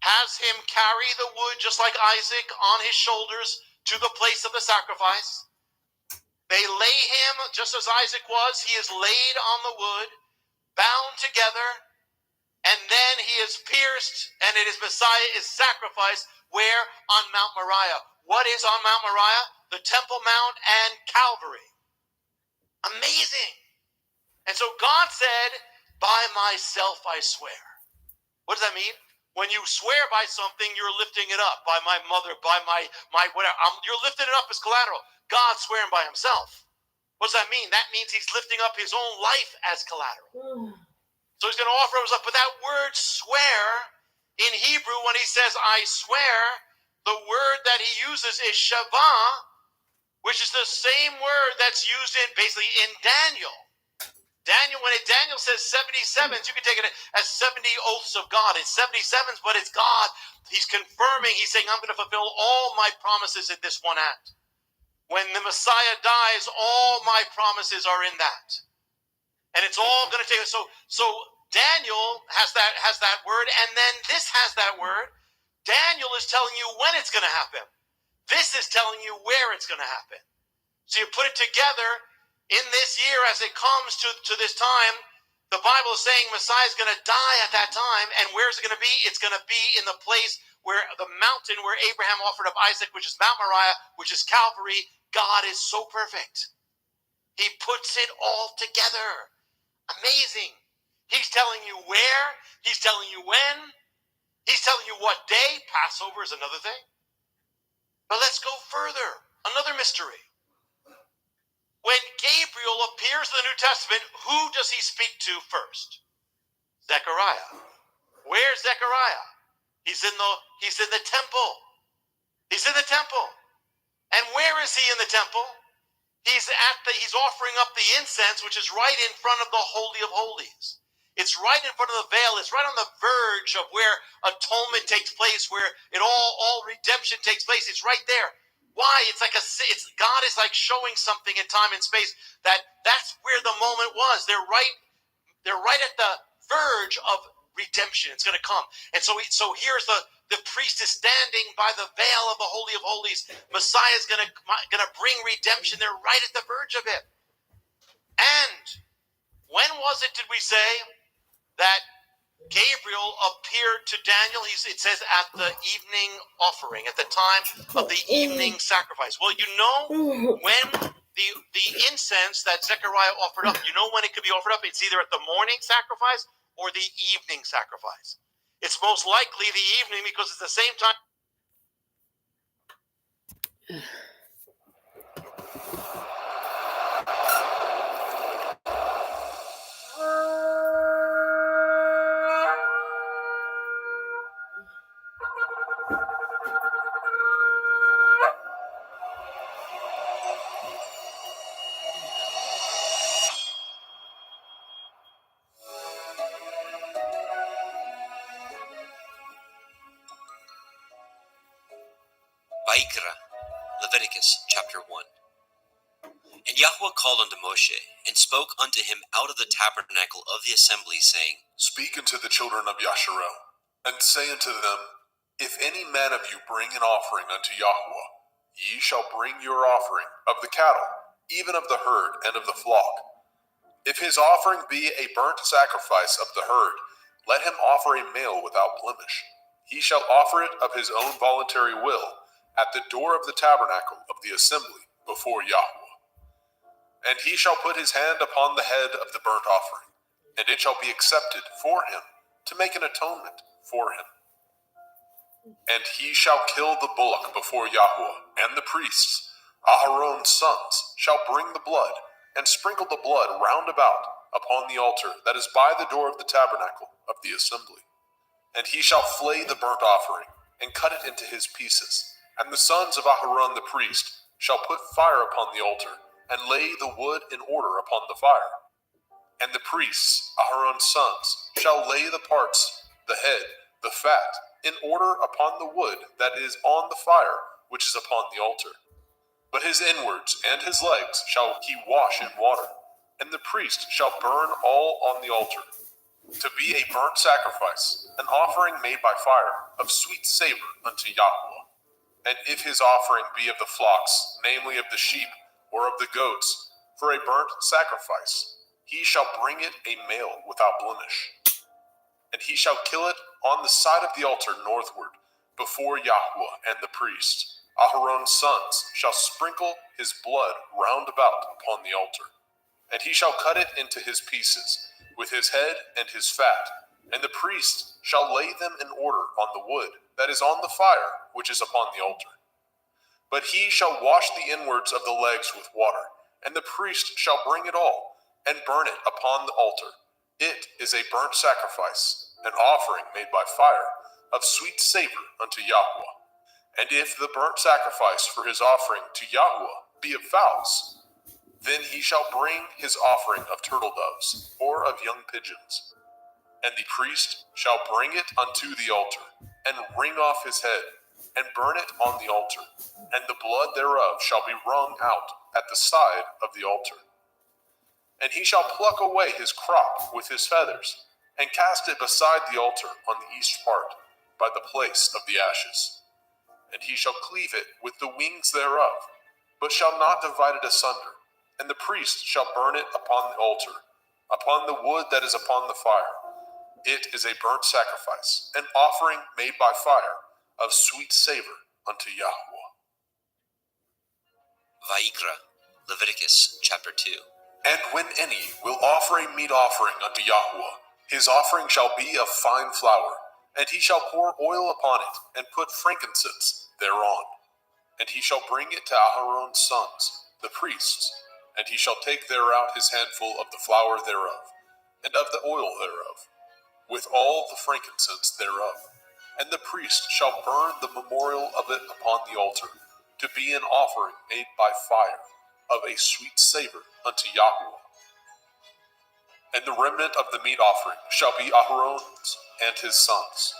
has him carry the wood just like Isaac on his shoulders to the place of the sacrifice. They lay him just as Isaac was. He is laid on the wood, bound together, and then he is pierced, and it is Messiah is sacrificed where? On Mount Moriah. What is on Mount Moriah? The Temple Mount and Calvary. Amazing. And so God said, by myself I swear. What does that mean? When you swear by something, you're lifting it up. By my mother, by my whatever. You're lifting it up as collateral. God's swearing by himself. What does that mean? That means he's lifting up his own life as collateral. So he's going to offer himself. But that word swear in Hebrew, when he says I swear, the word that he uses is shavah, which is the same word that's used in basically in Daniel. When Daniel says 77s, you can take it as 70 oaths of God. It's 77s, but it's God. He's confirming, he's saying, I'm going to fulfill all my promises in this one act. When the Messiah dies, all my promises are in that. And it's all going to take, so Daniel has that word, and then this has that word. Daniel is telling you when it's going to happen. This is telling you where it's going to happen. So you put it together in this year as it comes to this time. The Bible is saying Messiah is going to die at that time, and where's it going to be? It's going to be in the place where the mountain where Abraham offered up Isaac, which is Mount Moriah, which is Calvary. God is so perfect. He puts it all together. Amazing. He's telling you where. He's telling you when. He's telling you what day. Passover is another thing. But let's go further. Another mystery. When Gabriel appears in the New Testament, who does he speak to first? Zechariah. Where's Zechariah? He's in the temple. He's in the temple. And where is he in the temple? He's offering up the incense, which is right in front of the Holy of Holies. It's right in front of the veil. It's right on the verge of where atonement takes place, where it all redemption takes place. It's right there. Why? God is like showing something in time and space that's where the moment was. They're right at the verge of redemption. It's going to come. And so here's the priest is standing by the veil of the Holy of Holies. Messiah is going to bring redemption. They're right at the verge of it. And when was it, did we say, that Gabriel appeared to Daniel? It says at the evening offering, at the time of the evening sacrifice. Well, you know when the incense that Zechariah offered up, you know when it could be offered up? It's either at the morning sacrifice or the evening sacrifice. It's most likely the evening because it's the same time. Vayikra, Leviticus chapter 1. And Yahweh called unto Moshe, and spoke unto him out of the tabernacle of the assembly, saying, Speak unto the children of Yasharel, and say unto them, If any man of you bring an offering unto Yahweh, ye shall bring your offering of the cattle, even of the herd and of the flock. If his offering be a burnt sacrifice of the herd, let him offer a male without blemish. He shall offer it of his own voluntary will, at the door of the tabernacle of the assembly before Yahweh. And he shall put his hand upon the head of the burnt offering, and it shall be accepted for him to make an atonement for him. And he shall kill the bullock before Yahweh, and the priests, Aharon's sons, shall bring the blood, and sprinkle the blood round about upon the altar that is by the door of the tabernacle of the assembly. And he shall flay the burnt offering, and cut it into his pieces. And the sons of Aharon the priest shall put fire upon the altar, and lay the wood in order upon the fire. And the priests, Aharon's sons, shall lay the parts, the head, the fat, in order upon the wood that is on the fire, which is upon the altar. But his inwards and his legs shall he wash in water, and the priest shall burn all on the altar. to be a burnt sacrifice, an offering made by fire, of sweet savor unto Yahweh. And if his offering be of the flocks, namely of the sheep, or of the goats, for a burnt sacrifice, he shall bring it a male without blemish. And he shall kill it on the side of the altar northward, before Yahweh and the priest. Aharon's sons shall sprinkle his blood round about upon the altar. And he shall cut it into his pieces, with his head and his fat, and the priest shall lay them in order on the wood that is on the fire which is upon the altar. But he shall wash the inwards of the legs with water, and the priest shall bring it all, and burn it upon the altar. It is a burnt sacrifice, an offering made by fire, of sweet savor unto Yahweh. And if the burnt sacrifice for his offering to Yahweh be of fowls, then he shall bring his offering of turtle doves, or of young pigeons. And the priest shall bring it unto the altar, and wring off his head, and burn it on the altar, and the blood thereof shall be wrung out at the side of the altar. And he shall pluck away his crop with his feathers, and cast it beside the altar on the east part, by the place of the ashes. And he shall cleave it with the wings thereof, but shall not divide it asunder. And the priest shall burn it upon the altar, upon the wood that is upon the fire. It is a burnt sacrifice, an offering made by fire, of sweet savor unto Yahweh. Vayikra, Leviticus chapter 2. And when any will offer a meat offering unto Yahweh, his offering shall be of fine flour, and he shall pour oil upon it, and put frankincense thereon. And he shall bring it to Aharon's sons, the priests, and he shall take thereout his handful of the flour thereof, and of the oil thereof, with all the frankincense thereof. And the priest shall burn the memorial of it upon the altar, to be an offering made by fire, of a sweet savor unto Yahweh. And the remnant of the meat offering shall be Aharon's and his sons.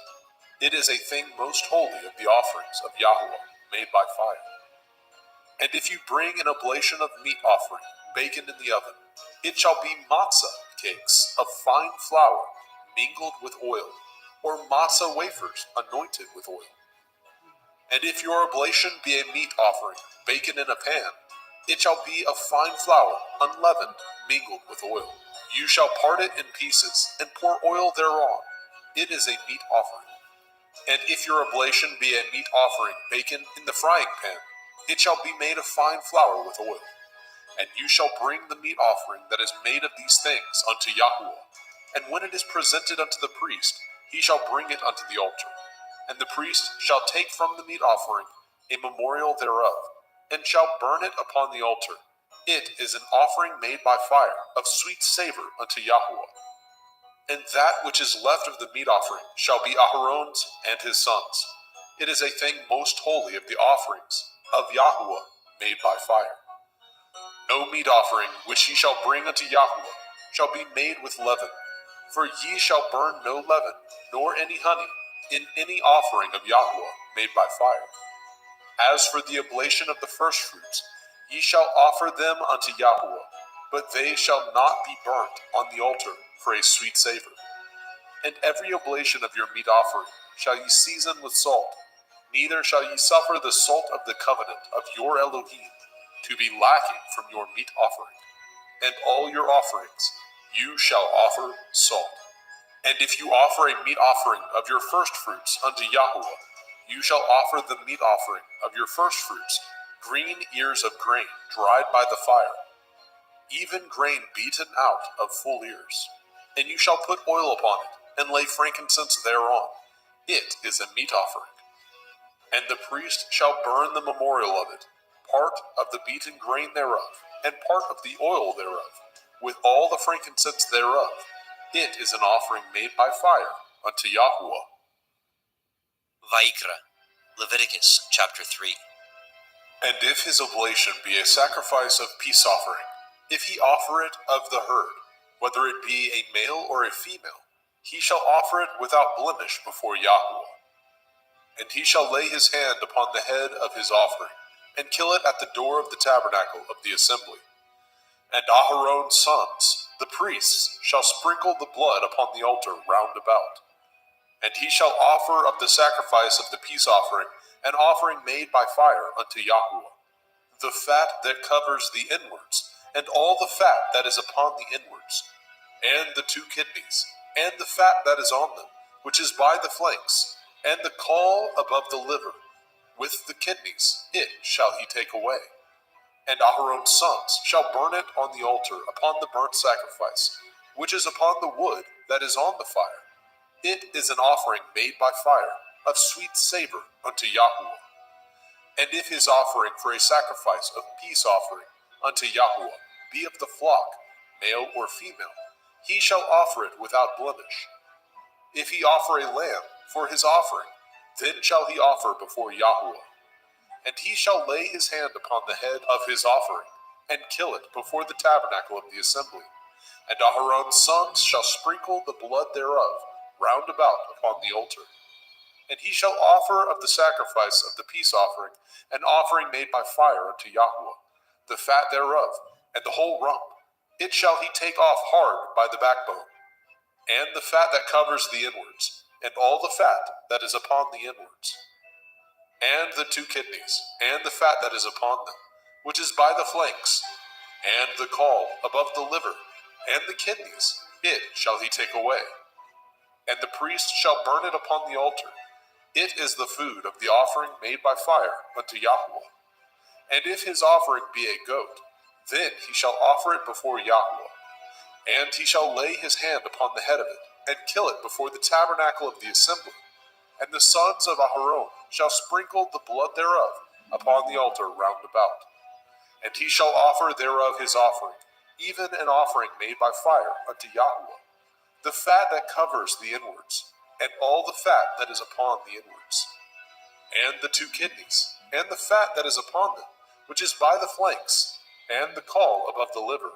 It is a thing most holy of the offerings of Yahweh, made by fire. And if you bring an oblation of meat offering, baken in the oven, it shall be matzah cakes of fine flour, mingled with oil, or matzah wafers anointed with oil. And if your oblation be a meat offering, baken in a pan, it shall be of fine flour, unleavened, mingled with oil. You shall part it in pieces, and pour oil thereon. It is a meat offering. And if your oblation be a meat offering, baken in the frying pan, it shall be made of fine flour with oil. And you shall bring the meat offering that is made of these things unto Yahweh. And when it is presented unto the priest, he shall bring it unto the altar. And the priest shall take from the meat offering a memorial thereof, and shall burn it upon the altar. It is an offering made by fire, of sweet savor unto Yahweh. And that which is left of the meat offering shall be Aharon's and his sons. It is a thing most holy of the offerings of Yahweh made by fire. No meat offering which ye shall bring unto Yahweh shall be made with leaven, for ye shall burn no leaven, nor any honey, in any offering of Yahweh made by fire. As for the oblation of the firstfruits, ye shall offer them unto Yahweh, but they shall not be burnt on the altar for a sweet savor. And every oblation of your meat offering shall ye season with salt, neither shall ye suffer the salt of the covenant of your Elohim to be lacking from your meat offering. And all your offerings you shall offer salt. And if you offer a meat offering of your firstfruits unto Yahweh, you shall offer the meat offering of your firstfruits, green ears of grain dried by the fire, even grain beaten out of full ears. And you shall put oil upon it, and lay frankincense thereon. It is a meat offering. And the priest shall burn the memorial of it, part of the beaten grain thereof, and part of the oil thereof, with all the frankincense thereof. It is an offering made by fire unto Yahweh. Vayikra, Leviticus chapter 3. And if his oblation be a sacrifice of peace offering, if he offer it of the herd, whether it be a male or a female, he shall offer it without blemish before Yahweh. And he shall lay his hand upon the head of his offering, and kill it at the door of the tabernacle of the assembly. And Aharon's sons the priests shall sprinkle the blood upon the altar round about. And he shall offer of the sacrifice of the peace offering an offering made by fire unto Yahweh, the fat that covers the inwards, and all the fat that is upon the inwards, and the two kidneys, and the fat that is on them, which is by the flanks, and the caul above the liver, with the kidneys, it shall he take away. And Aharon's sons shall burn it on the altar upon the burnt sacrifice, which is upon the wood that is on the fire. It is an offering made by fire, of sweet savor unto Yahweh. And if his offering for a sacrifice of peace offering unto Yahweh be of the flock, male or female, he shall offer it without blemish. If he offer a lamb for his offering, then shall he offer before Yahweh. And he shall lay his hand upon the head of his offering, and kill it before the tabernacle of the assembly. And Aharon's sons shall sprinkle the blood thereof round about upon the altar. And he shall offer of the sacrifice of the peace offering an offering made by fire unto Yahweh, the fat thereof, and the whole rump. It shall he take off hard by the backbone, and the fat that covers the inwards, and all the fat that is upon the inwards, and the two kidneys, and the fat that is upon them, which is by the flanks, and the caul above the liver, and the kidneys, it shall he take away. And the priest shall burn it upon the altar. It is the food of the offering made by fire unto Yahweh. And if his offering be a goat, then he shall offer it before Yahweh. And he shall lay his hand upon the head of it, and kill it before the tabernacle of the assembly. And the sons of Aharon shall sprinkle the blood thereof upon the altar round about. And he shall offer thereof his offering, even an offering made by fire unto Yahweh, the fat that covers the inwards, and all the fat that is upon the inwards, and the two kidneys, and the fat that is upon them, which is by the flanks, and the caul above the liver,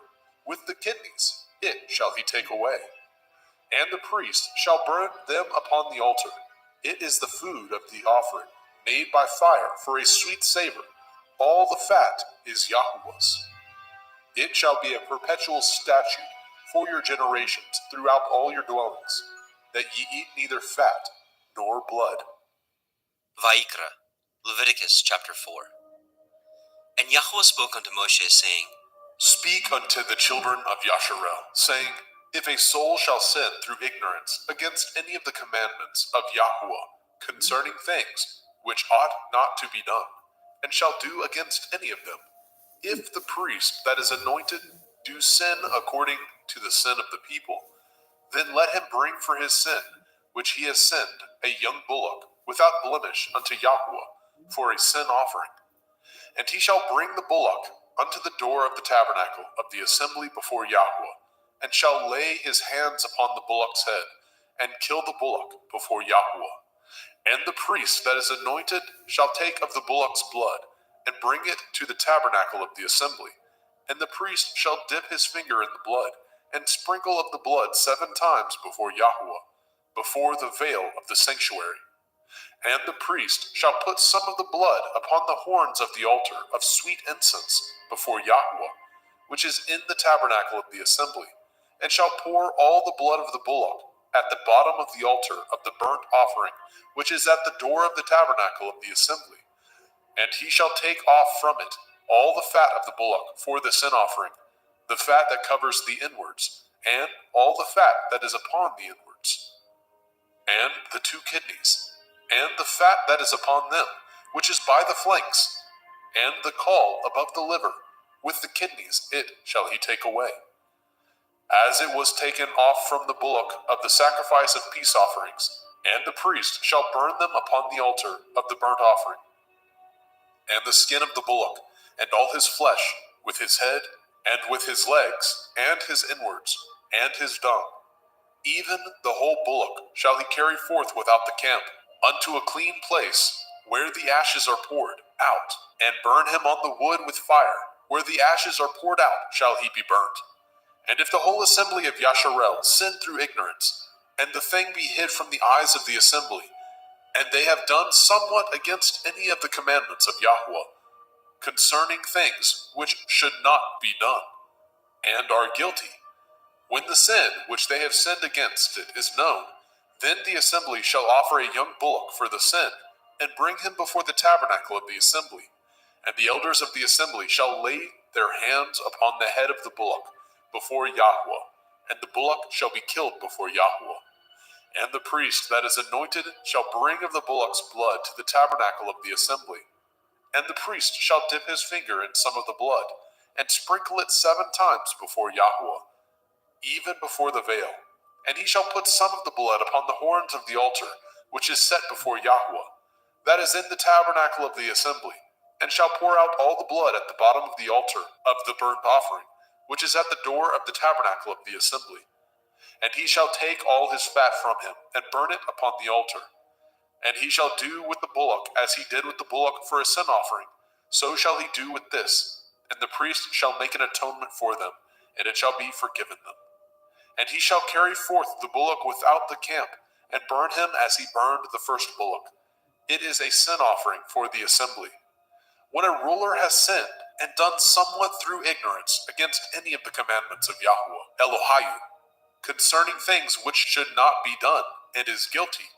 with the kidneys, it shall he take away. And the priest shall burn them upon the altar. It is the food of the offering, made by fire for a sweet savor. All the fat is Yahweh's. It shall be a perpetual statute for your generations throughout all your dwellings, that ye eat neither fat nor blood. Vayikra, Leviticus chapter 4. And Yahweh spoke unto Moshe, saying, Speak unto the children of Yasharel, saying, If a soul shall sin through ignorance against any of the commandments of Yahweh concerning things which ought not to be done, and shall do against any of them, if the priest that is anointed do sin according to the sin of the people, then let him bring for his sin, which he has sinned, a young bullock, without blemish unto Yahweh, for a sin offering. And he shall bring the bullock unto the door of the tabernacle of the assembly before Yahweh, and shall lay his hands upon the bullock's head, and kill the bullock before Yahweh. And the priest that is anointed shall take of the bullock's blood, and bring it to the tabernacle of the assembly. And the priest shall dip his finger in the blood, and sprinkle of the blood 7 times before Yahweh, before the veil of the sanctuary. And the priest shall put some of the blood upon the horns of the altar of sweet incense before Yahweh, which is in the tabernacle of the assembly, and shall pour all the blood of the bullock at the bottom of the altar of the burnt offering, which is at the door of the tabernacle of the assembly. And he shall take off from it all the fat of the bullock for the sin offering, the fat that covers the inwards, and all the fat that is upon the inwards, and the two kidneys, and the fat that is upon them, which is by the flanks, and the caul above the liver, with the kidneys, it shall he take away. As it was taken off from the bullock of the sacrifice of peace offerings, and the priest shall burn them upon the altar of the burnt offering. And the skin of the bullock, and all his flesh, with his head, and with his legs, and his inwards, and his dung, even the whole bullock shall he carry forth without the camp, unto a clean place, where the ashes are poured out, and burn him on the wood with fire. Where the ashes are poured out shall he be burnt. And if the whole assembly of Yasharel sin through ignorance, and the thing be hid from the eyes of the assembly, and they have done somewhat against any of the commandments of Yahweh, concerning things which should not be done, and are guilty, When the sin which they have sinned against it is known, then the assembly shall offer a young bullock for the sin, and bring him before the tabernacle of the assembly. And the elders of the assembly shall lay their hands upon the head of the bullock before Yahweh, and the bullock shall be killed before Yahweh. And the priest that is anointed shall bring of the bullock's blood to the tabernacle of the assembly. And the priest shall dip his finger in some of the blood, and sprinkle it 7 times before Yahweh, even before the veil. And he shall put some of the blood upon the horns of the altar, which is set before Yahweh, that is in the tabernacle of the assembly, and shall pour out all the blood at the bottom of the altar of the burnt offering, which is at the door of the tabernacle of the assembly. And he shall take all his fat from him, and burn it upon the altar. And he shall do with the bullock as he did with the bullock for a sin offering, so shall he do with this. And the priest shall make an atonement for them, and it shall be forgiven them. And he shall carry forth the bullock without the camp, and burn him as he burned the first bullock. It is a sin offering for the assembly. When a ruler has sinned, and done somewhat through ignorance against any of the commandments of Yahweh, Elohiah, concerning things which should not be done, and is guilty,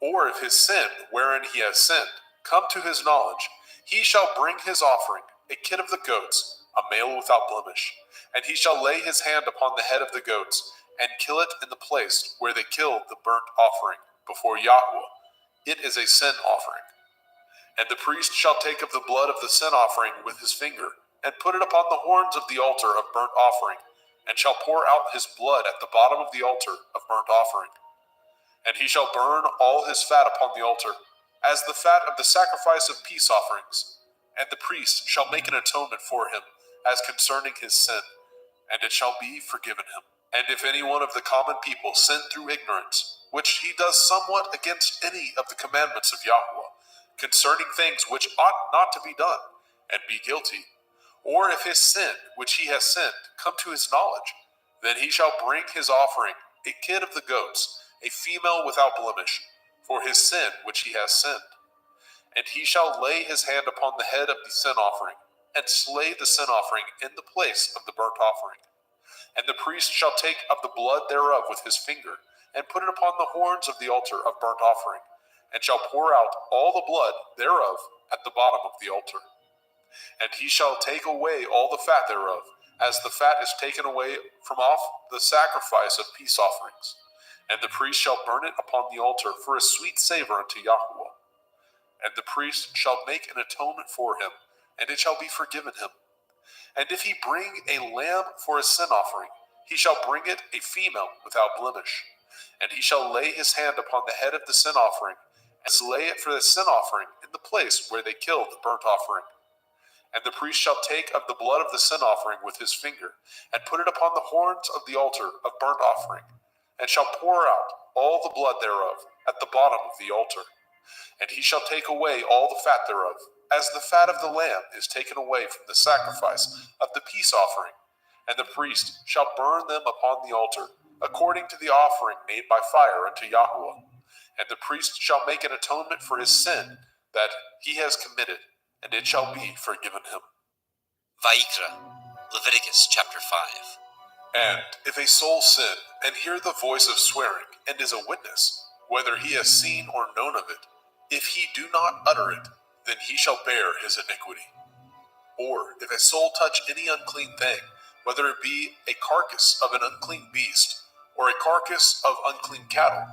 or if his sin, wherein he has sinned, come to his knowledge, he shall bring his offering, a kid of the goats, a male without blemish, and he shall lay his hand upon the head of the goats, and kill it in the place where they killed the burnt offering, before Yahweh. It is a sin offering. And the priest shall take of the blood of the sin offering with his finger, and put it upon the horns of the altar of burnt offering, and shall pour out his blood at the bottom of the altar of burnt offering. And he shall burn all his fat upon the altar, as the fat of the sacrifice of peace offerings. And the priest shall make an atonement for him, as concerning his sin, and it shall be forgiven him. And if any one of the common people sin through ignorance, which he does somewhat against any of the commandments of Yahweh, concerning things which ought not to be done, and be guilty, or if his sin, which he has sinned, come to his knowledge, then he shall bring his offering, a kid of the goats, a female without blemish, for his sin which he has sinned. And he shall lay his hand upon the head of the sin offering, and slay the sin offering in the place of the burnt offering. And the priest shall take of the blood thereof with his finger, and put it upon the horns of the altar of burnt offering, and shall pour out all the blood thereof at the bottom of the altar. And he shall take away all the fat thereof, as the fat is taken away from off the sacrifice of peace offerings. And the priest shall burn it upon the altar for a sweet savor unto Yahweh. And the priest shall make an atonement for him, and it shall be forgiven him. And if he bring a lamb for a sin offering, he shall bring it a female without blemish. And he shall lay his hand upon the head of the sin offering, and slay it for the sin offering in the place where they killed the burnt offering. And the priest shall take of the blood of the sin offering with his finger, and put it upon the horns of the altar of burnt offering, and shall pour out all the blood thereof at the bottom of the altar. And he shall take away all the fat thereof, as the fat of the lamb is taken away from the sacrifice of the peace offering. And the priest shall burn them upon the altar, according to the offering made by fire unto Yahweh. And the priest shall make an atonement for his sin that he has committed, and it shall be forgiven him. Vayikra, Leviticus chapter 5. And if a soul sin, and hear the voice of swearing, and is a witness, whether he has seen or known of it, if he do not utter it, then he shall bear his iniquity. Or if a soul touch any unclean thing, whether it be a carcass of an unclean beast, or a carcass of unclean cattle,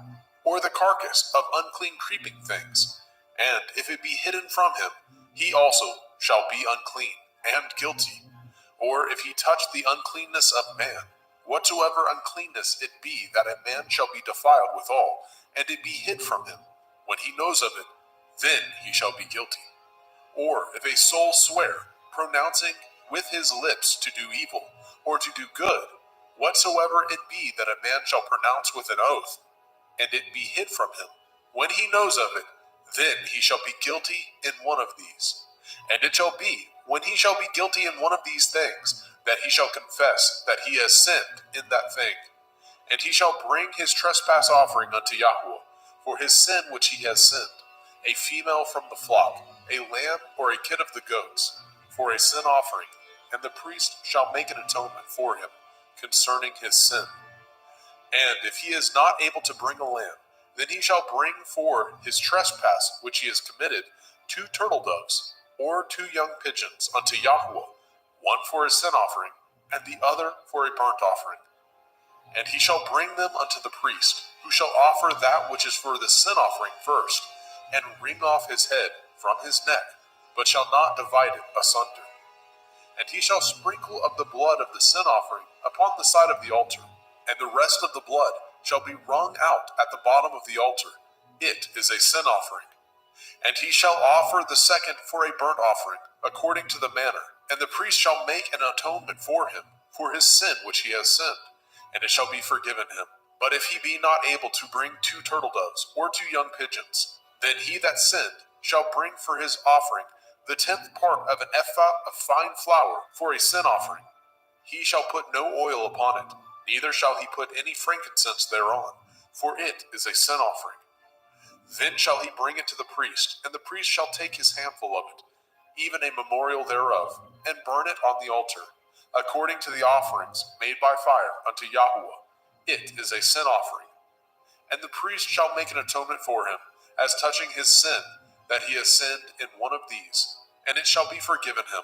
or the carcass of unclean creeping things, and if it be hidden from him, he also shall be unclean and guilty. Or if he touch the uncleanness of man, whatsoever uncleanness it be, that a man shall be defiled withal, and it be hid from him, when he knows of it, then he shall be guilty. Or if a soul swear, pronouncing with his lips to do evil, or to do good, whatsoever it be that a man shall pronounce with an oath, and it be hid from him, when he knows of it, then he shall be guilty in one of these. And it shall be, when he shall be guilty in one of these things, that he shall confess that he has sinned in that thing. And he shall bring his trespass offering unto Yahweh, for his sin which he has sinned, a female from the flock, a lamb or a kid of the goats, for a sin offering, and the priest shall make an atonement for him, concerning his sin. And if he is not able to bring a lamb, then he shall bring for his trespass which he has committed 2 turtle doves, or 2 young pigeons unto Yahweh, one for his sin offering, and the other for a burnt offering. And he shall bring them unto the priest, who shall offer that which is for the sin offering first, and wring off his head from his neck, but shall not divide it asunder. And he shall sprinkle of the blood of the sin offering upon the side of the altar, and the rest of the blood shall be wrung out at the bottom of the altar. It is a sin offering. And he shall offer the second for a burnt offering, according to the manner, and the priest shall make an atonement for him, for his sin which he has sinned, and it shall be forgiven him. But if he be not able to bring 2 turtle doves, or 2 young pigeons, then he that sinned shall bring for his offering the 10th part of an ephah of fine flour for a sin offering. He shall put no oil upon it, neither shall he put any frankincense thereon, for it is a sin offering. Then shall he bring it to the priest, and the priest shall take his handful of it, even a memorial thereof, and burn it on the altar, according to the offerings made by fire unto Yahweh. It is a sin offering. And the priest shall make an atonement for him, as touching his sin, that he has sinned in one of these, and it shall be forgiven him,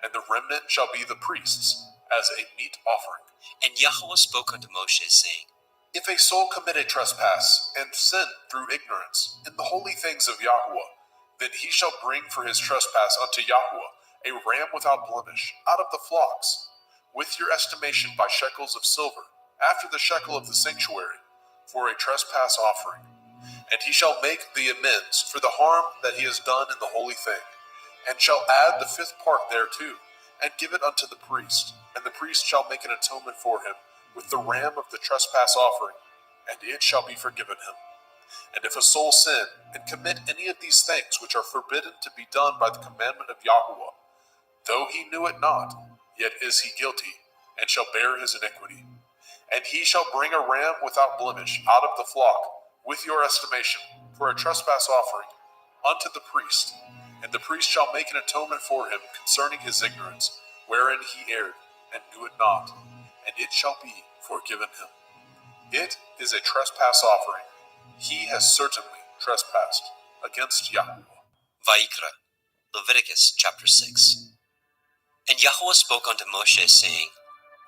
and the remnant shall be the priest's, as a meat offering. And Yahweh spoke unto Moshe, saying, If a soul commit a trespass, and sin through ignorance, in the holy things of Yahweh, then he shall bring for his trespass unto Yahweh a ram without blemish, out of the flocks, with your estimation by shekels of silver, after the shekel of the sanctuary, for a trespass offering. And he shall make the amends for the harm that he has done in the holy thing, and shall add the 5th part thereto, and give it unto the priest. And the priest shall make an atonement for him with the ram of the trespass offering, and it shall be forgiven him. And if a soul sin, and commit any of these things which are forbidden to be done by the commandment of Yahweh, though he knew it not, yet is he guilty, and shall bear his iniquity. And he shall bring a ram without blemish out of the flock, with your estimation, for a trespass offering, unto the priest. And the priest shall make an atonement for him concerning his ignorance, wherein he erred, and knew it not, and it shall be forgiven him. It is a trespass offering. He has certainly trespassed against Yahweh. Vayikra, Leviticus chapter 6. And Yahweh spoke unto Moshe, saying,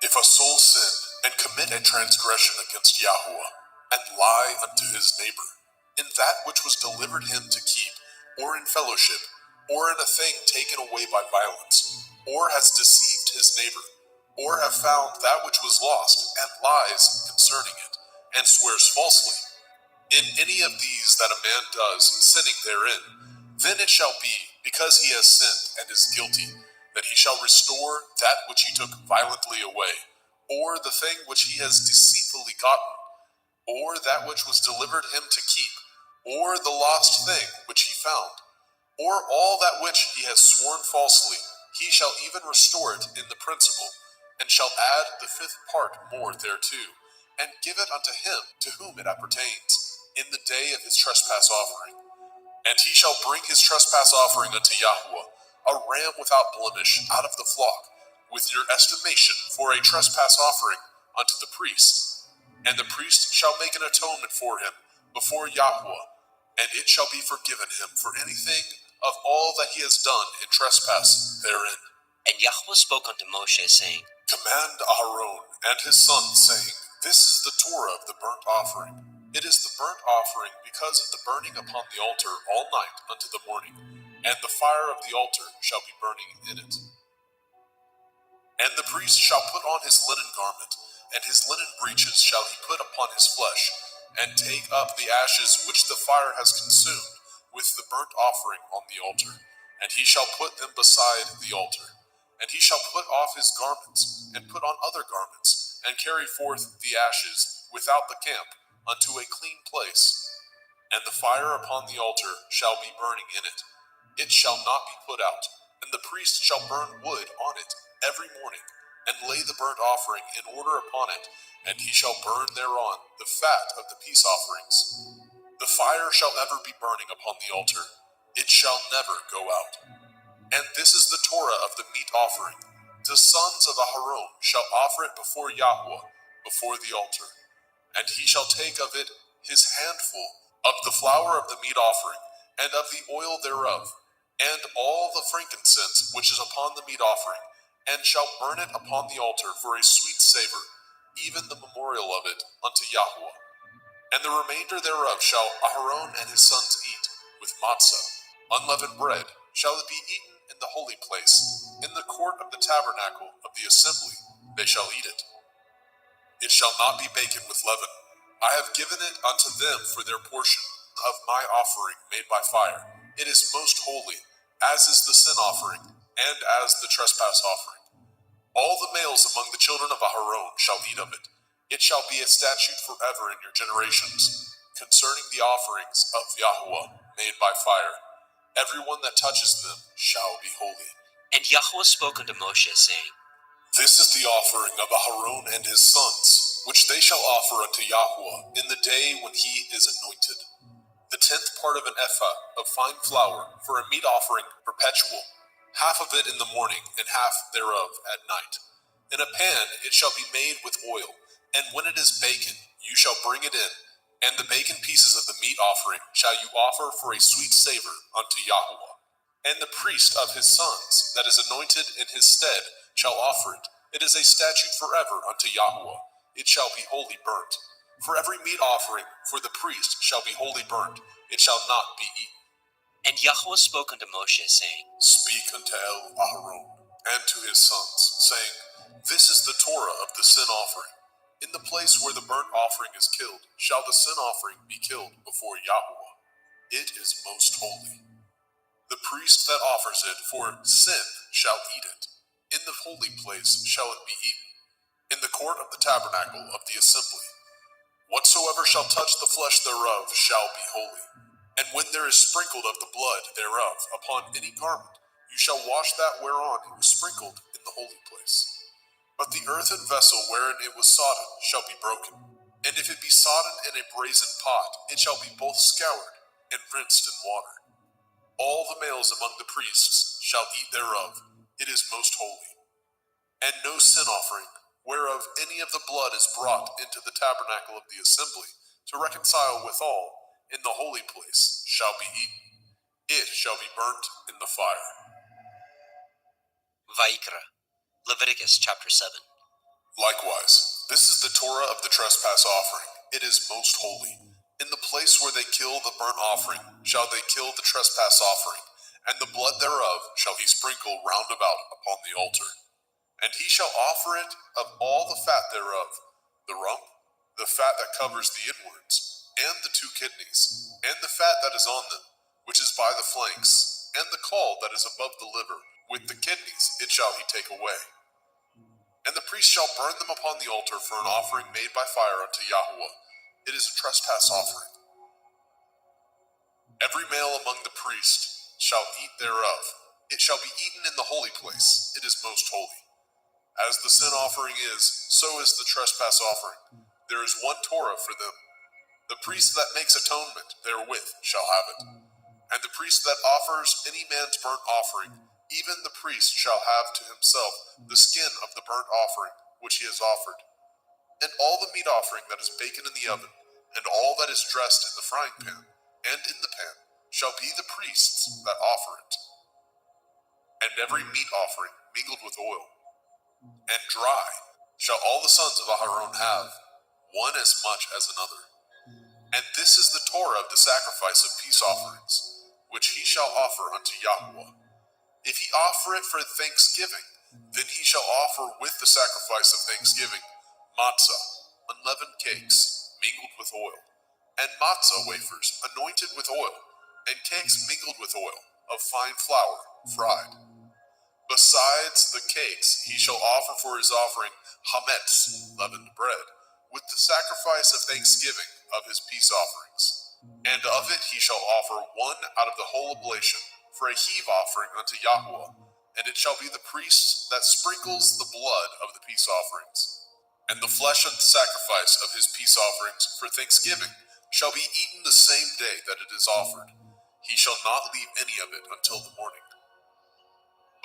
If a soul sin, and commit a transgression against Yahweh, and lie unto his neighbor, in that which was delivered him to keep, or in fellowship, or in a thing taken away by violence, or has deceived his neighbor, or have found that which was lost, and lies concerning it, and swears falsely, in any of these that a man does, sinning therein, then it shall be, because he has sinned and is guilty, that he shall restore that which he took violently away, or the thing which he has deceitfully gotten, or that which was delivered him to keep, or the lost thing which he found, or all that which he has sworn falsely, he shall even restore it in the principal, and shall add the 5th part more thereto, and give it unto him to whom it appertains, in the day of his trespass offering. And he shall bring his trespass offering unto Yahweh, a ram without blemish out of the flock, with your estimation for a trespass offering unto the priest. And the priest shall make an atonement for him before Yahweh, and it shall be forgiven him for anything of all that he has done in trespass therein. And Yahweh spoke unto Moshe, saying, Command Aaron and his sons, saying, This is the Torah of the burnt offering. It is the burnt offering because of the burning upon the altar all night unto the morning, and the fire of the altar shall be burning in it. And the priest shall put on his linen garment, and his linen breeches shall he put upon his flesh, and take up the ashes which the fire has consumed with the burnt offering on the altar, and he shall put them beside the altar. And he shall put off his garments, and put on other garments, and carry forth the ashes without the camp unto a clean place. And the fire upon the altar shall be burning in it. It shall not be put out, and the priest shall burn wood on it every morning, and lay the burnt offering in order upon it, and he shall burn thereon the fat of the peace offerings. The fire shall ever be burning upon the altar. It shall never go out. And this is the Torah of the meat offering. the sons of Aharon shall offer it before Yahweh, before the altar. And he shall take of it his handful of the flour of the meat offering, and of the oil thereof, and all the frankincense which is upon the meat offering, and shall burn it upon the altar for a sweet savor, even the memorial of it unto Yahweh. And the remainder thereof shall Aharon and his sons eat, with matzah, unleavened bread, shall it be eaten in the holy place, in the court of the tabernacle of the assembly, they shall eat it. It shall not be baken with leaven. I have given it unto them for their portion of my offering made by fire. It is most holy, as is the sin offering, and as the trespass offering. All the males among the children of Aharon shall eat of it. It shall be a statute forever in your generations, concerning the offerings of Yahweh made by fire. Everyone that touches them shall be holy. And Yahweh spoke unto Moshe, saying, This is the offering of Aharon and his sons, which they shall offer unto Yahweh in the day when he is anointed. The 10th part of an ephah of fine flour for a meat offering perpetual, half of it in the morning, and half thereof at night. In a pan it shall be made with oil, and when it is baken, you shall bring it in, and the baken pieces of the meat offering shall you offer for a sweet savor unto Yahweh. And the priest of his sons, that is anointed in his stead, shall offer it. It is a statute forever unto Yahweh. It shall be wholly burnt. For every meat offering for the priest shall be wholly burnt. It shall not be eaten. And Yahweh spoke unto Moshe, saying, Speak unto Aharon and to his sons, saying, This is the Torah of the sin offering. In the place where the burnt offering is killed, shall the sin offering be killed before Yahweh. It is most holy. The priest that offers it for sin shall eat it. In the holy place shall it be eaten, in the court of the tabernacle of the assembly. Whatsoever shall touch the flesh thereof shall be holy. And when there is sprinkled of the blood thereof upon any garment, you shall wash that whereon it was sprinkled in the holy place. But the earthen vessel wherein it was sodden shall be broken. And if it be sodden in a brazen pot, it shall be both scoured and rinsed in water. All the males among the priests shall eat thereof. It is most holy. And no sin offering, whereof any of the blood is brought into the tabernacle of the assembly, to reconcile withal, in the holy place, shall be eaten. It shall be burnt in the fire. Vayikra, Leviticus chapter 7. Likewise, this is the Torah of the trespass offering. It is most holy. In the place where they kill the burnt offering, shall they kill the trespass offering, and the blood thereof shall he sprinkle round about upon the altar. And he shall offer it of all the fat thereof, the rump, the fat that covers the inwards, and the 2 kidneys, and the fat that is on them, which is by the flanks, and the caul that is above the liver, with the kidneys it shall he take away. And the priest shall burn them upon the altar for an offering made by fire unto Yahweh. It is a trespass offering. Every male among the priests shall eat thereof. It shall be eaten in the holy place. It is most holy. As the sin offering is, so is the trespass offering. There is one Torah for them. The priest that makes atonement therewith shall have it. And the priest that offers any man's burnt offering, even the priest shall have to himself the skin of the burnt offering which he has offered. And all the meat offering that is baken in the oven, and all that is dressed in the frying pan, and in the pan, shall be the priest's that offer it. And every meat offering mingled with oil, and dry, shall all the sons of Aharon have, one as much as another. And this is the Torah of the sacrifice of peace offerings, which he shall offer unto Yahweh. If he offer it for thanksgiving, then he shall offer with the sacrifice of thanksgiving matzah, unleavened cakes, mingled with oil, and matzah wafers, anointed with oil, and cakes mingled with oil, of fine flour, fried. Besides the cakes, he shall offer for his offering hametz, leavened bread, with the sacrifice of thanksgiving of his peace offerings. And of it he shall offer one out of the whole oblation, for a heave offering unto Yahweh, and it shall be the priest that sprinkles the blood of the peace offerings. And the flesh of the sacrifice of his peace offerings for thanksgiving shall be eaten the same day that it is offered. He shall not leave any of it until the morning.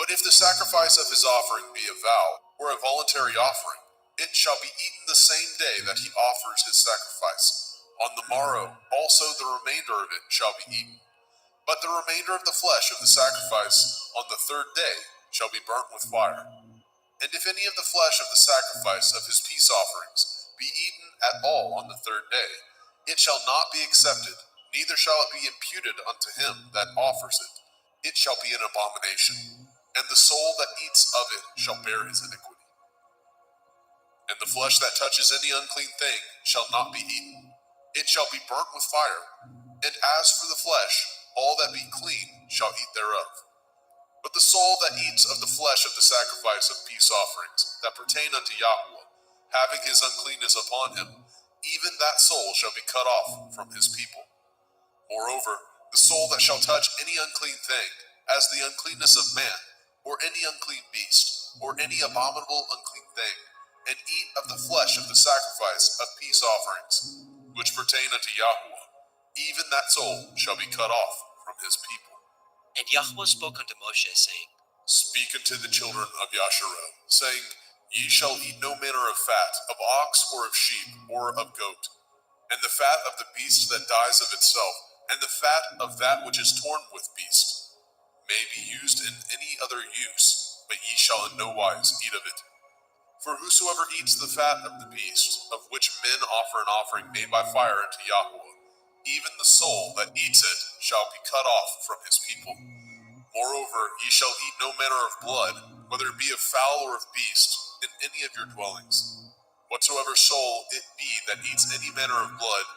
But if the sacrifice of his offering be a vow or a voluntary offering, it shall be eaten the same day that he offers his sacrifice. On the morrow also the remainder of it shall be eaten. But the remainder of the flesh of the sacrifice on the third day shall be burnt with fire. And if any of the flesh of the sacrifice of his peace offerings be eaten at all on the third day, it shall not be accepted, neither shall it be imputed unto him that offers it. It shall be an abomination, and the soul that eats of it shall bear his iniquity. And the flesh that touches any unclean thing shall not be eaten. It shall be burnt with fire. And as for the flesh, all that be clean shall eat thereof. But the soul that eats of the flesh of the sacrifice of peace offerings that pertain unto Yahweh, having his uncleanness upon him, even that soul shall be cut off from his people. Moreover, the soul that shall touch any unclean thing, as the uncleanness of man, or any unclean beast, or any abominable unclean thing, and eat of the flesh of the sacrifice of peace offerings, which pertain unto Yahweh, even that soul shall be cut off from his people. And Yahweh spoke unto Moshe, saying, Speak unto the children of Yasharel, saying, Ye shall eat no manner of fat, of ox, or of sheep, or of goat, and the fat of the beast that dies of itself, and the fat of that which is torn with beast, may be used in any other use, but ye shall in no wise eat of it. For whosoever eats the fat of the beast, of which men offer an offering made by fire unto Yahweh, even the soul that eats it shall be cut off from his people. Moreover, ye shall eat no manner of blood, whether it be of fowl or of beast, in any of your dwellings. Whatsoever soul it be that eats any manner of blood,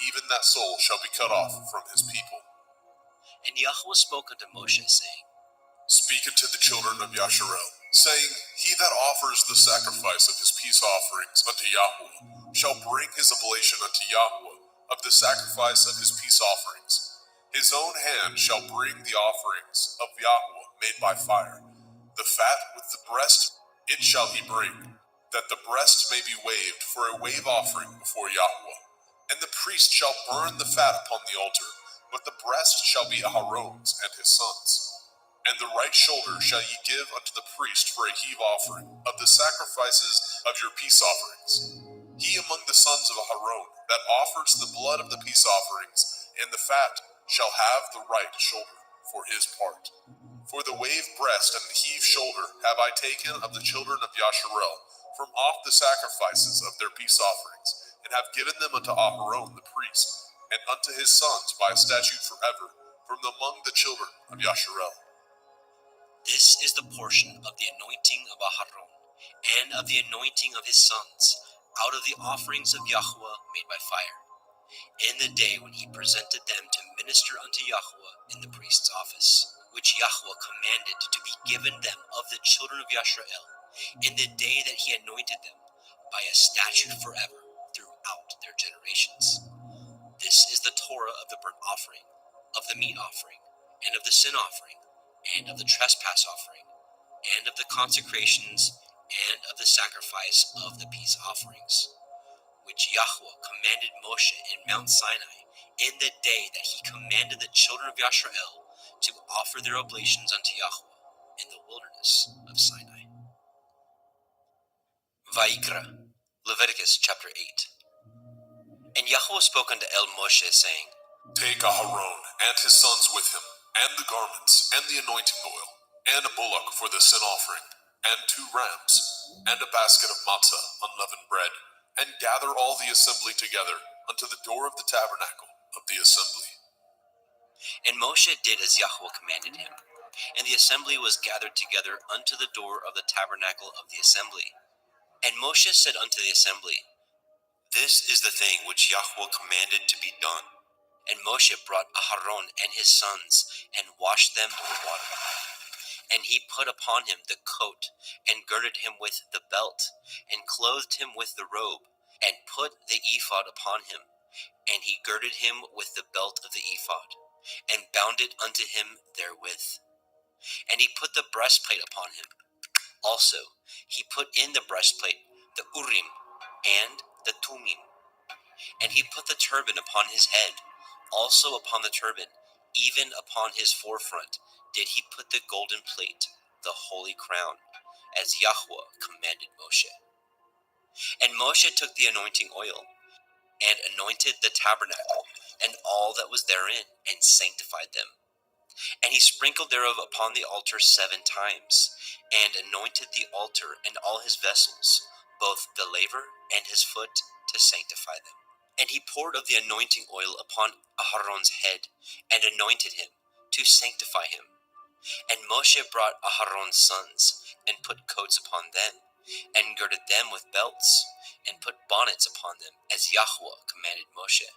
even that soul shall be cut off from his people. And Yahweh spoke unto Moshe, saying, Speak unto the children of Yasharel, saying, He that offers the sacrifice of his peace offerings unto Yahweh shall bring his oblation unto Yahweh of the sacrifice of his peace offerings. His own hand shall bring the offerings of Yahweh made by fire. The fat with the breast it shall he bring, that the breast may be waved for a wave offering before Yahweh. And the priest shall burn the fat upon the altar, but the breast shall be Aharon's and his sons'. And the right shoulder shall ye give unto the priest for a heave offering of the sacrifices of your peace offerings. He among the sons of Aharon that offers the blood of the peace offerings and the fat shall have the right shoulder for his part. For the wave breast and the heave shoulder have I taken of the children of Yasharel from off the sacrifices of their peace offerings, and have given them unto Aharon the priest, and unto his sons by a statute forever, from among the children of Yasharel. This is the portion of the anointing of Aharon, and of the anointing of his sons, out of the offerings of Yahweh made by fire, in the day when he presented them to minister unto Yahweh in the priest's office, which Yahweh commanded to be given them of the children of Yasharel, in the day that he anointed them, by a statute forever throughout their generations. This is the Torah of the burnt offering, of the meat offering, and of the sin offering, and of the trespass offering, and of the consecrations, and of the sacrifice of the peace offerings, which Yahweh commanded Moshe in Mount Sinai, in the day that he commanded the children of Yasharel to offer their oblations unto Yahweh in the wilderness of Sinai. Vayikra, Leviticus chapter 8. And Yahweh spoke unto Moshe, saying, Take Aharon and his sons with him, and the garments, and the anointing oil, and a bullock for the sin offering, and 2 rams, and a basket of matzah, unleavened bread, and gather all the assembly together unto the door of the tabernacle of the assembly. And Moshe did as Yahweh commanded him, and the assembly was gathered together unto the door of the tabernacle of the assembly. And Moshe said unto the assembly, This is the thing which Yahweh commanded to be done. And Moshe brought Aharon and his sons, and washed them with water. And he put upon him the coat, and girded him with the belt, and clothed him with the robe, and put the ephod upon him. And he girded him with the belt of the ephod, and bound it unto him therewith. And he put the breastplate upon him. Also he put in the breastplate the Urim and the Tumim. And he put the turban upon his head. Also upon the turban, even upon his forefront, did he put the golden plate. the holy crown, as Yahweh commanded Moshe. And Moshe took the anointing oil, and anointed the tabernacle, and all that was therein, and sanctified them. And he sprinkled thereof upon the altar 7 times, and anointed the altar and all his vessels, both the laver and his foot, to sanctify them. And he poured of the anointing oil upon Aharon's head, and anointed him, to sanctify him. And Moshe brought Aharon's sons, and put coats upon them, and girded them with belts, and put bonnets upon them, as Yahweh commanded Moshe.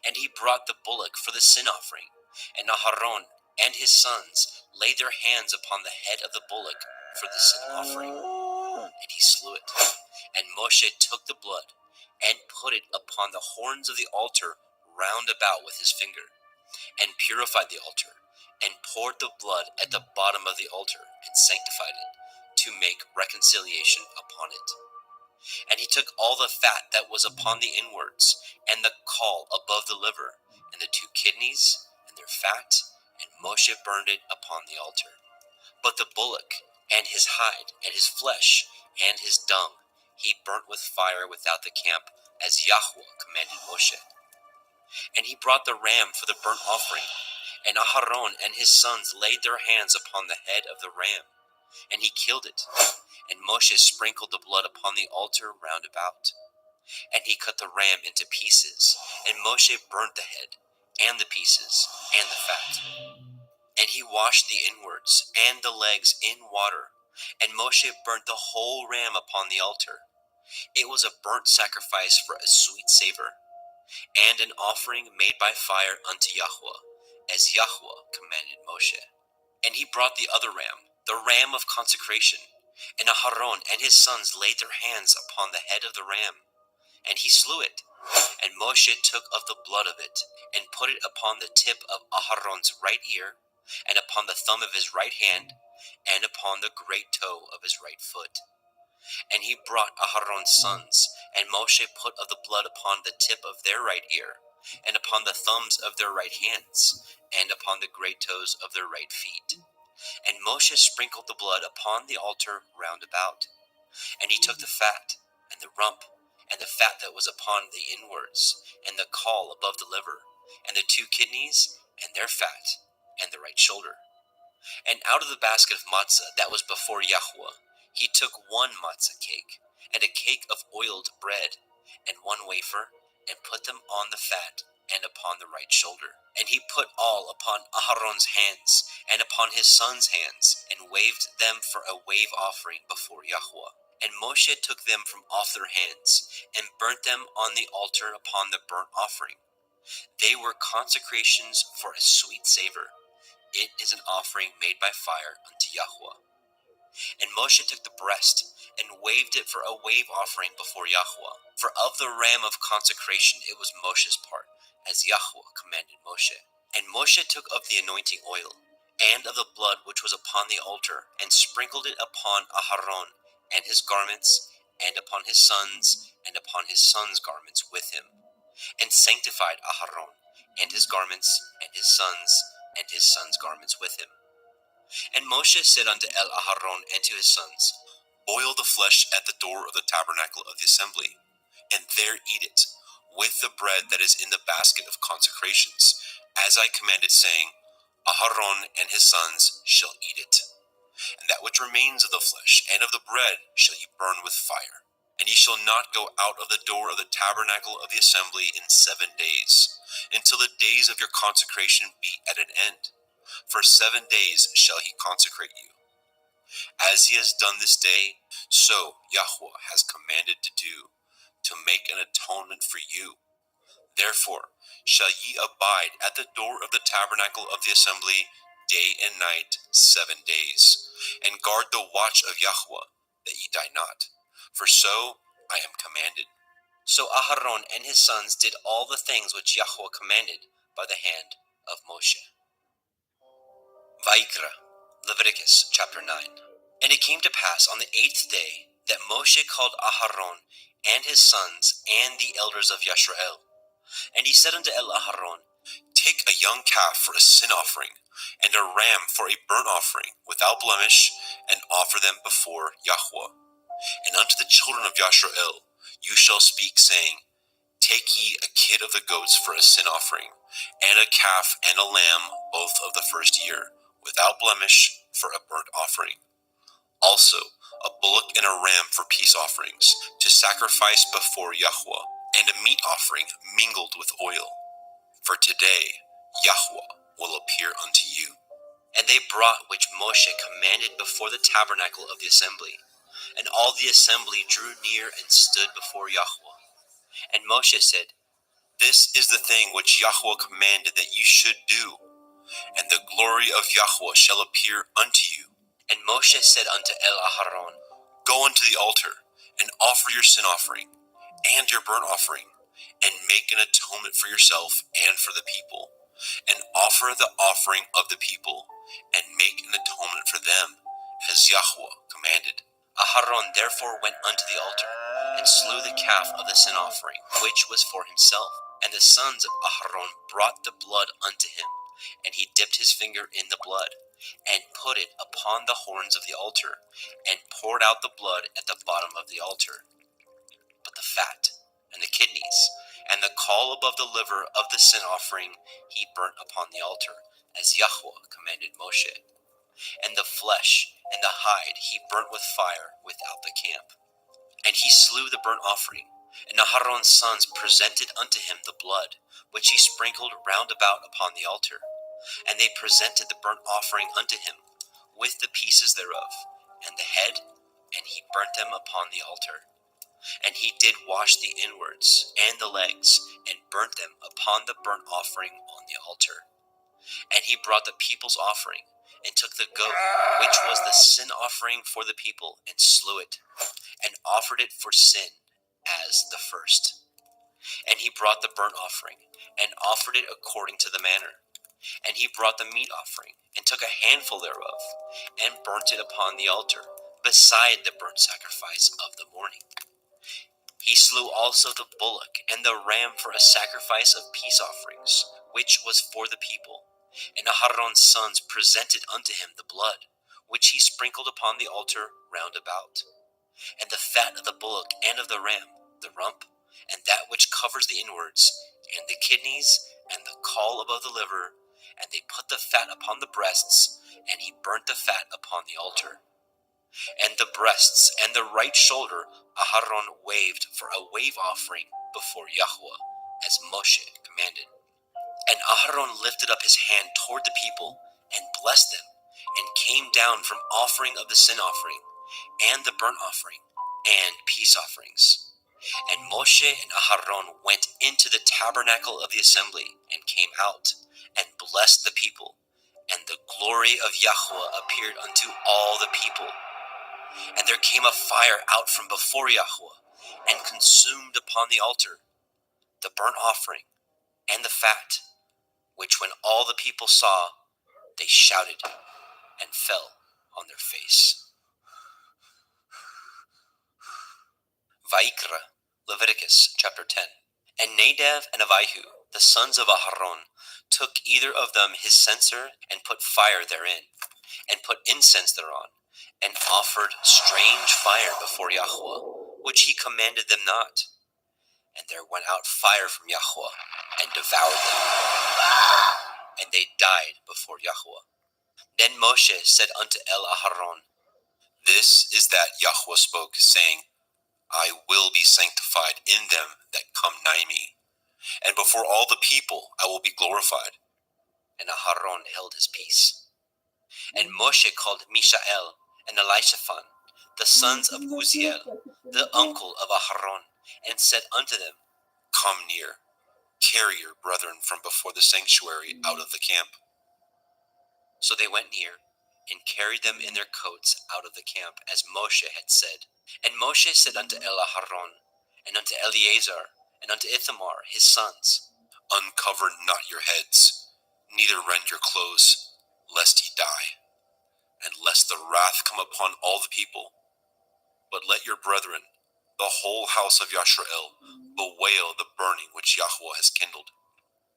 And he brought the bullock for the sin offering, and Aharon and his sons laid their hands upon the head of the bullock for the sin offering, and he slew it. And Moshe took the blood, and put it upon the horns of the altar round about with his finger, and purified the altar, and poured the blood at the bottom of the altar, and sanctified it, to make reconciliation upon it. And he took all the fat that was upon the inwards, and the caul above the liver, and the 2 kidneys, and their fat, and Moshe burned it upon the altar. But the bullock, and his hide, and his flesh, and his dung, he burnt with fire without the camp, as Yahweh commanded Moshe. And he brought the ram for the burnt offering, and Aharon and his sons laid their hands upon the head of the ram, and he killed it. And Moshe sprinkled the blood upon the altar round about. And he cut the ram into pieces, and Moshe burnt the head, and the pieces, and the fat. And he washed the inwards and the legs in water, and Moshe burnt the whole ram upon the altar. It was a burnt sacrifice for a sweet savor, and an offering made by fire unto Yahweh, as Yahweh commanded Moshe. And he brought the other ram, the ram of consecration, and Aharon and his sons laid their hands upon the head of the ram, and he slew it. And Moshe took of the blood of it, and put it upon the tip of Aharon's right ear, and upon the thumb of his right hand, and upon the great toe of his right foot. And he brought Aharon's sons, and Moshe put of the blood upon the tip of their right ear, and upon the thumbs of their right hands, and upon the great toes of their right feet. And Moshe sprinkled the blood upon the altar round about. And he took the fat, and the rump, and the fat that was upon the inwards, and the caul above the liver, and the 2 kidneys, and their fat, and the right shoulder. And out of the basket of matzah that was before Yahweh, he took 1 matzah cake, and a cake of oiled bread, and 1 wafer, and put them on the fat, and upon the right shoulder. And he put all upon Aharon's hands, and upon his sons' hands, and waved them for a wave offering before Yahweh. And Moshe took them from off their hands, and burnt them on the altar upon the burnt offering. They were consecrations for a sweet savor. It is an offering made by fire unto Yahweh. And Moshe took the breast, and waved it for a wave offering before Yahweh. For of the ram of consecration it was Moshe's part, as Yahweh commanded Moshe. And Moshe took of the anointing oil, and of the blood which was upon the altar, and sprinkled it upon Aharon and his garments, and upon his sons, and upon his sons' garments with him, and sanctified Aharon and his garments, and his sons' garments with him. And Moshe said unto Aharon and to his sons, Boil the flesh at the door of the tabernacle of the assembly, and there eat it, with the bread that is in the basket of consecrations, as I commanded, saying, Aharon and his sons shall eat it. And that which remains of the flesh and of the bread shall ye burn with fire. And ye shall not go out of the door of the tabernacle of the assembly in 7 days, until the days of your consecration be at an end. For 7 days shall he consecrate you. As he has done this day, so Yahweh has commanded to do, to make an atonement for you. Therefore shall ye abide at the door of the tabernacle of the assembly day and night 7 days, and guard the watch of Yahweh, that ye die not. For so I am commanded. So Aharon and his sons did all the things which Yahweh commanded by the hand of Moshe. Vayikra, Leviticus chapter 9. And it came to pass on the 8th day that Moshe called Aharon and his sons and the elders of Yisrael. And he said unto Aharon, Take a young calf for a sin offering, and a ram for a burnt offering, without blemish, and offer them before Yahweh. And unto the children of Yasharel you shall speak, saying, Take ye a kid of the goats for a sin offering, and a calf and a lamb, both of the first year, without blemish, for a burnt offering. Also a bullock and a ram for peace offerings, to sacrifice before Yahweh, and a meat offering mingled with oil. For today Yahweh will appear unto you. And they brought which Moshe commanded before the tabernacle of the assembly. And all the assembly drew near and stood before Yahweh. And Moshe said, This is the thing which Yahweh commanded that you should do, and the glory of Yahweh shall appear unto you. And Moshe said unto Aharon, Go unto the altar, and offer your sin offering, and your burnt offering, and make an atonement for yourself and for the people, and offer the offering of the people, and make an atonement for them, as Yahweh commanded. Aharon therefore went unto the altar, and slew the calf of the sin offering, which was for himself. And the sons of Aharon brought the blood unto him, and he dipped his finger in the blood, and put it upon the horns of the altar, and poured out the blood at the bottom of the altar. But the fat, and the kidneys, and the caul above the liver of the sin offering he burnt upon the altar, as Yahweh commanded Moshe. And the flesh and the hide he burnt with fire without the camp. And he slew the burnt offering, and Aharon's sons presented unto him the blood, which he sprinkled round about upon the altar. And they presented the burnt offering unto him, with the pieces thereof, and the head, and he burnt them upon the altar. And he did wash the inwards and the legs, and burnt them upon the burnt offering on the altar. And he brought the people's offering, and took the goat, which was the sin offering for the people, and slew it, and offered it for sin as the first. And he brought the burnt offering, and offered it according to the manner. And he brought the meat offering, and took a handful thereof, and burnt it upon the altar, beside the burnt sacrifice of the morning. He slew also the bullock and the ram for a sacrifice of peace offerings, which was for the people. And Aharon's sons presented unto him the blood, which he sprinkled upon the altar round about. And the fat of the bullock and of the ram, the rump, and that which covers the inwards, and the kidneys, and the caul above the liver, and they put the fat upon the breasts, and he burnt the fat upon the altar. And the breasts and the right shoulder Aharon waved for a wave offering before Yahweh, as Moshe commanded. And Aharon lifted up his hand toward the people, and blessed them, and came down from offering of the sin offering, and the burnt offering, and peace offerings. And Moshe and Aharon went into the tabernacle of the assembly, and came out, and blessed the people. And the glory of Yahweh appeared unto all the people. And there came a fire out from before Yahweh, and consumed upon the altar the burnt offering and the fat, which when all the people saw, they shouted and fell on their face. Vaikra, Leviticus chapter 10. And Nadab and Abihu, the sons of Aharon, took either of them his censer, and put fire therein, and put incense thereon, and offered strange fire before Yahweh, which he commanded them not. And there went out fire from Yahweh, and devoured them, and they died before Yahweh. Then Moshe said unto Aharon, This is that Yahweh spoke, saying, I will be sanctified in them that come nigh me, and before all the people I will be glorified. And Aharon held his peace. And Moshe called Mishael and Elishaphan, the sons of Uziel, the uncle of Aharon, and said unto them, Come near, carry your brethren from before the sanctuary out of the camp. So they went near, and carried them in their coats out of the camp, as Moshe had said. And Moshe said unto Aharon, and unto Eleazar, and unto Ithamar his sons, Uncover not your heads, neither rend your clothes, lest ye die, and lest the wrath come upon all the people. But let your brethren, the whole house of Yasharel, bewail the burning which Yahweh has kindled.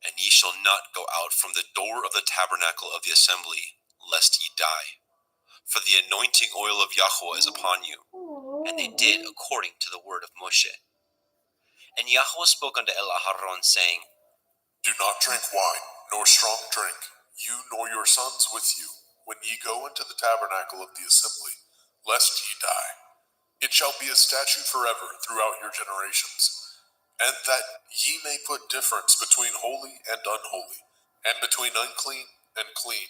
And ye shall not go out from the door of the tabernacle of the assembly, lest ye die. For the anointing oil of Yahweh is upon you. And they did according to the word of Moshe. And Yahweh spoke unto Aharon, saying, Do not drink wine, nor strong drink, you nor your sons with you, when ye go into the tabernacle of the assembly, lest ye die. It shall be a statute forever throughout your generations, and that ye may put difference between holy and unholy, and between unclean and clean,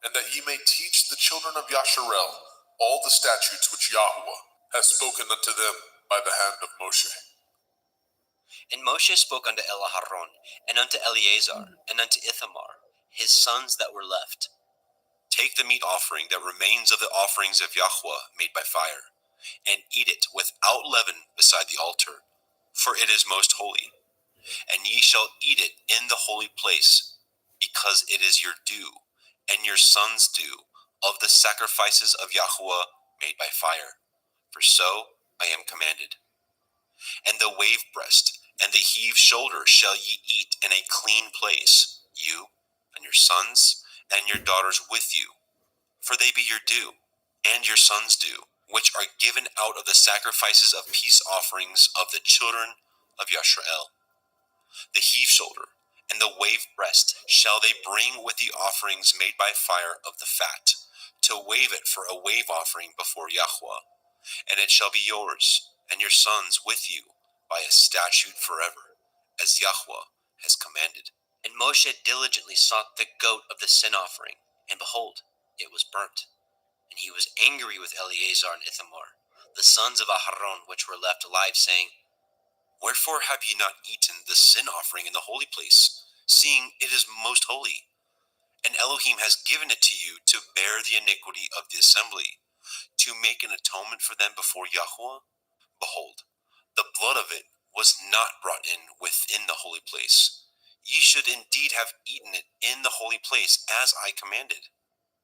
and that ye may teach the children of Yasharel all the statutes which Yahweh has spoken unto them by the hand of Moshe. And Moshe spoke unto Aharon, and unto Eleazar, and unto Ithamar, his sons that were left. Take the meat offering that remains of the offerings of Yahweh made by fire, and eat it without leaven beside the altar, for it is most holy. And ye shall eat it in the holy place, because it is your due, and your sons' due, of the sacrifices of Yahweh made by fire. For so I am commanded. And the wave breast and the heave shoulder shall ye eat in a clean place, you and your sons and your daughters with you, for they be your due, and your sons' due, which are given out of the sacrifices of peace offerings of the children of Yashrael. The heave shoulder and the wave breast shall they bring with the offerings made by fire of the fat, to wave it for a wave offering before Yahweh. And it shall be yours, and your sons with you, by a statute forever, as Yahweh has commanded. And Moshe diligently sought the goat of the sin offering, and behold, it was burnt. And he was angry with Eleazar and Ithamar, the sons of Aharon, which were left alive, saying, Wherefore have ye not eaten the sin offering in the holy place, seeing it is most holy? And Elohim has given it to you to bear the iniquity of the assembly, to make an atonement for them before Yahweh? Behold, the blood of it was not brought in within the holy place. Ye should indeed have eaten it in the holy place, as I commanded.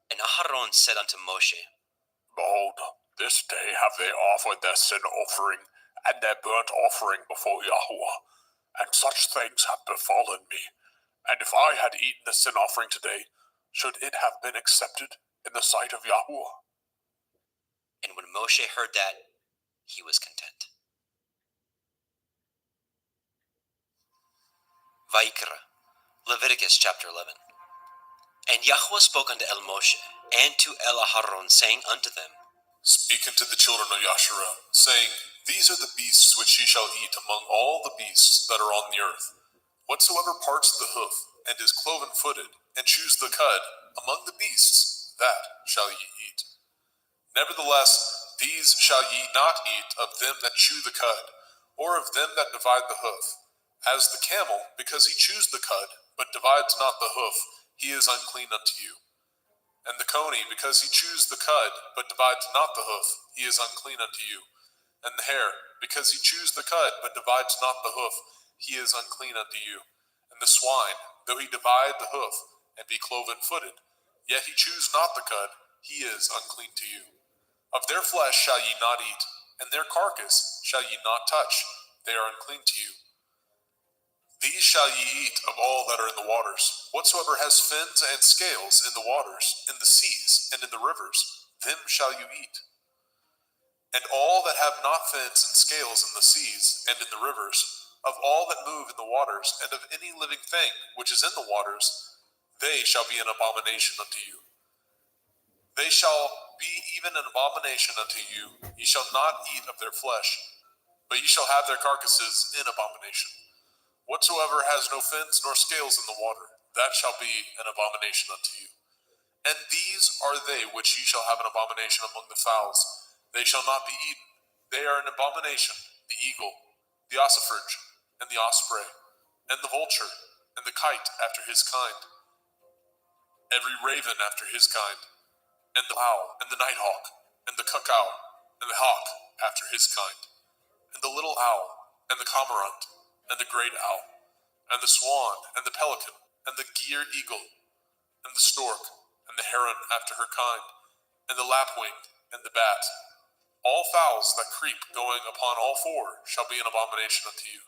And Aharon said unto Moshe, Behold, this day have they offered their sin offering and their burnt offering before Yahweh, and such things have befallen me. And if I had eaten the sin offering today, should it have been accepted in the sight of Yahweh? And when Moshe heard that, he was content. Vayikra, Leviticus chapter 11. And Yahweh spoke unto El Moshe, and to El Aharon, saying unto them, Speak unto the children of Yasharel, saying, These are the beasts which ye shall eat among all the beasts that are on the earth. Whatsoever parts the hoof, and is cloven-footed, and chews the cud, among the beasts, that shall ye eat. Nevertheless, these shall ye not eat of them that chew the cud, or of them that divide the hoof. As the camel, because he chews the cud, but divides not the hoof, he is unclean unto you. And the coney, because he chews the cud, but divides not the hoof, he is unclean unto you. And the hare, because he chews the cud, but divides not the hoof, he is unclean unto you. And the swine, though he divide the hoof, and be cloven-footed, yet he chews not the cud, he is unclean to you. Of their flesh shall ye not eat, and their carcass shall ye not touch, they are unclean to you. These shall ye eat of all that are in the waters. Whatsoever has fins and scales in the waters, in the seas, and in the rivers, them shall you eat. And all that have not fins and scales in the seas, and in the rivers, of all that move in the waters, and of any living thing which is in the waters, they shall be an abomination unto you. They shall be even an abomination unto you. Ye shall not eat of their flesh, but ye shall have their carcasses in abomination. Whatsoever has no fins nor scales in the water, that shall be an abomination unto you. And these are they which ye shall have an abomination among the fowls. They shall not be eaten. They are an abomination: the eagle, the ossifrage, and the osprey, and the vulture, and the kite after his kind, every raven after his kind, and the owl, and the nighthawk, and the cuckow, and the hawk after his kind, and the little owl, and the cormorant, and the great owl, and the swan, and the pelican, and the gier eagle, and the stork, and the heron after her kind, and the lapwing, and the bat. All fowls that creep going upon all four shall be an abomination unto you.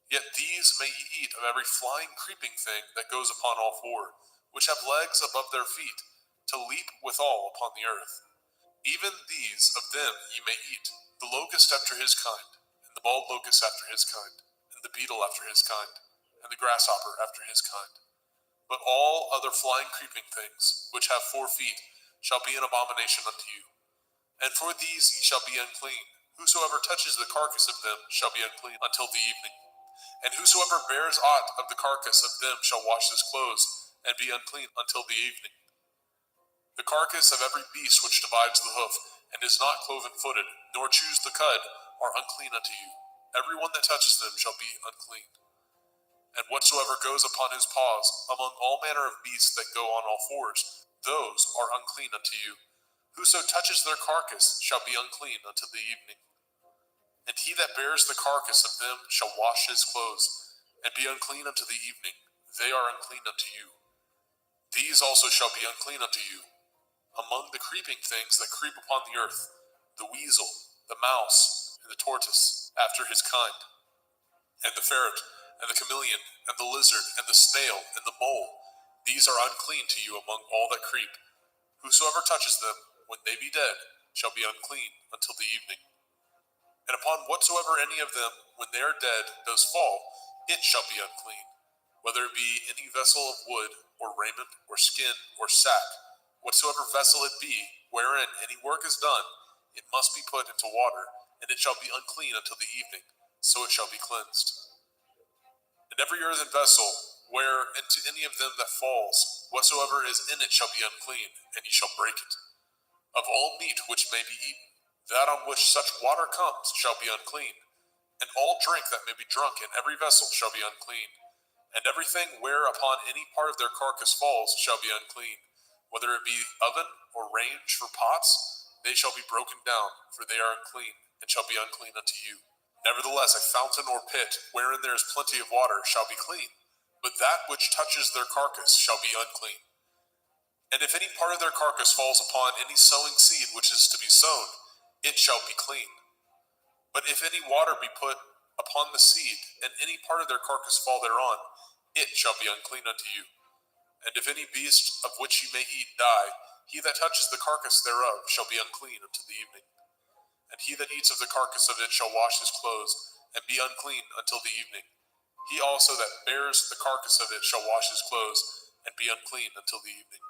Yet these may ye eat of every flying, creeping thing that goes upon all four, which have legs above their feet, to leap withal upon the earth. Even these of them ye may eat, the locust after his kind, and the bald locust after his kind, and the beetle after his kind, and the grasshopper after his kind. But all other flying, creeping things, which have 4 feet, shall be an abomination unto you. And for these ye shall be unclean. Whosoever touches the carcass of them shall be unclean until the evening. And whosoever bears aught of the carcass of them shall wash his clothes, and be unclean until the evening. The carcass of every beast which divides the hoof, and is not cloven-footed, nor chews the cud, are unclean unto you. Every one that touches them shall be unclean. And whatsoever goes upon his paws, among all manner of beasts that go on all fours, those are unclean unto you. Whoso touches their carcass shall be unclean until the evening. And he that bears the carcass of them shall wash his clothes, and be unclean unto the evening. They are unclean unto you. These also shall be unclean unto you. Among the creeping things that creep upon the earth, the weasel, the mouse, and the tortoise, after his kind, and the ferret, and the chameleon, and the lizard, and the snail, and the mole, these are unclean to you among all that creep. Whosoever touches them, when they be dead, shall be unclean until the evening. And upon whatsoever any of them, when they are dead, does fall, it shall be unclean, whether it be any vessel of wood, or raiment, or skin, or sack, whatsoever vessel it be, wherein any work is done, it must be put into water, and it shall be unclean until the evening, so it shall be cleansed. And every earthen vessel, where into any of them that falls, whatsoever is in it shall be unclean, and ye shall break it. Of all meat which may be eaten, that on which such water comes shall be unclean, and all drink that may be drunk in every vessel shall be unclean, and everything whereupon any part of their carcass falls shall be unclean, whether it be oven or range for pots, they shall be broken down, for they are unclean, and shall be unclean unto you. Nevertheless, a fountain or pit, wherein there is plenty of water, shall be clean, but that which touches their carcass shall be unclean. And if any part of their carcass falls upon any sowing seed which is to be sown, it shall be clean. But if any water be put upon the seed, and any part of their carcass fall thereon, it shall be unclean unto you. And if any beast of which ye may eat die, he that touches the carcass thereof shall be unclean until the evening. And he that eats of the carcass of it shall wash his clothes, and be unclean until the evening. He also that bears the carcass of it shall wash his clothes, and be unclean until the evening.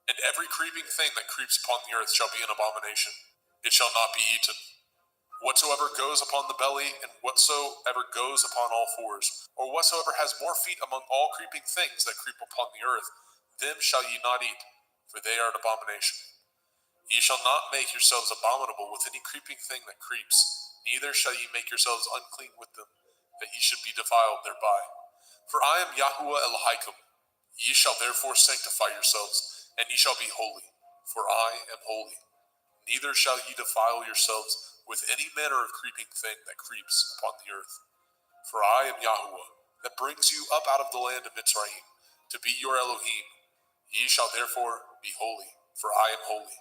And every creeping thing that creeps upon the earth shall be an abomination. It shall not be eaten. Whatsoever goes upon the belly, and whatsoever goes upon all fours, or whatsoever has more feet among all creeping things that creep upon the earth, them shall ye not eat, for they are an abomination. Ye shall not make yourselves abominable with any creeping thing that creeps, neither shall ye make yourselves unclean with them, that ye should be defiled thereby. For I am Yahuwah Elohim. Ye shall therefore sanctify yourselves, and ye shall be holy, for I am holy. Neither shall ye defile yourselves with any manner of creeping thing that creeps upon the earth. For I am Yahuwah, that brings you up out of the land of Mitzrayim, to be your Elohim. Ye shall therefore be holy, for I am holy.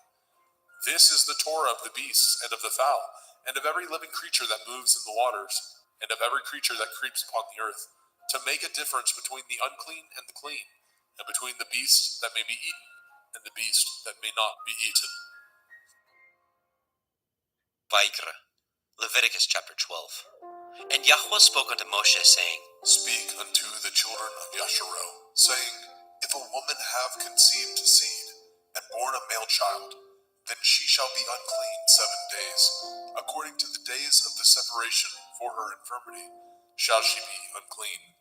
This is the Torah of the beasts, and of the fowl, and of every living creature that moves in the waters, and of every creature that creeps upon the earth, to make a difference between the unclean and the clean, and between the beast that may be eaten, and the beast that may not be eaten. Vaikra, Leviticus chapter 12. And Yahweh spoke unto Moshe, saying, Speak unto the children of Yasharel, saying, If a woman have conceived seed, and born a male child, then she shall be unclean 7 days. According to the days of the separation for her infirmity, shall she be unclean.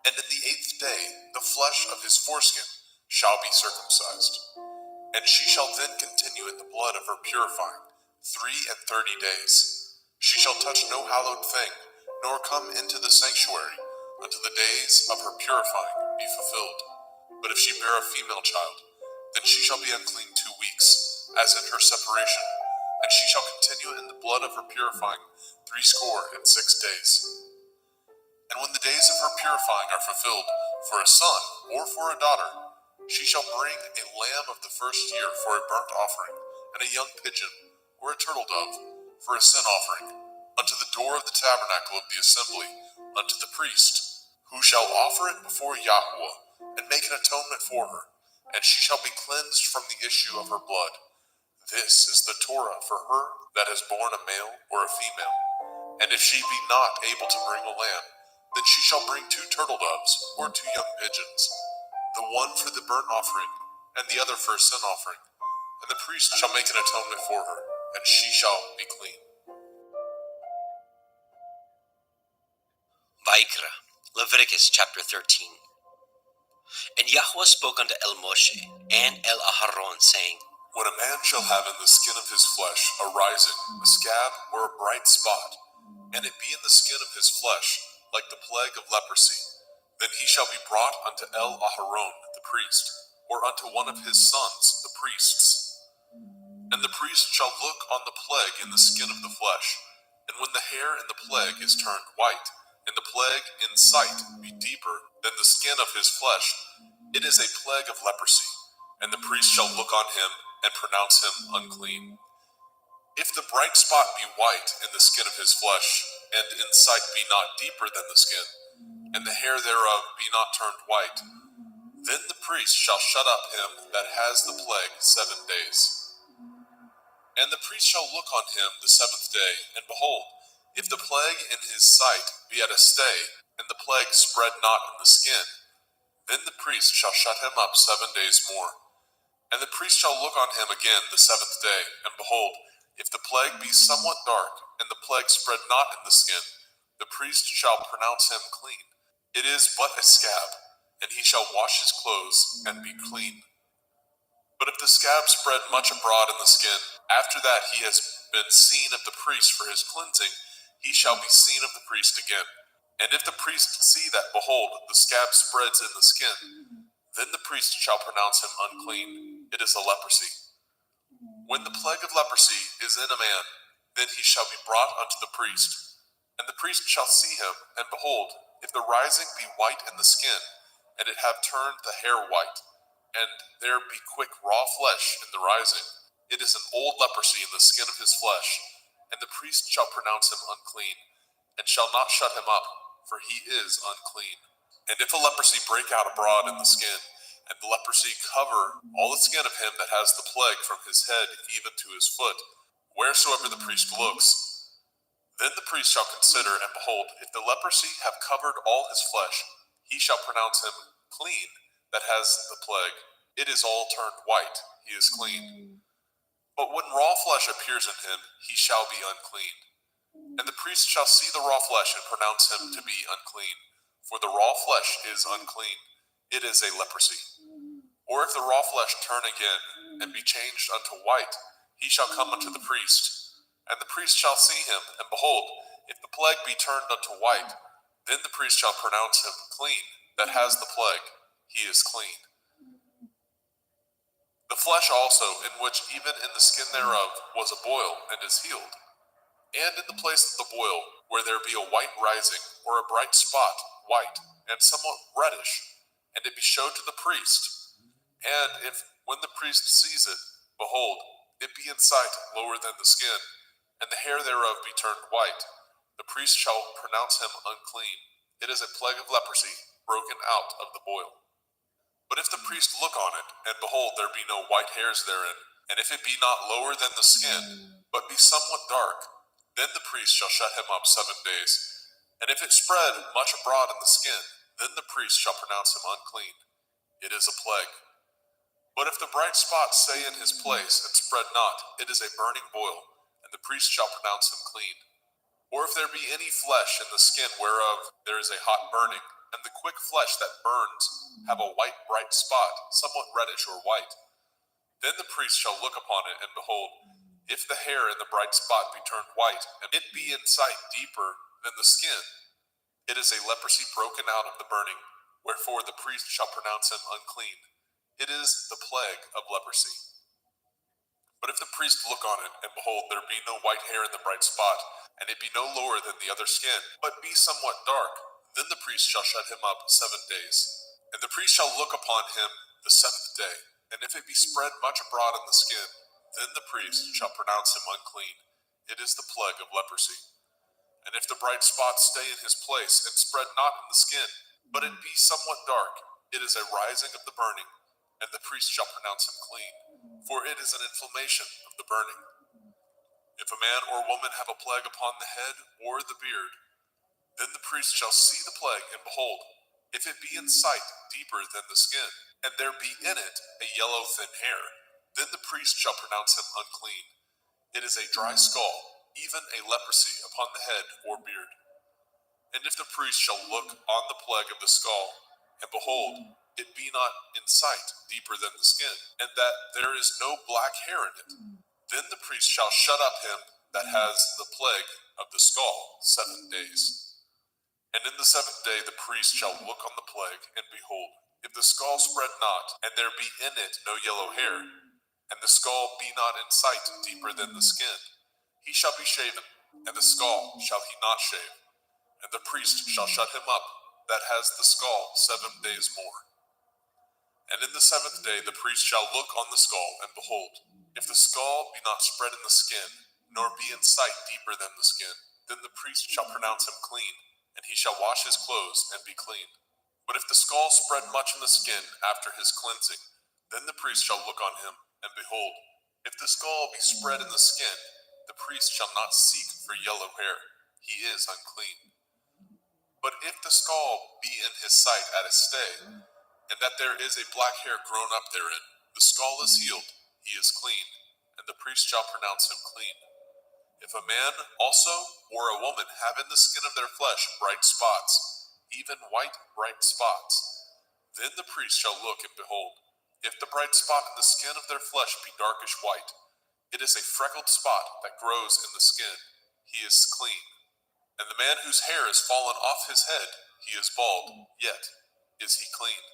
And in the 8th day, the flesh of his foreskin shall be circumcised. And she shall then continue in the blood of her purifying 33 days. She shall touch no hallowed thing, nor come into the sanctuary, until the days of her purifying be fulfilled. But if she bear a female child, then she shall be unclean 2 weeks, as in her separation, and she shall continue in the blood of her purifying 66 days. And when the days of her purifying are fulfilled, for a son or for a daughter, she shall bring a lamb of the first year for a burnt offering, and a young pigeon or a turtle dove for a sin offering, unto the door of the tabernacle of the assembly, unto the priest, who shall offer it before Yahweh, and make an atonement for her, and she shall be cleansed from the issue of her blood. This is the Torah for her that has borne a male or a female. And if she be not able to bring a lamb, then she shall bring 2 turtle doves or 2 young pigeons, the one for the burnt offering, and the other for a sin offering. And the priest shall make an atonement for her, and she shall be clean. Vaikra, Leviticus chapter 13. And Yahweh spoke unto El Moshe and El Aharon, saying, When a man shall have in the skin of his flesh a rising, a scab, or a bright spot, and it be in the skin of his flesh, like the plague of leprosy, then he shall be brought unto El Aharon the priest, or unto one of his sons the priests. And the priest shall look on the plague in the skin of the flesh, and when the hair in the plague is turned white, and the plague in sight be deeper than the skin of his flesh, it is a plague of leprosy, and the priest shall look on him and pronounce him unclean. If the bright spot be white in the skin of his flesh, and in sight be not deeper than the skin, and the hair thereof be not turned white, then the priest shall shut up him that has the plague 7 days. And the priest shall look on him the 7th day, and behold, if the plague in his sight be at a stay, and the plague spread not in the skin, then the priest shall shut him up 7 days more. And the priest shall look on him again the 7th day, and behold, if the plague be somewhat dark, and the plague spread not in the skin, the priest shall pronounce him clean. It is but a scab, and he shall wash his clothes and be clean. But if the scab spread much abroad in the skin, after that he has been seen of the priest for his cleansing, he shall be seen of the priest again. And if the priest see that, behold, the scab spreads in the skin, then the priest shall pronounce him unclean. It is a leprosy. When the plague of leprosy is in a man, then he shall be brought unto the priest. And the priest shall see him, and behold, if the rising be white in the skin, and it have turned the hair white, and there be quick raw flesh in the rising, it is an old leprosy in the skin of his flesh, and the priest shall pronounce him unclean, and shall not shut him up, for he is unclean. And if a leprosy break out abroad in the skin, and the leprosy cover all the skin of him that has the plague from his head even to his foot, wheresoever the priest looks, then the priest shall consider, and behold, if the leprosy have covered all his flesh, he shall pronounce him clean that has the plague. It is all turned white, he is clean. But when raw flesh appears in him, he shall be unclean. And the priest shall see the raw flesh and pronounce him to be unclean. For the raw flesh is unclean, it is a leprosy. Or if the raw flesh turn again, and be changed unto white, he shall come unto the priest. And the priest shall see him, and behold, if the plague be turned unto white, then the priest shall pronounce him clean that has the plague. He is clean. The flesh also, in which even in the skin thereof was a boil, and is healed. And in the place of the boil, where there be a white rising, or a bright spot, white, and somewhat reddish, and it be showed to the priest. And if, when the priest sees it, behold, it be in sight lower than the skin, and the hair thereof be turned white, the priest shall pronounce him unclean. It is a plague of leprosy, broken out of the boil. But if the priest look on it, and behold, there be no white hairs therein, and if it be not lower than the skin, but be somewhat dark, then the priest shall shut him up 7 days. And if it spread much abroad in the skin, then the priest shall pronounce him unclean. It is a plague. But if the bright spot stay in his place and spread not, it is a burning boil, and the priest shall pronounce him clean. Or if there be any flesh in the skin whereof there is a hot burning, and the quick flesh that burns have a white bright spot, somewhat reddish or white, then the priest shall look upon it, and behold, if the hair in the bright spot be turned white, and it be in sight deeper than the skin, it is a leprosy broken out of the burning, wherefore the priest shall pronounce him unclean. It is the plague of leprosy. But if the priest look on it, and behold, there be no white hair in the bright spot, and it be no lower than the other skin, but be somewhat dark, then the priest shall shut him up 7 days. And the priest shall look upon him the 7th day, and if it be spread much abroad in the skin, then the priest shall pronounce him unclean. It is the plague of leprosy. And if the bright spot stay in his place and spread not in the skin, but it be somewhat dark, it is a rising of the burning, and the priest shall pronounce him clean, for it is an inflammation of the burning. If a man or woman have a plague upon the head or the beard, then the priest shall see the plague, and behold, if it be in sight deeper than the skin, and there be in it a yellow thin hair, then the priest shall pronounce him unclean. It is a dry skull, even a leprosy upon the head or beard. And if the priest shall look on the plague of the skull, and behold, it be not in sight deeper than the skin, and that there is no black hair in it, then the priest shall shut up him that has the plague of the skull 7 days. And in the 7th day the priest shall look on the plague, and behold, if the skull spread not, and there be in it no yellow hair, and the skull be not in sight deeper than the skin, he shall be shaven, and the skull shall he not shave, and the priest shall shut him up that has the skull 7 days more. And in the 7th day the priest shall look on the skull, and behold, if the skull be not spread in the skin, nor be in sight deeper than the skin, then the priest shall pronounce him clean, and he shall wash his clothes and be clean. But if the skull spread much in the skin after his cleansing, then the priest shall look on him, and behold, if the skull be spread in the skin, the priest shall not seek for yellow hair, he is unclean. But if the skull be in his sight at a stay, and that there is a black hair grown up therein, the skull is healed, he is clean, and the priest shall pronounce him clean. If a man also or a woman have in the skin of their flesh bright spots, even white bright spots, then the priest shall look, and behold, if the bright spot in the skin of their flesh be darkish white, it is a freckled spot that grows in the skin, he is clean. And the man whose hair is fallen off his head, he is bald, yet is he clean.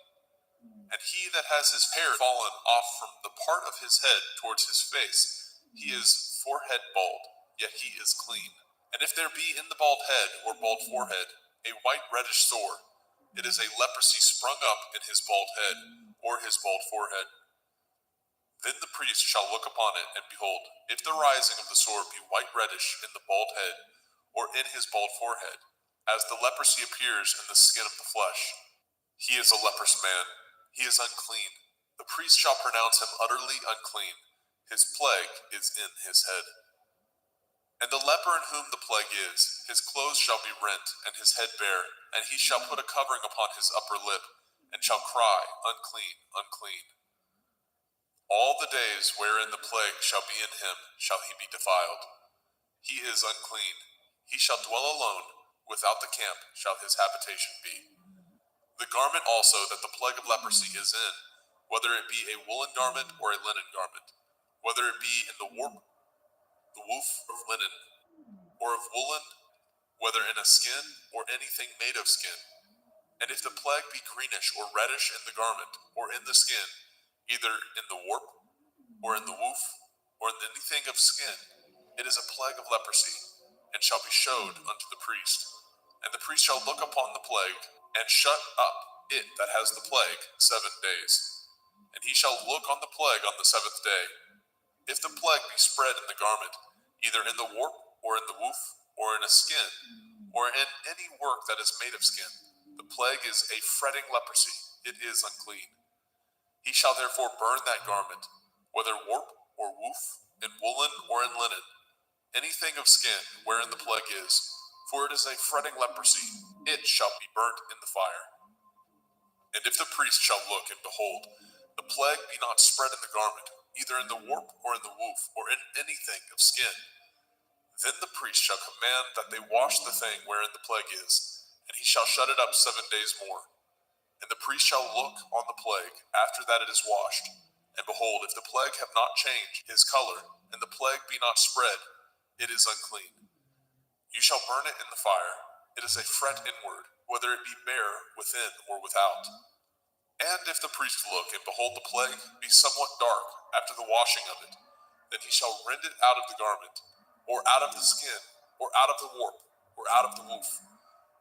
And he that has his hair fallen off from the part of his head towards his face, he is forehead bald, yet he is clean. And if there be in the bald head or bald forehead a white reddish sore, it is a leprosy sprung up in his bald head or his bald forehead. Then the priest shall look upon it, and behold, if the rising of the sore be white reddish in the bald head or in his bald forehead, as the leprosy appears in the skin of the flesh, he is a leprous man, he is unclean. The priest shall pronounce him utterly unclean, his plague is in his head. And the leper in whom the plague is, his clothes shall be rent, and his head bare, and he shall put a covering upon his upper lip, and shall cry, unclean, unclean. All the days wherein the plague shall be in him shall he be defiled. He is unclean. He shall dwell alone, without the camp shall his habitation be. The garment also that the plague of leprosy is in, whether it be a woolen garment or a linen garment, whether it be in the warp, the woof of linen, or of woolen, whether in a skin or anything made of skin. And if the plague be greenish or reddish in the garment or in the skin, either in the warp or in the woof or in anything of skin, it is a plague of leprosy, and shall be showed unto the priest. And the priest shall look upon the plague, and shut up it that has the plague 7 days. And he shall look on the plague on the 7th day. If the plague be spread in the garment, either in the warp or in the woof or in a skin, or in any work that is made of skin, the plague is a fretting leprosy, it is unclean. He shall therefore burn that garment, whether warp or woof, in woolen or in linen, anything of skin wherein the plague is, for it is a fretting leprosy, it shall be burnt in the fire. And if the priest shall look, and behold, the plague be not spread in the garment, either in the warp or in the woof, or in anything of skin, then the priest shall command that they wash the thing wherein the plague is, and he shall shut it up 7 days more. And the priest shall look on the plague after that it is washed, and behold, if the plague have not changed his color, and the plague be not spread, it is unclean. You shall burn it in the fire. It is a fret inward, whether it be bare within or without. And if the priest look, and behold the plague be somewhat dark after the washing of it, then he shall rend it out of the garment, or out of the skin, or out of the warp, or out of the woof.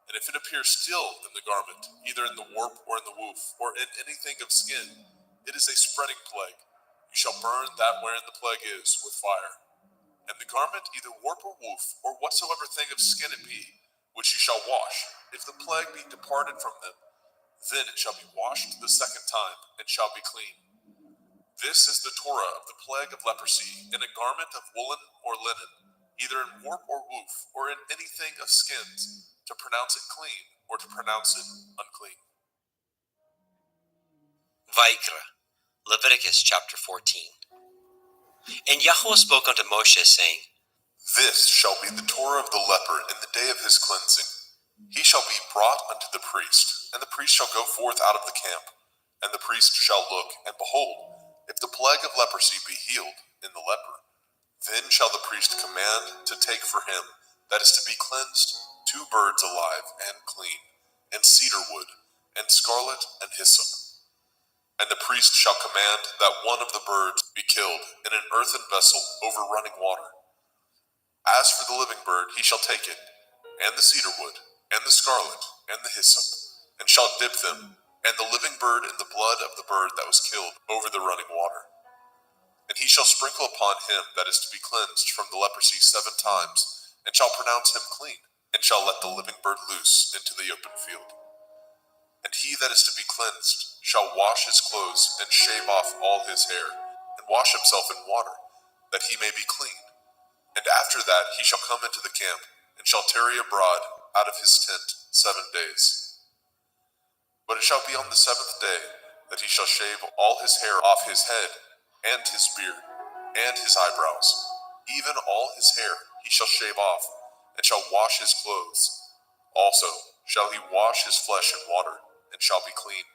And if it appear still in the garment, either in the warp or in the woof, or in anything of skin, it is a spreading plague. You shall burn that wherein the plague is with fire. And the garment, either warp or woof, or whatsoever thing of skin it be, which ye shall wash, if the plague be departed from them, then it shall be washed the second time, and shall be clean. This is the Torah of the plague of leprosy, in a garment of woolen or linen, either in warp or woof, or in anything of skins, to pronounce it clean, or to pronounce it unclean. Vaikra, Leviticus chapter 14. And Yahweh spoke unto Moshe, saying, This shall be the Torah of the leper in the day of his cleansing. He shall be brought unto the priest, and the priest shall go forth out of the camp. And the priest shall look, and behold, if the plague of leprosy be healed in the leper, then shall the priest command to take for him that is to be cleansed 2 birds alive and clean, and cedar wood, and scarlet, and hyssop. And the priest shall command that one of the birds be killed in an earthen vessel over running water. As for the living bird, he shall take it, and the cedar wood, and the scarlet, and the hyssop, and shall dip them, and the living bird in the blood of the bird that was killed over the running water. And he shall sprinkle upon him that is to be cleansed from the leprosy 7 times, and shall pronounce him clean, and shall let the living bird loose into the open field. And he that is to be cleansed shall wash his clothes, and shave off all his hair, and wash himself in water, that he may be clean. And after that he shall come into the camp, and shall tarry abroad out of his tent 7 days. But it shall be on the 7th day that he shall shave all his hair off his head, and his beard, and his eyebrows, even all his hair he shall shave off, and shall wash his clothes. Also shall he wash his flesh in water, and shall be clean.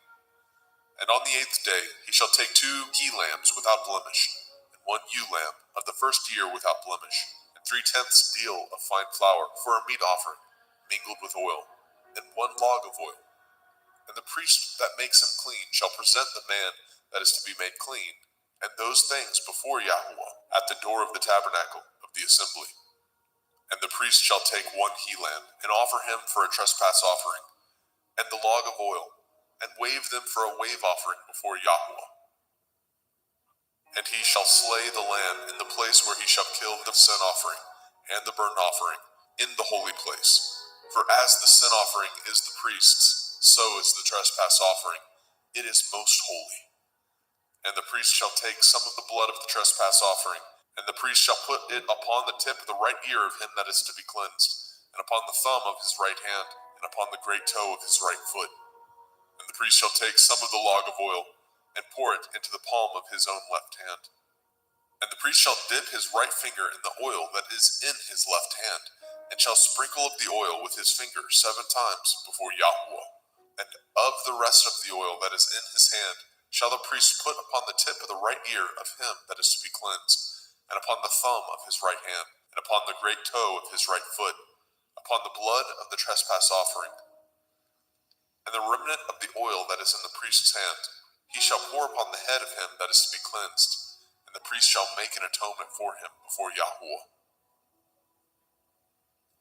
And on the 8th day he shall take 2 he-lambs without blemish, and 1 ewe-lamb of the first year without blemish, and 3/10 deal of fine flour for a meat offering, mingled with oil, and 1 log of oil. And the priest that makes him clean shall present the man that is to be made clean, and those things before Yahweh at the door of the tabernacle of the assembly. And the priest shall take 1 he-lamb, and offer him for a trespass offering, and the log of oil, and wave them for a wave offering before Yahweh. And he shall slay the lamb in the place where he shall kill the sin offering and the burnt offering in the holy place. For as the sin offering is the priest's, so is the trespass offering. It is most holy. And the priest shall take some of the blood of the trespass offering, and the priest shall put it upon the tip of the right ear of him that is to be cleansed, and upon the thumb of his right hand, and upon the great toe of his right foot. And the priest shall take some of the log of oil, and pour it into the palm of his own left hand. And the priest shall dip his right finger in the oil that is in his left hand, and shall sprinkle of the oil with his finger 7 times before Yahweh. And of the rest of the oil that is in his hand shall the priest put upon the tip of the right ear of him that is to be cleansed, and upon the thumb of his right hand, and upon the great toe of his right foot, upon the blood of the trespass offering. And the remnant of the oil that is in the priest's hand he shall pour upon the head of him that is to be cleansed, and the priest shall make an atonement for him before Yahweh.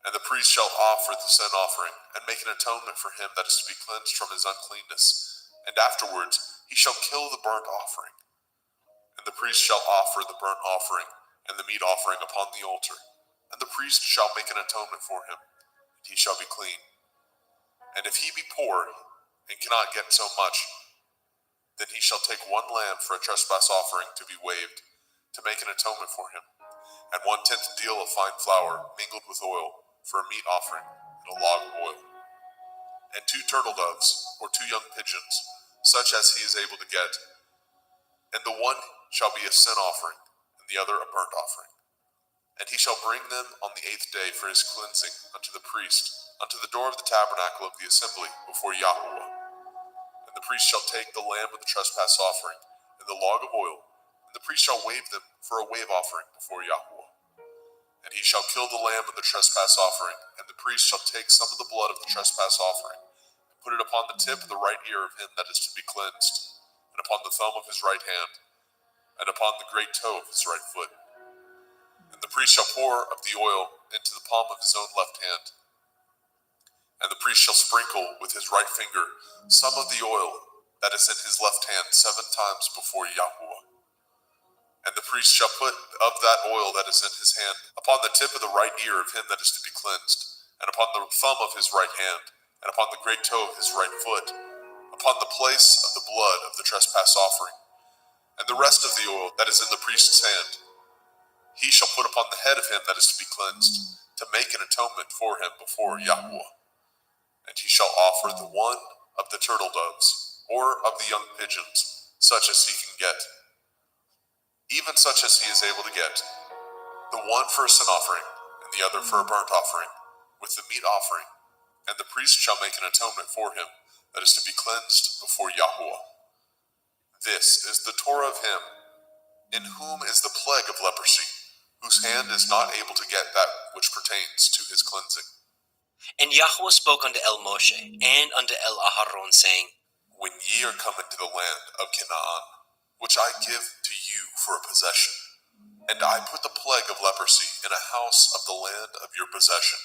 And the priest shall offer the sin offering, and make an atonement for him that is to be cleansed from his uncleanness, and afterwards he shall kill the burnt offering. And the priest shall offer the burnt offering and the meat offering upon the altar, and the priest shall make an atonement for him, and he shall be clean. And if he be poor, and cannot get so much, then he shall take 1 lamb for a trespass offering to be waved, to make an atonement for him, and 1/10 deal of fine flour mingled with oil for a meat offering, and a log of oil, and 2 turtle doves, or 2 young pigeons, such as he is able to get, and the one shall be a sin offering, and the other a burnt offering. And he shall bring them on the 8th day for his cleansing unto the priest, unto the door of the tabernacle of the assembly before Yahweh. And the priest shall take the lamb of the trespass offering, and the log of oil, and the priest shall wave them for a wave offering before Yahweh. And he shall kill the lamb of the trespass offering, and the priest shall take some of the blood of the trespass offering, and put it upon the tip of the right ear of him that is to be cleansed, and upon the thumb of his right hand, and upon the great toe of his right foot. And the priest shall pour of the oil into the palm of his own left hand. And the priest shall sprinkle with his right finger some of the oil that is in his left hand 7 times before Yahweh. And the priest shall put of that oil that is in his hand upon the tip of the right ear of him that is to be cleansed, and upon the thumb of his right hand, and upon the great toe of his right foot, upon the place of the blood of the trespass offering. And the rest of the oil that is in the priest's hand he shall put upon the head of him that is to be cleansed, to make an atonement for him before Yahweh. And he shall offer the one of the turtle doves, or of the young pigeons, such as he can get, even such as he is able to get, the one for a sin offering, and the other for a burnt offering, with the meat offering. And the priest shall make an atonement for him that is to be cleansed before Yahweh. This is the Torah of him, in whom is the plague of leprosy, whose hand is not able to get that which pertains to his cleansing. And Yahweh spoke unto El Moshe and unto El Aharon, saying, When ye are come into the land of Canaan, which I give to you for a possession, and I put the plague of leprosy in a house of the land of your possession,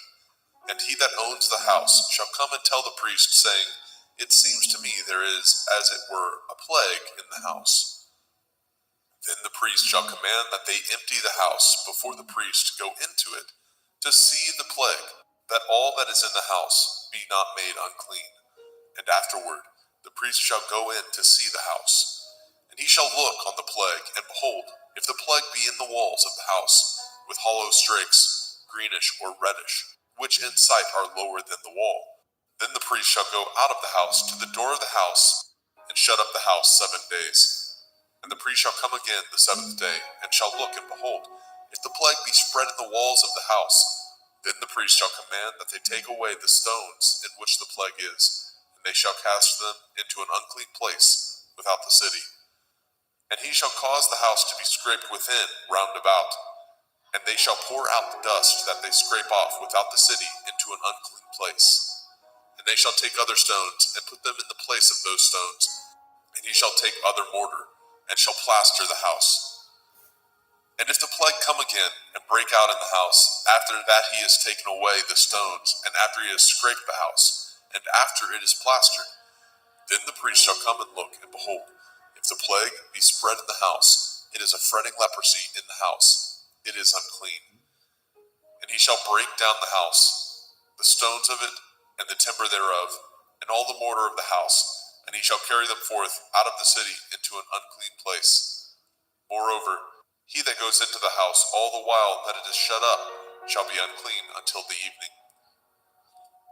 and he that owns the house shall come and tell the priest, saying, It seems to me there is, as it were, a plague in the house. Then the priest shall command that they empty the house before the priest go into it, to see the plague, that all that is in the house be not made unclean. And afterward the priest shall go in to see the house. And he shall look on the plague, and behold, if the plague be in the walls of the house, with hollow strakes, greenish or reddish, which in sight are lower than the wall, then the priest shall go out of the house to the door of the house, and shut up the house 7 days. And the priest shall come again the 7th day, and shall look, and behold, if the plague be spread in the walls of the house, then the priest shall command that they take away the stones in which the plague is, and they shall cast them into an unclean place without the city. And he shall cause the house to be scraped within round about, and they shall pour out the dust that they scrape off without the city into an unclean place. And they shall take other stones, and put them in the place of those stones. And he shall take other mortar, and shall plaster the house. And if the plague come again, and break out in the house, after that he has taken away the stones, and after he has scraped the house, and after it is plastered, then the priest shall come and look, and behold, if the plague be spread in the house, it is a fretting leprosy in the house, it is unclean. And he shall break down the house, the stones of it, and the timber thereof, and all the mortar of the house, and he shall carry them forth out of the city into an unclean place. Moreover, he that goes into the house all the while that it is shut up shall be unclean until the evening.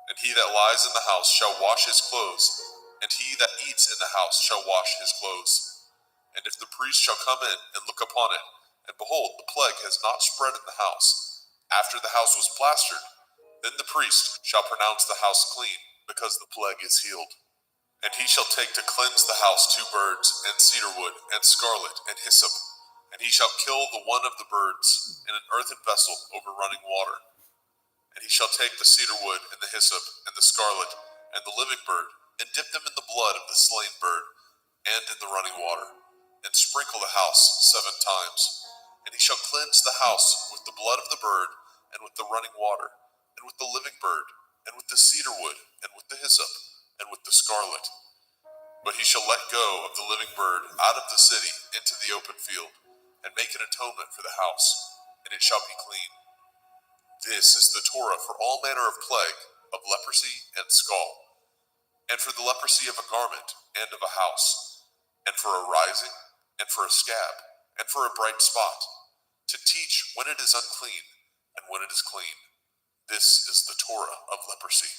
And he that lies in the house shall wash his clothes, and he that eats in the house shall wash his clothes. And if the priest shall come in and look upon it, and behold, the plague has not spread in the house, after the house was plastered, then the priest shall pronounce the house clean, because the plague is healed. And he shall take to cleanse the house 2 birds, and cedar wood, and scarlet, and hyssop. And he shall kill the one of the birds in an earthen vessel over running water. And he shall take the cedar wood, and the hyssop, and the scarlet, and the living bird, and dip them in the blood of the slain bird, and in the running water, and sprinkle the house 7 times. And he shall cleanse the house with the blood of the bird, and with the running water, and with the living bird, and with the cedar wood, and with the hyssop, and with the scarlet. But he shall let go of the living bird out of the city into the open field, and make an atonement for the house, and it shall be clean. This is the Torah for all manner of plague, of leprosy and scald, and for the leprosy of a garment and of a house, and for a rising, and for a scab, and for a bright spot, to teach when it is unclean, and when it is clean. This is the Torah of leprosy.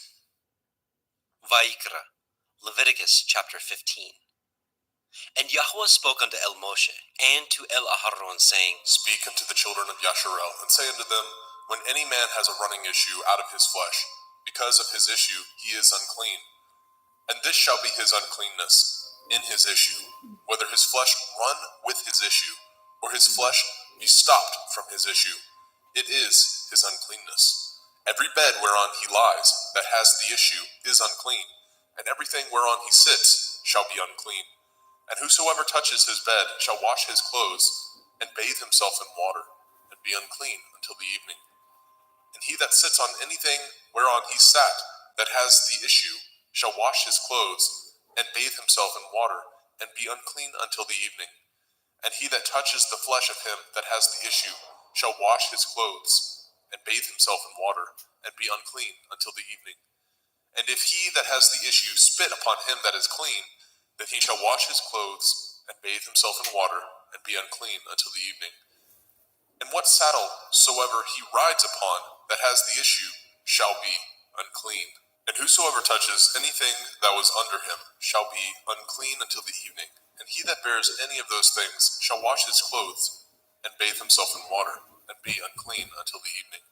Vayikra, Leviticus chapter 15. And Yahweh spoke unto El Moshe and to El Aharon, saying, Speak unto the children of Yasharel, and say unto them, When any man has a running issue out of his flesh, because of his issue he is unclean. And this shall be his uncleanness in his issue, whether his flesh run with his issue, or his flesh be stopped from his issue. It is his uncleanness. Every bed whereon he lies that has the issue is unclean, and everything whereon he sits shall be unclean. And whosoever touches his bed shall wash his clothes, and bathe himself in water, and be unclean until the evening. And he that sits on anything whereon he sat that has the issue shall wash his clothes, and bathe himself in water, and be unclean until the evening. And he that touches the flesh of him that has the issue shall wash his clothes, and bathe himself in water, and be unclean until the evening. And if he that has the issue spit upon him that is clean, then he shall wash his clothes, and bathe himself in water, and be unclean until the evening. And what saddle soever he rides upon that has the issue shall be unclean. And whosoever touches anything that was under him shall be unclean until the evening. And he that bears any of those things shall wash his clothes, and bathe himself in water, and be unclean until the evening.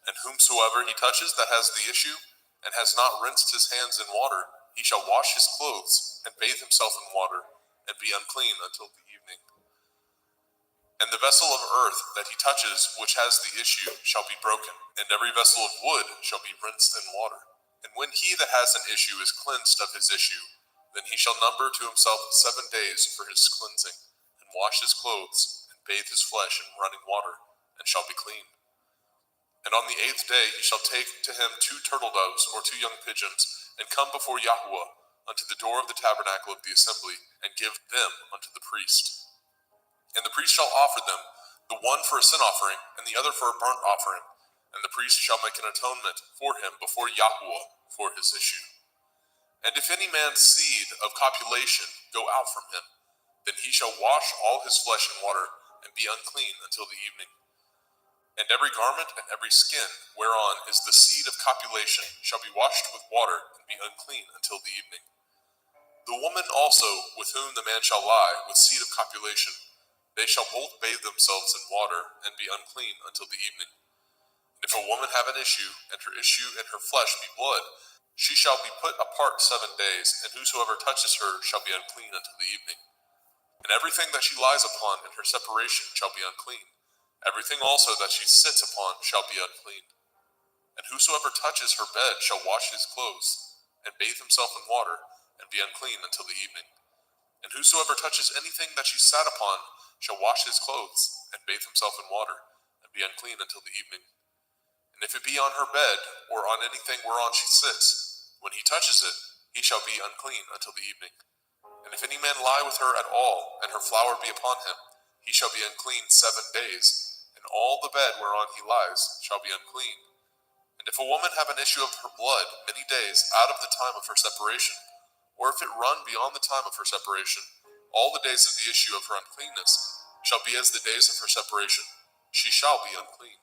And whomsoever he touches that has the issue, and has not rinsed his hands in water, he shall wash his clothes, and bathe himself in water, and be unclean until the evening. And the vessel of earth that he touches, which has the issue, shall be broken, and every vessel of wood shall be rinsed in water. And when he that has an issue is cleansed of his issue, then he shall number to himself 7 days for his cleansing, and wash his clothes, and bathe his flesh in running water, and shall be clean. And on the 8th day he shall take to him 2 turtle doves, or 2 young pigeons, and come before Yahuwah unto the door of the tabernacle of the assembly, and give them unto the priest. And the priest shall offer them, the one for a sin offering, and the other for a burnt offering. And the priest shall make an atonement for him before Yahuwah for his issue. And if any man's seed of copulation go out from him, then he shall wash all his flesh in water, and be unclean until the evening. And every garment and every skin whereon is the seed of copulation shall be washed with water, and be unclean until the evening. The woman also with whom the man shall lie with seed of copulation, they shall both bathe themselves in water, and be unclean until the evening. And if a woman have an issue, and her issue in her flesh be blood, she shall be put apart 7 days, and whosoever touches her shall be unclean until the evening. And everything that she lies upon in her separation shall be unclean. Everything also that she sits upon shall be unclean. And whosoever touches her bed shall wash his clothes, and bathe himself in water, and be unclean until the evening. And whosoever touches anything that she sat upon shall wash his clothes, and bathe himself in water, and be unclean until the evening. And if it be on her bed, or on anything whereon she sits, when he touches it, he shall be unclean until the evening. And if any man lie with her at all, and her flower be upon him, he shall be unclean 7 days, and all the bed whereon he lies shall be unclean. And if a woman have an issue of her blood many days out of the time of her separation, or if it run beyond the time of her separation, all the days of the issue of her uncleanness shall be as the days of her separation. She shall be unclean.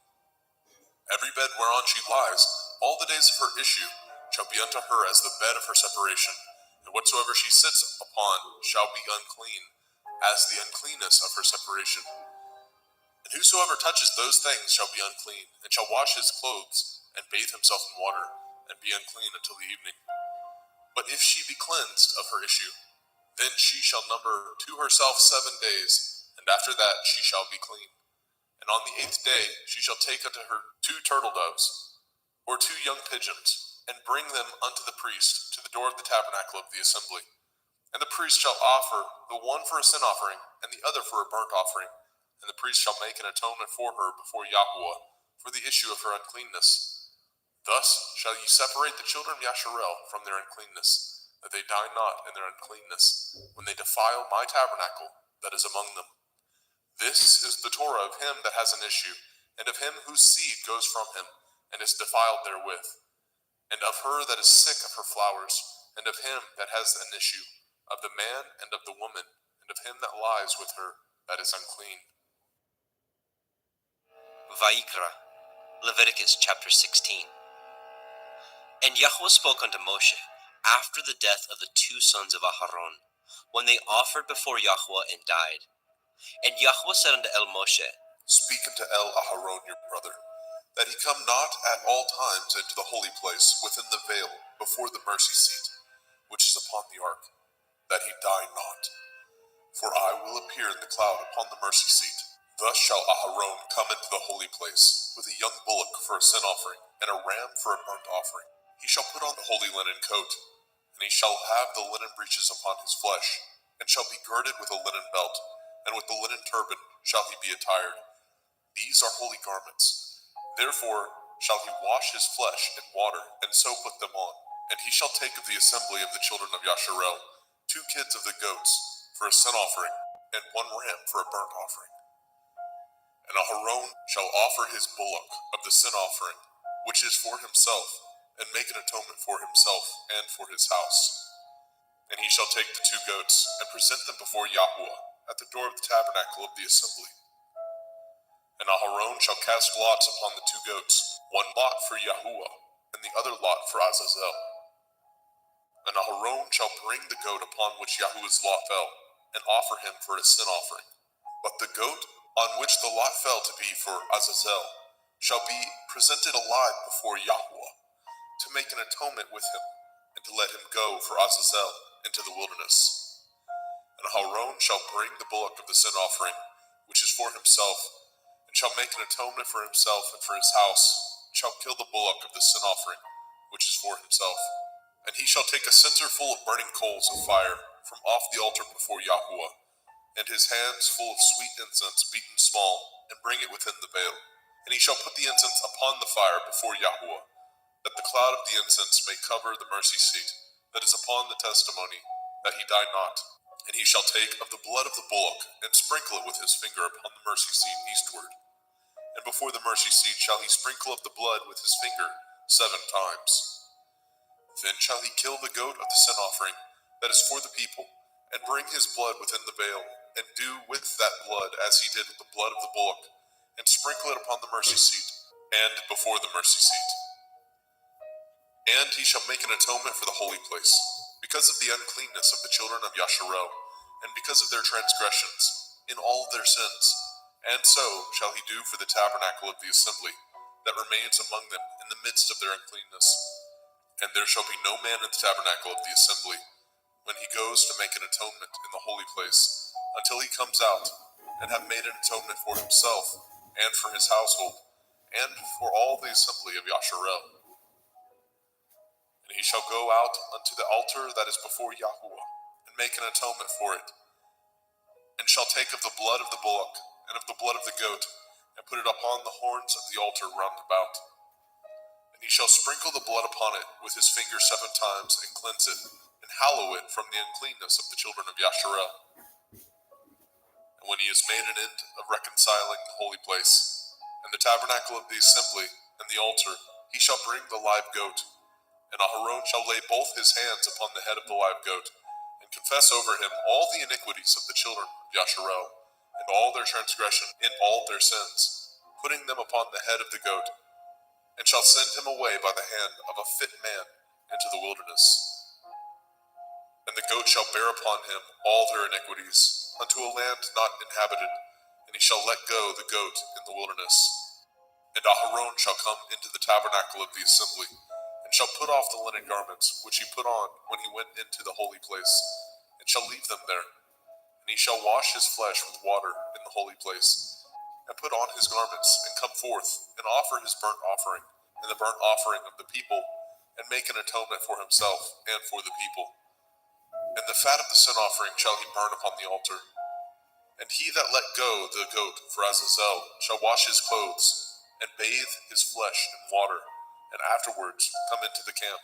Every bed whereon she lies, all the days of her issue, shall be unto her as the bed of her separation, and whatsoever she sits upon shall be unclean, as the uncleanness of her separation. And whosoever touches those things shall be unclean, and shall wash his clothes, and bathe himself in water, and be unclean until the evening. But if she be cleansed of her issue, then she shall number to herself 7 days, and after that she shall be clean. And on the 8th day she shall take unto her 2 turtle doves, or 2 young pigeons, and bring them unto the priest to the door of the tabernacle of the assembly. And the priest shall offer the one for a sin offering, and the other for a burnt offering. And the priest shall make an atonement for her before Yahuwah for the issue of her uncleanness. Thus shall ye separate the children of Yasharel from their uncleanness, that they die not in their uncleanness, when they defile my tabernacle that is among them. This is the Torah of him that has an issue, and of him whose seed goes from him, and is defiled therewith, and of her that is sick of her flowers, and of him that has an issue, of the man and of the woman, and of him that lies with her that is unclean. Vayikra, Leviticus chapter 16. And Yahweh spoke unto Moshe after the death of the 2 sons of Aharon, when they offered before Yahweh and died. And Yahweh said unto Moshe, Speak unto Aharon your brother, that he come not at all times into the holy place within the veil before the mercy seat, which is upon the ark, that he die not. For I will appear in the cloud upon the mercy seat. Thus shall Aharon come into the holy place, with a young bullock for a sin offering, and a ram for a burnt offering. He shall put on the holy linen coat, and he shall have the linen breeches upon his flesh, and shall be girded with a linen belt, and with the linen turban shall he be attired. These are holy garments. Therefore shall he wash his flesh in water, and so put them on. And he shall take of the assembly of the children of Yasharel 2 kids of the goats for a sin offering, and 1 ram for a burnt offering. And Aharon shall offer his bullock of the sin offering, which is for himself, and make an atonement for himself and for his house. And he shall take the 2 goats, and present them before Yahuwah at the door of the tabernacle of the assembly. And Aharon shall cast lots upon the 2 goats, 1 lot for Yahuwah, and the other lot for Azazel. And Aharon shall bring the goat upon which Yahuwah's lot fell, and offer him for a sin offering. But the goat on which the lot fell to be for Azazel shall be presented alive before Yahuwah, to make an atonement with him, and to let him go for Azazel into the wilderness. And Aharon shall bring the bullock of the sin offering, which is for himself, and shall make an atonement for himself and for his house, and shall kill the bullock of the sin offering, which is for himself. And he shall take a censer full of burning coals of fire from off the altar before Yahuwah, and his hands full of sweet incense beaten small, and bring it within the veil. And he shall put the incense upon the fire before Yahuwah, that the cloud of the incense may cover the mercy seat that is upon the testimony, that he die not. And he shall take of the blood of the bullock, and sprinkle it with his finger upon the mercy seat eastward. And before the mercy seat shall he sprinkle of the blood with his finger 7 times. Then shall he kill the goat of the sin offering that is for the people, and bring his blood within the veil, and do with that blood as he did with the blood of the bullock, and sprinkle it upon the mercy seat, and before the mercy seat. And he shall make an atonement for the holy place, because of the uncleanness of the children of Yasharel, and because of their transgressions, in all of their sins. And so shall he do for the tabernacle of the assembly, that remains among them in the midst of their uncleanness. And there shall be no man in the tabernacle of the assembly, when he goes to make an atonement in the holy place, until he comes out, and have made an atonement for himself, and for his household, and for all the assembly of Yasharel. And he shall go out unto the altar that is before Yahuwah, and make an atonement for it, and shall take of the blood of the bullock, and of the blood of the goat, and put it upon the horns of the altar round about. And he shall sprinkle the blood upon it with his finger 7 times, and cleanse it, and hallow it from the uncleanness of the children of Yasharel. And when he has made an end of reconciling the holy place, and the tabernacle of the assembly, and the altar, he shall bring the live goat. And Aharon shall lay both his hands upon the head of the live goat, and confess over him all the iniquities of the children of Yasharel, and all their transgression in all their sins, putting them upon the head of the goat, and shall send him away by the hand of a fit man into the wilderness. And the goat shall bear upon him all their iniquities, unto a land not inhabited, and he shall let go the goat in the wilderness. And Aharon shall come into the tabernacle of the assembly, and shall put off the linen garments which he put on when he went into the holy place, and shall leave them there. And he shall wash his flesh with water in the holy place, and put on his garments, and come forth, and offer his burnt offering, and the burnt offering of the people, and make an atonement for himself and for the people. And the fat of the sin offering shall he burn upon the altar. And he that let go the goat for Azazel shall wash his clothes, and bathe his flesh in water, and afterwards come into the camp.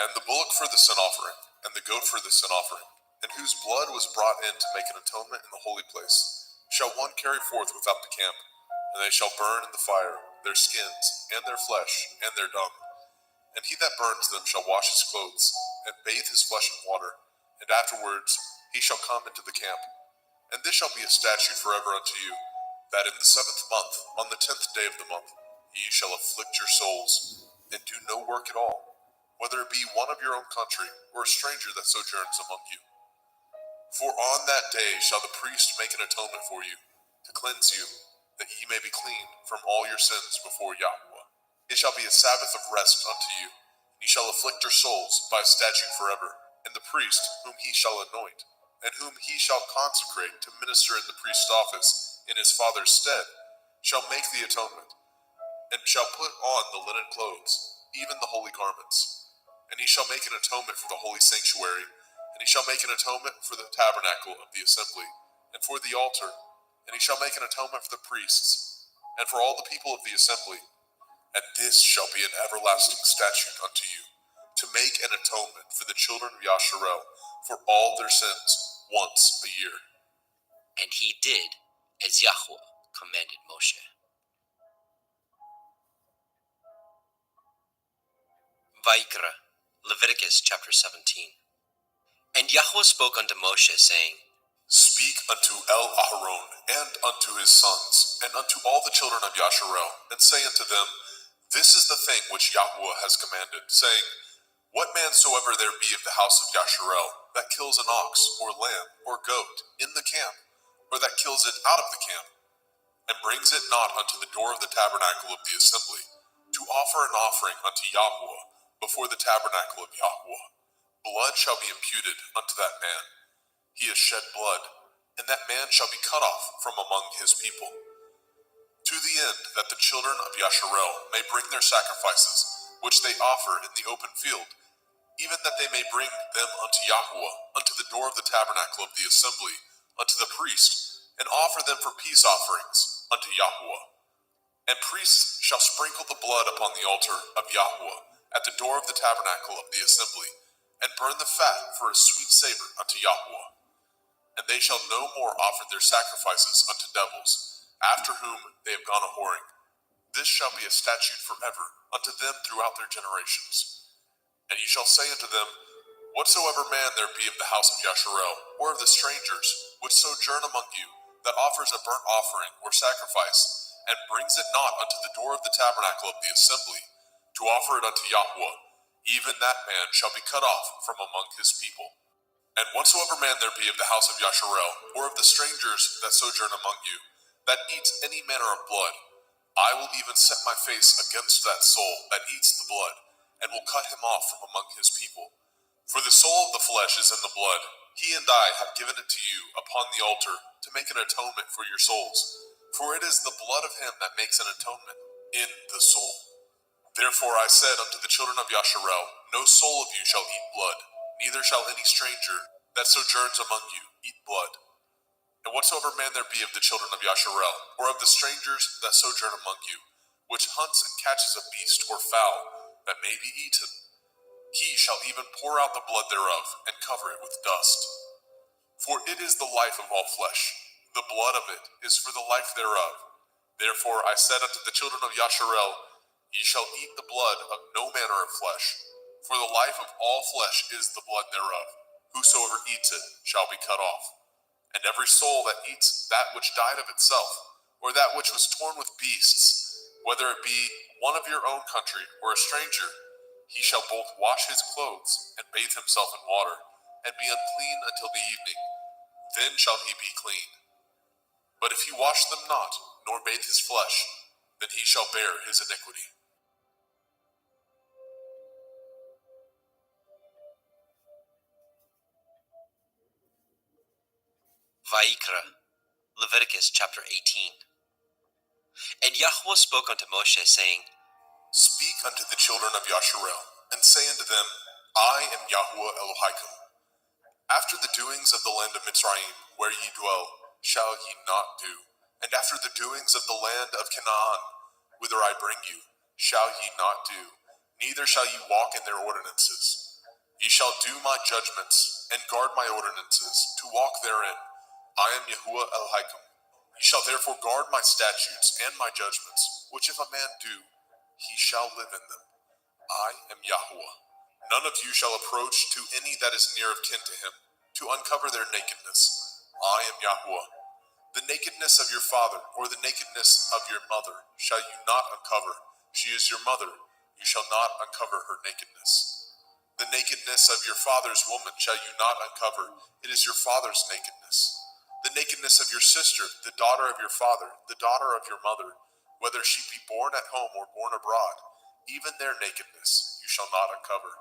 And the bullock for the sin offering, and the goat for the sin offering, and whose blood was brought in to make an atonement in the holy place, shall one carry forth without the camp, and they shall burn in the fire their skins, and their flesh, and their dung. And he that burns them shall wash his clothes, and bathe his flesh in water, and afterwards he shall come into the camp. And this shall be a statute forever unto you, that in the 7th month, on the 10th day of the month, ye shall afflict your souls, and do no work at all, whether it be one of your own country, or a stranger that sojourns among you. For on that day shall the priest make an atonement for you, to cleanse you, that ye may be clean from all your sins before Yahuwah. It shall be a Sabbath of rest unto you, and ye shall afflict your souls by a statute forever. And the priest, whom he shall anoint, and whom he shall consecrate to minister in the priest's office in his father's stead, shall make the atonement, and shall put on the linen clothes, even the holy garments. And he shall make an atonement for the holy sanctuary, and he shall make an atonement for the tabernacle of the assembly, and for the altar, and he shall make an atonement for the priests, and for all the people of the assembly. And this shall be an everlasting statute unto you, to make an atonement for the children of Yasharel for all their sins once a year. And he did as Yahweh commanded Moshe. Vayikra, Leviticus chapter 17. And Yahweh spoke unto Moshe, saying, Speak unto Aharon and unto his sons, and unto all the children of Yasharel, and say unto them, This is the thing which Yahweh has commanded, saying, What man soever there be of the house of Yasharel, that kills an ox, or lamb, or goat, in the camp, or that kills it out of the camp, and brings it not unto the door of the tabernacle of the assembly, to offer an offering unto Yahweh before the tabernacle of Yahweh, blood shall be imputed unto that man. He has shed blood, and that man shall be cut off from among his people. To the end that the children of Yasharel may bring their sacrifices, which they offer in the open field, even that they may bring them unto Yahweh, unto the door of the tabernacle of the assembly, unto the priest, and offer them for peace offerings unto Yahweh. And priests shall sprinkle the blood upon the altar of Yahweh at the door of the tabernacle of the assembly, and burn the fat for a sweet savor unto Yahweh. And they shall no more offer their sacrifices unto devils, after whom they have gone a whoring. This shall be a statute forever unto them throughout their generations. And ye shall say unto them, Whatsoever man there be of the house of Yasharel, or of the strangers, which sojourn among you, that offers a burnt offering or sacrifice, and brings it not unto the door of the tabernacle of the assembly, to offer it unto Yahweh, even that man shall be cut off from among his people. And whatsoever man there be of the house of Yasharel, or of the strangers that sojourn among you, that eats any manner of blood, I will even set my face against that soul that eats the blood, and will cut him off from among his people. For the soul of the flesh is in the blood. He and I have given it to you upon the altar to make an atonement for your souls. For it is the blood of him that makes an atonement in the soul. Therefore I said unto the children of Yasharel, No soul of you shall eat blood, neither shall any stranger that sojourns among you eat blood. And whatsoever man there be of the children of Yasharel, or of the strangers that sojourn among you, which hunts and catches a beast or fowl that may be eaten, he shall even pour out the blood thereof, and cover it with dust. For it is the life of all flesh, the blood of it is for the life thereof. Therefore I said unto the children of Yasharel, Ye shall eat the blood of no manner of flesh, for the life of all flesh is the blood thereof. Whosoever eats it shall be cut off. And every soul that eats that which died of itself, or that which was torn with beasts, whether it be one of your own country or a stranger, he shall both wash his clothes and bathe himself in water, and be unclean until the evening. Then shall he be clean. But if he wash them not, nor bathe his flesh, then he shall bear his iniquity. Vayikra, Leviticus chapter 18. And Yahweh spoke unto Moshe, saying, Speak unto the children of Yasharel, and say unto them, I am Yahweh Elohim. After the doings of the land of Mitzrayim, where ye dwell, shall ye not do. And after the doings of the land of Canaan, whither I bring you, shall ye not do. Neither shall ye walk in their ordinances. Ye shall do my judgments, and guard my ordinances, to walk therein. I am Yahuwah Elohim. Ye shall therefore guard my statutes and my judgments, which if a man do, he shall live in them. I am Yahweh. None of you shall approach to any that is near of kin to him, to uncover their nakedness. I am Yahweh. The nakedness of your father, or the nakedness of your mother, shall you not uncover. She is your mother. You shall not uncover her nakedness. The nakedness of your father's woman shall you not uncover. It is your father's nakedness. The nakedness of your sister, the daughter of your father, the daughter of your mother, whether she be born at home or born abroad, even their nakedness you shall not uncover.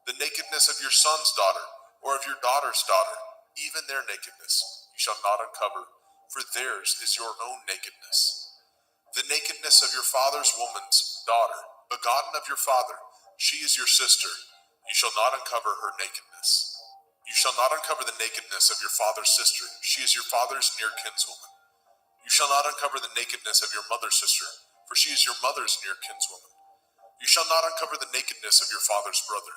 The nakedness of your son's daughter, or of your daughter's daughter, even their nakedness you shall not uncover, for theirs is your own nakedness. The nakedness of your father's woman's daughter, begotten of your father, she is your sister. You shall not uncover her nakedness. You shall not uncover the nakedness of your father's sister. She is your father's near kinswoman. You shall not uncover the nakedness of your mother's sister, for she is your mother's near kinswoman. You shall not uncover the nakedness of your father's brother.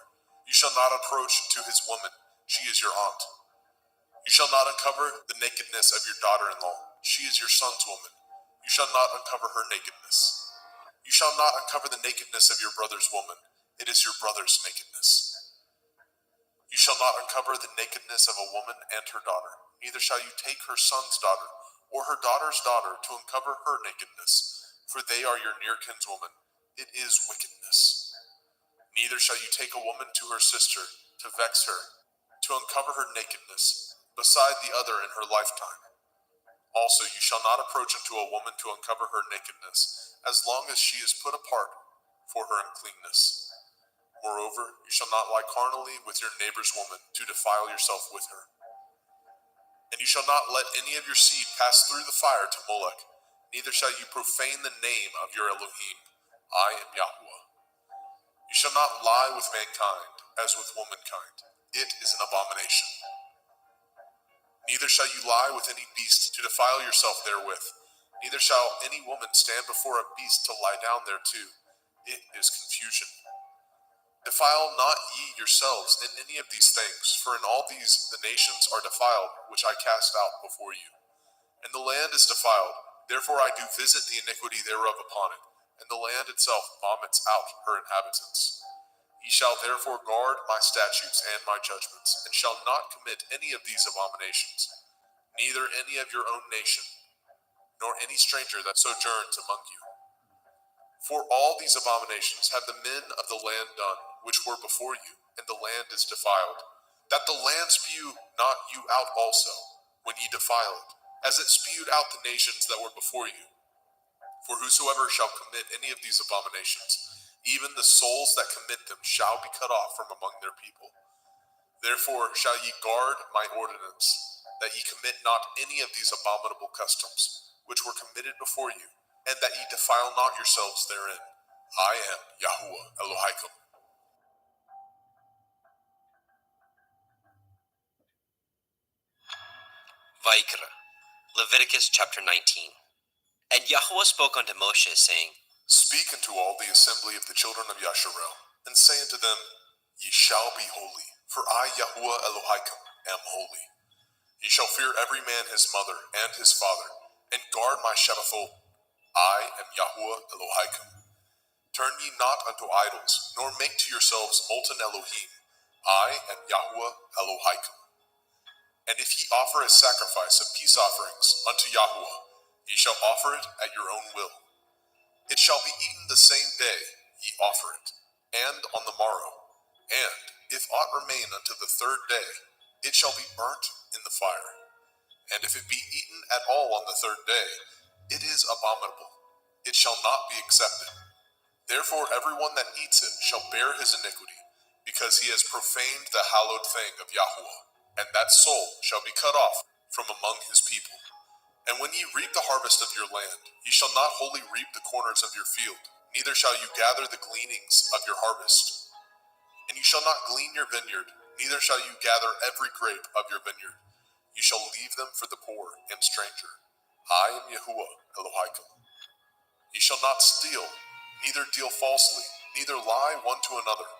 You shall not approach to his woman. She is your aunt. You shall not uncover the nakedness of your daughter-in-law. She is your son's woman. You shall not uncover her nakedness. You shall not uncover the nakedness of your brother's woman. It is your brother's nakedness. You shall not uncover the nakedness of a woman and her daughter. Neither shall you take her son's daughter or her daughter's daughter to uncover her nakedness, for they are your near kinswoman. It is wickedness. Neither shall you take a woman to her sister to vex her, to uncover her nakedness, beside the other in her lifetime. Also, you shall not approach unto a woman to uncover her nakedness, as long as she is put apart for her uncleanness. Moreover, you shall not lie carnally with your neighbor's woman to defile yourself with her. And you shall not let any of your seed pass through the fire to Molech, neither shall you profane the name of your Elohim. I am Yahweh. You shall not lie with mankind as with womankind. It is an abomination. Neither shall you lie with any beast to defile yourself therewith. Neither shall any woman stand before a beast to lie down thereto. It is confusion. Defile not ye yourselves in any of these things, for in all these the nations are defiled, which I cast out before you. And the land is defiled, therefore I do visit the iniquity thereof upon it, and the land itself vomits out her inhabitants. Ye shall therefore guard my statutes and my judgments, and shall not commit any of these abominations, neither any of your own nation, nor any stranger that sojourns among you. For all these abominations have the men of the land done, which were before you, and the land is defiled, that the land spew not you out also, when ye defile it, as it spewed out the nations that were before you. For whosoever shall commit any of these abominations, even the souls that commit them shall be cut off from among their people. Therefore shall ye guard my ordinance, that ye commit not any of these abominable customs, which were committed before you, and that ye defile not yourselves therein. I am Yahuwah Elohim. Vaikra, Leviticus chapter 19. And Yahweh spoke unto Moshe, saying, Speak unto all the assembly of the children of Yasharel, and say unto them, Ye shall be holy, for I, Yahuwah Elohim, am holy. Ye shall fear every man his mother and his father, and guard my Shabbathot. I am Yahuwah Elohim. Turn ye not unto idols, nor make to yourselves molten Elohim. I am Yahuwah Elohim. And if ye offer a sacrifice of peace offerings unto Yahuwah, ye shall offer it at your own will. It shall be eaten the same day ye offer it, and on the morrow. And if aught remain unto the third day, it shall be burnt in the fire. And if it be eaten at all on the third day, it is abominable. It shall not be accepted. Therefore everyone that eats it shall bear his iniquity, because he has profaned the hallowed thing of Yahuwah, and that soul shall be cut off from among his people. And when ye reap the harvest of your land, ye shall not wholly reap the corners of your field, neither shall you gather the gleanings of your harvest. And you shall not glean your vineyard, neither shall you gather every grape of your vineyard. You shall leave them for the poor and stranger. I am Yahuwah Elohim. Ye shall not steal, neither deal falsely, neither lie one to another.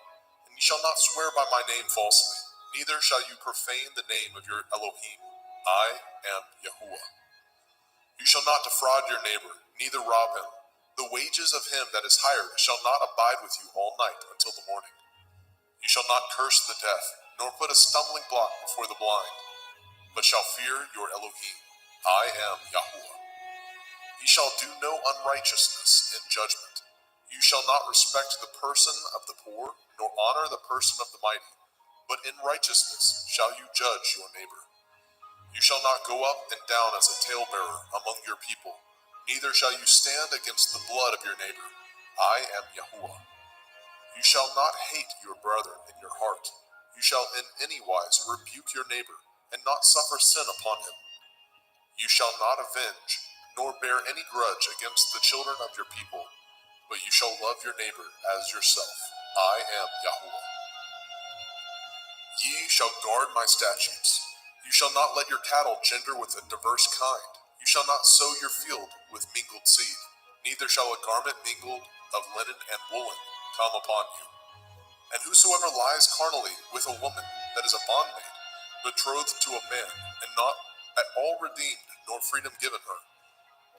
And ye shall not swear by my name falsely, neither shall you profane the name of your Elohim. I am Yahuwah. You shall not defraud your neighbor, neither rob him. The wages of him that is hired shall not abide with you all night until the morning. You shall not curse the deaf, nor put a stumbling block before the blind, but shall fear your Elohim. I am Yahuwah. Ye shall do no unrighteousness in judgment. You shall not respect the person of the poor, nor honor the person of the mighty, but in righteousness shall you judge your neighbor. You shall not go up and down as a talebearer among your people, neither shall you stand against the blood of your neighbor. I am Yahuwah. You shall not hate your brother in your heart. You shall in any wise rebuke your neighbor, and not suffer sin upon him. You shall not avenge, nor bear any grudge against the children of your people, but you shall love your neighbor as yourself. I am Yahuwah. Ye shall guard my statutes. You shall not let your cattle gender with a diverse kind. You shall not sow your field with mingled seed, neither shall a garment mingled of linen and woolen come upon you. And whosoever lies carnally with a woman that is a bondmaid, betrothed to a man, and not at all redeemed, nor freedom given her,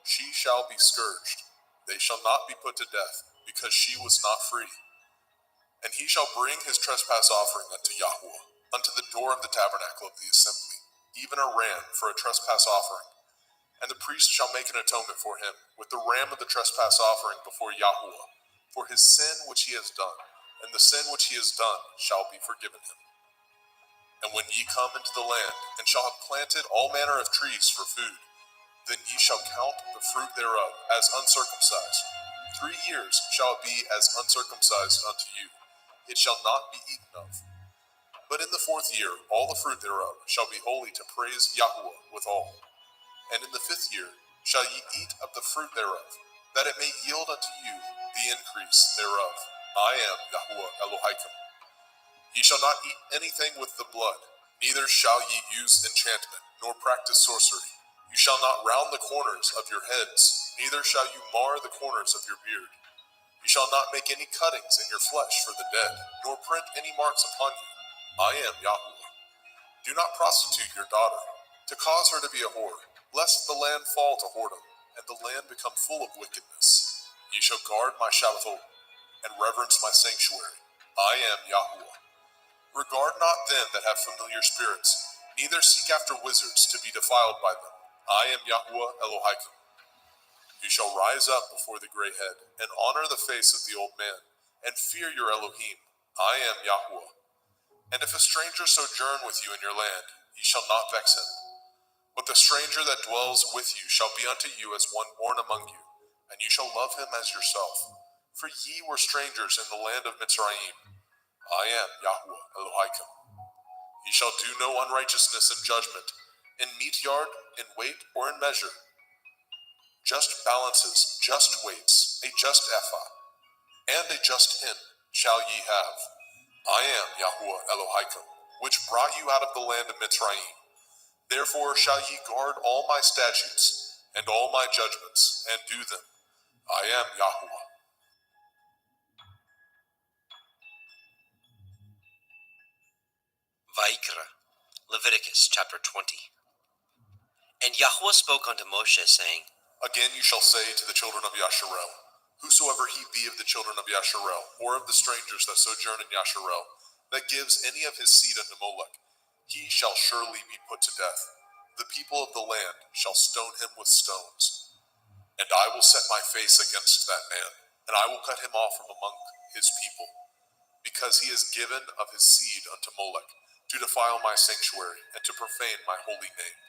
she shall be scourged. They shall not be put to death, because she was not free. And he shall bring his trespass offering unto Yahweh, unto the door of the tabernacle of the assembly, even a ram for a trespass offering. And the priest shall make an atonement for him with the ram of the trespass offering before Yahweh, for his sin which he has done, and the sin which he has done shall be forgiven him. And when ye come into the land, and shall have planted all manner of trees for food, then ye shall count the fruit thereof as uncircumcised. 3 years shall it be as uncircumcised unto you. It shall not be eaten of. But in the 4th year all the fruit thereof shall be holy to praise Yahweh withal. And in the 5th year shall ye eat of the fruit thereof, that it may yield unto you the increase thereof. I am Yahweh Elohim. Ye shall not eat anything with the blood, neither shall ye use enchantment, nor practice sorcery. You shall not round the corners of your heads, neither shall you mar the corners of your beard. You shall not make any cuttings in your flesh for the dead, nor print any marks upon you. I am Yahweh. Do not prostitute your daughter, to cause her to be a whore, lest the land fall to whoredom, and the land become full of wickedness. Ye shall guard my Shabbathot, and reverence my sanctuary. I am Yahweh. Regard not them that have familiar spirits, neither seek after wizards to be defiled by them. I am Yahweh Elohim. You shall rise up before the gray head, and honor the face of the old man, and fear your Elohim. I am Yahweh. And if a stranger sojourn with you in your land, ye shall not vex him. But the stranger that dwells with you shall be unto you as one born among you, and you shall love him as yourself. For ye were strangers in the land of Mitzrayim. I am Yahweh Elohim. Ye shall do no unrighteousness in judgment, in meat yard, in weight, or in measure. Just balances, just weights, a just ephah, and a just hin shall ye have. I am Yahweh Elohim, which brought you out of the land of Mitzrayim. Therefore shall ye guard all my statutes, and all my judgments, and do them. I am Yahweh. Vaikra, Leviticus chapter 20. And Yahweh spoke unto Moshe, saying, Again you shall say to the children of Yasharel, whosoever he be of the children of Yasharel, or of the strangers that sojourn in Yasharel, that gives any of his seed unto Molech, he shall surely be put to death. The people of the land shall stone him with stones. And I will set my face against that man, and I will cut him off from among his people, because he has given of his seed unto Molech, to defile my sanctuary, and to profane my holy name.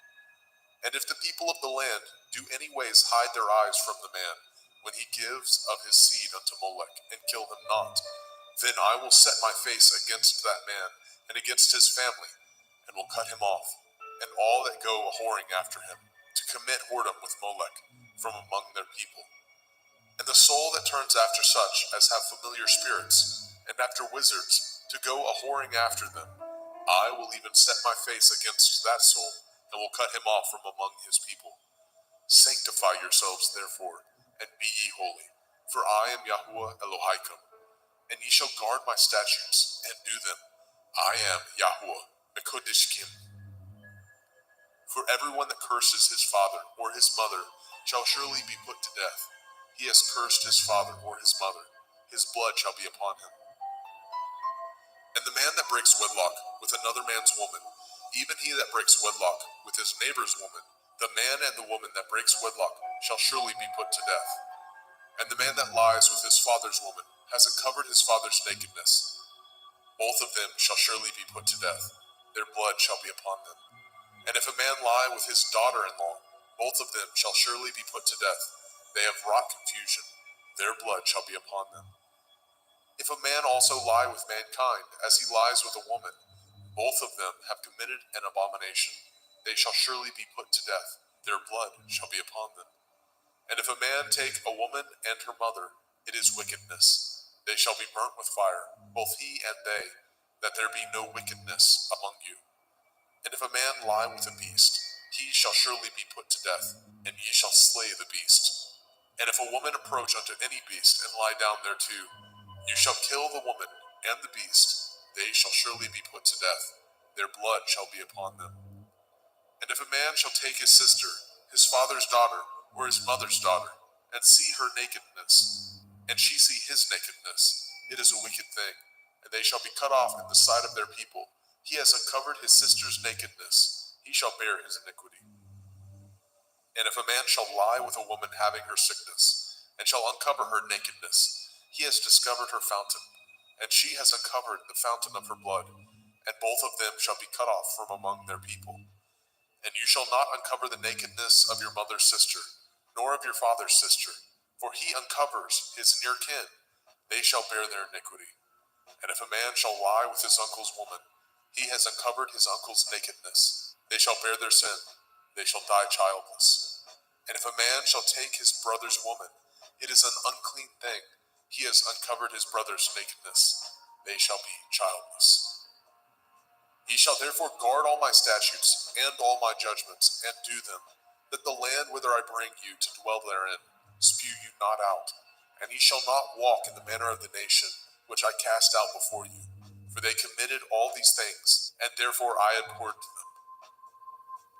And if the people of the land do any ways hide their eyes from the man, when he gives of his seed unto Molech, and kill him not, then I will set my face against that man, and against his family, and will cut him off, and all that go a-whoring after him, to commit whoredom with Molech, from among their people. And the soul that turns after such as have familiar spirits, and after wizards, to go a-whoring after them, I will even set my face against that soul, and will cut him off from among his people. Sanctify yourselves, therefore, and be ye holy, for I am Yahweh Elohim, and ye shall guard my statutes, and do them. I am Yahweh Mekodishkim. For everyone that curses his father or his mother shall surely be put to death. He has cursed his father or his mother, his blood shall be upon him. And the man that breaks wedlock with another man's woman, even he that breaks wedlock with his neighbor's woman, the man and the woman that breaks wedlock shall surely be put to death. And the man that lies with his father's woman has uncovered his father's nakedness. Both of them shall surely be put to death. Their blood shall be upon them. And if a man lie with his daughter-in-law, both of them shall surely be put to death. They have wrought confusion. Their blood shall be upon them. If a man also lie with mankind, as he lies with a woman, both of them have committed an abomination. They shall surely be put to death. Their blood shall be upon them. And if a man take a woman and her mother, it is wickedness. They shall be burnt with fire, both he and they, that there be no wickedness among you. And if a man lie with a beast, he shall surely be put to death, and ye shall slay the beast. And if a woman approach unto any beast, and lie down thereto, you shall kill the woman and the beast. They shall surely be put to death. Their blood shall be upon them. And And if a man shall take his sister, his father's daughter, or his mother's daughter, and see her nakedness, and she see his nakedness, it is a wicked thing, and they shall be cut off in the sight of their people. He has uncovered his sister's nakedness, he shall bear his iniquity. And if a man shall lie with a woman having her sickness, and shall uncover her nakedness, he has discovered her fountain, and she has uncovered the fountain of her blood, and both of them shall be cut off from among their people. And you shall not uncover the nakedness of your mother's sister, nor of your father's sister, for he uncovers his near kin, they shall bear their iniquity. And if a man shall lie with his uncle's woman, he has uncovered his uncle's nakedness, they shall bear their sin, they shall die childless. And if a man shall take his brother's woman, it is an unclean thing, he has uncovered his brother's nakedness, they shall be childless. Ye shall therefore guard all my statutes and all my judgments, and do them, that the land whither I bring you to dwell therein spew you not out. And ye shall not walk in the manner of the nation which I cast out before you, for they committed all these things, and therefore I abhorred them.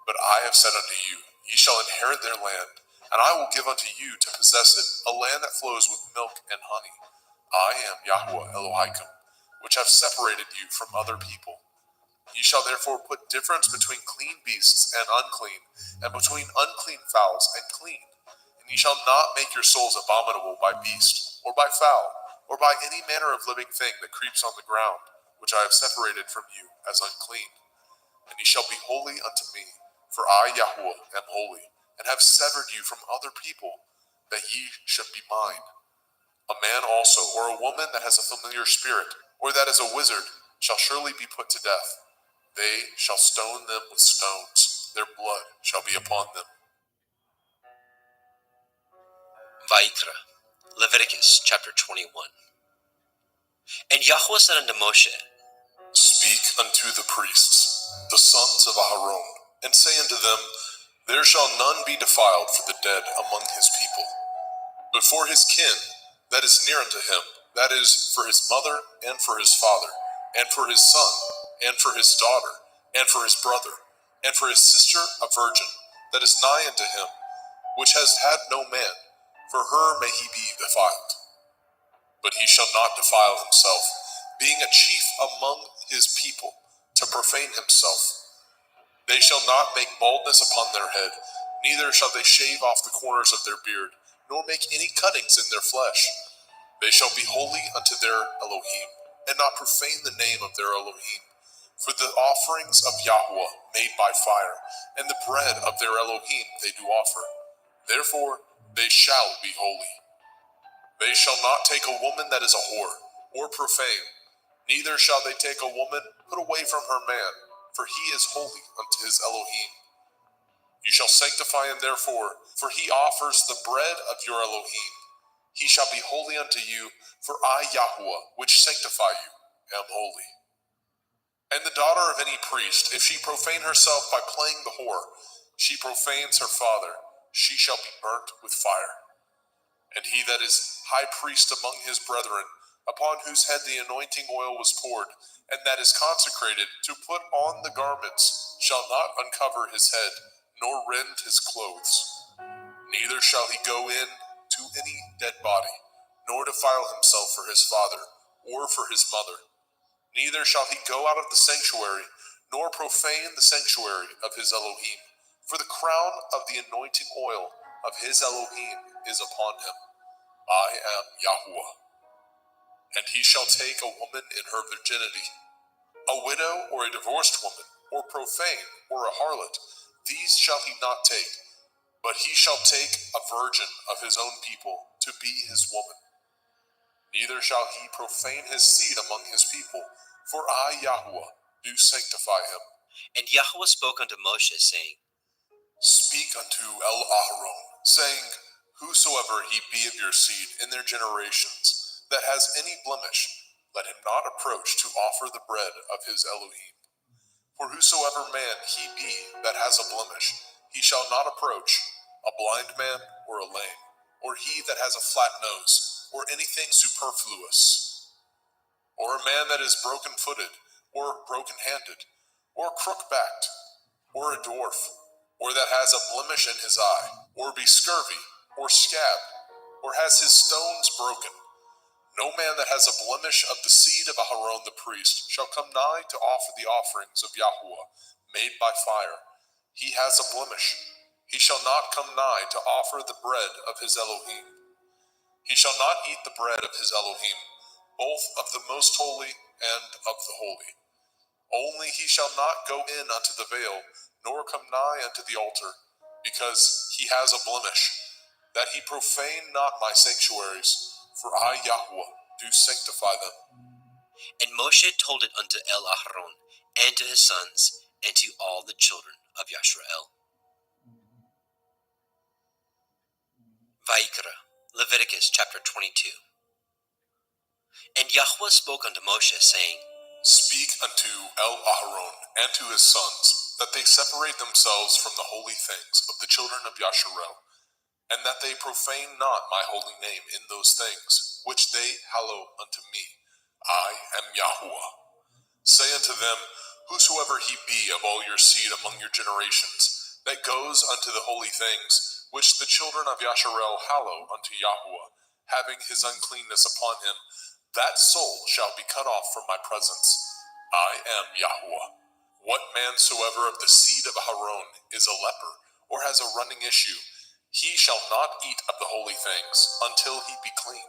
But I have said unto you, ye shall inherit their land, and I will give unto you to possess it, a land that flows with milk and honey. I am Yahweh Elohim, which have separated you from other people. Ye shall therefore put difference between clean beasts and unclean, and between unclean fowls and clean. And ye shall not make your souls abominable by beast, or by fowl, or by any manner of living thing that creeps on the ground, which I have separated from you as unclean. And ye shall be holy unto me, for I, Yahweh, am holy, and have severed you from other people, that ye should be mine. A man also, or a woman that has a familiar spirit, or that is a wizard, shall surely be put to death. They shall stone them with stones, their blood shall be upon them. Vayikra, Leviticus chapter 21. And Yahweh said unto Moshe, Speak unto the priests, the sons of Aharon, and say unto them, There shall none be defiled for the dead among his people, but for his kin that is near unto him, that is, for his mother, and for his father, and for his son, and for his daughter, and for his brother, and for his sister a virgin, that is nigh unto him, which has had no man, for her may he be defiled. But he shall not defile himself, being a chief among his people, to profane himself. They shall not make baldness upon their head, neither shall they shave off the corners of their beard, nor make any cuttings in their flesh. They shall be holy unto their Elohim, and not profane the name of their Elohim. For the offerings of Yahweh made by fire, and the bread of their Elohim they do offer. Therefore they shall be holy. They shall not take a woman that is a whore, or profane, neither shall they take a woman put away from her man, for he is holy unto his Elohim. You shall sanctify him therefore, for he offers the bread of your Elohim. He shall be holy unto you, for I, Yahweh, which sanctify you, am holy. And the daughter of any priest, if she profane herself by playing the whore, she profanes her father, she shall be burnt with fire. And he that is high priest among his brethren, upon whose head the anointing oil was poured, and that is consecrated to put on the garments, shall not uncover his head, nor rend his clothes. Neither shall he go in to any dead body, nor defile himself for his father, or for his mother. Neither shall he go out of the sanctuary, nor profane the sanctuary of his Elohim, for the crown of the anointing oil of his Elohim is upon him. I am Yahweh. And he shall take a woman in her virginity, a widow or a divorced woman, or profane, or a harlot, these shall he not take, but he shall take a virgin of his own people to be his woman. Neither shall he profane his seed among his people, for I, Yahweh, do sanctify him. And Yahweh spoke unto Moshe, saying, Speak unto Aharon, saying, Whosoever he be of your seed in their generations, that has any blemish, let him not approach to offer the bread of his Elohim. For whosoever man he be that has a blemish, he shall not approach, a blind man or a lame, or he that has a flat nose, or anything superfluous, or a man that is broken-footed, or broken-handed, or crook-backed, or a dwarf, or that has a blemish in his eye, or be scurvy, or scabbed, or has his stones broken. No man that has a blemish of the seed of Aharon the priest shall come nigh to offer the offerings of Yahuwah, made by fire. He has a blemish. He shall not come nigh to offer the bread of his Elohim. He shall not eat the bread of his Elohim, both of the most holy and of the holy. Only he shall not go in unto the veil, nor come nigh unto the altar, because he has a blemish, that he profane not my sanctuaries, for I, Yahuwah, do sanctify them. And Moshe told it unto Aharon, and to his sons, and to all the children of Yashrael. Vayikra, Leviticus chapter 22. And Yahweh spoke unto Moshe, saying, Speak unto Aharon and to his sons, that they separate themselves from the holy things of the children of Yasharel, and that they profane not my holy name in those things, which they hallow unto me. I am Yahuwah. Say unto them, whosoever he be of all your seed among your generations, that goes unto the holy things, which the children of Yasharel hallow unto Yahuwah, having his uncleanness upon him, that soul shall be cut off from my presence. I am Yahuwah. What man soever of the seed of Aharon is a leper, or has a running issue, he shall not eat of the holy things, until he be clean.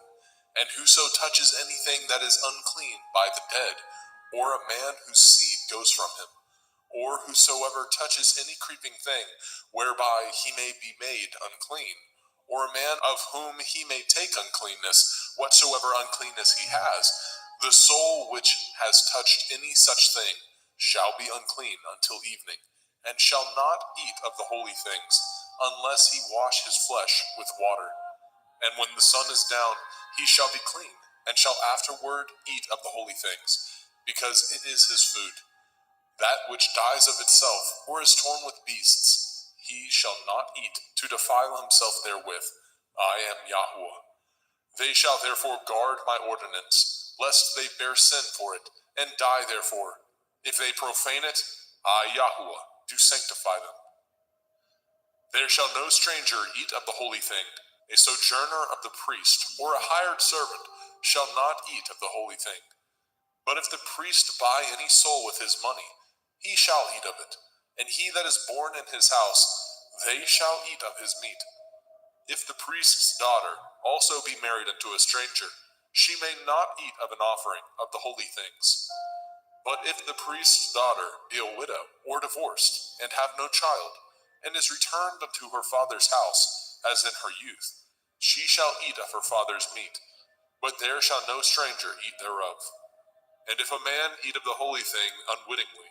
And whoso touches anything that is unclean by the dead, or a man whose seed goes from him, or whosoever touches any creeping thing, whereby he may be made unclean, or a man of whom he may take uncleanness, whatsoever uncleanness he has, the soul which has touched any such thing shall be unclean until evening, and shall not eat of the holy things, unless he wash his flesh with water. And when the sun is down, he shall be clean, and shall afterward eat of the holy things, because it is his food. That which dies of itself, or is torn with beasts, he shall not eat, to defile himself therewith. I am Yahuwah. They shall therefore guard my ordinance, lest they bear sin for it, and die therefore. If they profane it, I, Yahuwah, do sanctify them. There shall no stranger eat of the holy thing. A sojourner of the priest, or a hired servant, shall not eat of the holy thing. But if the priest buy any soul with his money, he shall eat of it, and he that is born in his house, they shall eat of his meat. If the priest's daughter also be married unto a stranger, she may not eat of an offering of the holy things. But if the priest's daughter be a widow or divorced, and have no child, and is returned unto her father's house, as in her youth, she shall eat of her father's meat, but there shall no stranger eat thereof. And if a man eat of the holy thing unwittingly,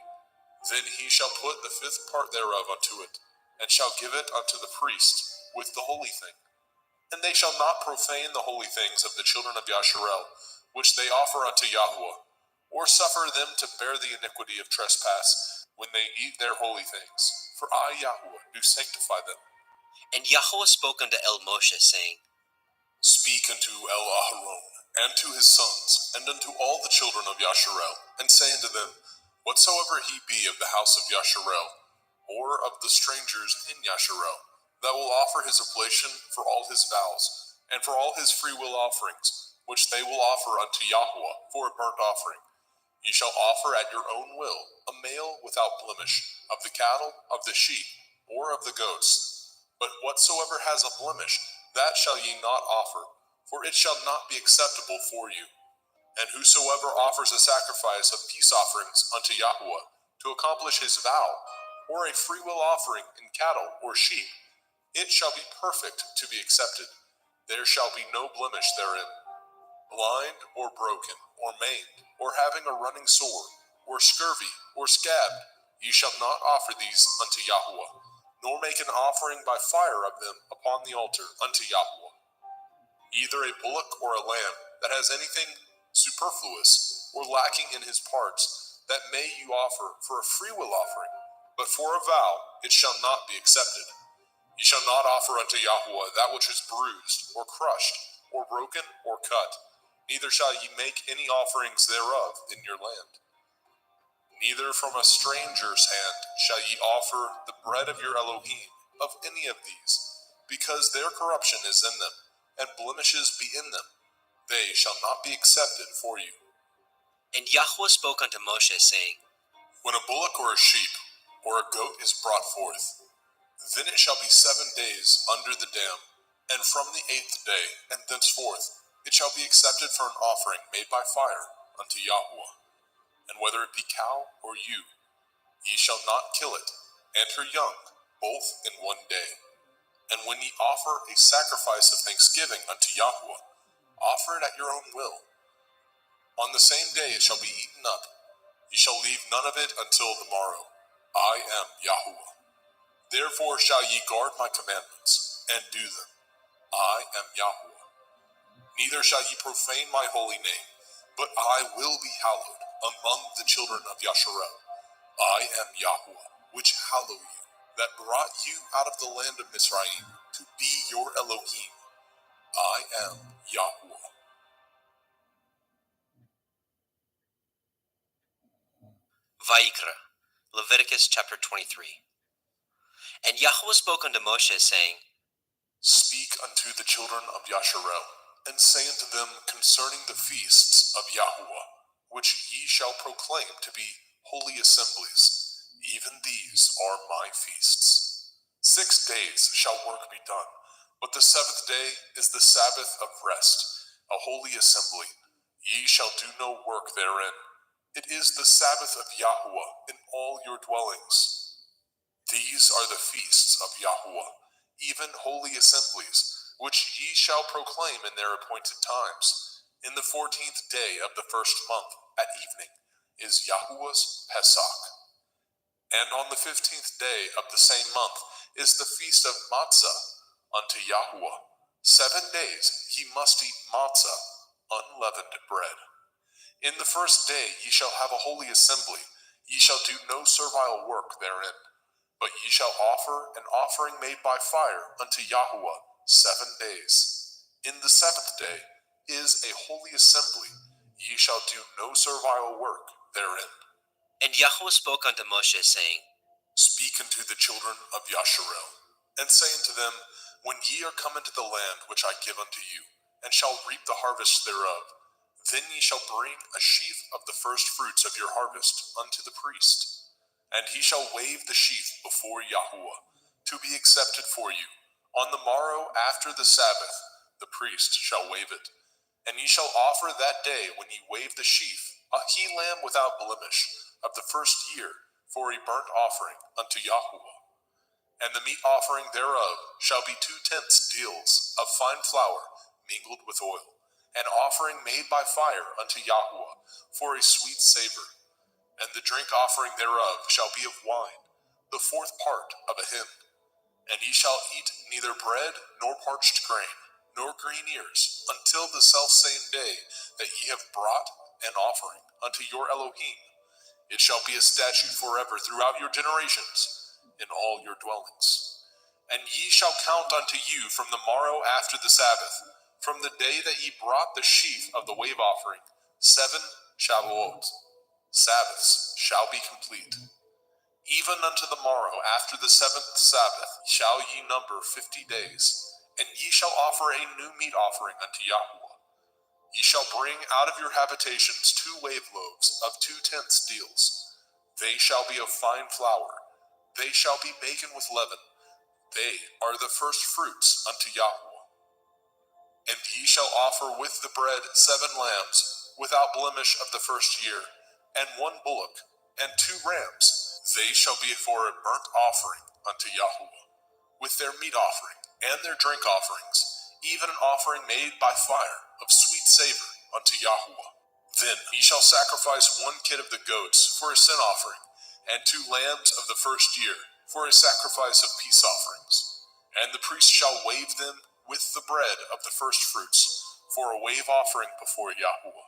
then he shall put the fifth part thereof unto it, and shall give it unto the priest with the holy thing. And they shall not profane the holy things of the children of Yasharel, which they offer unto Yahuwah, or suffer them to bear the iniquity of trespass when they eat their holy things. For I, Yahuwah, do sanctify them. And Yahweh spoke unto Moshe, saying, Speak unto Aharon, and to his sons, and unto all the children of Yasharel, and say unto them, whatsoever he be of the house of Yasharel, or of the strangers in Yasharel, that will offer his oblation for all his vows, and for all his freewill offerings, which they will offer unto Yahuwah for a burnt offering. Ye shall offer at your own will a male without blemish, of the cattle, of the sheep, or of the goats. But whatsoever has a blemish, that shall ye not offer, for it shall not be acceptable for you. And whosoever offers a sacrifice of peace offerings unto Yahuwah, to accomplish his vow, or a freewill offering in cattle or sheep, it shall be perfect to be accepted. There shall be no blemish therein. Blind, or broken, or maimed, or having a running sore, or scurvy, or scabbed, ye shall not offer these unto Yahuwah, nor make an offering by fire of them upon the altar unto Yahuwah. Either a bullock or a lamb that has anything superfluous or lacking in his parts, that may you offer for a freewill offering, but for a vow it shall not be accepted. Ye shall not offer unto Yahuwah that which is bruised, or crushed, or broken, or cut, neither shall ye make any offerings thereof in your land. Neither from a stranger's hand shall ye offer the bread of your Elohim, of any of these, because their corruption is in them, and blemishes be in them. They shall not be accepted for you. And Yahweh spoke unto Moshe, saying, When a bullock or a sheep or a goat is brought forth, then it shall be 7 days under the dam, and from the 8th day and thenceforth it shall be accepted for an offering made by fire unto Yahweh. And whether it be cow or ewe, ye shall not kill it, and her young, both in 1 day. And when ye offer a sacrifice of thanksgiving unto Yahweh, offer it at your own will. On the same day it shall be eaten up. Ye shall leave none of it until the morrow. I am Yahweh. Therefore shall ye guard my commandments, and do them. I am Yahweh. Neither shall ye profane my holy name, but I will be hallowed among the children of Yasharel. I am Yahweh, which hallow you, that brought you out of the land of Mizraim, to be your Elohim. I am Yahweh. Vayikra, Leviticus chapter 23. And Yahweh spoke unto Moshe, saying, Speak unto the children of Yasharel, and say unto them concerning the feasts of Yahweh, which ye shall proclaim to be holy assemblies. Even these are my feasts. 6 days shall work be done, but the 7th day is the Sabbath of rest, a holy assembly. Ye shall do no work therein. It is the Sabbath of Yahweh in all your dwellings. These are the feasts of Yahweh, even holy assemblies, which ye shall proclaim in their appointed times. In the 14th day of the 1st month, at evening, is Yahweh's Pesach. And on the 15th day of the same month is the feast of Matzah unto Yahweh. 7 days ye must eat matzah, unleavened bread. In the 1st day ye shall have a holy assembly. Ye shall do no servile work therein. But ye shall offer an offering made by fire unto Yahweh 7 days. In the 7th day is a holy assembly. Ye shall do no servile work therein. And Yahweh spoke unto Moshe, saying, Speak unto the children of Yasharel, and say unto them, When ye are come into the land which I give unto you, and shall reap the harvest thereof, then ye shall bring a sheaf of the first fruits of your harvest unto the priest. And he shall wave the sheaf before Yahweh, to be accepted for you. On the morrow after the Sabbath, the priest shall wave it. And ye shall offer that day when ye wave the sheaf, a he-lamb without blemish, of the 1st year, for a burnt offering unto Yahweh. And the meat offering thereof shall be 2/10 deals of fine flour mingled with oil, an offering made by fire unto Yahweh, for a sweet savor. And the drink offering thereof shall be of wine, the 4th part of a hin. And ye shall eat neither bread, nor parched grain, nor green ears, until the selfsame day that ye have brought an offering unto your Elohim. It shall be a statute forever throughout your generations, in all your dwellings. And ye shall count unto you from the morrow after the Sabbath, from the day that ye brought the sheaf of the wave offering, 7 Shavuot. Sabbaths shall be complete. Even unto the morrow after the 7th Sabbath shall ye number 50 days, and ye shall offer a new meat offering unto Yahweh. Ye shall bring out of your habitations 2 wave loaves of 2/10 deals. They shall be of fine flour. They shall be baken with leaven. They are the first fruits unto Yahweh. And ye shall offer with the bread 7 lambs, without blemish of the 1st year, and 1 bullock, and 2 rams. They shall be for a burnt offering unto Yahweh, with their meat offering, and their drink offerings, even an offering made by fire of sweet savor unto Yahweh. Then ye shall sacrifice 1 kid of the goats for a sin offering, and 2 lambs of the 1st year for a sacrifice of peace offerings. And the priest shall wave them with the bread of the first fruits for a wave offering before Yahweh.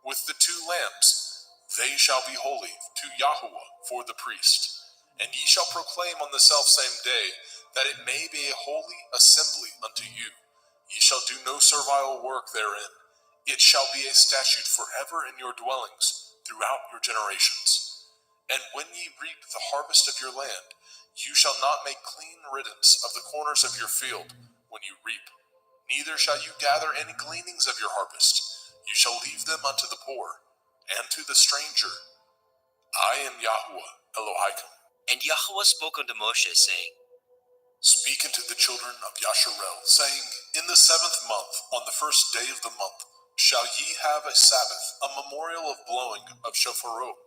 With the 2 lambs, they shall be holy to Yahweh for the priest. And ye shall proclaim on the selfsame day that it may be a holy assembly unto you. Ye shall do no servile work therein. It shall be a statute forever in your dwellings throughout your generations. And when ye reap the harvest of your land, you shall not make clean riddance of the corners of your field when you reap. Neither shall you gather any gleanings of your harvest. You shall leave them unto the poor, and to the stranger. I am Yahuwah Elohim. And Yahweh spoke unto Moshe, saying, Speak unto the children of Yasharel, saying, In the 7th month, on the 1st day of the month, shall ye have a Sabbath, a memorial of blowing of shofarot,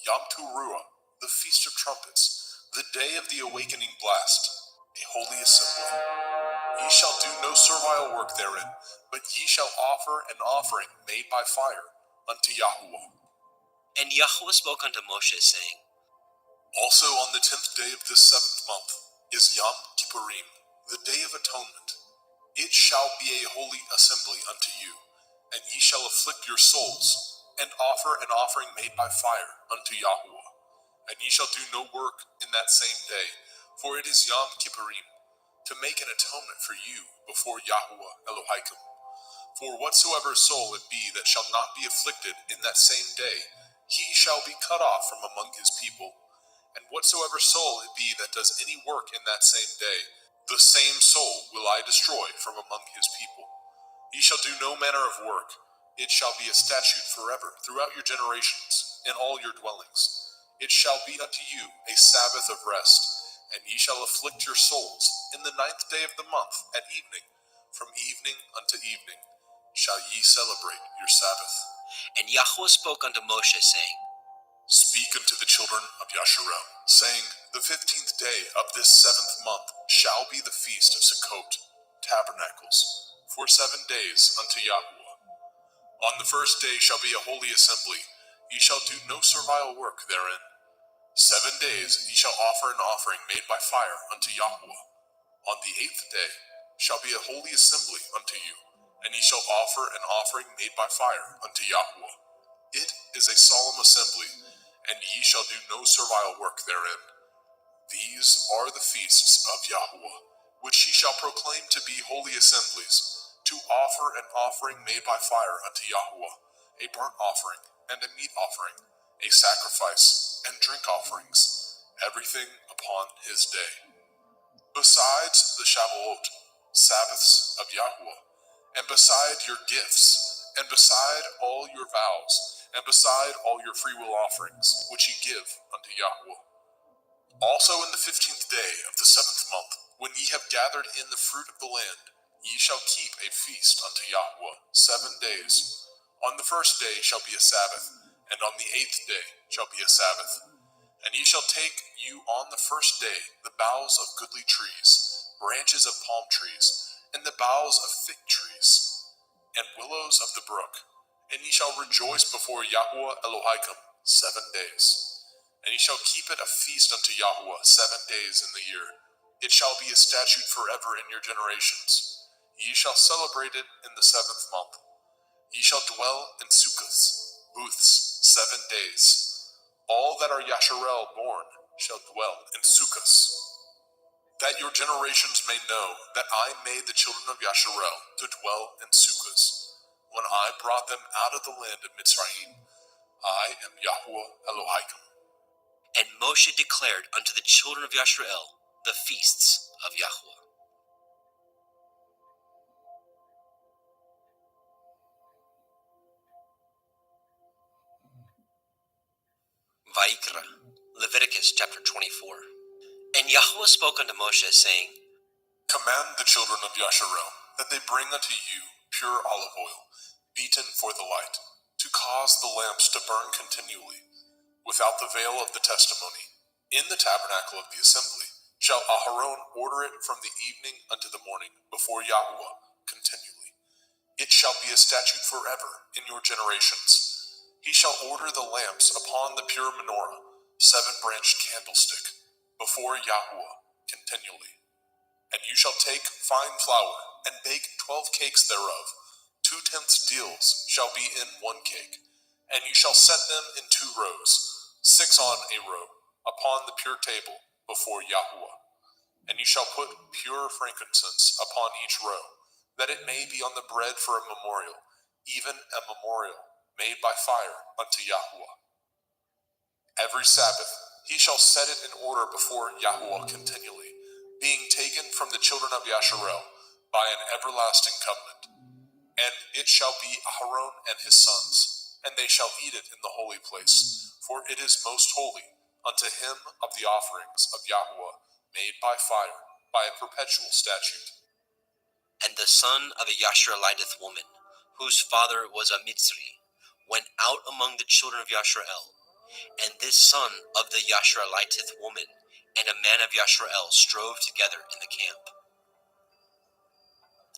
Yom Teruah, the feast of trumpets, the day of the awakening blast, a holy assembly. Ye shall do no servile work therein, but ye shall offer an offering made by fire unto Yahuwah. And Yahweh spoke unto Moshe, saying, Also on the 10th day of this 7th month is Yom Kippurim, the day of atonement. It shall be a holy assembly unto you, and ye shall afflict your souls, and offer an offering made by fire unto Yahuwah. And ye shall do no work in that same day, for it is Yom Kippurim, to make an atonement for you before Yahuwah Elohim. For whatsoever soul it be that shall not be afflicted in that same day, he shall be cut off from among his people. And whatsoever soul it be that does any work in that same day, the same soul will I destroy from among his people. Ye shall do no manner of work. It shall be a statute forever throughout your generations, in all your dwellings. It shall be unto you a Sabbath of rest, and ye shall afflict your souls in the 9th day of the month at evening. From evening unto evening shall ye celebrate your Sabbath. And Yahweh spoke unto Moshe, saying, Speak unto the children of Yasharel, saying, The 15th day of this 7th month shall be the feast of Sukkot, tabernacles, for 7 days unto Yahuwah. On the 1st day shall be a holy assembly. Ye shall do no servile work therein. 7 days ye shall offer an offering made by fire unto Yahuwah. On the 8th day shall be a holy assembly unto you, and ye shall offer an offering made by fire unto Yahuwah. It is a solemn assembly, and ye shall do no servile work therein. These are the feasts of Yahuwah, which ye shall proclaim to be holy assemblies, to offer an offering made by fire unto Yahuwah, a burnt offering and a meat offering, a sacrifice and drink offerings, everything upon his day. Besides the Shavuot, Sabbaths of Yahuwah, and beside your gifts, and beside all your vows, and beside all your freewill offerings, which ye give unto Yahuwah. Also in the 15th day of the 7th month, when ye have gathered in the fruit of the land, ye shall keep a feast unto Yahuwah 7 days. On the 1st day shall be a Sabbath, and on the 8th day shall be a Sabbath. And ye shall take you on the 1st day the boughs of goodly trees, branches of palm trees, and the boughs of fig trees, and willows of the brook. And ye shall rejoice before Yahuwah Elohim 7 days. And ye shall keep it a feast unto Yahuwah 7 days in the year. It shall be a statute forever in your generations. Ye shall celebrate it in the 7th month. Ye shall dwell in sukkahs, booths, 7 days. All that are Yasharel born shall dwell in sukkahs. That your generations may know that I made the children of Yasharel to dwell in sukkahs, when I brought them out of the land of Mitzrayim. I am Yahuwah Elohim. And Moshe declared unto the children of Yasharel the feasts of Yahweh. Vayikra, Leviticus chapter 24. And Yahweh spoke unto Moshe, saying, Command the children of Yasharel that they bring unto you pure olive oil, beaten for the light, to cause the lamps to burn continually, without the veil of the testimony. In the tabernacle of the assembly shall Aharon order it from the evening unto the morning before Yahuwah continually. It shall be a statute forever in your generations. He shall order the lamps upon the pure menorah, 7-branched candlestick, before Yahuwah continually. And you shall take fine flour, and bake 12 cakes thereof. 2/10 deals shall be in 1 cake. And you shall set them in 2 rows, 6 on a row, upon the pure table before Yahuwah. And you shall put pure frankincense upon each row, that it may be on the bread for a memorial, even a memorial made by fire unto Yahuwah. Every Sabbath he shall set it in order before Yahuwah continually, being taken from the children of Yasharel by an everlasting covenant. And it shall be Aharon and his sons, and they shall eat it in the holy place, for it is most holy unto him of the offerings of Yahuwah made by fire, by a perpetual statute. And the son of a Yashareliteth woman, whose father was a Mitzri, went out among the children of Yasharel. And this son of the Yashareliteth woman and a man of Yasharel strove together in the camp.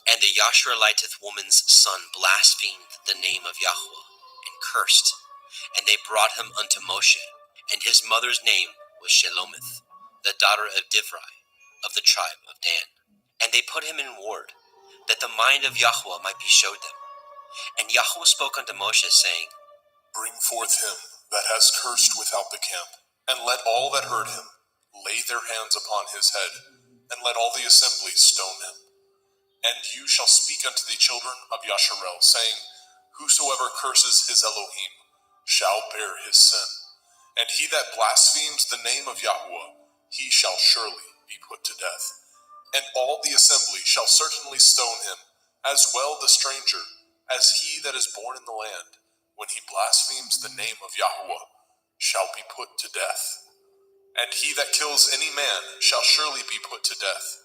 And the Yashareliteth woman's son blasphemed the name of Yahuwah, and cursed. And they brought him unto Moshe, and his mother's name was Shelomith, the daughter of Divri, of the tribe of Dan. And they put him in ward, that the mind of Yahuwah might be showed them. And Yahuwah spoke unto Moshe, saying, Bring forth him that has cursed without the camp, and let all that heard him lay their hands upon his head, and let all the assembly stone him. And you shall speak unto the children of Yasharel, saying, Whosoever curses his Elohim shall bear his sin, and he that blasphemes the name of Yahuwah, he shall surely be put to death. And all the assembly shall certainly stone him, as well the stranger as he that is born in the land, when he blasphemes the name of Yahuwah, shall be put to death. And he that kills any man shall surely be put to death.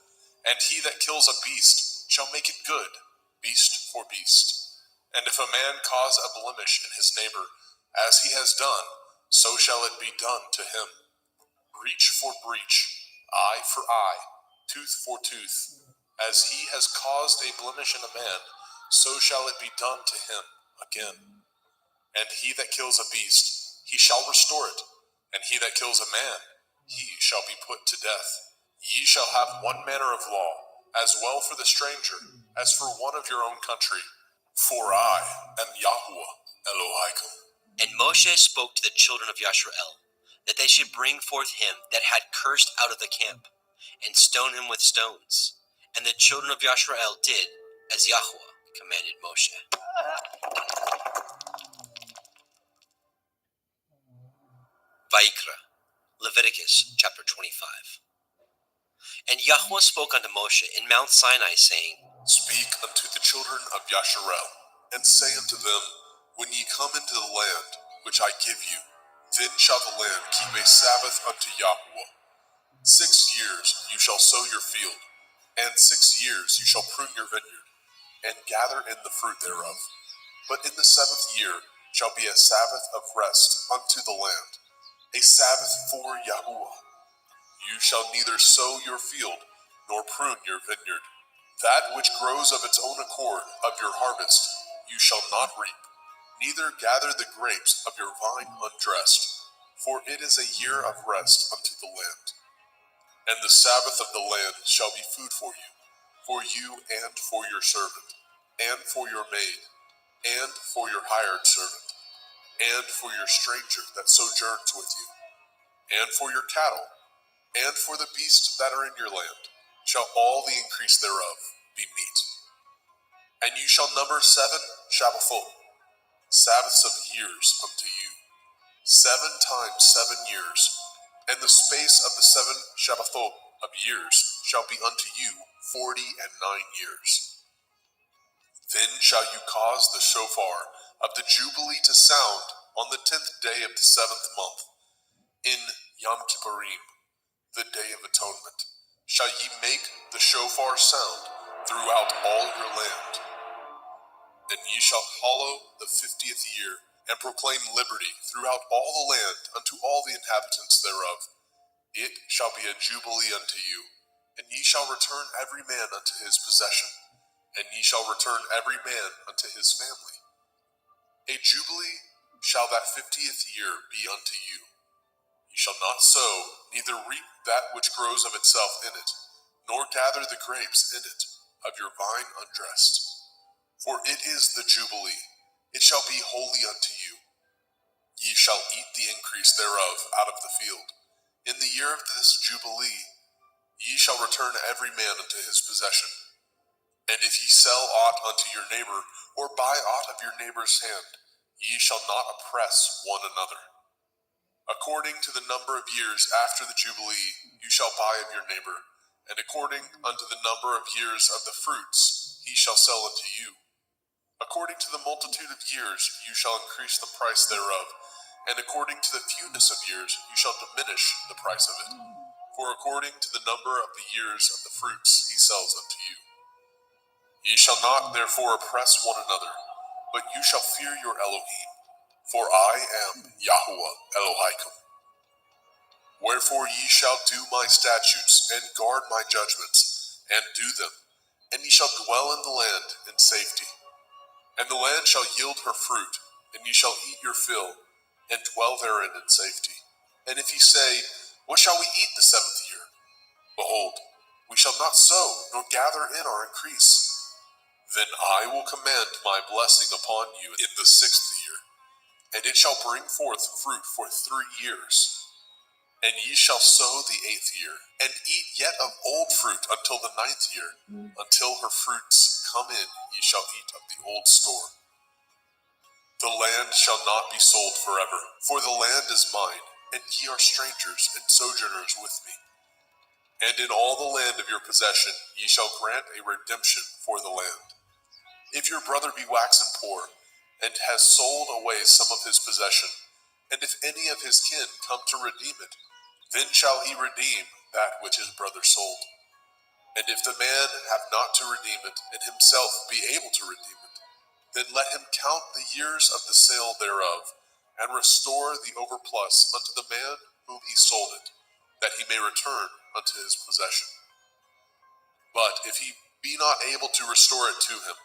And he that kills a beast shall make it good, beast for beast. And if a man cause a blemish in his neighbor, as he has done, so shall it be done to him. Breach for breach, eye for eye, tooth for tooth. As he has caused a blemish in a man, so shall it be done to him again. And he that kills a beast, he shall restore it. And he that kills a man, he shall be put to death. Ye shall have one manner of law, as well for the stranger, as for one of your own country. For I am Yahuwah Elohaikum. And Moshe spoke to the children of Yasharel, that they should bring forth him that had cursed out of the camp, and stone him with stones. And the children of Yasharel did as Yahuwah commanded Moshe. Vayikra, Leviticus chapter 25. And Yahuwah spoke unto Moshe in Mount Sinai, saying, Speak unto the children of Yasharel, and say unto them, When ye come into the land which I give you, then shall the land keep a Sabbath unto Yahuwah. 6 years you shall sow your field, and 6 years you shall prune your vineyard, and gather in the fruit thereof. But in the 7th year shall be a Sabbath of rest unto the land, a Sabbath for Yahuwah. You shall neither sow your field, nor prune your vineyard. That which grows of its own accord of your harvest you shall not reap, neither gather the grapes of your vine undressed, for it is a year of rest unto the land. And the Sabbath of the land shall be food for you and for your servant, and for your maid, and for your hired servant, and for your stranger that sojourns with you, and for your cattle, and for the beasts that are in your land, shall all the increase thereof be meat. And you shall number 7 Shabbathot, Sabbaths of years unto you, 7 times 7 years, and the space of the 7 Shabbathot of years shall be unto you 49 years. Then shall you cause the shofar of the Jubilee to sound on the 10th day of the 7th month, in Yom Kippurim, the Day of Atonement, shall ye make the shofar sound throughout all your land. And ye shall hallow the 50th year, and proclaim liberty throughout all the land unto all the inhabitants thereof. It shall be a jubilee unto you, and ye shall return every man unto his possession, and ye shall return every man unto his family. A jubilee shall that 50th year be unto you. Ye shall not sow, neither reap that which grows of itself in it, nor gather the grapes in it of your vine undressed. For it is the Jubilee, it shall be holy unto you. Ye shall eat the increase thereof out of the field. In the year of this Jubilee, ye shall return every man unto his possession. And if ye sell aught unto your neighbor, or buy aught of your neighbor's hand, ye shall not oppress one another. According to the number of years after the Jubilee, you shall buy of your neighbor, and according unto the number of years of the fruits, he shall sell unto you. According to the multitude of years, you shall increase the price thereof, and according to the fewness of years, you shall diminish the price of it. For according to the number of the years of the fruits, he sells unto you. Ye shall not therefore oppress one another, but you shall fear your Elohim, for I am Yahuwah Elohaikum. Wherefore ye shall do my statutes, and guard my judgments, and do them, and ye shall dwell in the land in safety. And the land shall yield her fruit, and ye shall eat your fill, and dwell therein in safety. And if ye say, what shall we eat the 7th year? Behold, we shall not sow, nor gather in our increase. Then I will command my blessing upon you in the 6th year, and it shall bring forth fruit for 3 years. And ye shall sow the 8th year, and eat yet of old fruit until the 9th year. Until her fruits come in, ye shall eat of the old store. The land shall not be sold forever, for the land is mine, and ye are strangers and sojourners with me. And in all the land of your possession ye shall grant a redemption for the land. If your brother be waxen poor, and has sold away some of his possession, and if any of his kin come to redeem it, then shall he redeem that which his brother sold. And if the man have not to redeem it, and himself be able to redeem it, then let him count the years of the sale thereof, and restore the overplus unto the man whom he sold it, that he may return unto his possession. But if he be not able to restore it to him,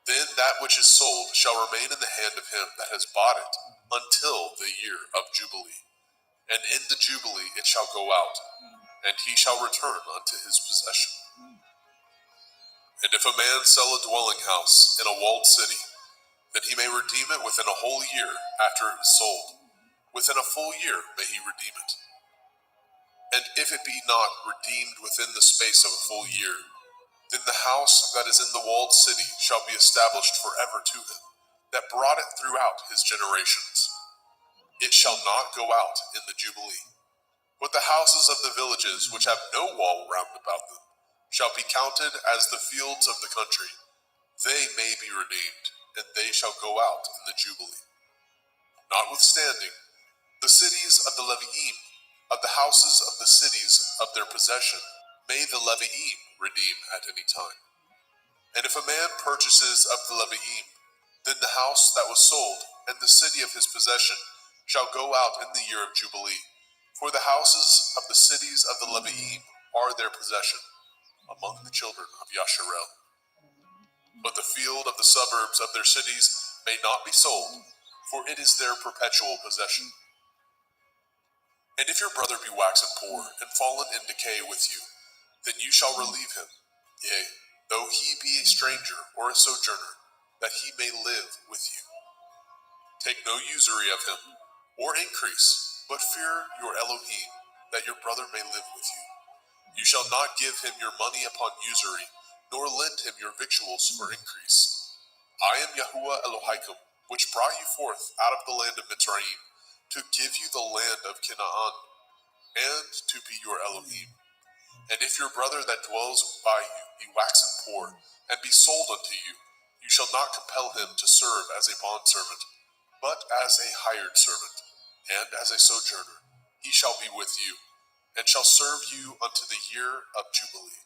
then that which is sold shall remain in the hand of him that has bought it until the year of Jubilee. And in the Jubilee it shall go out, and he shall return unto his possession. And if a man sell a dwelling house in a walled city, then he may redeem it within a whole year after it is sold. Within a full year may he redeem it. And if it be not redeemed within the space of a full year, then the house that is in the walled city shall be established forever to him, that brought it throughout his generations. It shall not go out in the Jubilee. But the houses of the villages which have no wall round about them shall be counted as the fields of the country. They may be redeemed, and they shall go out in the Jubilee. Notwithstanding, the cities of the Leviim, of the houses of the cities of their possession, may the Leviim redeem at any time. And if a man purchases of the Leviim, then the house that was sold, and the city of his possession, shall go out in the year of Jubilee. For the houses of the cities of the Leviim are their possession, among the children of Yasharel. But the field of the suburbs of their cities may not be sold, for it is their perpetual possession. And if your brother be waxen poor, and fallen in decay with you, then you shall relieve him, yea, though he be a stranger or a sojourner, that he may live with you. Take no usury of him, or increase, but fear your Elohim, that your brother may live with you. You shall not give him your money upon usury, nor lend him your victuals for increase. I am Yahuwah Elohaikum, which brought you forth out of the land of Mitzrayim, to give you the land of Canaan, and to be your Elohim. And if your brother that dwells by you be waxen poor, and be sold unto you, you shall not compel him to serve as a bondservant, but as a hired servant, and as a sojourner. He shall be with you, and shall serve you unto the year of Jubilee.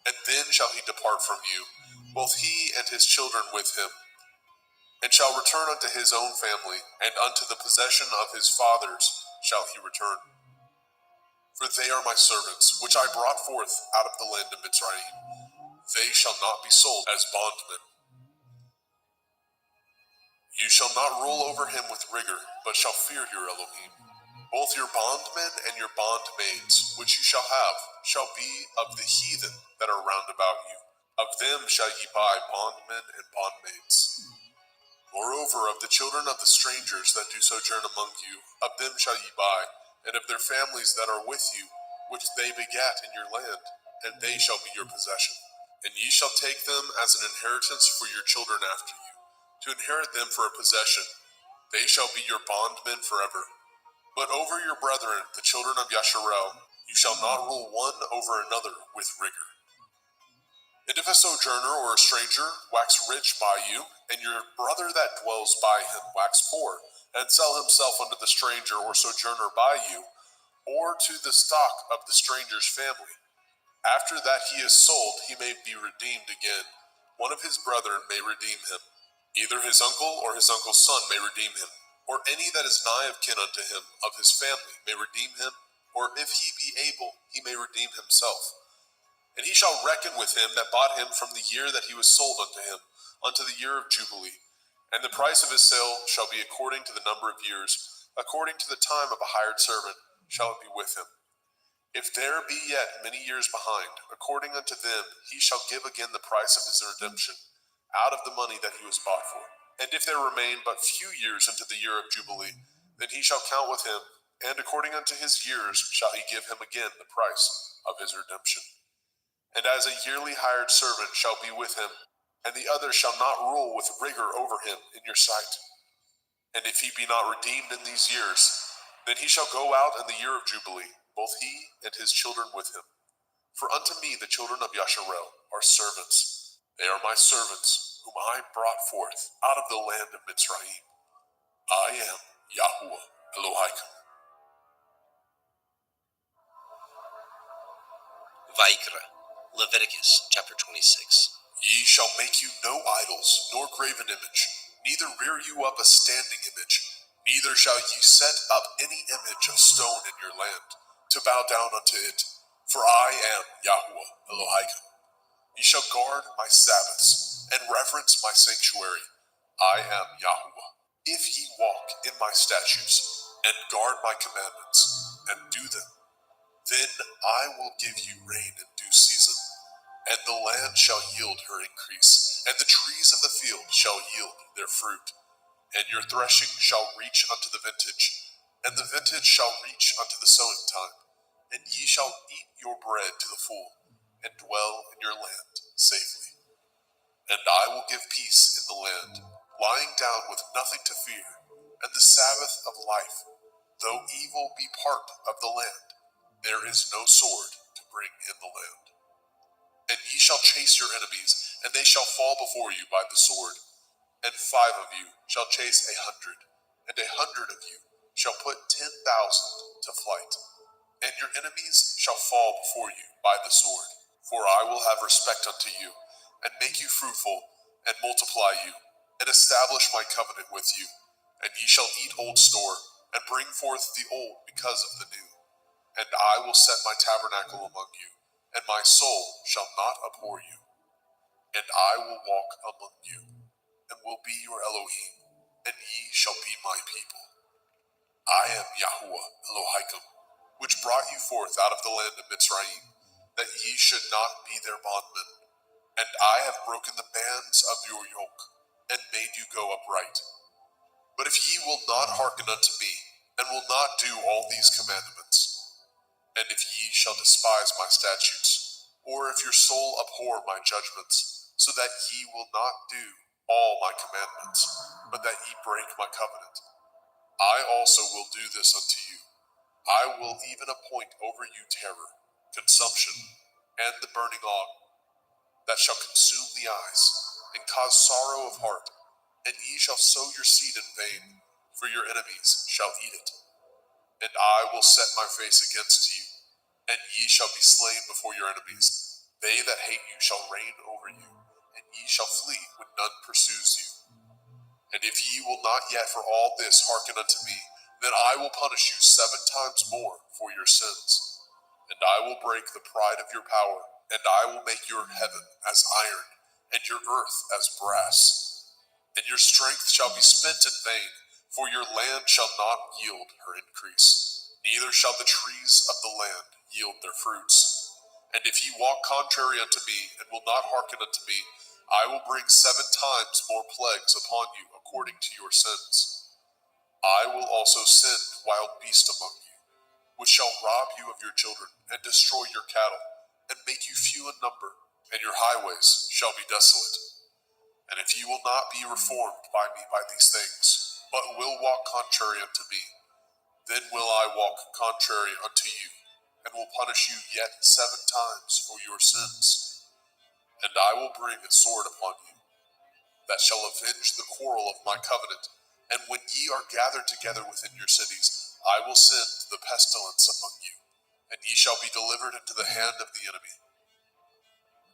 And then shall he depart from you, both he and his children with him, and shall return unto his own family, and unto the possession of his fathers shall he return. For they are my servants, which I brought forth out of the land of Mitzrayim. They shall not be sold as bondmen. You shall not rule over him with rigor, but shall fear your Elohim. Both your bondmen and your bondmaids, which you shall have, shall be of the heathen that are round about you. Of them shall ye buy bondmen and bondmaids. Moreover, of the children of the strangers that do sojourn among you, of them shall ye buy, and of their families that are with you, which they begat in your land, and they shall be your possession. And ye shall take them as an inheritance for your children after you, to inherit them for a possession. They shall be your bondmen forever. But over your brethren, the children of Yasharel, you shall not rule one over another with rigor. And if a sojourner or a stranger wax rich by you, and your brother that dwells by him wax poor, and sell himself unto the stranger or sojourner by you, or to the stock of the stranger's family, after that he is sold, he may be redeemed again. One of his brethren may redeem him. Either his uncle or his uncle's son may redeem him, or any that is nigh of kin unto him of his family may redeem him, or if he be able, he may redeem himself. And he shall reckon with him that bought him from the year that he was sold unto him, unto the year of Jubilee. And the price of his sale shall be according to the number of years, according to the time of a hired servant shall it be with him. If there be yet many years behind, according unto them he shall give again the price of his redemption, out of the money that he was bought for. And if there remain but few years unto the year of Jubilee, then he shall count with him, and according unto his years shall he give him again the price of his redemption. And as a yearly hired servant shall be with him, and the other shall not rule with rigor over him in your sight. And if he be not redeemed in these years, then he shall go out in the year of Jubilee, both he and his children with him. For unto me the children of Yasharel are servants. They are my servants, whom I brought forth out of the land of Mitzrayim. I am Yahuwah Elohim. Vaikra, Leviticus chapter 26. Ye shall make you no idols, nor graven image, neither rear you up a standing image, neither shall ye set up any image of stone in your land, to bow down unto it. For I am Yahuwah Elohim. Ye shall guard my Sabbaths, and reverence my sanctuary. I am Yahuwah. If ye walk in my statutes, and guard my commandments, and do them, then I will give you rain in due season, and the land shall yield her increase, and the trees of the field shall yield their fruit. And your threshing shall reach unto the vintage, and the vintage shall reach unto the sowing time, and ye shall eat your bread to the full, and dwell in your land safely. And I will give peace in the land, lying down with nothing to fear, and the Sabbath of life, though evil be part of the land, there is no sword to bring in the land. And ye shall chase your enemies, and they shall fall before you by the sword. And 5 of you shall chase 100, and 100 of you shall put 10,000 to flight. And your enemies shall fall before you by the sword. For I will have respect unto you, and make you fruitful, and multiply you, and establish my covenant with you. And ye shall eat old store, and bring forth the old because of the new. And I will set my tabernacle among you, and my soul shall not abhor you. And I will walk among you, and will be your Elohim, and ye shall be my people. I am Yahuwah Elohim, which brought you forth out of the land of Mitzrayim, that ye should not be their bondmen. And I have broken the bands of your yoke, and made you go upright. But if ye will not hearken unto me, and will not do all these commandments, and if ye shall despise my statutes, or if your soul abhor my judgments, so that ye will not do all my commandments, but that ye break my covenant, I also will do this unto you. I will even appoint over you terror, consumption, and the burning ague, that shall consume the eyes, and cause sorrow of heart, and ye shall sow your seed in vain, for your enemies shall eat it. And I will set my face against you, and ye shall be slain before your enemies. They that hate you shall reign over you, and ye shall flee when none pursues you. And if ye will not yet for all this hearken unto me, then I will punish you 7 times more for your sins. And I will break the pride of your power, and I will make your heaven as iron, and your earth as brass. And your strength shall be spent in vain, for your land shall not yield her increase, neither shall the trees of the land yield their fruits. And if ye walk contrary unto me, and will not hearken unto me, I will bring 7 times more plagues upon you according to your sins. I will also send wild beasts among you, which shall rob you of your children, and destroy your cattle, and make you few in number, and your highways shall be desolate. And if ye will not be reformed by me by these things, but will walk contrary unto me, Then will I walk contrary unto you, and will punish you yet 7 times for your sins. And I will bring a sword upon you, that shall avenge the quarrel of my covenant. And when ye are gathered together within your cities, I will send the pestilence among you, and ye shall be delivered into the hand of the enemy.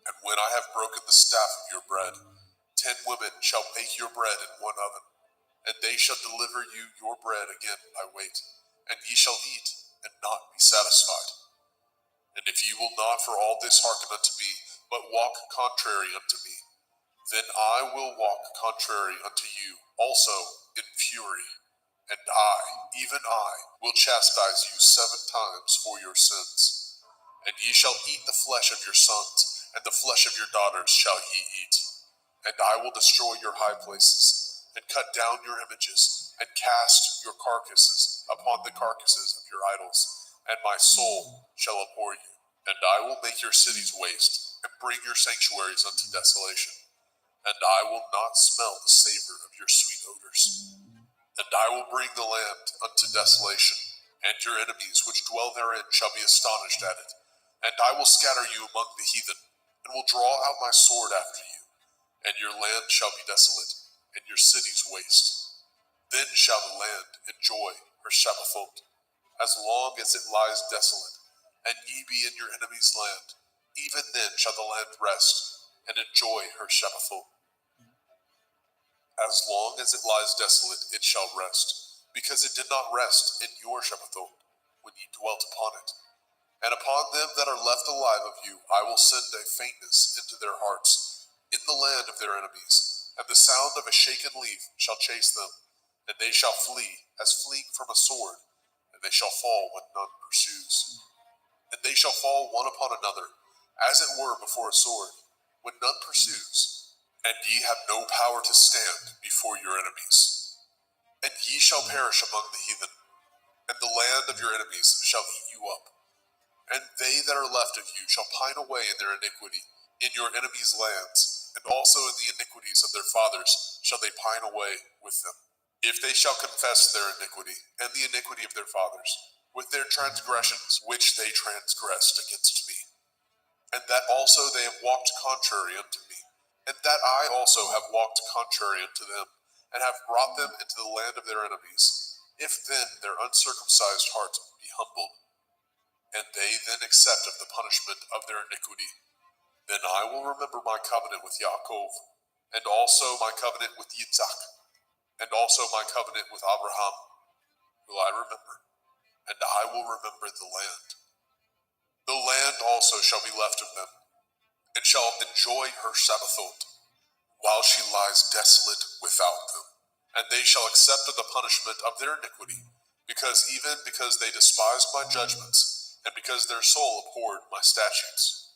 And when I have broken the staff of your bread, 10 women shall bake your bread in one oven, and they shall deliver you your bread again by weight, and ye shall eat, and not be satisfied. And if ye will not for all this hearken unto me, but walk contrary unto me, then I will walk contrary unto you also in fury, and I, even I, will chastise you 7 times for your sins. And ye shall eat the flesh of your sons, and the flesh of your daughters shall ye eat. And I will destroy your high places, and cut down your images, and cast your carcasses upon the carcasses of your idols, and my soul shall abhor you. And I will make your cities waste, and bring your sanctuaries unto desolation. And I will not smell the savor of your sweet odors. And I will bring the land unto desolation, and your enemies which dwell therein shall be astonished at it. And I will scatter you among the heathen, and will draw out my sword after you, and your land shall be desolate, and your cities waste. Then shall the land enjoy her Shabbathot, as long as it lies desolate, and ye be in your enemy's land. Even then shall the land rest, and enjoy her Shabbathot. As long as it lies desolate, it shall rest, because it did not rest in your Shabbathot, when ye dwelt upon it. And upon them that are left alive of you, I will send a faintness into their hearts, in the land of their enemies, and the sound of a shaken leaf shall chase them, and they shall flee as fleeing from a sword, and they shall fall when none pursues. And they shall fall one upon another, as it were before a sword, when none pursues. And ye have no power to stand before your enemies. And ye shall perish among the heathen, and the land of your enemies shall eat you up. And they that are left of you shall pine away in their iniquity, in your enemies' lands, and also in the iniquities of their fathers shall they pine away with them. If they shall confess their iniquity, and the iniquity of their fathers, with their transgressions which they transgressed against me, and that also they have walked contrary unto me, and that I also have walked contrary unto them, and have brought them into the land of their enemies, if then their uncircumcised hearts be humbled, and they then accept of the punishment of their iniquity, then I will remember my covenant with Yaakov, and also my covenant with Yitzhak, and also my covenant with Abraham will I remember, and I will remember the land. The land also shall be left of them, and shall enjoy her Shabbathot, while she lies desolate without them. And they shall accept of the punishment of their iniquity, because they despised my judgments, and because their soul abhorred my statutes.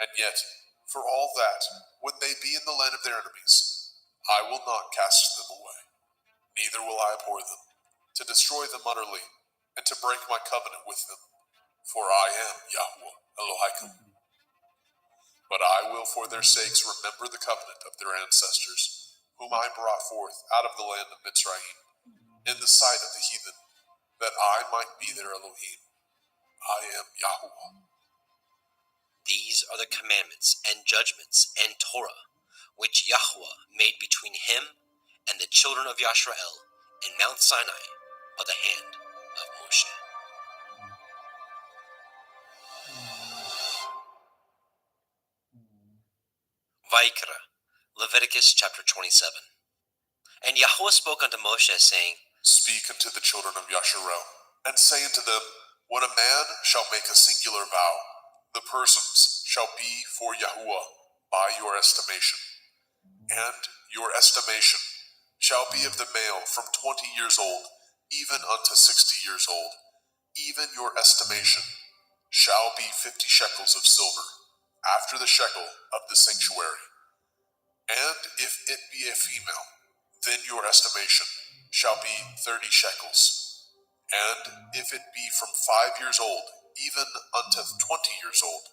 And yet, for all that, when they be in the land of their enemies, I will not cast them away, neither will I abhor them, to destroy them utterly, and to break my covenant with them. For I am Yahweh Elohim. But I will for their sakes remember the covenant of their ancestors, whom I brought forth out of the land of Mitzrayim, in the sight of the heathen, that I might be their Elohim. I am Yahweh. These are the commandments and judgments and Torah, which Yahweh made between him and the children of Yisrael in Mount Sinai by the hand of Moshe. Vayikra, Leviticus chapter 27. And Yahweh spoke unto Moshe, saying, Speak unto the children of Yasharel, and say unto them, when a man shall make a singular vow, the persons shall be for Yahuwah by your estimation. And your estimation shall be of the male from 20 years old, even unto 60 years old. Even your estimation shall be 50 shekels of silver, after the shekel of the sanctuary. And if it be a female, then your estimation shall be 30 shekels. And if it be from 5 years old, even unto 20 years old,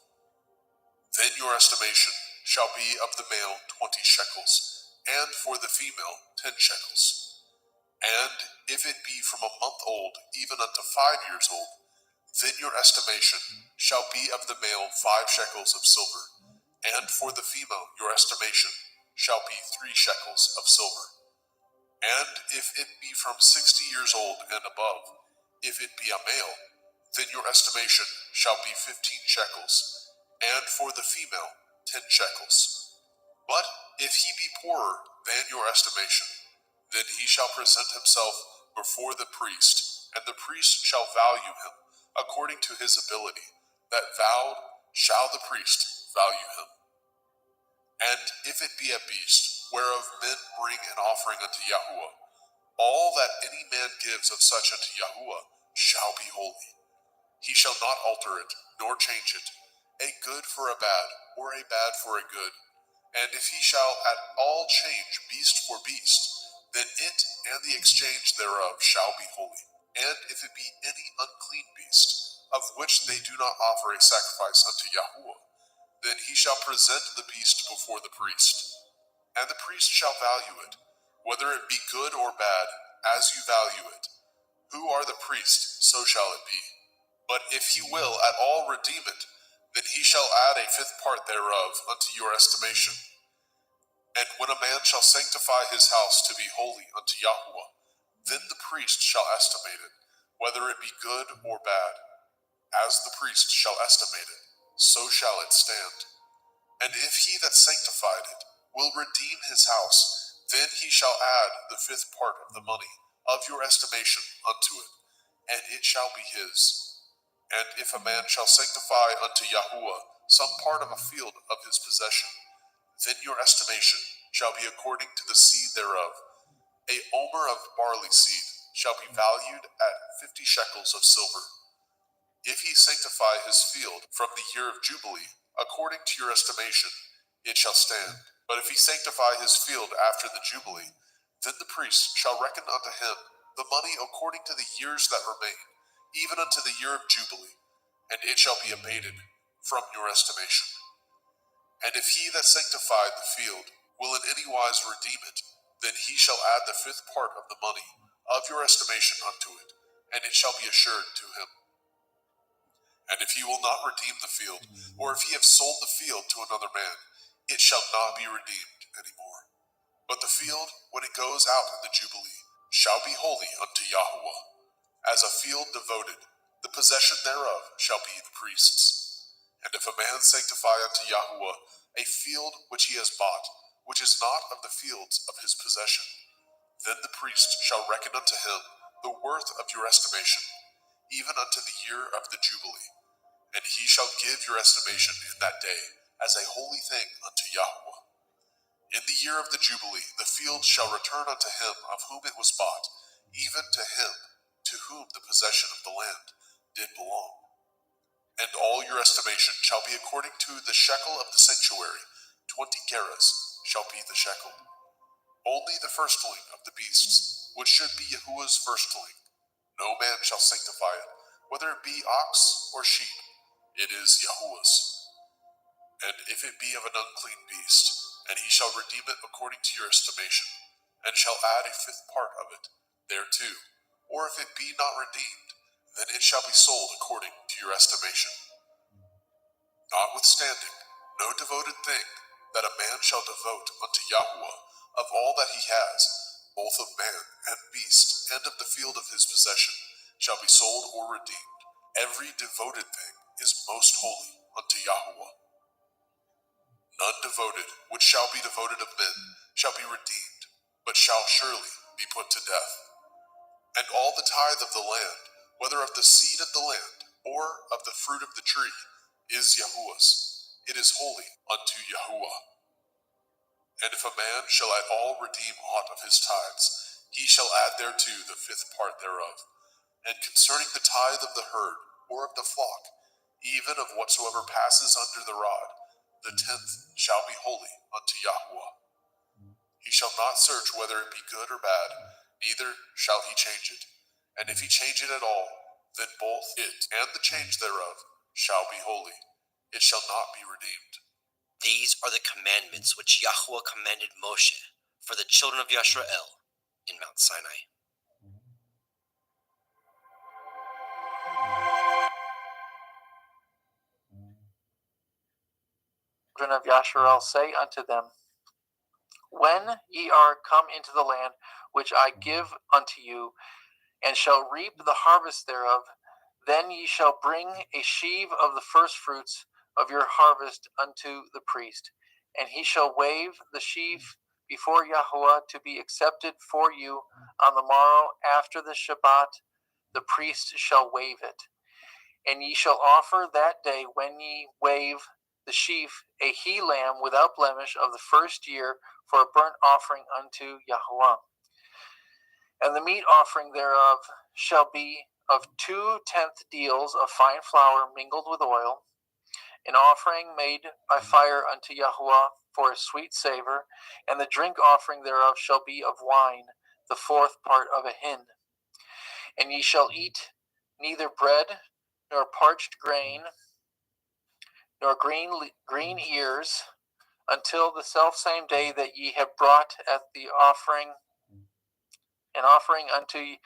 then your estimation shall be of the male 20 shekels, and for the female 10 shekels. And if it be from a month old even unto 5 years old, then your estimation shall be of the male 5 shekels of silver, and for the female your estimation shall be 3 shekels of silver. And if it be from 60 years old and above, if it be a male, then your estimation shall be 15 shekels, and for the female 10 shekels. But if he be poorer than your estimation, then he shall present himself before the priest, and the priest shall value him according to his ability. That vowed shall the priest value him. And if it be a beast, whereof men bring an offering unto Yahuwah, all that any man gives of such unto Yahuwah shall be holy. He shall not alter it, nor change it, a good for a bad, or a bad for a good. And if he shall at all change beast for beast, then it and the exchange thereof shall be holy. And if it be any unclean beast, of which they do not offer a sacrifice unto Yahuwah, then he shall present the beast before the priest. And the priest shall value it, whether it be good or bad, as you value it. Who are the priest, so shall it be. But if he will at all redeem it, then he shall add a 5th part thereof unto your estimation. And when a man shall sanctify his house to be holy unto Yahuwah, then the priest shall estimate it, whether it be good or bad. As the priest shall estimate it, so shall it stand. And if he that sanctified it will redeem his house, then he shall add the 5th part of the money of your estimation unto it, and it shall be his. And if a man shall sanctify unto Yahuwah some part of a field of his possession, then your estimation shall be according to the seed thereof. A omer of barley seed shall be valued at 50 shekels of silver. If he sanctify his field from the year of Jubilee, according to your estimation, it shall stand. But if he sanctify his field after the Jubilee, then the priest shall reckon unto him the money according to the years that remain, even unto the year of Jubilee, and it shall be abated from your estimation. And if he that sanctified the field will in any wise redeem it, then he shall add the 5th part of the money of your estimation unto it, and it shall be assured to him. And if he will not redeem the field, or if he have sold the field to another man, it shall not be redeemed any more. But the field, when it goes out in the Jubilee, shall be holy unto Yahuwah. As a field devoted, the possession thereof shall be the priest's. And if a man sanctify unto Yahuwah a field which he has bought, which is not of the fields of his possession, then the priest shall reckon unto him the worth of your estimation, even unto the year of the Jubilee. And he shall give your estimation in that day as a holy thing unto Yahuwah. In the year of the Jubilee, the field shall return unto him of whom it was bought, even to him to whom the possession of the land did belong. And all your estimation shall be according to the shekel of the sanctuary. 20 gerahs shall be the shekel. Only the firstling of the beasts, which should be Yahuwah's firstling, no man shall sanctify it, whether it be ox or sheep. It is Yahuwah's. And if it be of an unclean beast, and he shall redeem it according to your estimation, and shall add a 5th part of it thereto, or if it be not redeemed, then it shall be sold according to your estimation. Notwithstanding, no devoted thing that a man shall devote unto Yahuwah of all that he has, both of man and beast, and of the field of his possession, shall be sold or redeemed. Every devoted thing is most holy unto Yahuwah. None devoted which shall be devoted of men shall be redeemed, but shall surely be put to death. And all the tithe of the land, whether of the seed of the land, or of the fruit of the tree, is Yahuwah's. It is holy unto Yahuwah. And if a man shall at all redeem aught of his tithes, he shall add thereto the 5th part thereof. And concerning the tithe of the herd, or of the flock, even of whatsoever passes under the rod, the 10th shall be holy unto Yahuwah. He shall not search whether it be good or bad, neither shall he change it. And if he change it at all, then both it and the change thereof shall be holy. It shall not be redeemed. These are the commandments which Yahuwah commanded Moshe for the children of Yisrael in Mount Sinai. children of Yasharel, say unto them, when ye are come into the land which I give unto you, and shall reap the harvest thereof, then ye shall bring a sheaf of the firstfruits of your harvest unto the priest, and he shall wave the sheaf before Yahweh to be accepted for you on the morrow after the Shabbat. The priest shall wave it. And ye shall offer that day, when ye wave the sheaf, a he-lamb without blemish of the first year for a burnt offering unto Yahweh. And the meat offering thereof shall be of 2/10 deals of fine flour mingled with oil, an offering made by fire unto Yahweh for a sweet savor, and the drink offering thereof shall be of wine, the 4th part of a hin. And ye shall eat neither bread, nor parched grain, nor green ears, until the selfsame day that ye have brought at the offering, an offering unto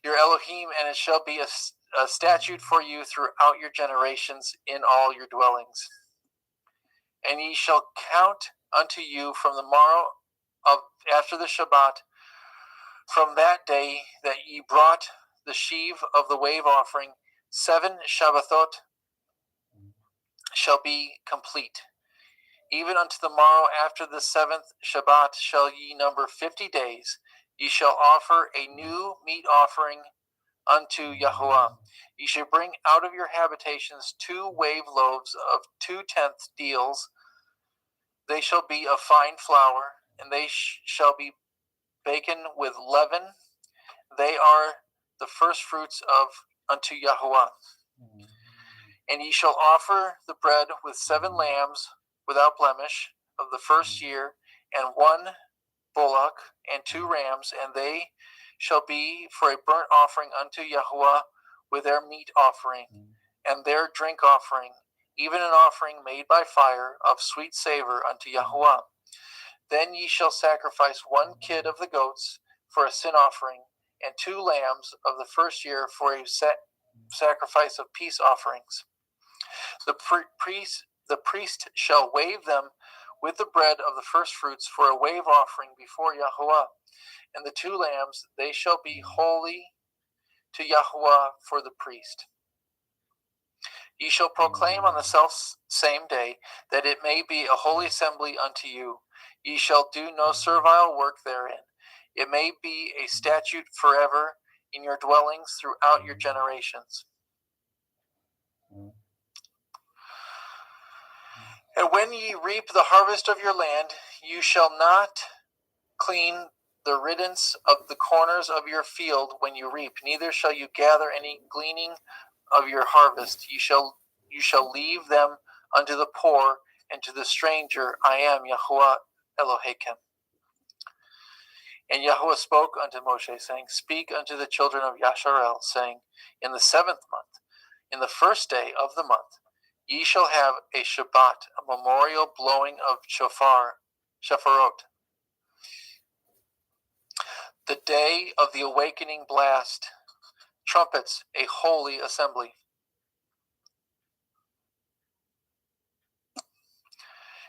your Elohim, and it shall be a statute for you throughout your generations in all your dwellings. And ye shall count unto you from the morrow of after the Shabbat, from that day that ye brought the sheaf of the wave offering, 7 Shabbathot shall be complete. Even unto the morrow after the 7th Shabbat shall ye number 50 days. Ye shall offer a new meat offering unto Yahweh. Ye shall bring out of your habitations 2 wave loaves of 2/10 deals. They shall be of fine flour, and they shall be baken with leaven. They are the firstfruits of unto Yahweh. And ye shall offer the bread with 7 lambs without blemish of the first year, and 1 bullock and 2 rams, and they shall be for a burnt offering unto Yahweh with their meat offering and their drink offering, even an offering made by fire of sweet savor unto Yahweh. Then ye shall sacrifice 1 kid of the goats for a sin offering, and 2 lambs of the first year for a sacrifice of peace offerings. The priest shall wave them with the bread of the firstfruits for a wave offering before Yahweh. And the 2 lambs, they shall be holy to Yahweh for the priest. Ye shall proclaim on the self-same day that it may be a holy assembly unto you. Ye shall do no servile work therein. It may be a statute forever in your dwellings throughout your generations. And when ye reap the harvest of your land, you shall not clean the riddance of the corners of your field when you reap, neither shall you gather any gleaning of your harvest. You shall leave them unto the poor and to the stranger. I am Yahweh Elohim. And Yahweh spoke unto Moshe, saying, speak unto the children of Yasharel, saying, in the 7th month, in the 1st day of the month, ye shall have a Shabbat, a memorial blowing of shofarot, the day of the awakening blast, trumpets, a holy assembly.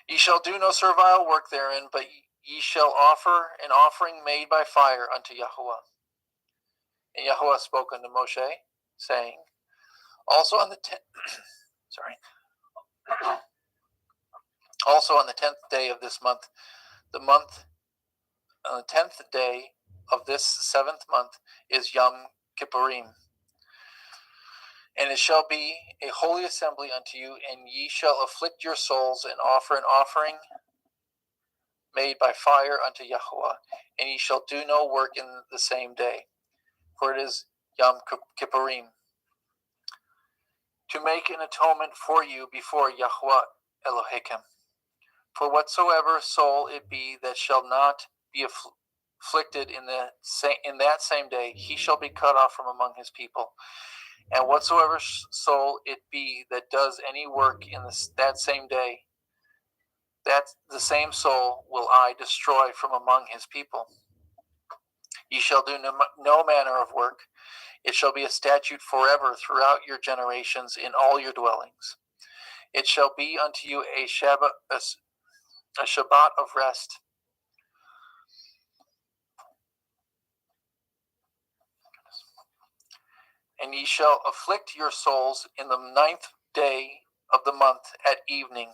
Ye shall do no servile work therein, but ye shall offer an offering made by fire unto Yahweh. And Yahweh spoke unto Moshe, saying, also on the 10th day of this month, on the 10th day of this 7th month is Yom Kippurim. And it shall be a holy assembly unto you, and ye shall afflict your souls and offer an offering made by fire unto Yahweh. And ye shall do no work in the same day, for it is Yom Kippurim, to make an atonement for you before Yahweh Elohim. For whatsoever soul it be that shall not be afflicted in that same day, he shall be cut off from among his people. And whatsoever soul it be that does any work in that same day, that the same soul will I destroy from among his people. Ye shall do no manner of work. It shall be a statute forever throughout your generations in all your dwellings. It shall be unto you a Shabbat of rest. And ye shall afflict your souls in the 9th day of the month at evening.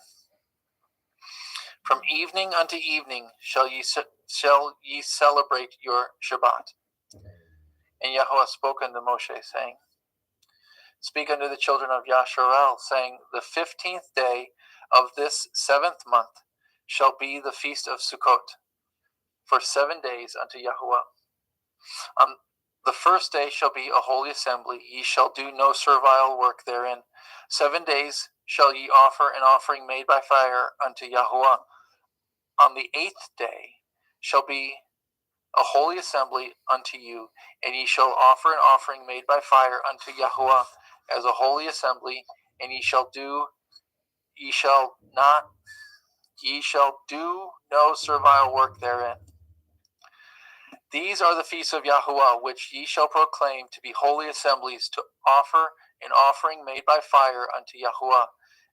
From evening unto evening shall ye celebrate your Shabbat. And Yahweh spoke unto Moshe, saying, Speak unto the children of Yasharel, saying, The 15th day of this 7th month shall be the feast of Sukkot, for 7 days unto Yahweh. On the first day shall be a holy assembly. Ye shall do no servile work therein. 7 days shall ye offer an offering made by fire unto Yahweh. On the 8th day shall be a holy assembly unto you, and ye shall offer an offering made by fire unto Yahweh as a holy assembly, and ye shall do no servile work therein. These are the feasts of Yahuwah, which ye shall proclaim to be holy assemblies, to offer an offering made by fire unto Yahuwah,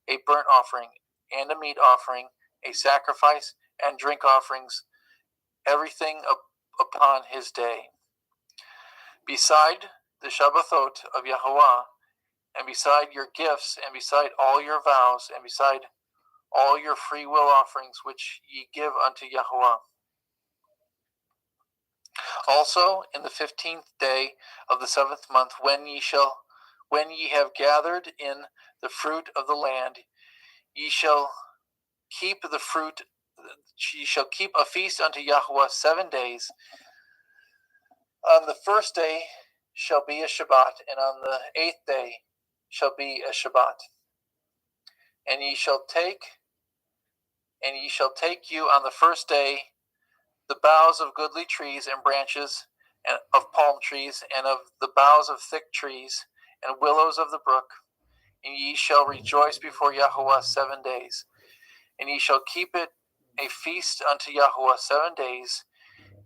a burnt offering, and a meat offering, a sacrifice, and drink offerings, everything upon his day. Beside the Shabbathot of Yahuwah, and beside your gifts, and beside all your vows, and beside all your free will offerings which ye give unto Yahuwah. Also in the 15th day of the 7th month, when ye have gathered in the fruit of the land, ye shall keep a feast unto Yahuwah 7 days. On the first day shall be a Shabbat, and on the 8th day shall be a Shabbat. And ye shall take you on the first day the boughs of goodly trees and branches and of palm trees, and of the boughs of thick trees and willows of the brook, and ye shall rejoice before Yahuwah 7 days. And ye shall keep it a feast unto Yahuwah 7 days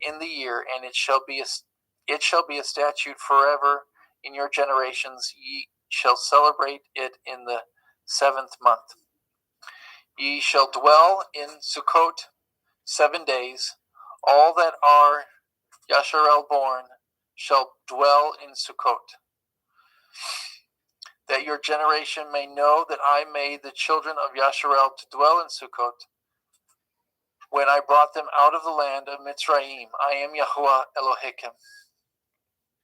in the year, and it shall be a statute forever in your generations. Ye shall celebrate it in the 7th month. Ye shall dwell in Sukkot 7 days. All that are Yasharel born shall dwell in Sukkot, that your generation may know that I made the children of Yasharel to dwell in Sukkot, when I brought them out of the land of Mitzrayim. I am Yahuwah Elohim.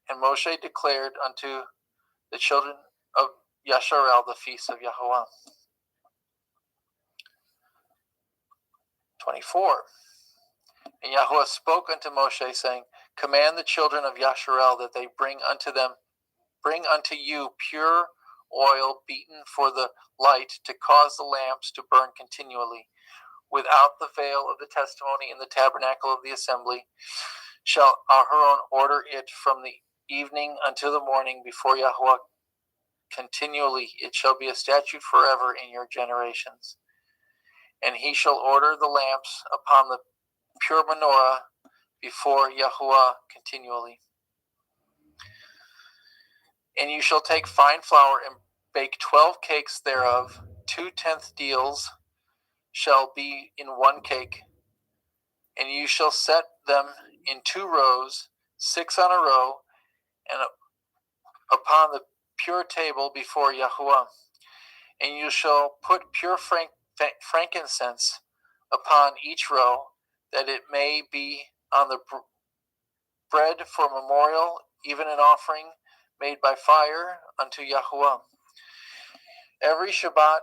And Moshe declared unto the children of Yasharel the feast of Yahuwah. 24. And Yahuwah spoke unto Moshe, saying, Command the children of Yasharel that they bring unto you pure oil beaten for the light, to cause the lamps to burn continually. Without the veil of the testimony in the tabernacle of the assembly shall Aharon order it from the evening until the morning before Yahuwah continually. It shall be a statute forever in your generations. And he shall order the lamps upon the pure menorah before Yahuwah continually. And you shall take fine flour and bake 12 cakes thereof. 2/10 deals shall be in 1 cake. And you shall set them in 2 rows, 6 on a row, and upon the pure table before Yahuwah. And you shall put pure frankincense upon each row, that it may be on the bread for memorial, even an offering made by fire unto Yahuwah. Every Shabbat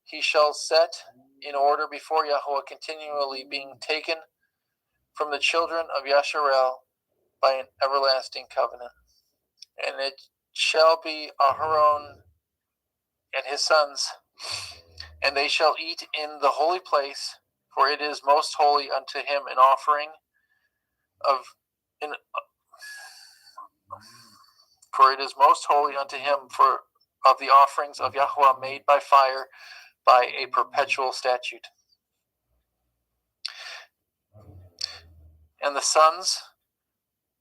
he shall set in order before Yahuwah, continually being taken from the children of Yasharel by an everlasting covenant. And it shall be Aharon and his sons, and they shall eat in the holy place, for it is most holy unto him an offering for it is most holy unto him of the offerings of Yahuwah made by fire, by a perpetual statute. And the sons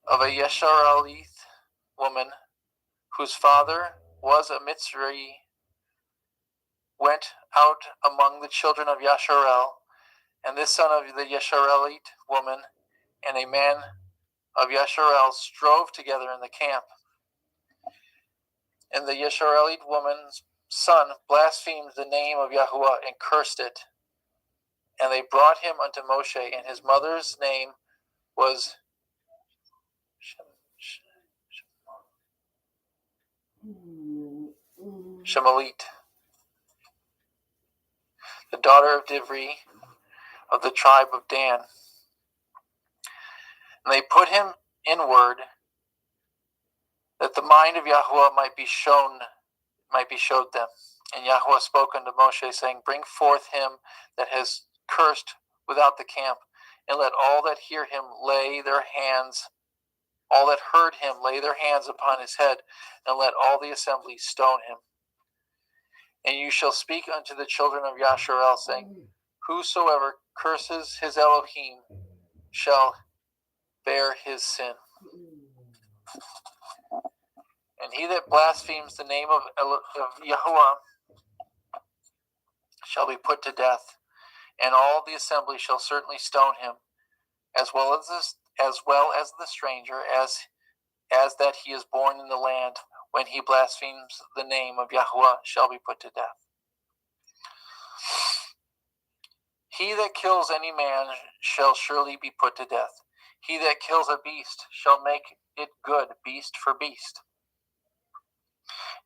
of a Yesharelith woman, whose father was a Mitzri, went out among the children of Yasharel, and this son of the Yasharelite woman and a man of Yasharel strove together in the camp. And the Yasharelite woman's son blasphemed the name of Yahuwah and cursed it. And they brought him unto Moshe, and his mother's name was Shemalit, the daughter of Divri of the tribe of Dan. And they put him in word that the mind of Yahuwah might be showed them. And Yahuwah spoke unto Moshe, saying, Bring forth him that has cursed without the camp, and let all that hear him all that heard him lay their hands upon his head, and let all the assembly stone him. And you shall speak unto the children of Yasharel, saying, Whosoever curses his Elohim shall bear his sin. And he that blasphemes the name of Yahuwah shall be put to death, and all the assembly shall certainly stone him, as well as the stranger, as that he is born in the land, when he blasphemes the name of Yahuwah shall be put to death. He that kills any man shall surely be put to death. He that kills a beast shall make it good, beast for beast.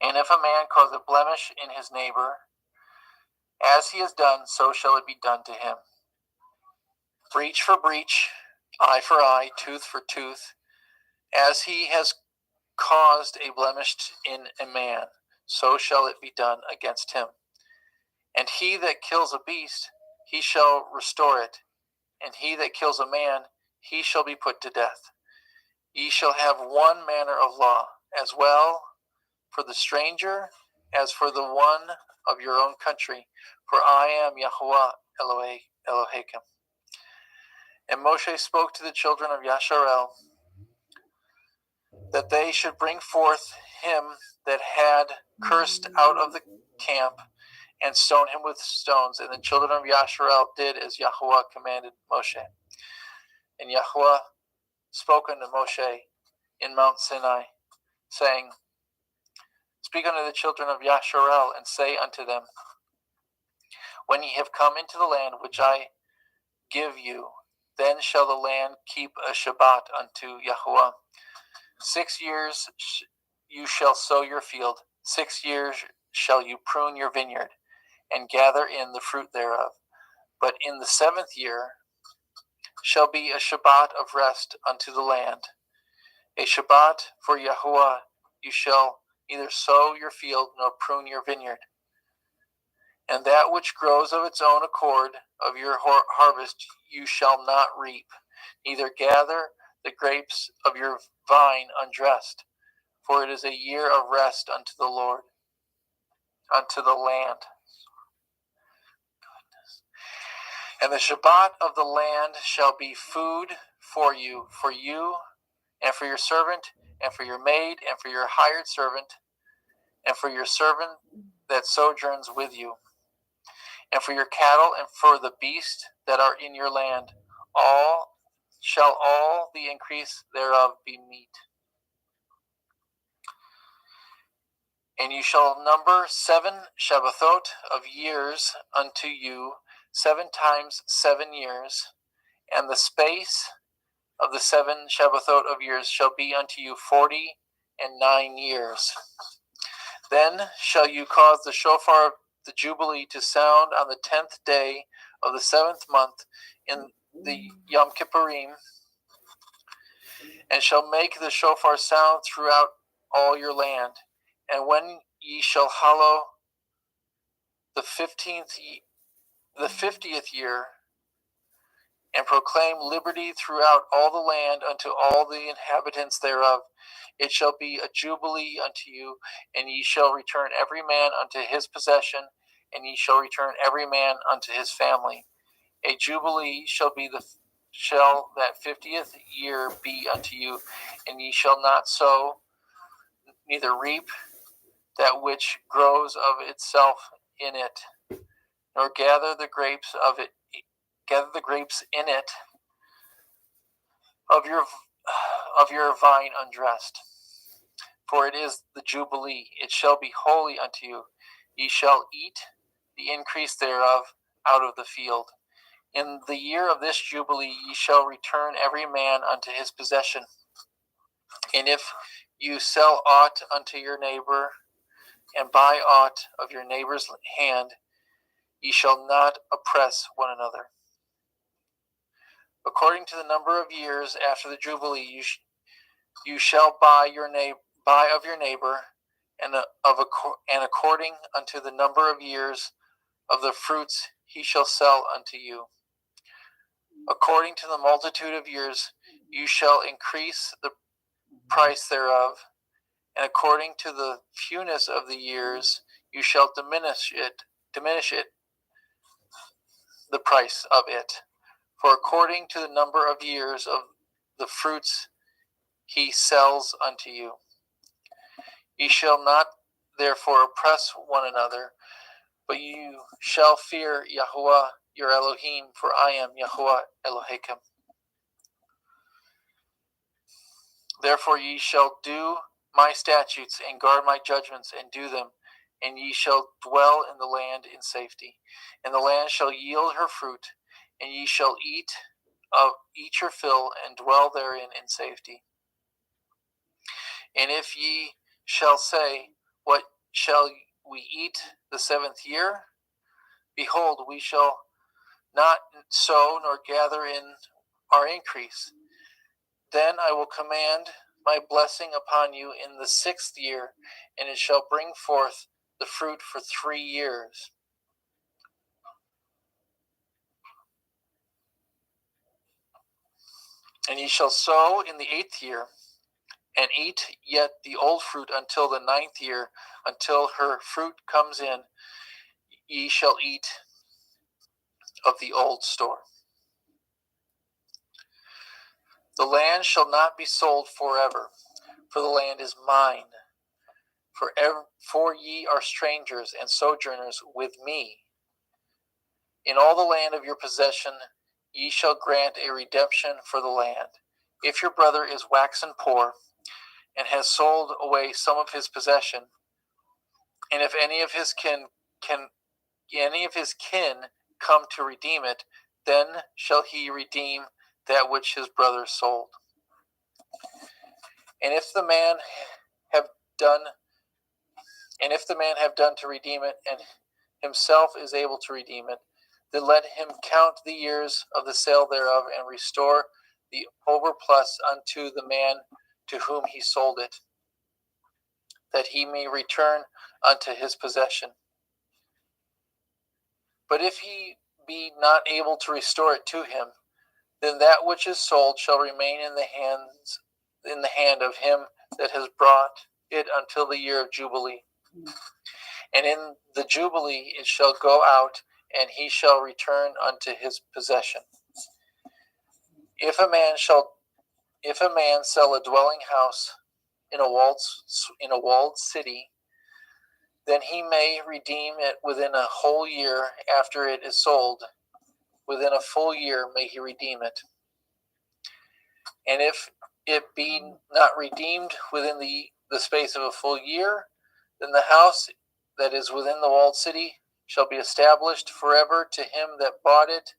And if a man cause a blemish in his neighbor, as he has done, so shall it be done to him. Breach for breach, eye for eye, tooth for tooth. As he has caused a blemish in a man, so shall it be done against him. And he that kills a beast, he shall restore it. And he that kills a man, he shall be put to death. Ye shall have one manner of law, as well for the stranger as for the one of your own country, for I am Yahuwah Elohim. And Moshe spoke to the children of Yasharel, that they should bring forth him that had cursed out of the camp, and stone him with stones. And the children of Yasharel did as Yahuwah commanded Moshe. And Yahuwah spoke unto Moshe in Mount Sinai, saying, Speak unto the children of Yasharel, and say unto them, When ye have come into the land which I give you, then shall the land keep a Shabbat unto Yahuwah. 6 years you shall sow your field, 6 years shall you prune your vineyard, and gather in the fruit thereof. But in the 7th year shall be a Shabbat of rest unto the land, a Shabbat for Yahuwah. You shall neither sow your field nor prune your vineyard. And that which grows of its own accord of your harvest you shall not reap, neither gather the grapes of your vine undressed, for it is a year of rest unto the Lord, unto the land. And the Shabbat of the land shall be food for you, and for your servant, and for your maid, and for your hired servant, and for your servant that sojourns with you, and for your cattle, and for the beasts that are in your land. All the increase thereof be meat. And you shall number 7 Shabbathot of years unto you, 7 times 7 years, and the space of the 7 Shabbathot of years shall be unto you 49 years. Then shall you cause the shofar of the Jubilee to sound on the 10th day of the 7th month in the Yom Kippurim, and shall make the shofar sound throughout all your land. And when ye shall hallow the 50th year, and proclaim liberty throughout all the land unto all the inhabitants thereof, it shall be a jubilee unto you, and ye shall return every man unto his possession, and ye shall return every man unto his family. A jubilee shall that 50th year be unto you, and ye shall not sow, neither reap that which grows of itself in it, nor gather the grapes of it. Gather the grapes in it of your vine undressed. For it is the Jubilee; it shall be holy unto you. Ye shall eat the increase thereof out of the field. In the year of this Jubilee ye shall return every man unto his possession. And if you sell aught unto your neighbor, and buy aught of your neighbor's hand, ye shall not oppress one another. According to the number of years after the Jubilee, you shall buy of your neighbor, and according unto the number of years of the fruits he shall sell unto you. According to the multitude of years you shall increase the price thereof, and according to the fewness of the years you shall diminish it, the price of it. For according to the number of years of the fruits he sells unto you. Ye shall not therefore oppress one another, but you shall fear Yahuwah your Elohim, for I am Yahuwah Elohechem. Therefore ye shall do my statutes, and guard my judgments, and do them, and ye shall dwell in the land in safety. And the land shall yield her fruit, and ye shall eat your fill, and dwell therein in safety. And if ye shall say, what shall we eat the 7th year? Behold, we shall not sow nor gather in our increase. Then I will command my blessing upon you in the 6th year, and it shall bring forth the fruit for 3 years. And ye shall sow in the 8th year, and eat yet the old fruit until the 9th year, until her fruit comes in. Ye shall eat of the old store. The land shall not be sold forever, for the land is mine. For ye are strangers and sojourners with me. In all the land of your possession ye shall grant a redemption for the land. If your brother is waxen poor, and has sold away some of his possession, and if any of his kin come to redeem it, then shall he redeem that which his brother sold. And if the man have done to redeem it, and himself is able to redeem it, then let him count the years of the sale thereof, and restore the overplus unto the man to whom he sold it, that he may return unto his possession. But if he be not able to restore it to him, then that which is sold shall remain in the hand of him that has brought it until the year of Jubilee. And in the Jubilee it shall go out, and he shall return unto his possession. If a man sell a dwelling house in a walled city, then he may redeem it within a whole year after it is sold. Within a full year may he redeem it. And if it be not redeemed within the space of a full year, then the house that is within the walled city shall be established forever to him that bought it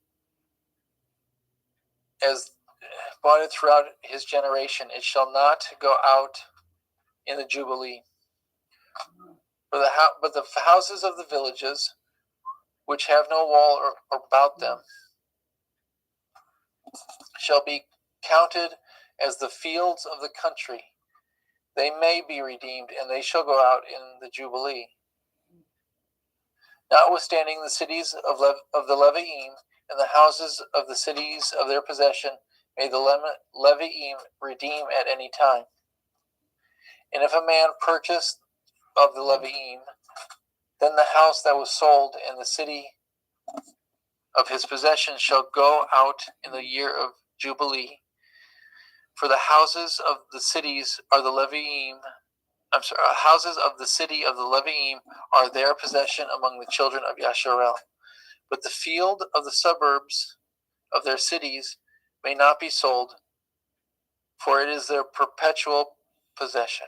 throughout his generation. It shall not go out in the Jubilee. But the houses of the villages, which have no wall about them, shall be counted as the fields of the country. They may be redeemed, and they shall go out in the Jubilee. Notwithstanding, the cities of the Leviim and the houses of the cities of their possession may the Leviim redeem at any time. And if a man purchase of the Leviim, then the house that was sold and the city of his possession shall go out in the year of Jubilee. For the houses of the cities are the Leviim houses of the city of the Leviim are their possession among the children of Yasharel. But the field of the suburbs of their cities may not be sold, for it is their perpetual possession.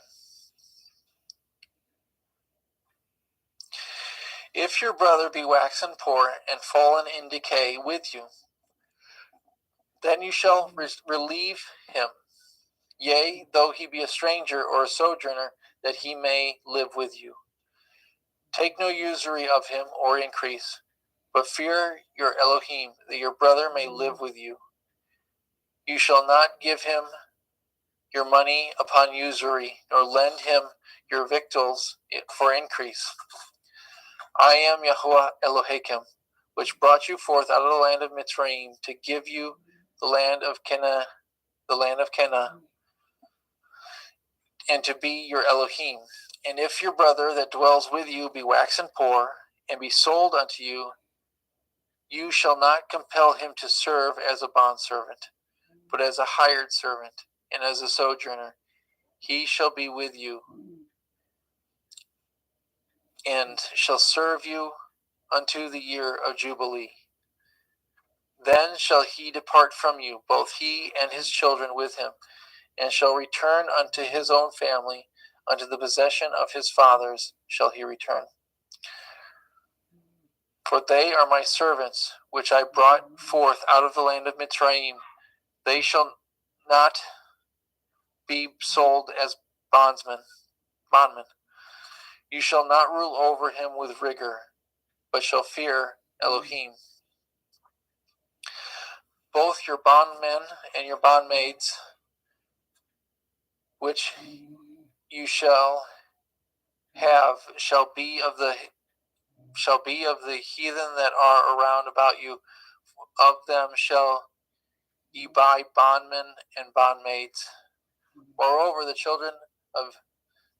If your brother be waxen poor and fallen in decay with you, then you shall relieve him, yea, though he be a stranger or a sojourner, that he may live with you. Take no usury of him or increase, but fear your Elohim, that your brother may live with you. You shall not give him your money upon usury, nor lend him your victuals for increase. I am Yahuwah Elohim, which brought you forth out of the land of Mitzrayim, to give you the land of Canaan, and to be your Elohim. And if your brother that dwells with you be waxen poor, and be sold unto you, you shall not compel him to serve as a bondservant, but as a hired servant, and as a sojourner. He shall be with you, and shall serve you unto the year of Jubilee. Then shall he depart from you, both he and his children with him, and shall return unto his own family, unto the possession of his fathers shall he return. For they are my servants, which I brought forth out of the land of Mitzrayim. They shall not be sold as bondmen. You shall not rule over him with rigor, but shall fear Elohim. Both your bondmen and your bondmaids, which you shall have, shall be of the heathen that are around about you. Of them shall ye buy bondmen and bondmaids. Moreover, the children of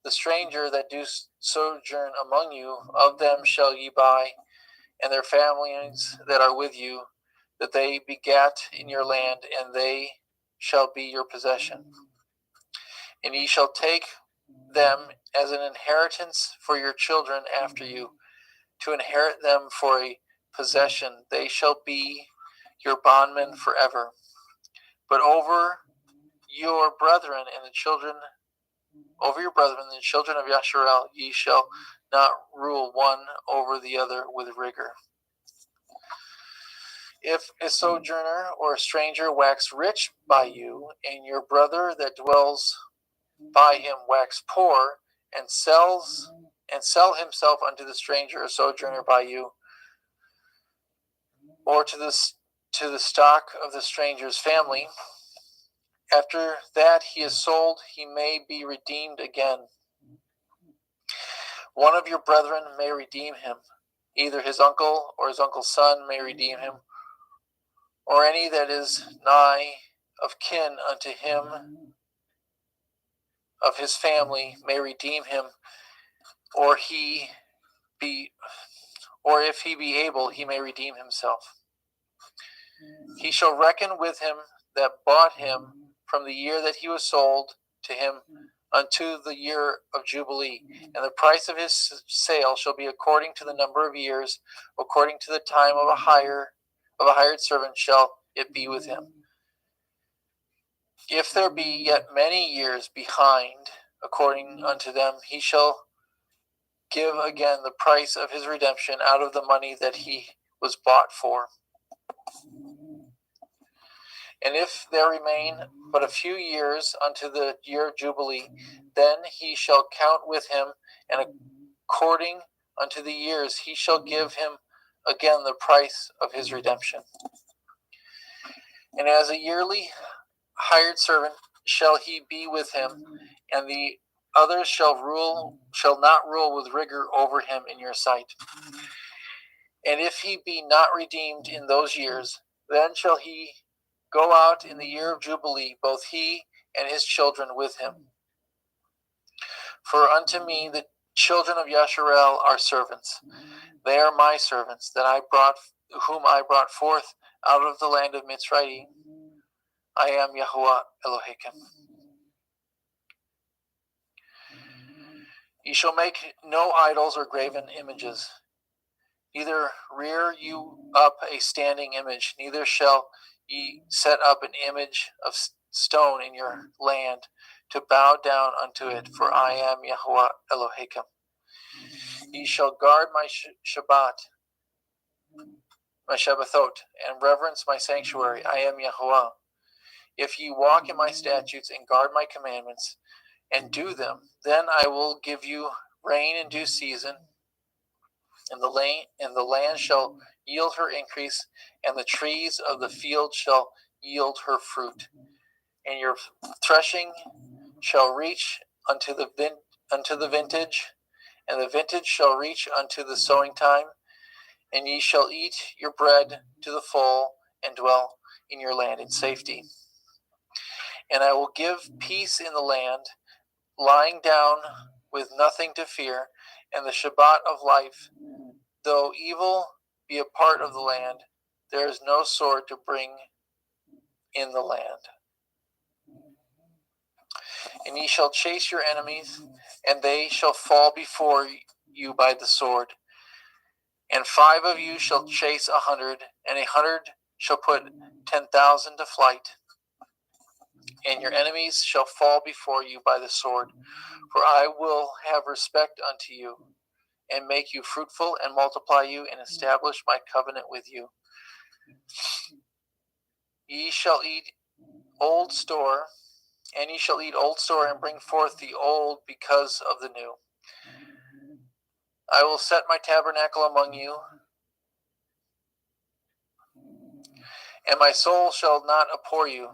the stranger that do sojourn among you, of them shall ye buy, and their families that are with you, that they begat in your land, and they shall be your possession. And ye shall take them as an inheritance for your children after you, to inherit them for a possession. They shall be your bondmen forever. But over your brethren and the children of Yasharel, ye shall not rule one over the other with rigor. If a sojourner or a stranger wax rich by you, and your brother that dwells by him wax poor, and sell himself unto the stranger or sojourner by you, or to the stock of the stranger's family, after that he is sold, he may be redeemed again. One of your brethren may redeem him, either his uncle or his uncle's son may redeem him, or any that is nigh of kin unto him of his family may redeem him, or if he be able, he may redeem himself. He shall reckon with him that bought him from the year that he was sold to him unto the year of Jubilee, and the price of his sale shall be according to the number of years, according to the time of a hired servant shall it be with him. If there be yet many years behind, according unto them, he shall give again the price of his redemption out of the money that he was bought for. And if there remain but a few years unto the year of Jubilee, then he shall count with him, and according unto the years he shall give him again the price of his redemption. And as a yearly hired servant shall he be with him, and the others shall not rule with rigor over him in your sight. And if he be not redeemed in those years, then shall he go out in the year of Jubilee, both he and his children with him. For unto me the children of Yasharel are servants. They are my servants, whom I brought forth out of the land of Mitzrayim. I am Yahuwah Elohim. Ye shall make no idols or graven images, neither rear you up a standing image, neither shall ye set up an image of stone in your land to bow down unto it, for I am Yahuwah Elohim. Ye shall guard my Shabbatot, and reverence my sanctuary. I am Yahuwah. If ye walk in my statutes and guard my commandments, and do them, then I will give you rain in due season, and the land shall yield her increase, and the trees of the field shall yield her fruit. And your threshing shall reach unto the vintage, and the vintage shall reach unto the sowing time, and ye shall eat your bread to the full, and dwell in your land in safety. And I will give peace in the land, lying down with nothing to fear, and the Shabbat of life. Though evil be a part of the land, there is no sword to bring in the land. And ye shall chase your enemies, and they shall fall before you by the sword. And 5 of you shall chase 100, and 100 shall put 10,000 to flight. And your enemies shall fall before you by the sword. For I will have respect unto you, and make you fruitful, and multiply you, and establish my covenant with you. Ye shall eat old store, and ye shall eat old store, and bring forth the old because of the new. I will set my tabernacle among you, and my soul shall not abhor you.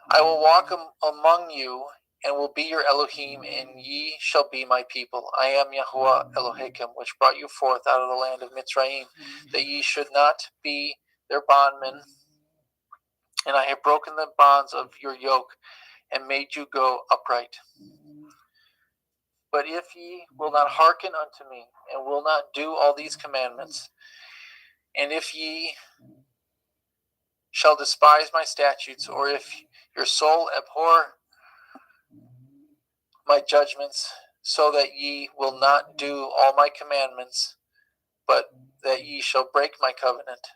I will walk among you, and will be your Elohim, and ye shall be my people. I am Yahuwah Elohim, which brought you forth out of the land of Mitzrayim, that ye should not be their bondmen. And I have broken the bonds of your yoke, and made you go upright. But if ye will not hearken unto me, and will not do all these commandments, and if ye shall despise my statutes, or if your soul abhor my judgments, so that ye will not do all my commandments, but that ye shall break my covenant,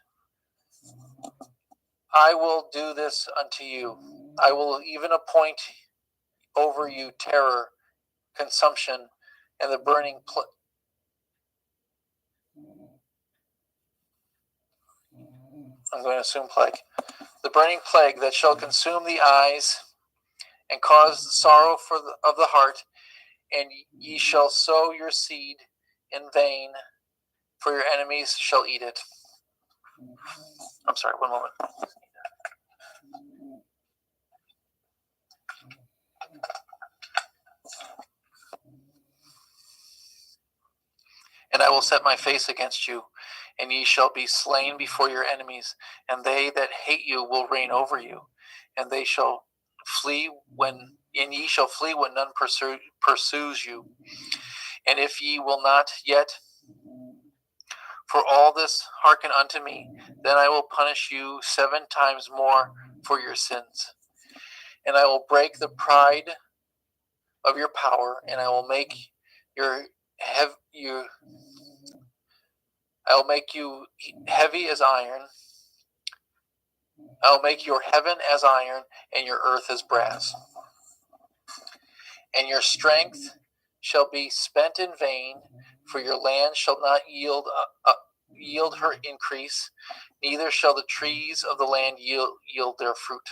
I will do this unto you. I will even appoint over you terror, consumption, and the burning I'm going to assume plague. The burning plague that shall consume the eyes and cause sorrow of the heart, and ye shall sow your seed in vain, for your enemies shall eat it. I'm sorry, one moment. And I will set my face against you, and ye shall be slain before your enemies, and they that hate you will reign over you, and they shall flee when none pursues you. And if ye will not yet for all this hearken unto me, then I will punish you 7 times more for your sins. And I will break the pride of your power, and I will make I will make you heavy as iron. I will make your heaven as iron, and your earth as brass. And your strength shall be spent in vain, for your land shall not yield her increase, neither shall the trees of the land yield their fruit.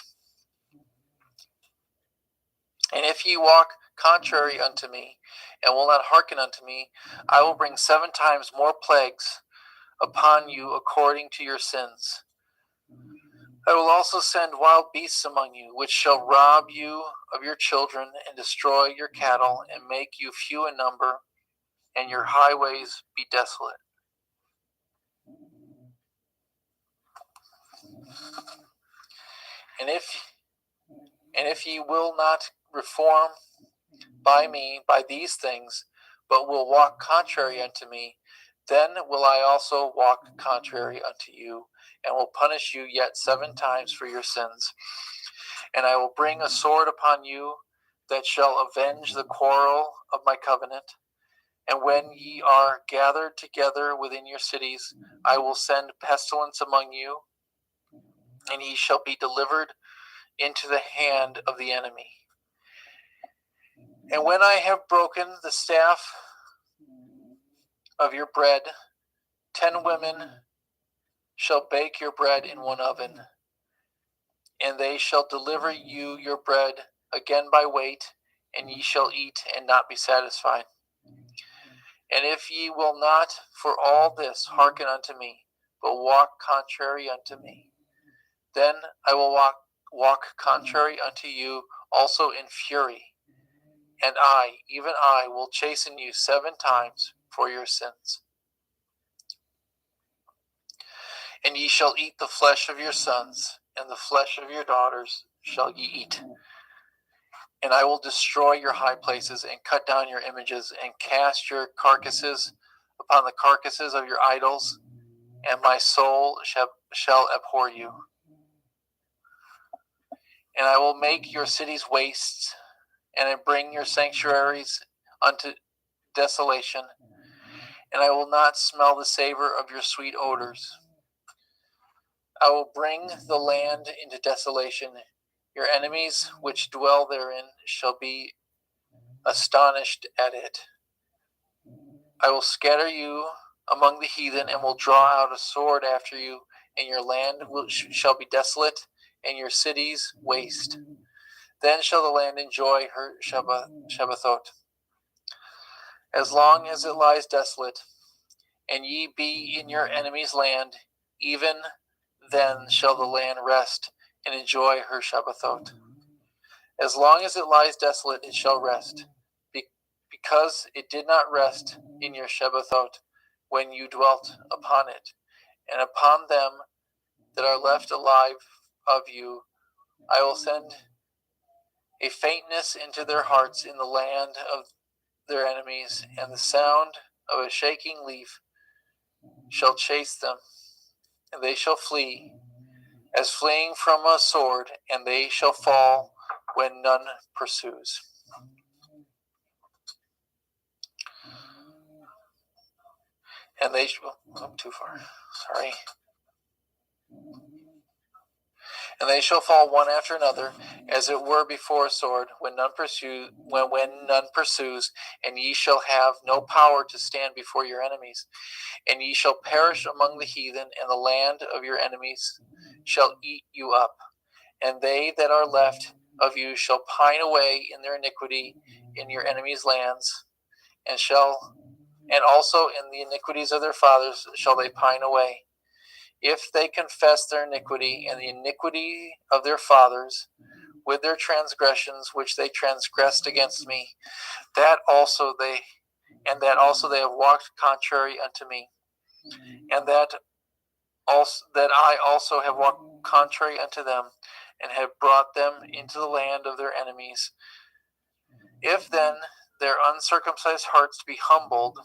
And if ye walk contrary unto me, and will not hearken unto me, I will bring 7 times more plagues upon you according to your sins. I will also send wild beasts among you, which shall rob you of your children, and destroy your cattle, and make you few in number, and your highways be desolate. And if ye will not reform by these things, but will walk contrary unto me, then will I also walk contrary unto you, and will punish you yet 7 times for your sins. And I will bring a sword upon you that shall avenge the quarrel of my covenant. And when ye are gathered together within your cities, I will send pestilence among you, and ye shall be delivered into the hand of the enemy. And when I have broken the staff of your bread, 10 women shall bake your bread in one oven, and they shall deliver you your bread again by weight, and ye shall eat and not be satisfied. And if ye will not for all this hearken unto me, but walk contrary unto me, then I will walk contrary unto you also in fury, and I, even I, will chasten you 7 times for your sins. And ye shall eat the flesh of your sons, and the flesh of your daughters shall ye eat. And I will destroy your high places, and cut down your images, and cast your carcasses upon the carcasses of your idols, and my soul shall abhor you. And I will make your cities wastes, and I bring your sanctuaries unto desolation, and I will not smell the savor of your sweet odors. I will bring the land into desolation. Your enemies which dwell therein shall be astonished at it. I will scatter you among the heathen, and will draw out a sword after you, and your land shall be desolate, and your cities waste. Then shall the land enjoy her Shabbathot, as long as it lies desolate, and ye be in your enemy's land, even then shall the land rest and enjoy her Shabbathot. As long as it lies desolate, it shall rest, because it did not rest in your Shabbathot when you dwelt upon it. And upon them that are left alive of you, I will send a faintness into their hearts in the land of their enemies, and the sound of a shaking leaf shall chase them, and they shall flee, as fleeing from a sword, and they shall fall when none pursues. And they shall, too far, sorry. And they shall fall one after another, as it were before a sword, when none pursues, and ye shall have no power to stand before your enemies. And ye shall perish among the heathen, and the land of your enemies shall eat you up. And they that are left of you shall pine away in their iniquity in your enemies' lands, and also in the iniquities of their fathers shall they pine away. If they confess their iniquity and the iniquity of their fathers with their transgressions which they transgressed against me, that also they have walked contrary unto me, and that I also have walked contrary unto them, and have brought them into the land of their enemies. If then their uncircumcised hearts be humbled,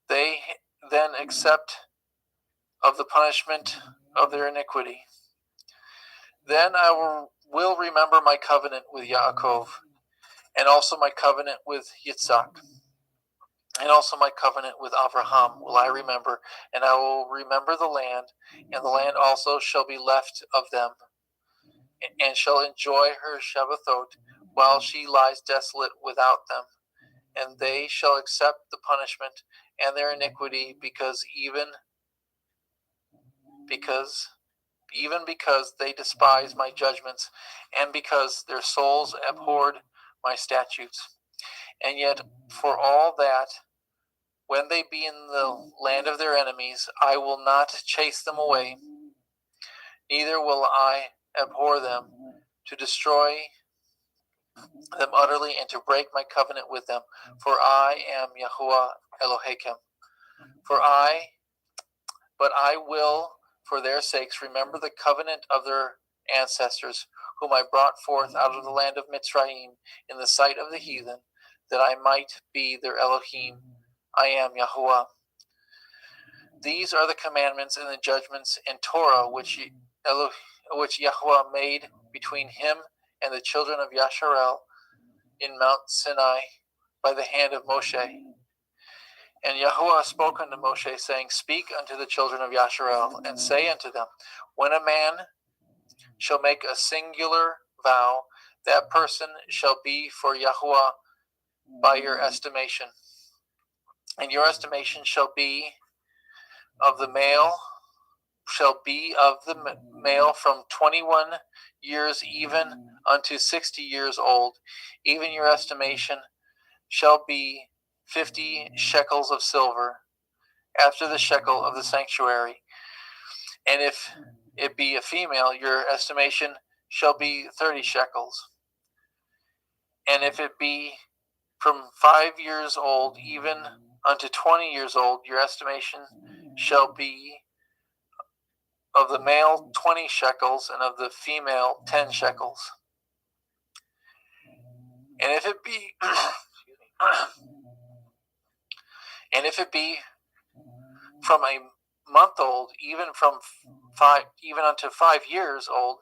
they then accept of the punishment of their iniquity. Then I will remember my covenant with Yaakov, and also my covenant with Yitzhak, and also my covenant with Abraham will I remember, and I will remember the land, and the land also shall be left of them, and shall enjoy her Shabbathot, while she lies desolate without them. And they shall accept the punishment and their iniquity, even because they despise my judgments, and because their souls abhorred my statutes. And yet, for all that, when they be in the land of their enemies, I will not chase them away, neither will I abhor them, to destroy them utterly, and to break my covenant with them. For I am Yahuwah Elohechem. But I will, for their sakes, remember the covenant of their ancestors, whom I brought forth out of the land of Mitzrayim in the sight of the heathen, that I might be their Elohim. I am Yahuwah. These are the commandments and the judgments and Torah which Yahuwah made between him and the children of Yasharel in Mount Sinai by the hand of Moshe. And Yahuwah spoke unto Moshe, saying, Speak unto the children of Yasharel, and say unto them, When a man shall make a singular vow, that person shall be for Yahuwah by your estimation. And your estimation shall be of the male from 21 years even unto 60 years old. Even your estimation shall be 50 shekels of silver, after the shekel of the sanctuary. And if it be a female, your estimation shall be 30 shekels. And if it be from 5 years old even unto 20 years old, your estimation shall be of the male 20 shekels, and of the female 10 shekels. And if it be and if it be from a month old, even unto 5 years old,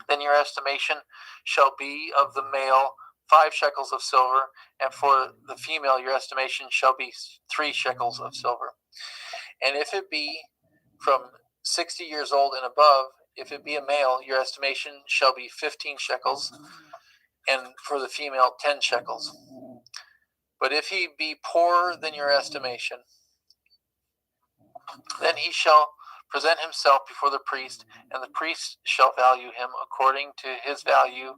then your estimation shall be of the male 5 shekels of silver, and for the female your estimation shall be 3 shekels of silver. And if it be from 60 years old and above, if it be a male, your estimation shall be 15 shekels, and for the female 10 shekels. But if he be poorer than your estimation, then he shall present himself before the priest, and the priest shall value him according to his value,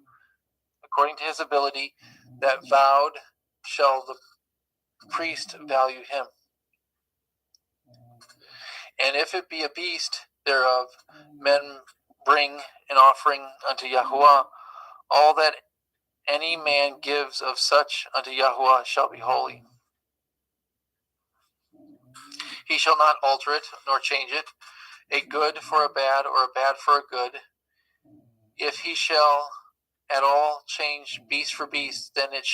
according to his ability that vowed shall the priest value him. And if it be a beast thereof, men bring an offering unto Yahuwah. All that any man gives of such unto Yahuwah shall be holy. He shall not alter it, nor change it, a good for a bad, or a bad for a good. If he shall at all change beast for beast, then it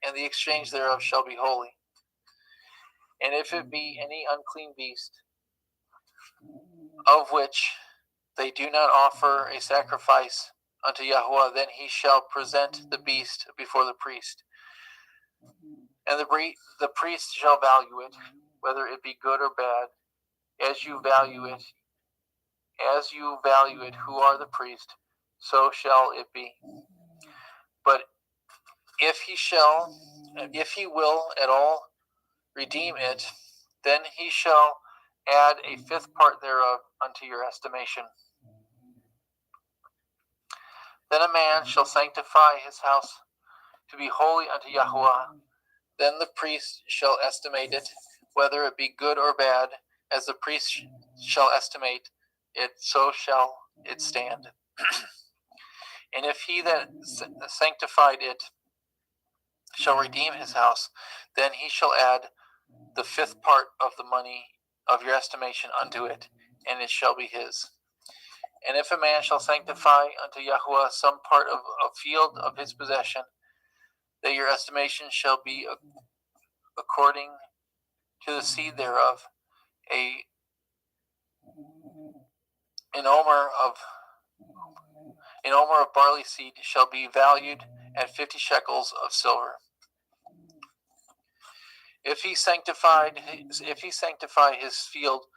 and the exchange thereof shall be holy. And if it be any unclean beast, of which they do not offer a sacrifice unto Yahuwah, then he shall present the beast before the priest. And the priest shall value it, whether it be good or bad, as you value it, who are the priest, so shall it be. But if he will at all redeem it, then he shall add a 5th part thereof unto your estimation. Then a man shall sanctify his house to be holy unto Yahuwah. Then the priest shall estimate it, whether it be good or bad, as the priest shall estimate it, so shall it stand. And if he that sanctified it shall redeem his house, then he shall add the 5th part of the money of your estimation unto it, and it shall be his. And if a man shall sanctify unto Yahuwah some part of a field of his possession, that your estimation shall be according to the seed thereof, an omer of barley seed shall be valued at 50 shekels of silver. If he sanctify his field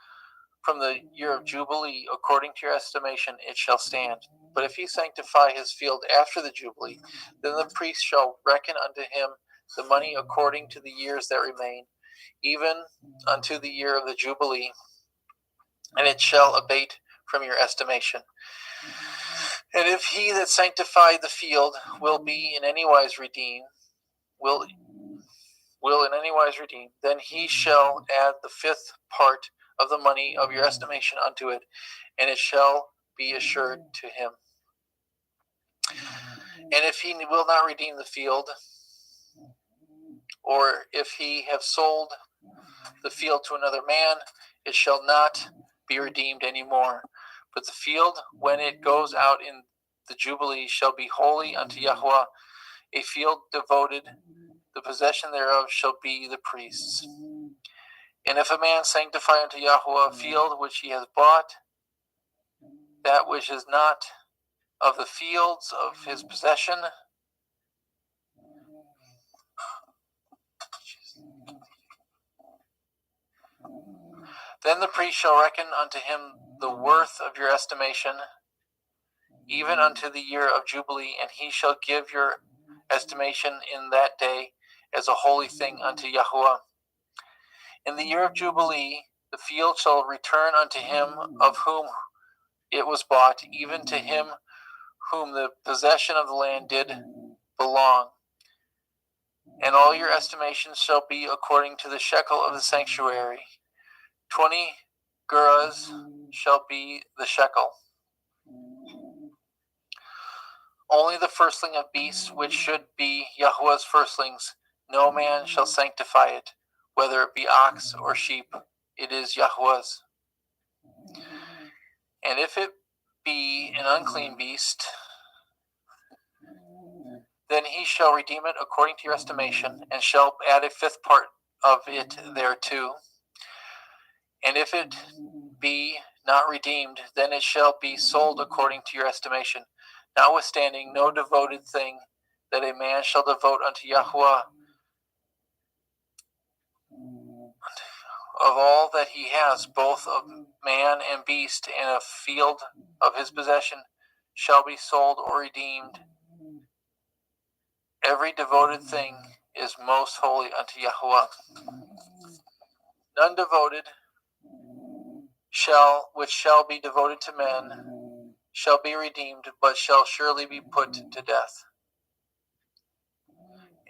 from the year of Jubilee, according to your estimation, it shall stand. But if he sanctify his field after the Jubilee, then the priest shall reckon unto him the money according to the years that remain, even unto the year of the Jubilee, and it shall abate from your estimation. And if he that sanctified the field will in any wise redeem, then he shall add the 5th part of the money of your estimation unto it, and it shall be assured to him. And if he will not redeem the field, or if he have sold the field to another man, it shall not be redeemed any more. But the field, when it goes out in the Jubilee, shall be holy unto Yahuwah, a field devoted. The possession thereof shall be the priest's. And if a man sanctify unto Yahuwah a field which he has bought, that which is not of the fields of his possession. Then the priest shall reckon unto him the worth of your estimation, even unto the year of Jubilee, and he shall give your estimation in that day as a holy thing unto Yahuwah. In the year of Jubilee, the field shall return unto him of whom it was bought, even to him whom the possession of the land did belong. And all your estimations shall be according to the shekel of the sanctuary. 20 gerahs shall be the shekel. Only the firstling of beasts, which should be Yahuwah's firstlings, no man shall sanctify it, whether it be ox or sheep, it is Yahuwah's. And if it be an unclean beast, then he shall redeem it according to your estimation, and shall add a fifth part of it thereto. And if it be not redeemed, then it shall be sold according to your estimation. Notwithstanding, no devoted thing that a man shall devote unto Yahuwah of all that he has, both of man and beast, and a field of his possession, shall be sold or redeemed. Every devoted thing is most holy unto Yahuwah. None devoted which shall be devoted to men shall be redeemed, but shall surely be put to death.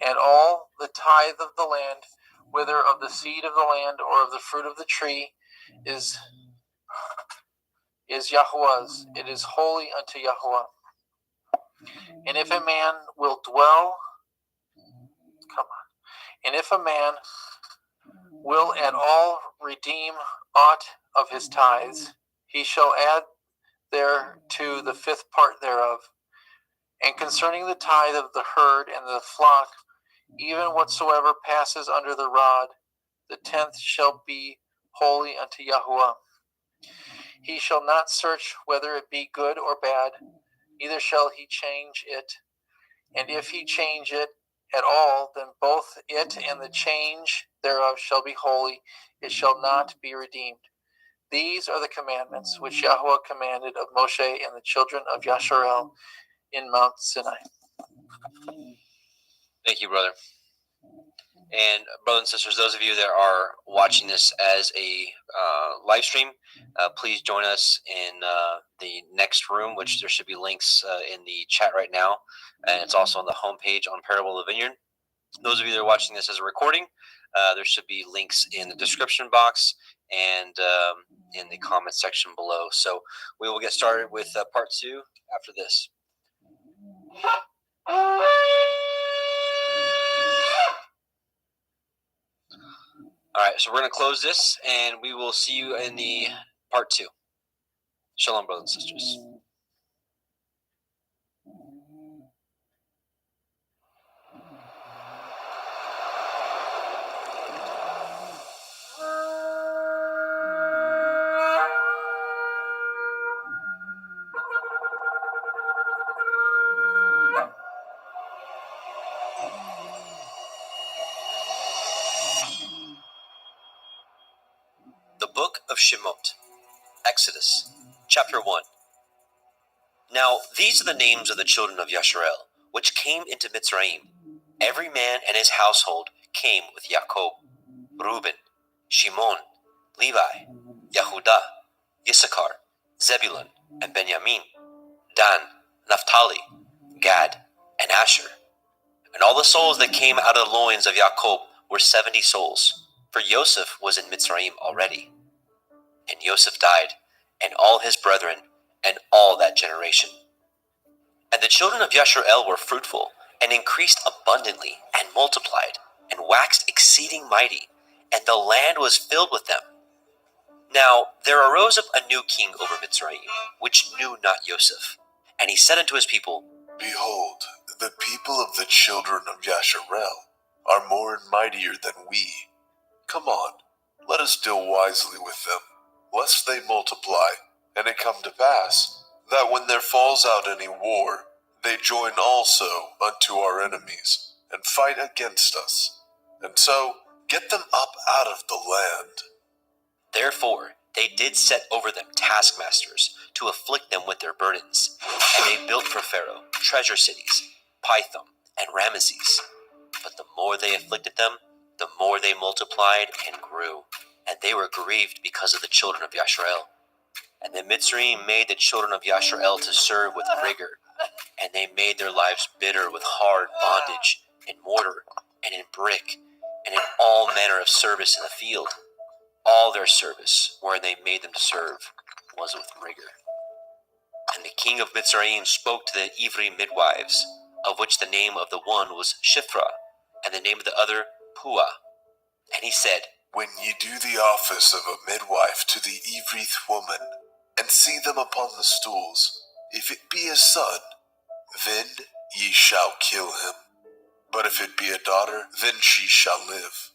And all the tithe of the land, whether of the seed of the land or of the fruit of the tree, is Yahuwah's. It is holy unto Yahuwah. And if a man will at all redeem aught of his tithes, he shall add thereto the fifth part thereof. And concerning the tithe of the herd and the flock, even whatsoever passes under the rod, the 10th shall be holy unto Yahuwah. He shall not search whether it be good or bad, neither shall he change it. And if he change it at all, then both it and the change thereof shall be holy, it shall not be redeemed. These are the commandments which Yahuwah commanded of Moshe and the children of Yasharel in Mount Sinai. Thank you, brother. And brothers and sisters, those of you that are watching this as a live stream, please join us in the next room, which there should be links in the chat right now. And it's also on the homepage on Parable of the Vineyard. Those of you that are watching this as a recording, there should be links in the description box and in the comment section below. So we will get started with part 2 after this. All right, so we're going to close this, and we will see you in the part 2. Shalom, brothers and sisters. The Book of Shemot, Exodus, Chapter 1. Now these are the names of the children of Yasharel, which came into Mitzrayim. Every man and his household came with Jacob: Reuben, Shimon, Levi, Yehudah, Issachar, Zebulun, and Benjamin, Dan, Naphtali, Gad, and Asher. And all the souls that came out of the loins of Jacob were 70 souls, for Joseph was in Mitzrayim already. And Joseph died, and all his brethren, and all that generation. And the children of Yasharel were fruitful, and increased abundantly, and multiplied, and waxed exceeding mighty, and the land was filled with them. Now there arose up a new king over Mitzrayim, which knew not Joseph. And he said unto his people, Behold, the people of the children of Yasharel are more and mightier than we. Come on, let us deal wisely with them, lest they multiply, and it come to pass that when there falls out any war, they join also unto our enemies, and fight against us, and so get them up out of the land. Therefore they did set over them taskmasters to afflict them with their burdens, and they built for Pharaoh treasure cities, Pithom and Ramesses. But the more they afflicted them, the more they multiplied and grew, and they were grieved because of the children of Yasharel. And the Mitzrayim made the children of Yasharel to serve with rigor, and they made their lives bitter with hard bondage, in mortar, and in brick, and in all manner of service in the field. All their service, where they made them to serve, was with rigor. And the king of Mitzrayim spoke to the Ivri midwives, of which the name of the one was Shiphrah, and the name of the other Puah. And he said, When ye do the office of a midwife to the Ivrith woman, and see them upon the stools, if it be a son, then ye shall kill him. But if it be a daughter, then she shall live.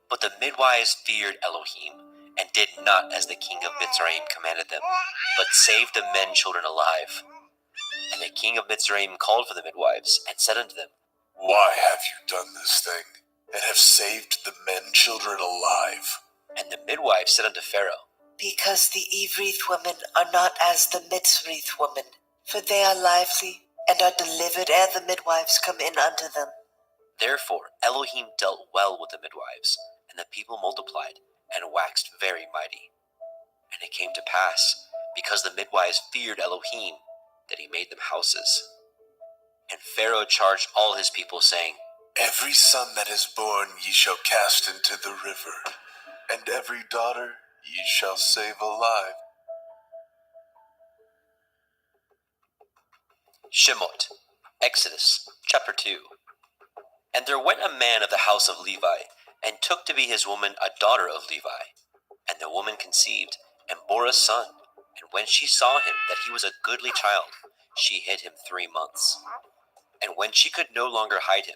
But the midwives feared Elohim, and did not as the king of Mitzrayim commanded them, but saved the men children alive. And the king of Mitzrayim called for the midwives, and said unto them, Why have you done this thing, and have saved the men children alive? And the midwives said unto Pharaoh, Because the Evrith women are not as the Mitzrith women, for they are lively, and are delivered ere the midwives come in unto them. Therefore Elohim dealt well with the midwives, and the people multiplied, and waxed very mighty. And it came to pass, because the midwives feared Elohim, that he made them houses. And Pharaoh charged all his people, saying, Every son that is born ye shall cast into the river, and every daughter ye shall save alive. Shemot, Exodus, chapter 2. And there went a man of the house of Levi, and took to be his woman a daughter of Levi. And the woman conceived, and bore a son. And when she saw him that he was a goodly child, she hid him 3 months. And when she could no longer hide him,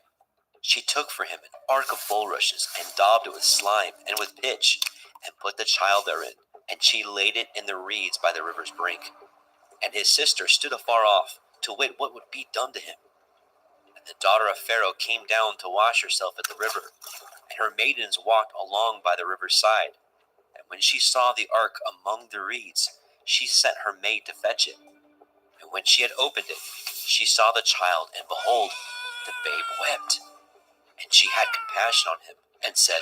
she took for him an ark of bulrushes, and daubed it with slime and with pitch, and put the child therein, and she laid it in the reeds by the river's brink. And his sister stood afar off, to wait what would be done to him. And the daughter of Pharaoh came down to wash herself at the river, and her maidens walked along by the river's side. And when she saw the ark among the reeds, she sent her maid to fetch it. And when she had opened it, she saw the child, and behold, the babe wept. And she had compassion on him, and said,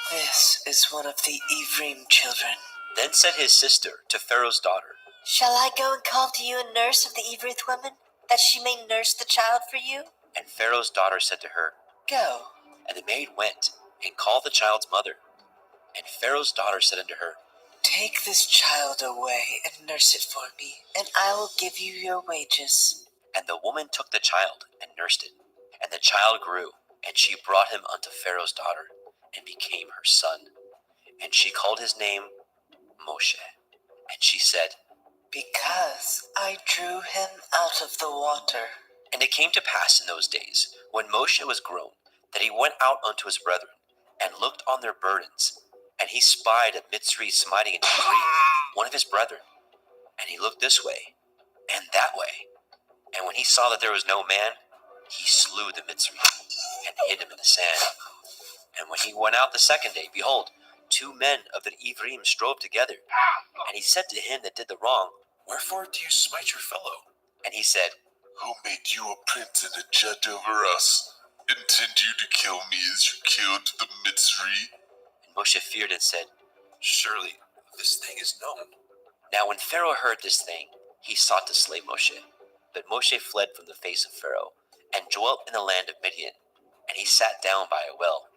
This is one of the Ephraim children. Then said his sister to Pharaoh's daughter, Shall I go and call to you a nurse of the Evrith women, that she may nurse the child for you? And Pharaoh's daughter said to her, Go. And the maid went, and called the child's mother. And Pharaoh's daughter said unto her, Take this child away and nurse it for me, and I will give you your wages. And the woman took the child, and nursed it. And the child grew, and she brought him unto Pharaoh's daughter, and became her son. And she called his name Moshe. And she said, Because I drew him out of the water. And it came to pass in those days, when Moshe was grown, that he went out unto his brethren, and looked on their burdens. And he spied a Mitzri smiting an Ivri, one of his brethren. And he looked this way, and that way. And when he saw that there was no man, he slew the Mitzri, and hid him in the sand. And when he went out the second day, behold, 2 men of the Ivrim strove together. And he said to him that did the wrong, Wherefore do you smite your fellow? And he said, Who made you a prince and a judge over us? Intend you to kill me as you killed the Mitzri? And Moshe feared and said, Surely this thing is known. Now when Pharaoh heard this thing, he sought to slay Moshe. But Moshe fled from the face of Pharaoh, and dwelt in the land of Midian, and he sat down by a well.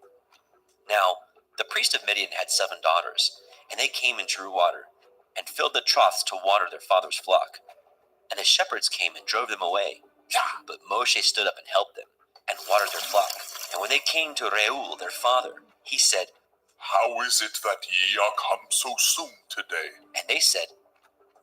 Now the priest of Midian had 7 daughters, and they came and drew water, and filled the troughs to water their father's flock. And the shepherds came and drove them away. But Moshe stood up and helped them, and watered their flock. And when they came to Reuel their father, he said, How is it that ye are come so soon today? And they said,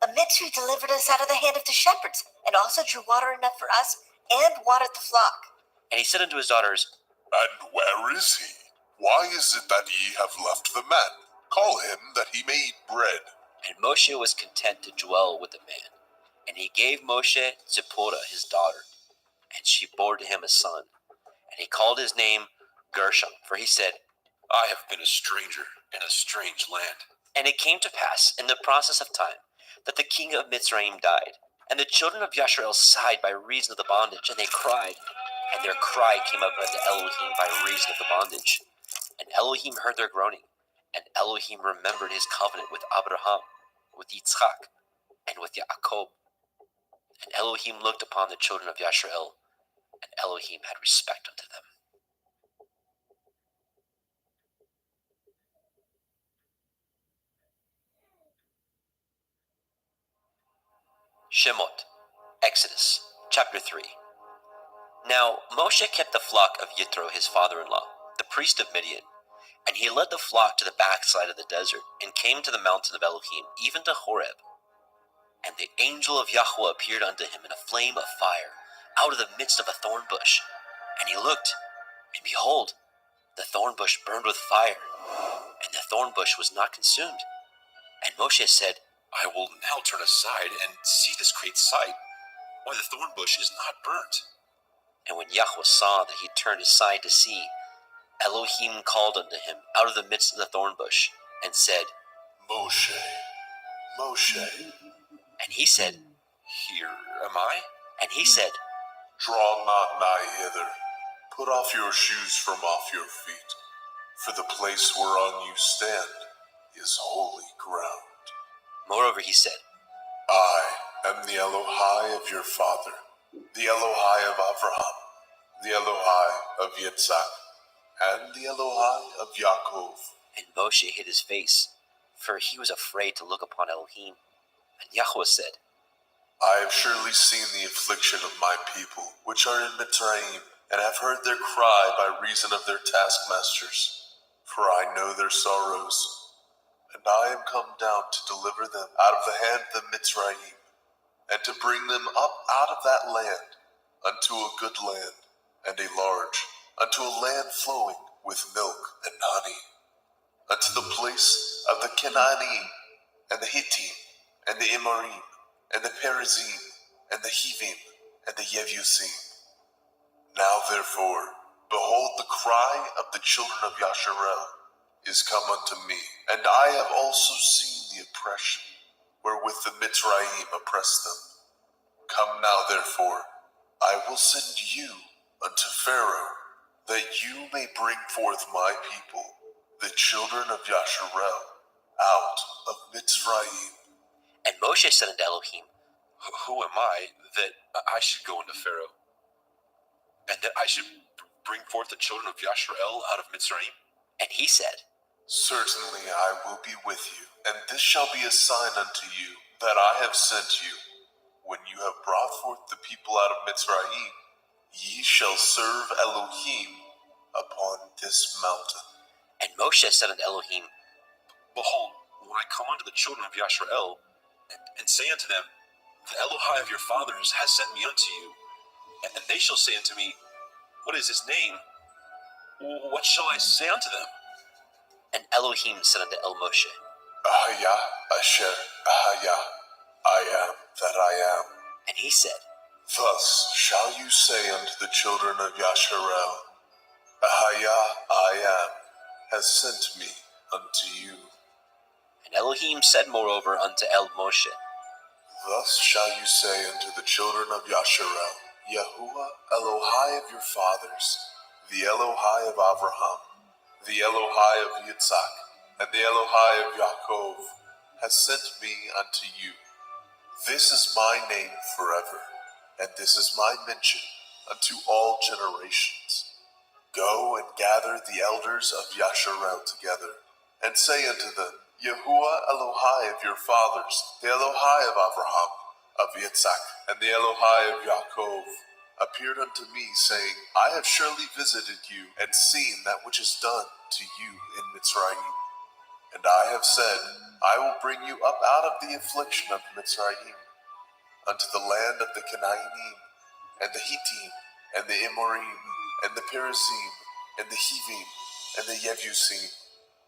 A Mitzri delivered us out of the hand of the shepherds, and also drew water enough for us, and watered the flock. And he said unto his daughters, And where is he? Why is it that ye have left the man? Call him that he may eat bread. And Moshe was content to dwell with the man. And And he gave Moshe Zipporah his daughter, and she bore to him a son. And he called his name Gershom, for he said, I have been a stranger in a strange land. And it came to pass in the process of time that the king of Mitzrayim died, and the children of Yasharel sighed by reason of the bondage, and they cried, and their cry came up unto Elohim by reason of the bondage. And Elohim heard their groaning, and Elohim remembered his covenant with Abraham, with Yitzchak, and with Yaakov. And Elohim looked upon the children of Yasharel, and Elohim had respect unto them. Shemot, Exodus, chapter 3. Now Moshe kept the flock of Yitro his father-in-law, the priest of Midian, and he led the flock to the backside of the desert, and came to the mountain of Elohim, even to Horeb. And the angel of Yahweh appeared unto him in a flame of fire, out of the midst of a thorn bush. And he looked, and behold, the thorn bush burned with fire, and the thorn bush was not consumed. And Moshe said, I will now turn aside and see this great sight, why the thorn bush is not burnt. And when Yahweh saw that he turned aside to see, Elohim called unto him out of the midst of the thorn bush, and said, Moshe, Moshe. And he said, Here am I. And he said, Draw not nigh hither. Put off your shoes from off your feet, for the place whereon you stand is holy ground. Moreover he said, I am the Elohai of your father, the Elohai of Abraham, the Elohai of Yitzchak, and the Elohai of Yaakov. And Moshe hid his face, for he was afraid to look upon Elohim. And Yahweh said, I have surely seen the affliction of my people, which are in Mitzrayim, and have heard their cry by reason of their taskmasters. For I know their sorrows, and I am come down to deliver them out of the hand of the Mitzrayim, and to bring them up out of that land unto a good land, and a large, unto a land flowing with milk and honey, unto the place of the Canaanim, and the Hittim, and the Amorim, and the Perizim, and the Hivim, and the Yevusim. Now therefore, behold, the cry of the children of Yasharel is come unto me, and I have also seen the oppression wherewith the Mitzrayim oppress them. Come now therefore, I will send you unto Pharaoh, that you may bring forth my people, the children of Yasharel, out of Mitzrayim. And Moshe said unto Elohim, Who am I that I should go unto Pharaoh, and that I should bring forth the children of Yasharel out of Mitzrayim? And he said, Certainly I will be with you, and this shall be a sign unto you that I have sent you. When you have brought forth the people out of Mitzrayim, ye shall serve Elohim upon this mountain. And Moshe said unto Elohim, Behold, when I come unto the children of Yasharel, and say unto them, The Elohai of your fathers has sent me unto you, and they shall say unto me, What is his name? What shall I say unto them? And Elohim said unto El Moshe, Ahaya Asher Ahaya, I am that I am. And he said, Thus shall you say unto the children of Yasharel, Ahaya I am has sent me unto you. And Elohim said moreover unto El Moshe, Thus shall you say unto the children of Yasharel, Yahuwah Elohai of your fathers, the Elohai of Abraham, the Elohai of Yitzchak, and the Elohai of Yaakov, has sent me unto you. This is my name forever, and this is my mention unto all generations. Go and gather the elders of Yasharel together, and say unto them, Yahuwah Elohai of your fathers, the Elohai of Abraham, of Yitzchak, and the Elohai of Yaakov, appeared unto me, saying, I have surely visited you, and seen that which is done to you in Mitzrayim. And I have said, I will bring you up out of the affliction of Mitzrayim, unto the land of the Canaanim, and the Hittim, and the Amorim, and the Perizim, and the Hivim, and the Yevusim,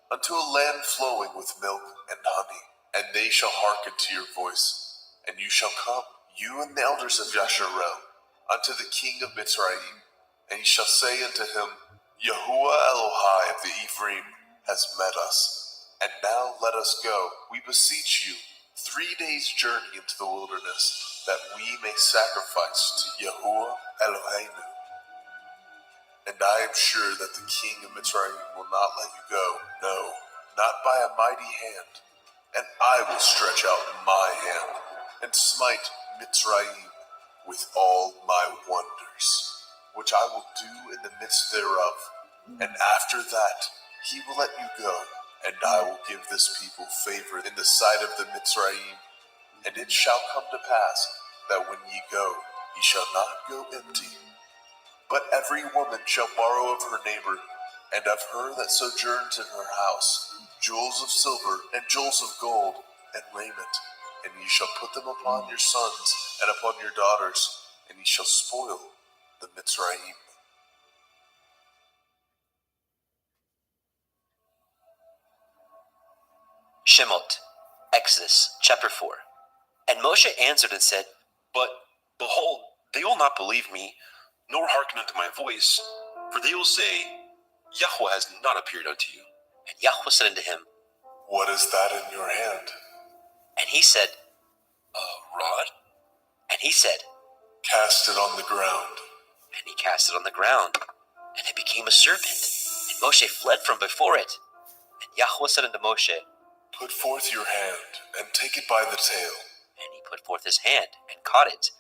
unto a land flowing with milk and honey. And they shall hearken to your voice, and you shall come, you and the elders of Yasharel, unto the king of Mitzrayim, and ye shall say unto him, Yahuwah Elohai of the Ephraim has met us, and now let us go, we beseech you, 3 days' journey into the wilderness, that we may sacrifice to Yahuwah Eloheinu. And I am sure that the king of Mitzrayim will not let you go, no, not by a mighty hand. And I will stretch out my hand, and smite Mitzrayim with all my wonders, which I will do in the midst thereof. And after that he will let you go, and I will give this people favor in the sight of the Mitzrayim. And it shall come to pass, that when ye go, ye shall not go empty. But every woman shall borrow of her neighbor, and of her that sojourns in her house, jewels of silver, and jewels of gold, and raiment. And ye shall put them upon your sons, and upon your daughters, and ye shall spoil the Mitzrayim. Shemot, Exodus, chapter 4. And Moshe answered and said, But, behold, they will not believe me, nor hearken unto my voice, for they will say, Yahweh has not appeared unto you. And Yahweh said unto him, What is that in your hand? and he said, A rod? and he said, Cast it on the ground. and he cast it on the ground, and it became a serpent. And Moshe fled from before it. And Yahweh said unto Moshe, Put forth your hand, and take it by the tail, and he put forth his hand, and caught it,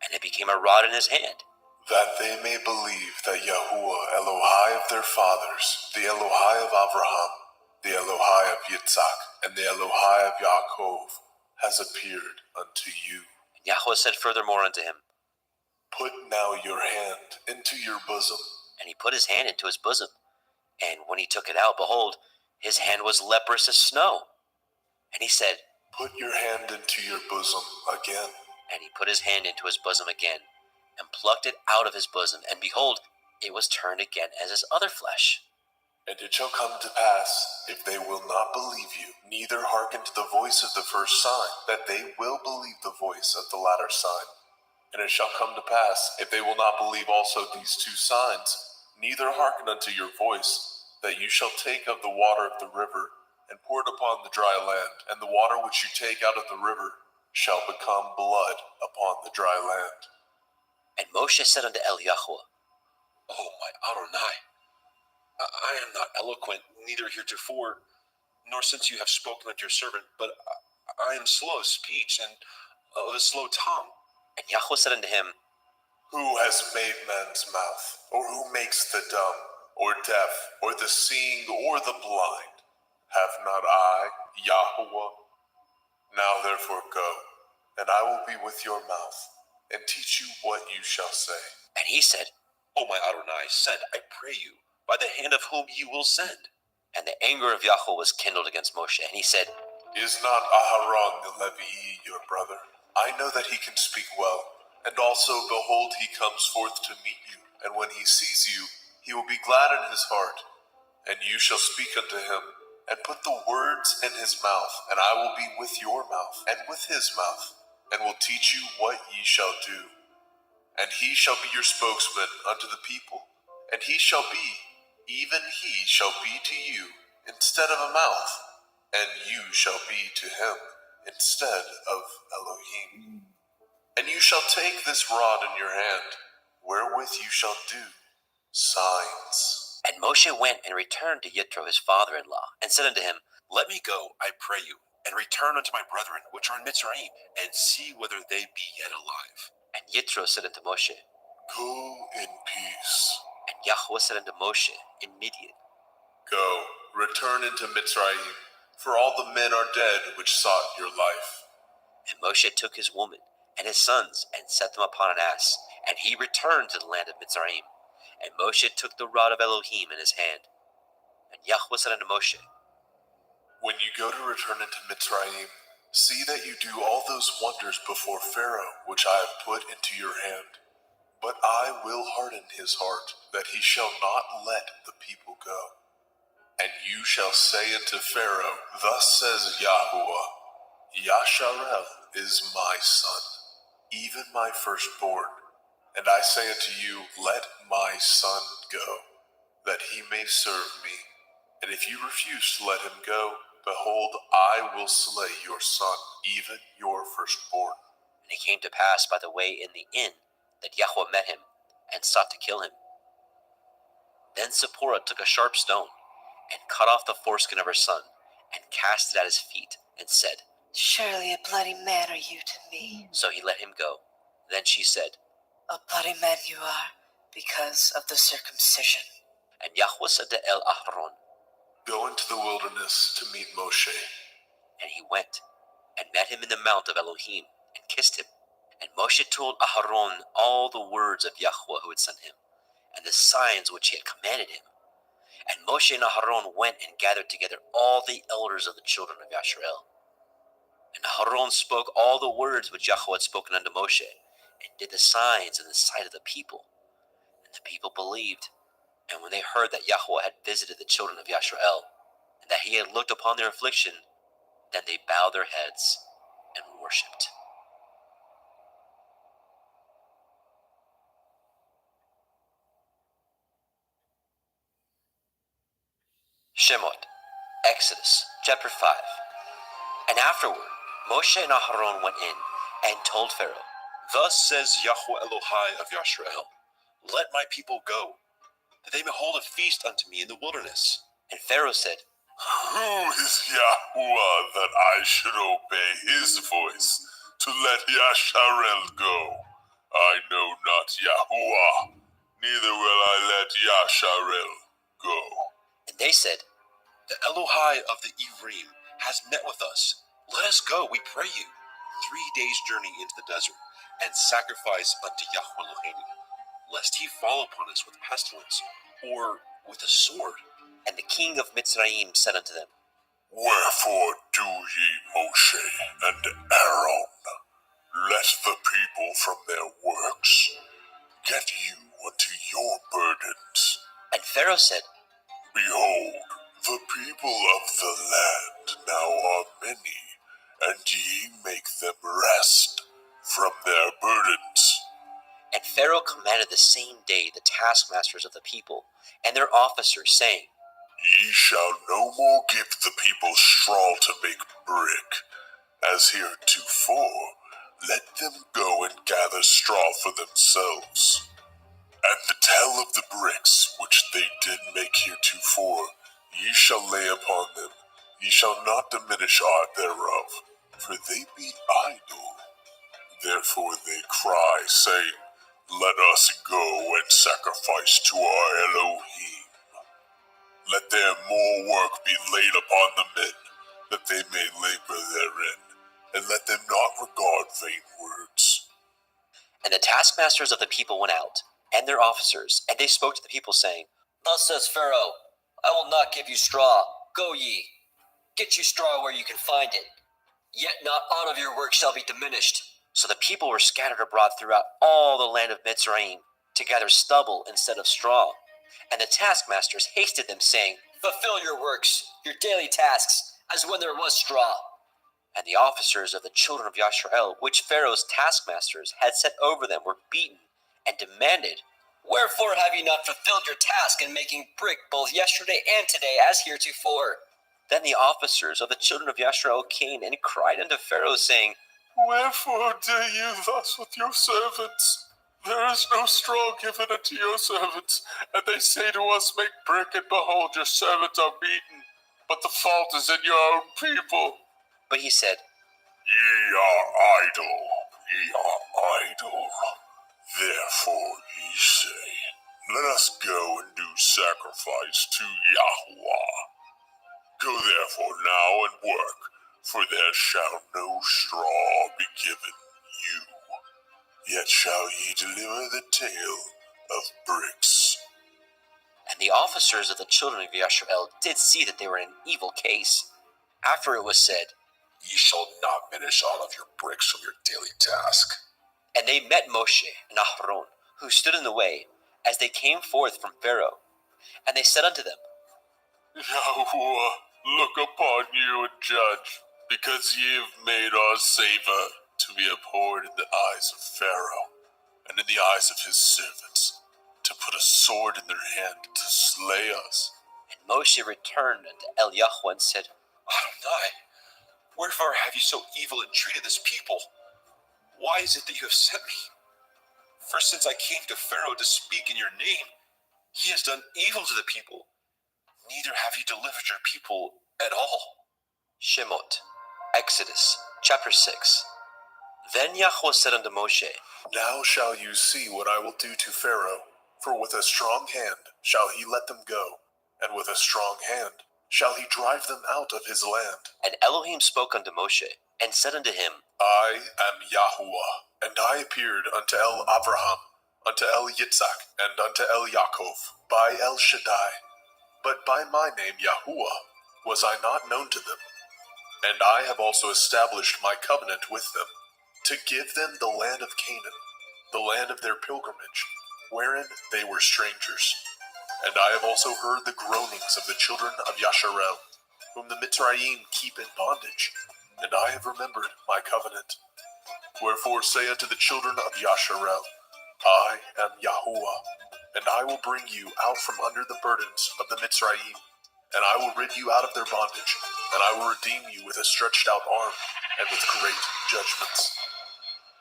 and it became a rod in his hand. that they may believe that Yahuwah Elohai of their fathers, the Elohai of Abraham, the Elohai of Yitzhak, and the Elohai of Yaakov, has appeared unto you. And Yahweh said furthermore unto him, Put now your hand into your bosom. and he put his hand into his bosom. And when he took it out, behold, his hand was leprous as snow. And he said, Put your hand into your bosom again. and he put his hand into his bosom again, and plucked it out of his bosom, and behold, it was turned again as his other flesh. And it shall come to pass, if they will not believe you, neither hearken to the voice of the first sign, that they will believe the voice of the latter sign. And it shall come to pass, if they will not believe also these 2 signs, neither hearken unto your voice, that you shall take of the water of the river, and pour it upon the dry land, and the water which you take out of the river shall become blood upon the dry land. And Moshe said unto Yahweh, Oh, my Adonai, I am not eloquent, neither heretofore, nor since you have spoken unto your servant, but I am slow of speech, and of a slow tongue. and Yahweh said unto him, Who has made man's mouth, or who makes the dumb, or deaf, or the seeing, or the blind? Have not I, Yahuwah? Now therefore go, and I will be with your mouth, and teach you what you shall say. and he said, O my Adonai, send, I pray you, by the hand of whom you will send. and the anger of Yahweh was kindled against Moshe, and he said, Is not Aharon the Levii your brother? I know that he can speak well, and also, behold, he comes forth to meet you, and when he sees you, he will be glad in his heart. And you shall speak unto him, and put the words in his mouth, and I will be with your mouth, and with his mouth, and will teach you what ye shall do. And he shall be your spokesman unto the people, and he shall be, even he shall be to you, instead of a mouth, and you shall be to him, instead of Elohim. And you shall take this rod in your hand, wherewith you shall do signs. And Moshe went and returned to Yitro his father-in-law, and said unto him, Let me go, I pray you, and return unto my brethren which are in Mitzrayim, and see whether they be yet alive. and Yitro said unto Moshe, Go in peace. and Yahweh said unto Moshe in Midian, Go, return into Mitzrayim, for all the men are dead which sought your life. And Moshe took his woman and his sons, and set them upon an ass, and he returned to the land of Mitzrayim. And Moshe took the rod of Elohim in his hand. And Yahweh said unto Moshe, When you go to return into Mitzrayim, see that you do all those wonders before Pharaoh, which I have put into your hand. But I will harden his heart, that he shall not let the people go. And you shall say unto Pharaoh, Thus says Yahuwah, Yasharel is my son, even my firstborn. And I say unto you, let my son go, that he may serve me. And if you refuse to let him go, behold, I will slay your son, even your firstborn. And it came to pass by the way in the inn that Yahweh met him and sought to kill him. Then Zipporah took a sharp stone and cut off the foreskin of her son and cast it at his feet and said, Surely a bloody man are you to me. So he let him go. Then she said, A bloody man you are, because of the circumcision. And Yahweh said to El Ahron, Go into the wilderness to meet Moshe. and he went and met him in the mount of Elohim and kissed him. And Moshe told Aharon all the words of Yahweh who had sent him, and the signs which he had commanded him. And Moshe and Aharon went and gathered together all the elders of the children of Yasharel. And Aharon spoke all the words which Yahweh had spoken unto Moshe, and did the signs in the sight of the people. And the people believed. And when they heard that Yahweh had visited the children of Yasharel, and that he had looked upon their affliction, then they bowed their heads and worshipped. Shemot, Exodus, chapter 5. And afterward, Moshe and Aharon went in and told Pharaoh, Thus says Yahweh Elohai of Yasharel, let my people go, that they may hold a feast unto me in the wilderness. And Pharaoh said, Who is Yahuwah that I should obey his voice to let Yasharel go? I know not Yahuwah, neither will I let Yasharel go. And they said, The Elohai of the Ephraim has met with us. Let us go, we pray you, 3 days' journey into the desert, and sacrifice unto Yahweh Elohim, lest he fall upon us with pestilence, or with a sword. And the king of Mitzrayim said unto them, Wherefore do ye, Moshe and Aaron, let the people from their works get you unto your burdens. And Pharaoh said, Behold, the people of the land now are many, and ye make them rest from their burdens. And Pharaoh commanded the same day the taskmasters of the people and their officers, saying, Ye shall no more give the people straw to make brick, as heretofore. Let them go and gather straw for themselves. And the tell of the bricks which they did make heretofore, ye shall lay upon them. Ye shall not diminish aught thereof, for they be idle. Therefore they cry, saying, Let us go and sacrifice to our Elohim. Let their more work be laid upon the men, that they may labor therein, and let them not regard vain words. And the taskmasters of the people went out, and their officers, and they spoke to the people, saying, Thus says Pharaoh, I will not give you straw. Go ye, get you straw where you can find it. Yet not aught of your work shall be diminished. So the people were scattered abroad throughout all the land of Mitzrayim, to gather stubble instead of straw. And the taskmasters hasted them, saying, Fulfill your works, your daily tasks, as when there was straw. And the officers of the children of Yasharel, which Pharaoh's taskmasters had set over them, were beaten, and demanded, Wherefore have ye not fulfilled your task in making brick both yesterday and today as heretofore? Then the officers of the children of Yasharel came and cried unto Pharaoh, saying, Wherefore do you thus with your servants? There is no straw given unto your servants, and they say to us, Make brick, and behold, your servants are beaten. But the fault is in your own people. But he said, Ye are idle, ye are idle. Therefore ye say, Let us go and do sacrifice to Yahuwah. Go therefore now and work, for there shall no straw be given you. Yet shall ye deliver the tale of bricks. And the officers of the children of Yasharel did see that they were in an evil case. After it was said, Ye shall not finish all of your bricks from your daily task. And they met Moshe and Aharon, who stood in the way, as they came forth from Pharaoh. And they said unto them, Yahuwah, look upon you and judge, because ye have made our savor, to be abhorred in the eyes of Pharaoh and in the eyes of his servants, to put a sword in their hand to slay us. And Moshe returned unto Eliyahu and said, Adonai, wherefore have you so evil entreated this people? Why is it that you have sent me? For since I came to Pharaoh to speak in your name, he has done evil to the people. Neither have you delivered your people at all. Shemot, Exodus, chapter 6. Then Yahweh said unto Moshe, Now shall you see what I will do to Pharaoh, for with a strong hand shall he let them go, and with a strong hand shall he drive them out of his land. And Elohim spoke unto Moshe, and said unto him, I am Yahuwah, and I appeared unto El Abraham, unto El Yitzhak, and unto El Yaakov, by El Shaddai. But by my name Yahuwah was I not known to them. And I have also established my covenant with them, to give them the land of Canaan, the land of their pilgrimage, wherein they were strangers. And I have also heard the groanings of the children of Yasharel, whom the Mitzrayim keep in bondage, and I have remembered my covenant. Wherefore say unto the children of Yasharel, I am Yahuwah, and I will bring you out from under the burdens of the Mitzrayim, and I will rid you out of their bondage, and I will redeem you with a stretched out arm, and with great judgments.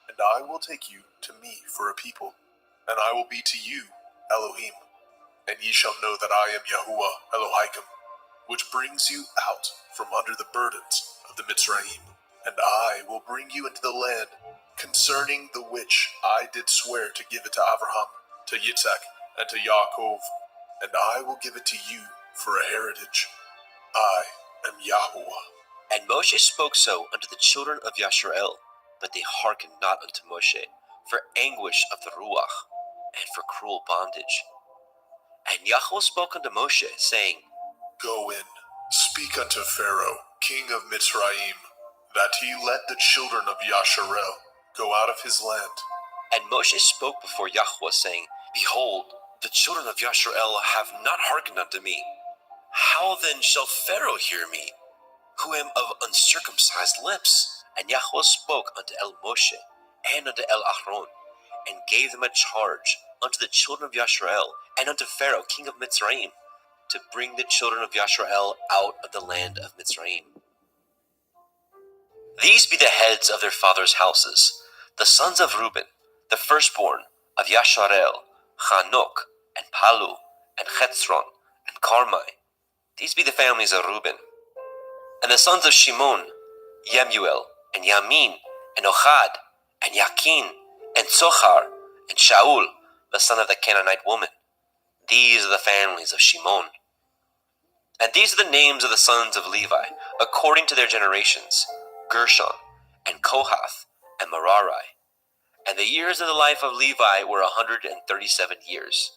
And I will take you to me for a people, and I will be to you Elohim. And ye shall know that I am Yahuwah Elohim, which brings you out from under the burdens of the Mitzrayim. And I will bring you into the land concerning the which I did swear to give it to Abraham, to Yitzhak, and to Yaakov, and I will give it to you for a heritage. I am Yahuwah. And Moshe spoke so unto the children of Yasharel, but they hearkened not unto Moshe, for anguish of the Ruach, and for cruel bondage. And Yahweh spoke unto Moshe, saying, Go in, speak unto Pharaoh, king of Mitzrayim, that he let the children of Yasharel go out of his land. And Moshe spoke before Yahweh, saying, Behold, the children of Yasharel have not hearkened unto me. How then shall Pharaoh hear me, who am of uncircumcised lips? And Yahweh spoke unto El Moshe, and unto El Ahron, and gave them a charge unto the children of Yasharel, and unto Pharaoh, king of Mitzrayim, to bring the children of Yasharel out of the land of Mitzrayim. These be the heads of their fathers' houses, the sons of Reuben, the firstborn of Yasharel, Chanok, and Palu, and Chetzron, and Carmi. These be the families of Reuben. And the sons of Shimon, Yemuel, and Yamin, and Ochad, and Yakin, and Tzochar, and Shaul, the son of the Canaanite woman. These are the families of Shimon. And these are the names of the sons of Levi, according to their generations, Gershon, and Kohath, and Merari. And the years of the life of Levi were 137 years.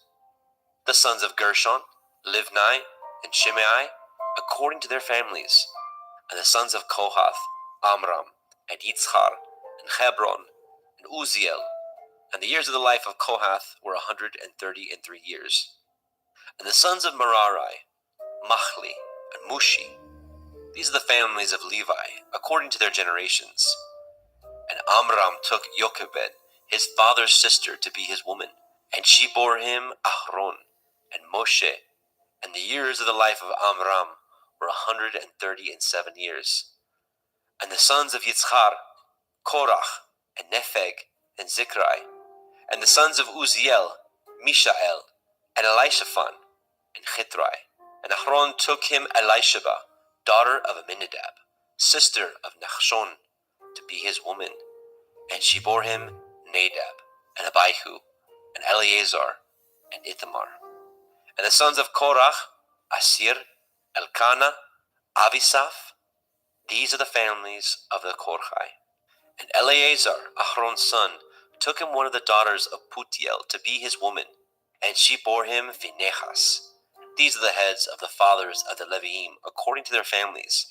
The sons of Gershon, Livni, and Shimei, according to their families. And the sons of Kohath, Amram, and Yitzchar, and Hebron, and Uziel. And the years of the life of Kohath were 133 years. And the sons of Merari, Machli, and Mushi. These are the families of Levi, according to their generations. And Amram took Jochebed, his father's sister, to be his woman. And she bore him Ahron, and Moshe. And the years of the life of Amram were 137 years. And the sons of Yitzchar, Korach, and Nepheg, and Zikrai. And the sons of Uziel, Mishael, and Elishaphan, and Chitrai. And Ahron took him Elisheba, daughter of Aminadab, sister of Nachshon, to be his woman. And she bore him Nadab, and Abihu, and Eleazar, and Ithamar. And the sons of Korach, Asir, Elkanah, Avisaph. These are the families of the Korchai. And Eleazar, Ahron's son, took him one of the daughters of Putiel to be his woman, and she bore him Phinehas. These are the heads of the fathers of the Leviim, according to their families.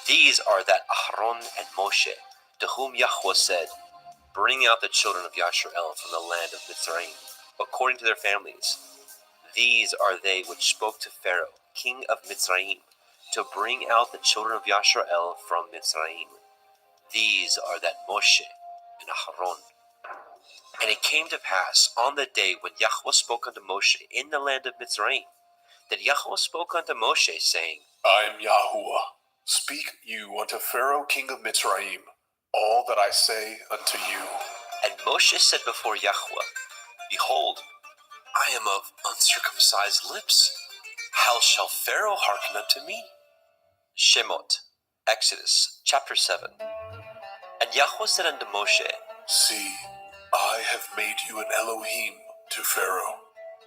These are that Ahron and Moshe, to whom Yahweh said, Bring out the children of Yasharel from the land of Mitzrayim, according to their families. These are they which spoke to Pharaoh, king of Mitzrayim, to bring out the children of Yasharel from Mitzrayim. These are that Moshe and Aharon. And it came to pass on the day when Yahweh spoke unto Moshe in the land of Mitzrayim, that Yahweh spoke unto Moshe, saying, I am Yahuwah. Speak you unto Pharaoh king of Mitzrayim all that I say unto you. And Moshe said before Yahweh, Behold, I am of uncircumcised lips. How shall Pharaoh hearken unto me? Shemot, Exodus, chapter 7. And Yahweh said unto Moshe, See, I have made you an Elohim to Pharaoh,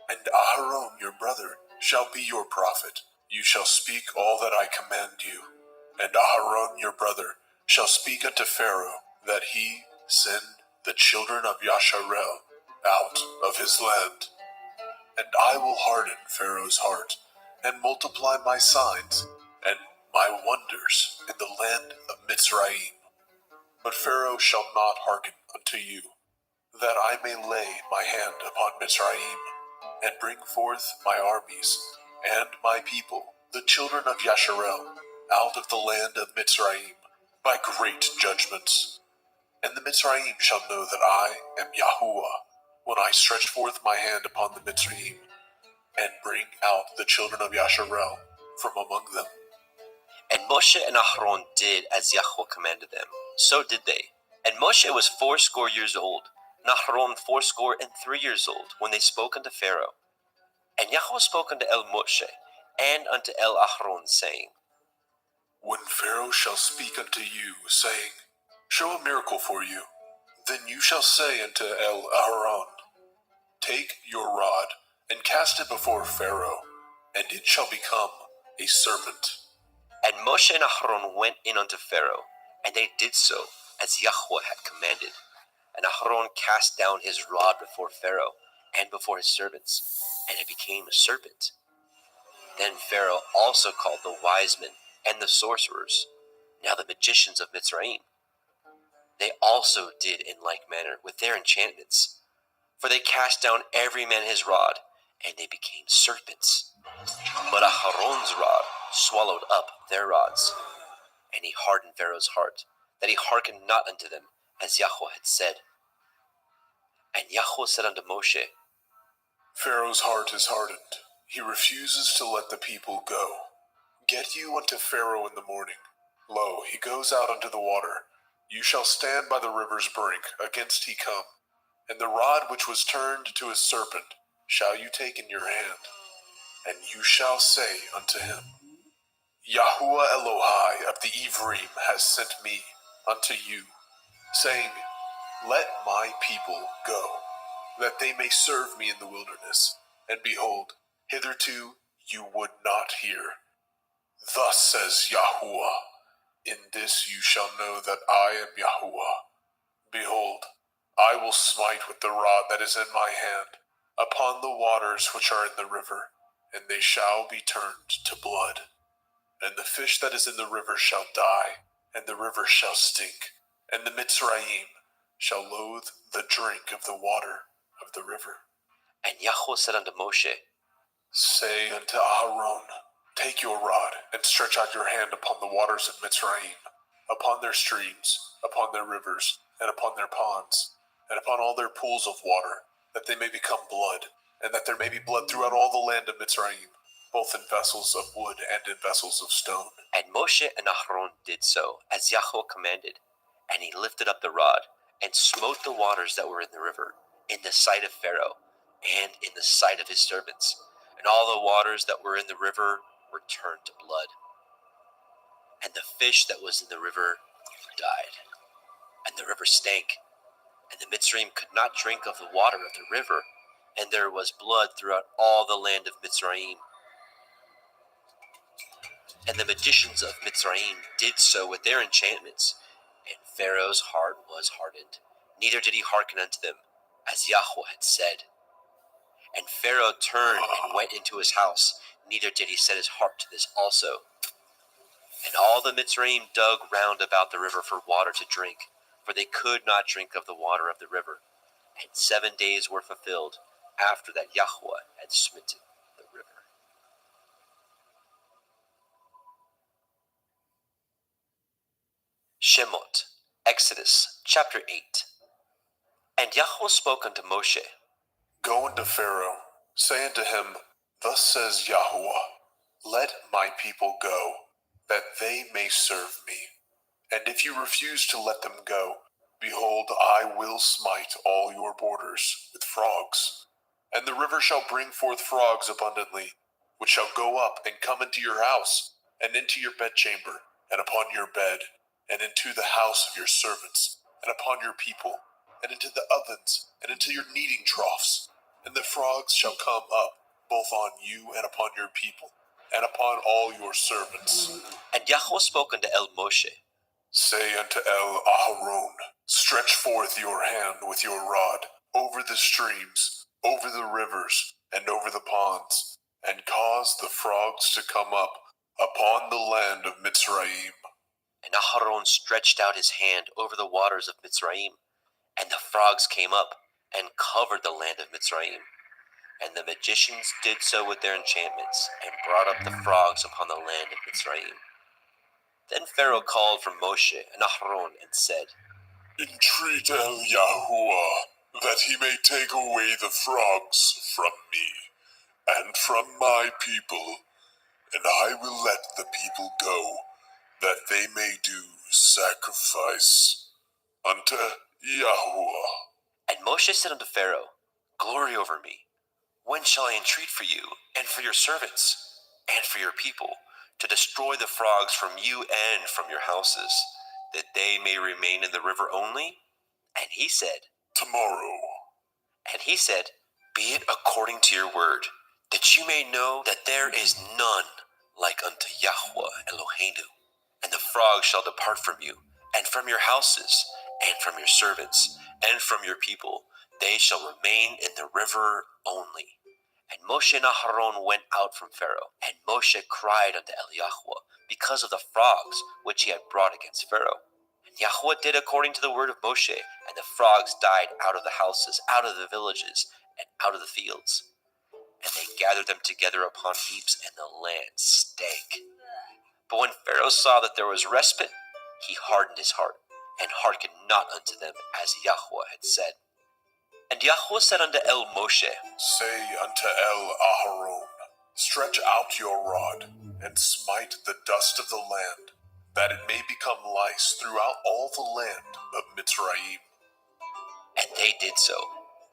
and Aharon your brother shall be your prophet. You shall speak all that I command you, and Aharon your brother shall speak unto Pharaoh, that he send the children of Yasharel out of his land. And I will harden Pharaoh's heart, and multiply my signs and my wonders in the land of Mitzrayim. But Pharaoh shall not hearken unto you, that I may lay my hand upon Mitzrayim, and bring forth my armies, and my people, the children of Yasharel, out of the land of Mitzrayim, by great judgments. And the Mitzrayim shall know that I am Yahuwah, when I stretch forth my hand upon the Mitzrayim, and bring out the children of Yasharel from among them. And Moshe and Aharon did as Yahweh commanded them. So did they. And Moshe was 80 years old, and Aharon 83 years old, when they spoke unto Pharaoh. And Yahweh spoke unto El Moshe, and unto El Aharon, saying, When Pharaoh shall speak unto you, saying, Show a miracle for you, then you shall say unto El Aharon, Take your rod, and cast it before Pharaoh, and it shall become a serpent. And Moshe and Aharon went in unto Pharaoh, and they did so, as Yahweh had commanded. And Aharon cast down his rod before Pharaoh, and before his servants, and it became a serpent. Then Pharaoh also called the wise men and the sorcerers, now the magicians of Mitzrayim. They also did in like manner with their enchantments, for they cast down every man his rod, and they became serpents. But Aharon's rod swallowed up their rods, and he hardened Pharaoh's heart, that he hearkened not unto them, as Yahweh had said. And Yahweh said unto Moshe, Pharaoh's heart is hardened. He refuses to let the people go. Get you unto Pharaoh in the morning. Lo, he goes out unto the water. You shall stand by the river's brink, against he come. And the rod which was turned to a serpent shall you take in your hand. And you shall say unto him, Yahuwah Elohai of the Ivrim has sent me unto you, saying, Let my people go, that they may serve me in the wilderness. And behold, hitherto you would not hear. Thus says Yahuwah, In this you shall know that I am Yahuwah. Behold, I will smite with the rod that is in my hand upon the waters which are in the river, and they shall be turned to blood. And the fish that is in the river shall die, and the river shall stink, and the Mitzrayim shall loathe the drink of the water of the river. And Yahweh said unto Moshe, Say unto Aharon, Take your rod, and stretch out your hand upon the waters of Mitzrayim, upon their streams, upon their rivers, and upon their ponds, and upon all their pools of water, that they may become blood, and that there may be blood throughout all the land of Mitzrayim, both in vessels of wood and in vessels of stone. And Moshe and Aharon did so, as Yahweh commanded. And he lifted up the rod, and smote the waters that were in the river, in the sight of Pharaoh, and in the sight of his servants. And all the waters that were in the river were turned to blood. And the fish that was in the river died, and the river stank. And the Mitzrayim could not drink of the water of the river, and there was blood throughout all the land of Mitzrayim. And the magicians of Mitzrayim did so with their enchantments, and Pharaoh's heart was hardened, neither did he hearken unto them, as Yahweh had said. And Pharaoh turned and went into his house, neither did he set his heart to this also. And all the Mitzrayim dug round about the river for water to drink, for they could not drink of the water of the river. And 7 days were fulfilled after that Yahweh had smitten the river. Shemot, Exodus chapter 8. And Yahweh spoke unto Moshe, Go unto Pharaoh, say unto him, Thus says Yahweh, Let my people go, that they may serve me. And if you refuse to let them go, behold, I will smite all your borders with frogs. And the river shall bring forth frogs abundantly, which shall go up and come into your house, and into your bedchamber, and upon your bed, and into the house of your servants, and upon your people, and into the ovens, and into your kneading troughs. And the frogs shall come up, both on you and upon your people, and upon all your servants. And Yahweh spoke unto El Moshe, Say unto El Aharon, Stretch forth your hand with your rod over the streams, over the rivers, and over the ponds, and cause the frogs to come up upon the land of Mitzrayim. And Aharon stretched out his hand over the waters of Mitzrayim, and the frogs came up and covered the land of Mitzrayim. And the magicians did so with their enchantments, and brought up the frogs upon the land of Mitzrayim. Then Pharaoh called for Moshe and Aharon and said, Entreat El Yahuwah that he may take away the frogs from me and from my people, and I will let the people go, that they may do sacrifice unto Yahuwah. And Moshe said unto Pharaoh, Glory over me, when shall I entreat for you, and for your servants, and for your people, to destroy the frogs from you and from your houses, that they may remain in the river only? And he said, Tomorrow. And he said, Be it according to your word, that you may know that there is none like unto Yahweh Eloheinu. And the frogs shall depart from you, and from your houses, and from your servants, and from your people. They shall remain in the river only. And Moshe and Aharon went out from Pharaoh, and Moshe cried unto Yahweh because of the frogs which he had brought against Pharaoh. And Yahweh did according to the word of Moshe, and the frogs died out of the houses, out of the villages, and out of the fields. And they gathered them together upon heaps, and the land stank. But when Pharaoh saw that there was respite, he hardened his heart, and hearkened not unto them, as Yahweh had said. And Yahweh said unto El Moshe, Say unto El Aharon, Stretch out your rod, and smite the dust of the land, that it may become lice throughout all the land of Mitzrayim. And they did so.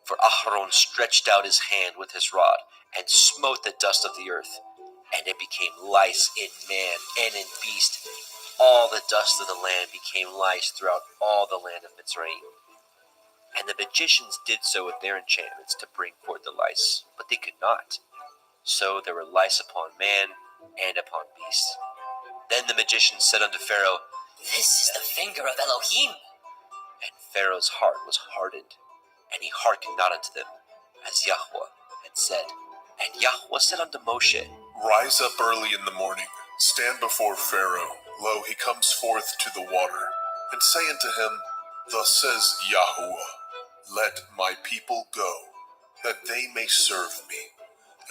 For Aharon stretched out his hand with his rod, and smote the dust of the earth, and it became lice in man and in beast. All the dust of the land became lice throughout all the land of Mitzrayim. And the magicians did so with their enchantments to bring forth the lice, but they could not. So there were lice upon man and upon beast. Then the magicians said unto Pharaoh, This is the finger of Elohim. And Pharaoh's heart was hardened, and he hearkened not unto them, as Yahweh had said. And Yahweh said unto Moshe, Rise up early in the morning, stand before Pharaoh. Lo, he comes forth to the water. And say unto him, Thus says Yahuwah, Let my people go, that they may serve me.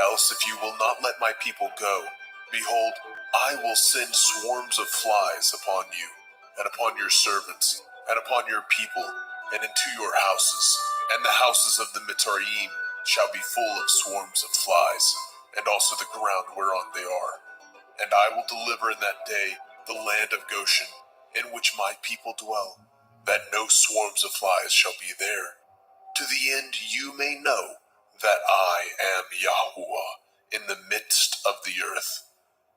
Else if you will not let my people go, behold, I will send swarms of flies upon you, and upon your servants, and upon your people, and into your houses. And the houses of the Mitzrayim shall be full of swarms of flies, and also the ground whereon they are. And I will deliver in that day the land of Goshen, in which my people dwell, that no swarms of flies shall be there, to the end you may know that I am Yahuwah in the midst of the earth.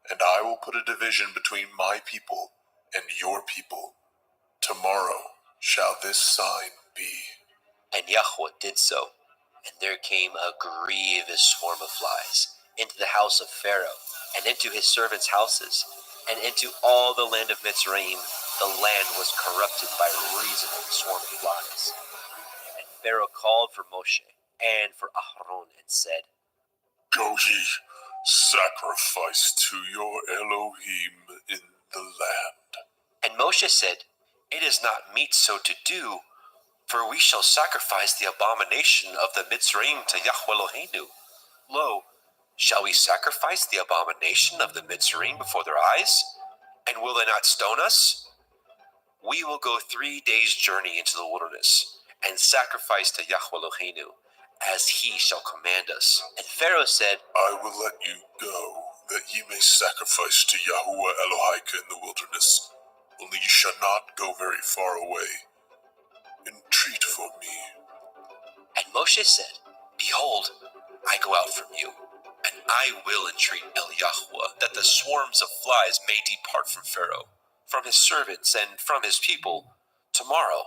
And I will put a division between my people and your people. Tomorrow shall this sign be. And Yahweh did so. And there came a grievous swarm of flies into the house of Pharaoh, and into his servants' houses, and into all the land of Mitzrayim. The land was corrupted by reason of the swarm of flies. And Pharaoh called for Moshe and for Aharon, and said, Go ye, sacrifice to your Elohim in the land. And Moshe said, It is not meet so to do, for we shall sacrifice the abomination of the Mitzrayim to Yahweh Eloheinu. Lo, shall we sacrifice the abomination of the Mitzrayim before their eyes? And will they not stone us? We will go 3 days' journey into the wilderness, and sacrifice to Yahweh Eloheinu, as he shall command us. And Pharaoh said, I will let you go, that ye may sacrifice to Yahuwah Elohika in the wilderness. Only ye shall not go very far away. Entreat for me. And Moshe said, Behold, I go out from you, and I will entreat El Yahweh, that the swarms of flies may depart from Pharaoh, from his servants, and from his people, tomorrow.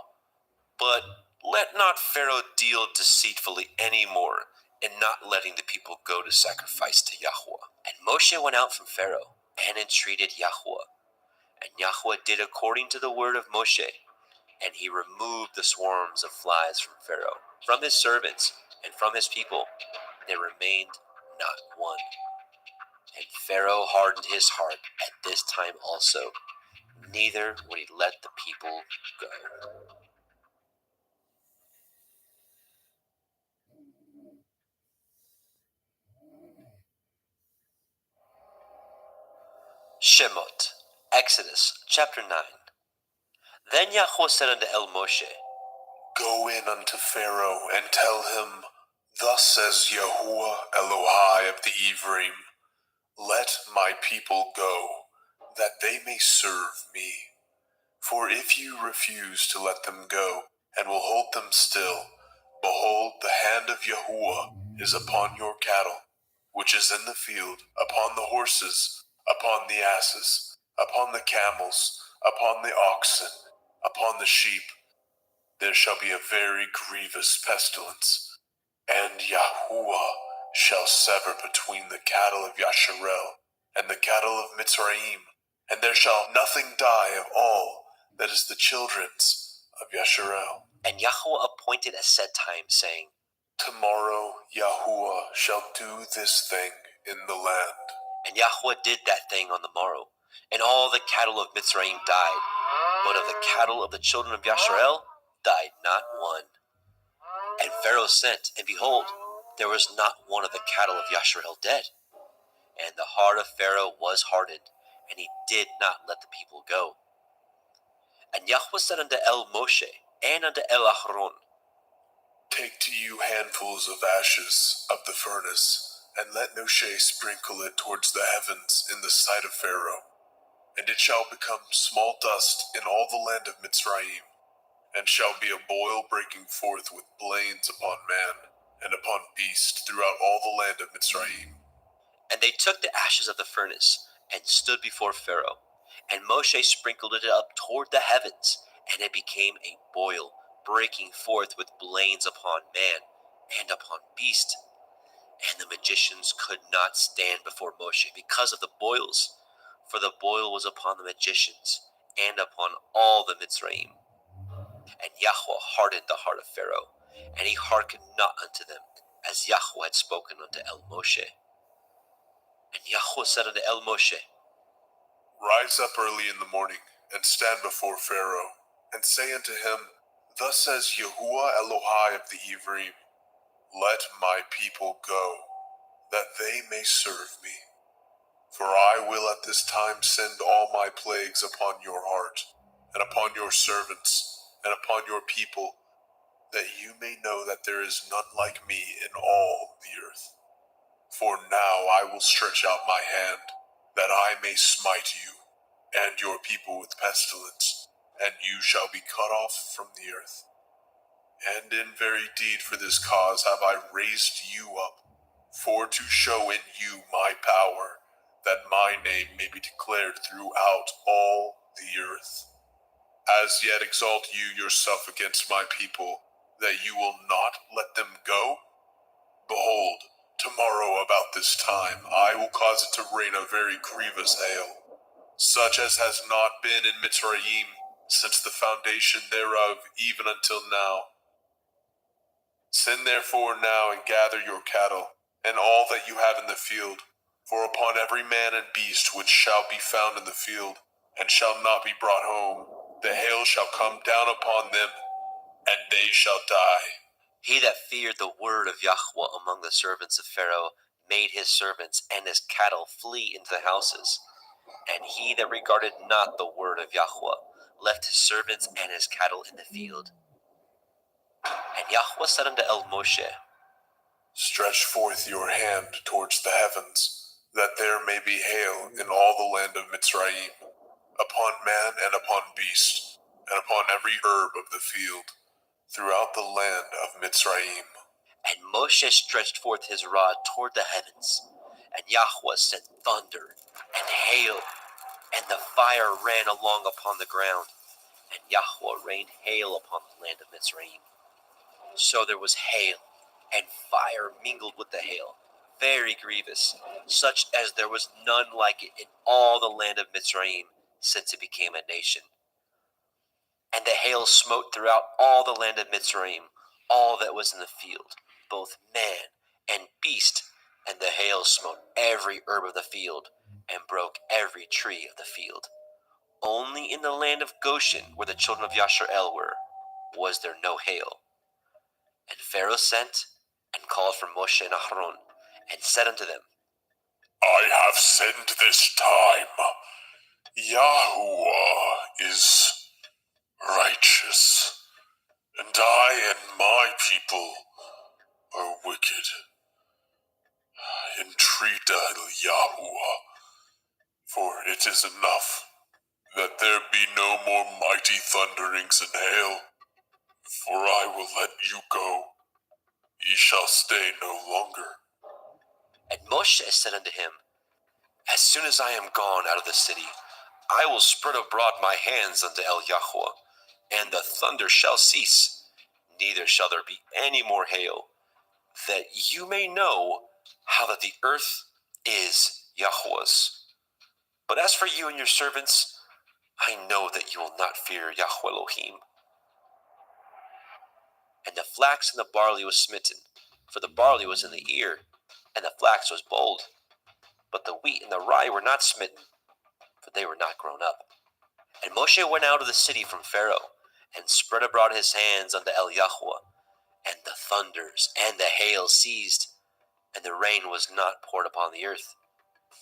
But let not Pharaoh deal deceitfully any more, in not letting the people go to sacrifice to Yahweh. And Moshe went out from Pharaoh, and entreated Yahweh. And Yahweh did according to the word of Moshe, and he removed the swarms of flies from Pharaoh, from his servants, and from his people. There remained not one. And Pharaoh hardened his heart at this time also, neither would he let the people go. Shemot, Exodus chapter 9. Then Yahweh said unto El Moshe, Go in unto Pharaoh, and tell him, Thus says Yahuwah Elohai of the Ephraim, Let my people go, that they may serve me. For if you refuse to let them go, and will hold them still, behold, the hand of Yahuwah is upon your cattle, which is in the field, upon the horses, upon the asses, upon the camels, upon the oxen, upon the sheep. There shall be a very grievous pestilence, and Yahuwah shall sever between the cattle of Yasharel and the cattle of Mitzrayim, and there shall nothing die of all that is the children's of Yasharel. And Yahweh appointed a set time, saying, Tomorrow Yahuwah shall do this thing in the land. And Yahweh did that thing on the morrow, and all the cattle of Mitzrayim died, but of the cattle of the children of Yasharel died not one. And Pharaoh sent, and behold, there was not one of the cattle of Yasharel dead. And the heart of Pharaoh was hardened, and he did not let the people go. And Yahweh said unto El Moshe, and unto El Aharon, Take to you handfuls of ashes of the furnace, and let Moshe sprinkle it towards the heavens in the sight of Pharaoh. And it shall become small dust in all the land of Mitzrayim, and shall be a boil breaking forth with blains upon man, and upon beast throughout all the land of Mitzrayim. And they took the ashes of the furnace, and stood before Pharaoh. And Moshe sprinkled it up toward the heavens, and it became a boil, breaking forth with blains upon man, and upon beast. And the magicians could not stand before Moshe because of the boils, for the boil was upon the magicians, and upon all the Mitzrayim. And Yahweh hardened the heart of Pharaoh, and he hearkened not unto them, as Yahweh had spoken unto El Moshe. And Yahweh said unto El Moshe, Rise up early in the morning, and stand before Pharaoh, and say unto him, Thus says Yahuwah Elohai of the Ephraim, Let my people go, that they may serve me. For I will at this time send all my plagues upon your heart, and upon your servants, and upon your people, that you may know that there is none like me in all the earth. For now I will stretch out my hand, that I may smite you, and your people with pestilence, and you shall be cut off from the earth. And in very deed for this cause have I raised you up, for to show in you my power, that my name may be declared throughout all the earth. As yet exalt you yourself against my people, that you will not let them go? Behold, tomorrow about this time I will cause it to rain a very grievous hail, such as has not been in Mitzrayim since the foundation thereof even until now. Send therefore now and gather your cattle, and all that you have in the field, for upon every man and beast which shall be found in the field, and shall not be brought home, the hail shall come down upon them, and they shall die. He that feared the word of Yahweh among the servants of Pharaoh made his servants and his cattle flee into the houses. And he that regarded not the word of Yahweh, left his servants and his cattle in the field. And Yahweh said unto Moshe, Stretch forth your hand towards the heavens, that there may be hail in all the land of Mitzrayim, upon man and upon beast, and upon every herb of the field, throughout the land of Mitzrayim. And Moshe stretched forth his rod toward the heavens, and Yahweh sent thunder and hail, and the fire ran along upon the ground, and Yahweh rained hail upon the land of Mitzrayim. So there was hail, and fire mingled with the hail, very grievous, such as there was none like it in all the land of Mitzrayim, since it became a nation. And the hail smote throughout all the land of Mitzrayim, all that was in the field, both man and beast, and the hail smote every herb of the field, and broke every tree of the field. Only in the land of Goshen, where the children of Yashar'el were, was there no hail. And Pharaoh sent and called for Moshe and Aharon, and said unto them, I have sinned this time. Yahuwah is righteous, and I and my people are wicked. Entreat Yahuwah, for it is enough that there be no more mighty thunderings and hail, for I will let you go. Ye shall stay no longer. And Moshe said unto him, As soon as I am gone out of the city, I will spread abroad my hands unto Yahweh, and the thunder shall cease, neither shall there be any more hail, that you may know how that the earth is Yahweh's. But as for you and your servants, I know that you will not fear Yahweh Elohim. And the flax and the barley was smitten, for the barley was in the ear, and the flax was bold. But the wheat and the rye were not smitten, for they were not grown up. And Moshe went out of the city from Pharaoh, and spread abroad his hands unto Yahweh, and the thunders and the hail ceased, and the rain was not poured upon the earth.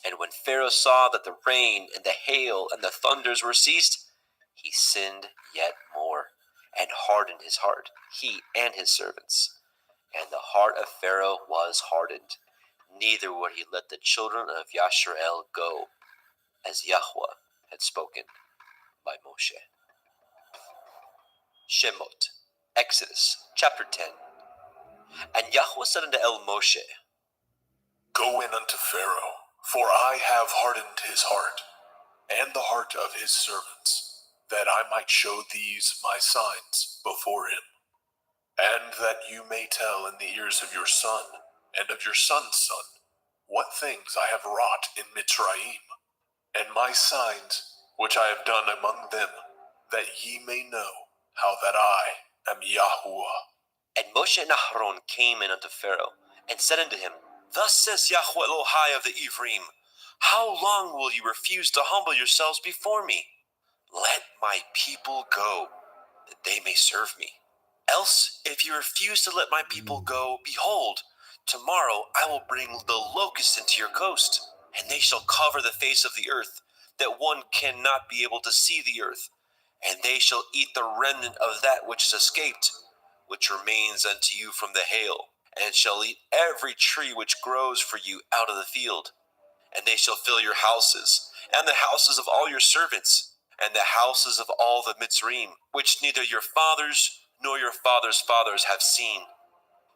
And when Pharaoh saw that the rain and the hail and the thunders were ceased, he sinned yet more, and hardened his heart, he and his servants. And the heart of Pharaoh was hardened, neither would he let the children of Yashar'el go, as Yahweh had spoken by Moshe. Shemot, Exodus, chapter 10. And Yahweh said unto Moshe, Go in unto Pharaoh, for I have hardened his heart, and the heart of his servants, that I might show these my signs before him, and that you may tell in the ears of your son, and of your son's son, what things I have wrought in Mitzrayim, and my signs which I have done among them, that ye may know how that I am Yahuwah. And Moshe and Aharon came in unto Pharaoh, and said unto him, Thus says Yahweh Elohai of the Ephraim, How long will you refuse to humble yourselves before me? Let my people go, that they may serve me. Else, if you refuse to let my people go, behold, tomorrow I will bring the locusts into your coast, and they shall cover the face of the earth, that one cannot be able to see the earth. And they shall eat the remnant of that which is escaped, which remains unto you from the hail, and shall eat every tree which grows for you out of the field. And they shall fill your houses, and the houses of all your servants, and the houses of all the Mitzrayim, which neither your fathers nor your fathers' fathers have seen,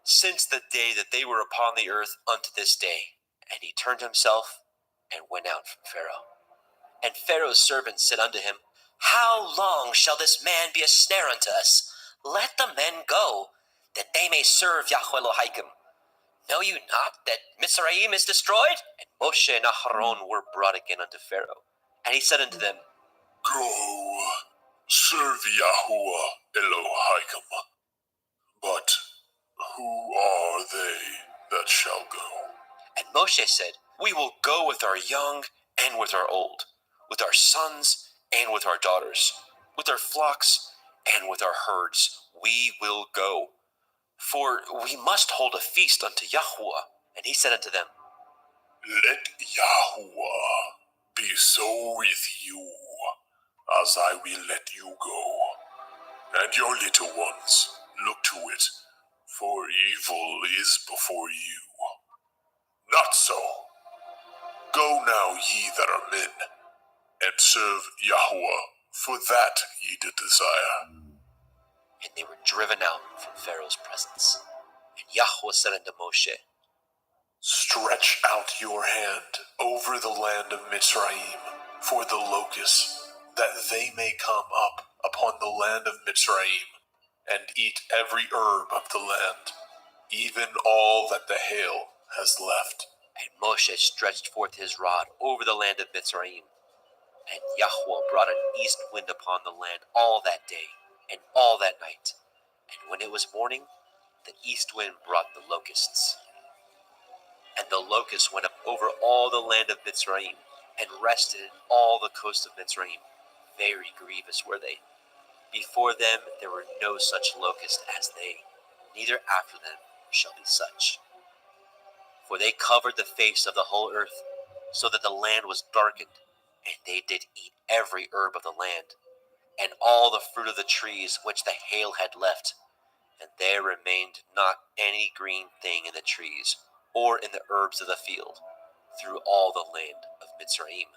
since the day that they were upon the earth unto this day. And he turned himself and went out from Pharaoh. And Pharaoh's servants said unto him, How long shall this man be a snare unto us? Let the men go, that they may serve Yahweh Elohim. Know you not that Mitzrayim is destroyed? And Moshe and Aharon were brought again unto Pharaoh. And he said unto them, Go, serve Yahuwah Elohim. But who are they that shall go? And Moshe said, We will go with our young and with our old, with our sons and with our daughters, with our flocks and with our herds. We will go, for we must hold a feast unto Yahweh. And he said unto them, Let Yahuwah be so with you, as I will let you go. And your little ones, look to it, for evil is before you. Not so. Go now, ye that are men, and serve Yahweh, for that ye did desire. And they were driven out from Pharaoh's presence. And Yahweh said unto Moshe, Stretch out your hand over the land of Mitzrayim for the locusts, that they may come up upon the land of Mitzrayim, and eat every herb of the land, even all that the hail has left. And Moshe stretched forth his rod over the land of Mitzrayim. And Yahweh brought an east wind upon the land all that day, and all that night. And when it was morning, the east wind brought the locusts. And the locusts went up over all the land of Mitzrayim, and rested in all the coast of Mitzrayim. Very grievous were they. Before them there were no such locusts as they, neither after them shall be such. For they covered the face of the whole earth, so that the land was darkened, and they did eat every herb of the land, and all the fruit of the trees which the hail had left, and there remained not any green thing in the trees, or in the herbs of the field, through all the land of Mitzrayim.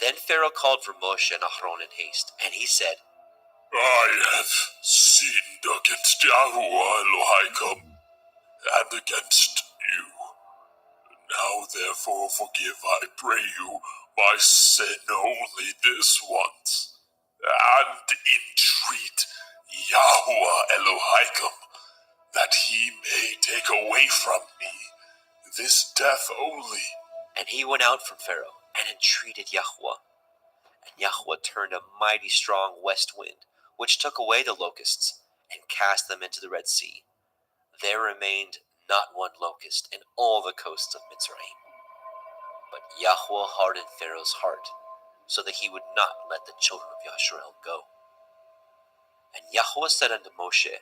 Then Pharaoh called for Moshe and Aaron in haste, and he said, I have sinned against Yahweh Elohim and against you. Now therefore forgive, I pray you, my sin only this once, and entreat Yahweh Elohim, that he may take away from me this death only. And he went out from Pharaoh, and entreated Yahweh. And Yahweh turned a mighty strong west wind, which took away the locusts, and cast them into the Red Sea. There remained not one locust in all the coasts of Mitzrayim. But Yahweh hardened Pharaoh's heart, so that he would not let the children of Yasharel go. And Yahweh said unto Moshe,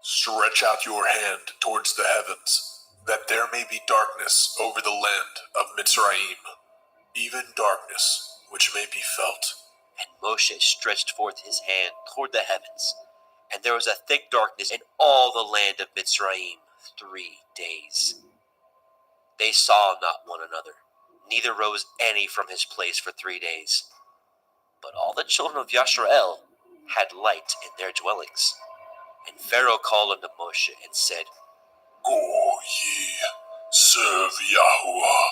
Stretch out your hand towards the heavens, that there may be darkness over the land of Mitzrayim, even darkness which may be felt. And Moshe stretched forth his hand toward the heavens, and there was a thick darkness in all the land of Mitzrayim 3 days. They saw not one another, neither rose any from his place for 3 days. But all the children of Yasharel had light in their dwellings. And Pharaoh called unto Moshe and said, Go ye, serve Yahweh,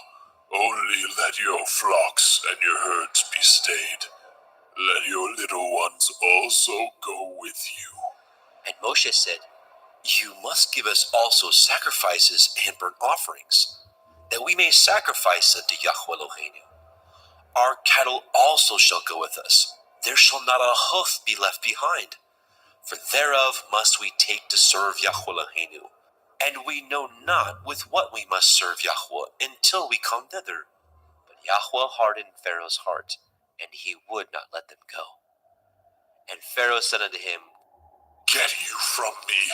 only let your flocks and your herds be stayed. Let your little ones also go with you. And Moshe said, You must give us also sacrifices and burnt offerings, that we may sacrifice unto Yahweh Eloheinu. Our cattle also shall go with us. There shall not a hoof be left behind. For thereof must we take to serve Yahweh Eloheinu. And we know not with what we must serve Yahweh until we come thither. But Yahweh hardened Pharaoh's heart, and he would not let them go. And Pharaoh said unto him, Get you from me,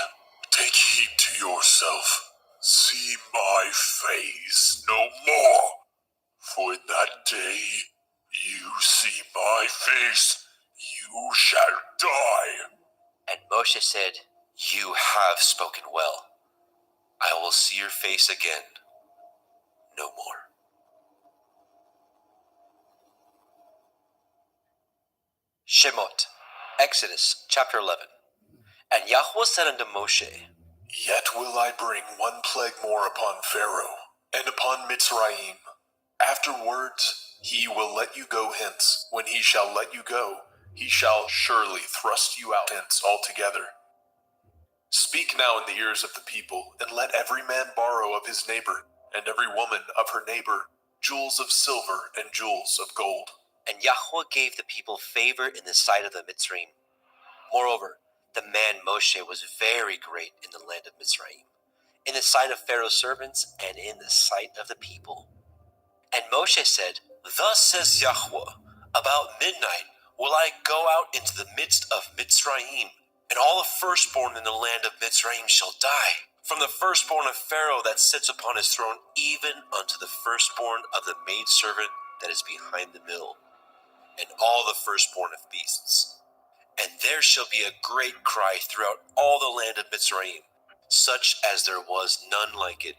take heed to yourself, see my face no more. For in that day you see my face, you shall die. And Moshe said, You have spoken well. I will see your face again no more. Shemot, Exodus chapter 11. And Yahweh said unto Moshe, Yet will I bring one plague more upon Pharaoh, and upon Mitzrayim. Afterwards he will let you go hence. When he shall let you go, he shall surely thrust you out hence altogether. Speak now in the ears of the people, and let every man borrow of his neighbor, and every woman of her neighbor, jewels of silver and jewels of gold. And Yahweh gave the people favor in the sight of the Mitzrayim. Moreover, the man Moshe was very great in the land of Mitzrayim, in the sight of Pharaoh's servants, and in the sight of the people. And Moshe said, Thus says Yahweh, About midnight will I go out into the midst of Mitzrayim, and all the firstborn in the land of Mitzrayim shall die, from the firstborn of Pharaoh that sits upon his throne, even unto the firstborn of the maidservant that is behind the mill. and all the firstborn of beasts. And there shall be a great cry throughout all the land of Mitzrayim, such as there was none like it,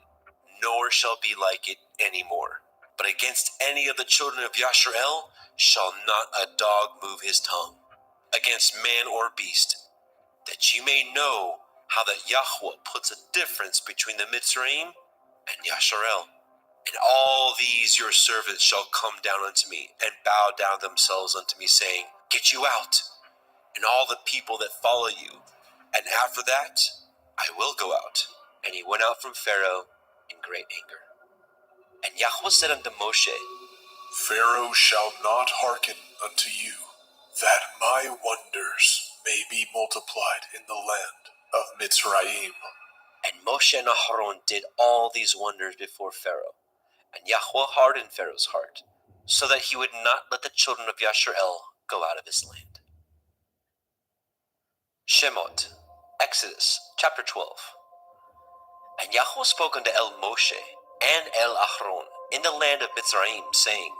nor shall be like it any more. But against any of the children of Yasharel shall not a dog move his tongue, against man or beast, that you may know how that Yahweh puts a difference between the Mitzrayim and Yasharel. And all these your servants shall come down unto me, and bow down themselves unto me, saying, Get you out, and all the people that follow you. And after that I will go out. And he went out from Pharaoh in great anger. And Yahweh said unto Moshe, Pharaoh shall not hearken unto you, that my wonders may be multiplied in the land of Mitzrayim. And Moshe and Aharon did all these wonders before Pharaoh. And Yahweh hardened Pharaoh's heart, so that he would not let the children of Yasharel go out of his land. Shemot, Exodus, chapter 12. And Yahweh spoke unto El Moshe and El Aharon in the land of Mitzrayim, saying,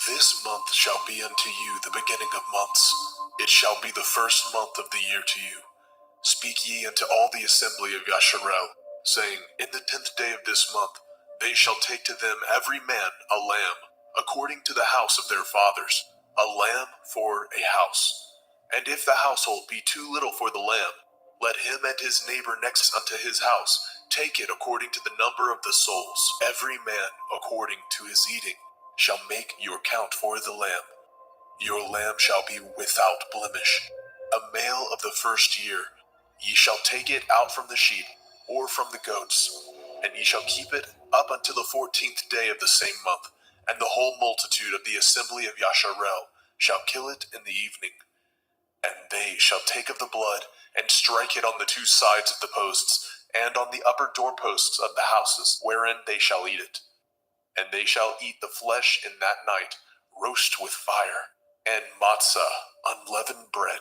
This month shall be unto you the beginning of months. It shall be the first month of the year to you. Speak ye unto all the assembly of Yasharel, saying, In the 10th day of this month they shall take to them every man a lamb, according to the house of their fathers, a lamb for a house. And if the household be too little for the lamb, let him and his neighbor next unto his house take it according to the number of the souls. Every man according to his eating shall make your count for the lamb. Your lamb shall be without blemish, a male of the first year. Ye shall take it out from the sheep or from the goats, and ye shall keep it up until the 14th day of the same month. And the whole multitude of the assembly of Yasharel shall kill it in the evening. And they shall take of the blood, and strike it on the two sides of the posts, and on the upper doorposts of the houses, wherein they shall eat it. And they shall eat the flesh in that night, roast with fire, and matzah, unleavened bread.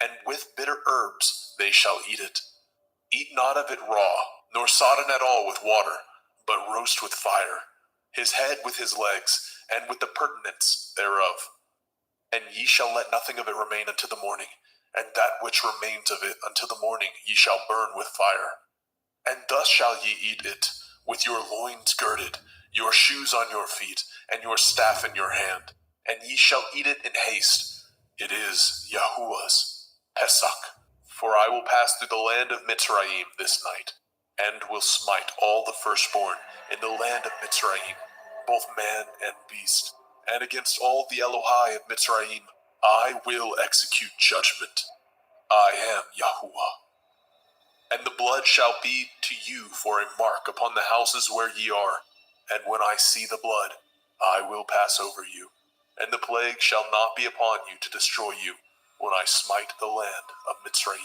And with bitter herbs they shall eat it. Eat not of it raw, nor sodden at all with water, but roast with fire, his head with his legs, and with the purtenance thereof. And ye shall let nothing of it remain unto the morning, and that which remains of it until the morning ye shall burn with fire. And thus shall ye eat it, with your loins girded, your shoes on your feet, and your staff in your hand. And ye shall eat it in haste. It is Yahuwah's Pesach. For I will pass through the land of Mitzrayim this night, and will smite all the firstborn in the land of Mitzrayim, both man and beast. And against all the Elohai of Mitzrayim I will execute judgment. I am Yahuwah. And the blood shall be to you for a mark upon the houses where ye are. And when I see the blood, I will pass over you. And the plague shall not be upon you to destroy you, when I smite the land of Mitzrayim.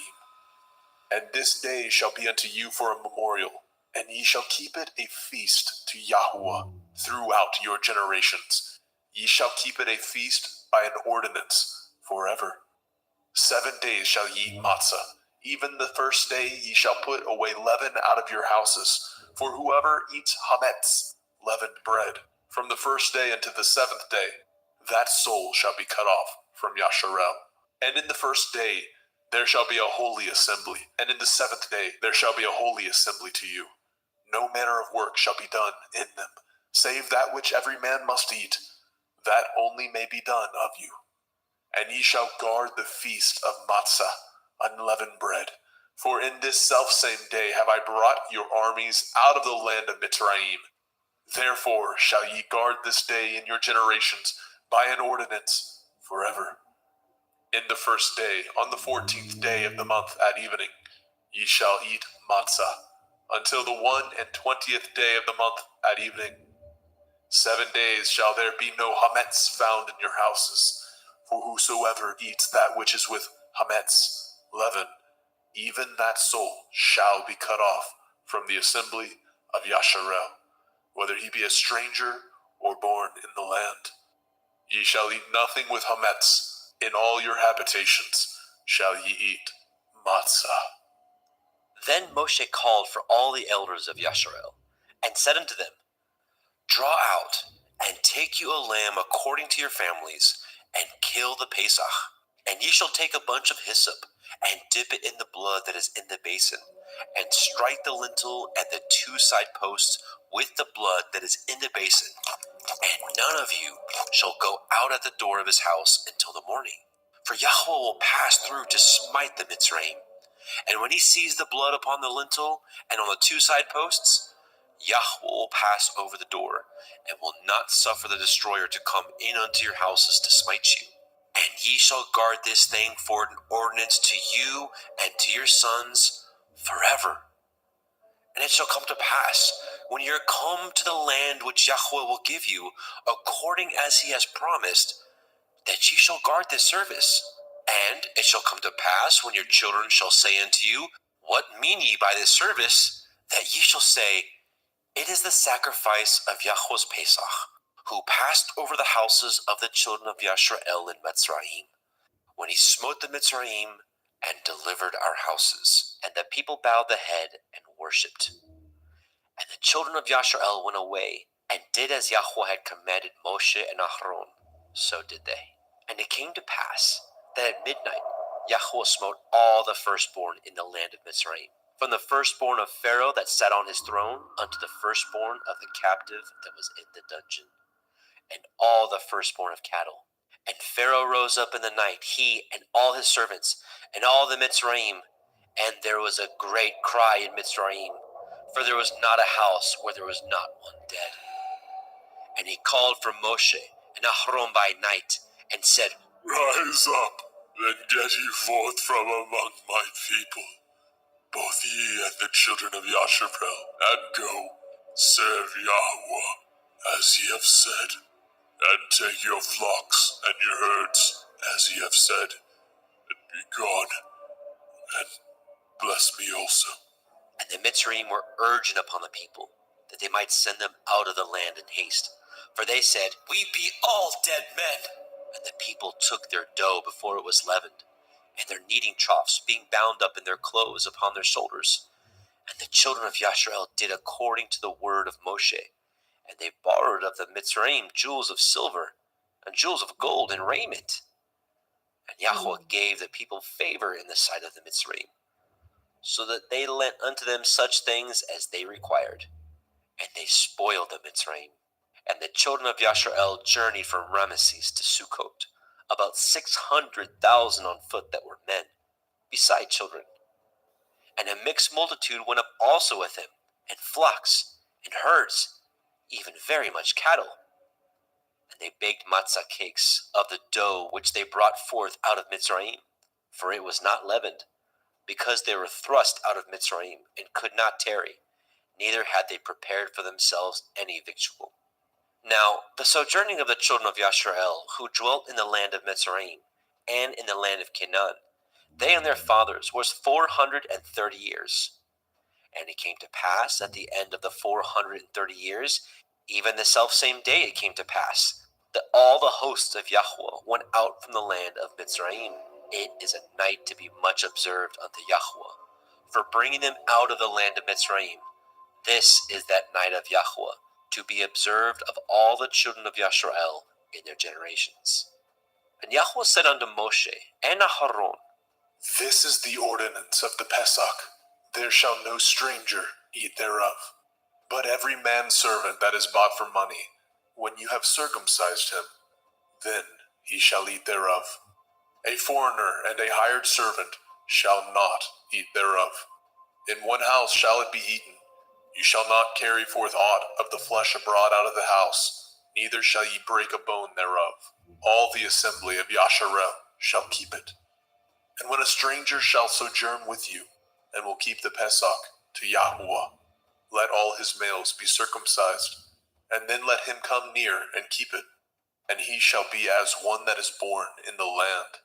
And this day shall be unto you for a memorial, and ye shall keep it a feast to Yahuwah throughout your generations. Ye shall keep it a feast by an ordinance forever. 7 days shall ye eat matzah. Even the first day ye shall put away leaven out of your houses. For whoever eats hametz, leavened bread, from the first day unto the 7th day, that soul shall be cut off from Yasharel. And in the first day there shall be a holy assembly, and in the 7th day there shall be a holy assembly to you. No manner of work shall be done in them, save that which every man must eat, that only may be done of you. And ye shall guard the feast of matzah, unleavened bread. For in this selfsame day have I brought your armies out of the land of Mitzrayim. Therefore shall ye guard this day in your generations by an ordinance forever. In the first day, on the 14th day of the month at evening, ye shall eat matzah, until the 21st day of the month at evening. 7 days shall there be no hametz found in your houses. For whosoever eats that which is with hametz, leaven, even that soul shall be cut off from the assembly of Yasharel, whether he be a stranger or born in the land. Ye shall eat nothing with hametz. In all your habitations shall ye eat matzah. Then Moshe called for all the elders of Yasharel, and said unto them, Draw out, and take you a lamb according to your families, and kill the Pesach. And ye shall take a bunch of hyssop, and dip it in the blood that is in the basin, and strike the lintel and the 2 side posts with the blood that is in the basin. And none of you shall go out at the door of his house until the morning. For Yahweh will pass through to smite the Mitzrayim. And when he sees the blood upon the lintel and on the 2 side posts, Yahweh will pass over the door, and will not suffer the destroyer to come in unto your houses to smite you. And ye shall guard this thing for an ordinance to you and to your sons forever. And it shall come to pass, when ye are come to the land which Yahweh will give you, according as he has promised, that ye shall guard this service. And it shall come to pass, when your children shall say unto you, What mean ye by this service? That ye shall say, It is the sacrifice of Yahweh's Pesach, who passed over the houses of the children of Yashrael in Mitzrayim, when he smote the Mitzrayim and delivered our houses. And the people bowed the head and worshipped. And the children of Yashrael went away, and did as Yahweh had commanded Moshe and Aharon, so did they. And it came to pass that at midnight Yahweh smote all the firstborn in the land of Mitzrayim, from the firstborn of Pharaoh that sat on his throne unto the firstborn of the captive that was in the dungeon, and all the firstborn of cattle. And Pharaoh rose up in the night, he and all his servants, and all the Mitzrayim, and there was a great cry in Mitzrayim, for there was not a house where there was not one dead. And he called for Moshe and Aharon by night, and said, Rise up, and get ye forth from among my people, both ye and the children of Yasharel, and go, serve Yahweh, as ye have said, and take your flocks and your herds, as ye have said, and be gone, and bless me also. And the Mitzrayim were urgent upon the people, that they might send them out of the land in haste. For they said, We be all dead men. And the people took their dough before it was leavened, and their kneading troughs being bound up in their clothes upon their shoulders. And the children of Yashrael did according to the word of Moshe. And they borrowed of the Mitzrayim jewels of silver, and jewels of gold, and raiment. And Yahweh gave the people favor in the sight of the Mitzrayim, so that they lent unto them such things as they required. And they spoiled the Mitzrayim. And the children of Yashrael journeyed from Ramesses to Sukkot, about 600,000 on foot that were men, beside children. And a mixed multitude went up also with him, and flocks, and herds, even very much cattle. And they baked matzah cakes of the dough which they brought forth out of Mitzrayim, for it was not leavened, because they were thrust out of Mitzrayim, and could not tarry, neither had they prepared for themselves any victual. Now the sojourning of the children of Yashrael, who dwelt in the land of Mitzrayim, and in the land of Canaan, they and their fathers, was 430 years. And it came to pass at the end of the 430 years, even the selfsame day it came to pass, that all the hosts of Yahweh went out from the land of Mitzrayim. It is a night to be much observed unto Yahweh, for bringing them out of the land of Mitzrayim. This is that night of Yahweh, to be observed of all the children of Yashrael in their generations. And Yahweh said unto Moshe and Aharon, This is the ordinance of the Pesach. There shall no stranger eat thereof, but every manservant that is bought for money, when you have circumcised him, then he shall eat thereof. A foreigner and a hired servant shall not eat thereof. In one house shall it be eaten. You shall not carry forth aught of the flesh abroad out of the house, neither shall ye break a bone thereof. All the assembly of Yasharel shall keep it. And when a stranger shall sojourn with you, and will keep the Pesach to Yahuwah, let all his males be circumcised, and then let him come near and keep it. And he shall be as one that is born in the land.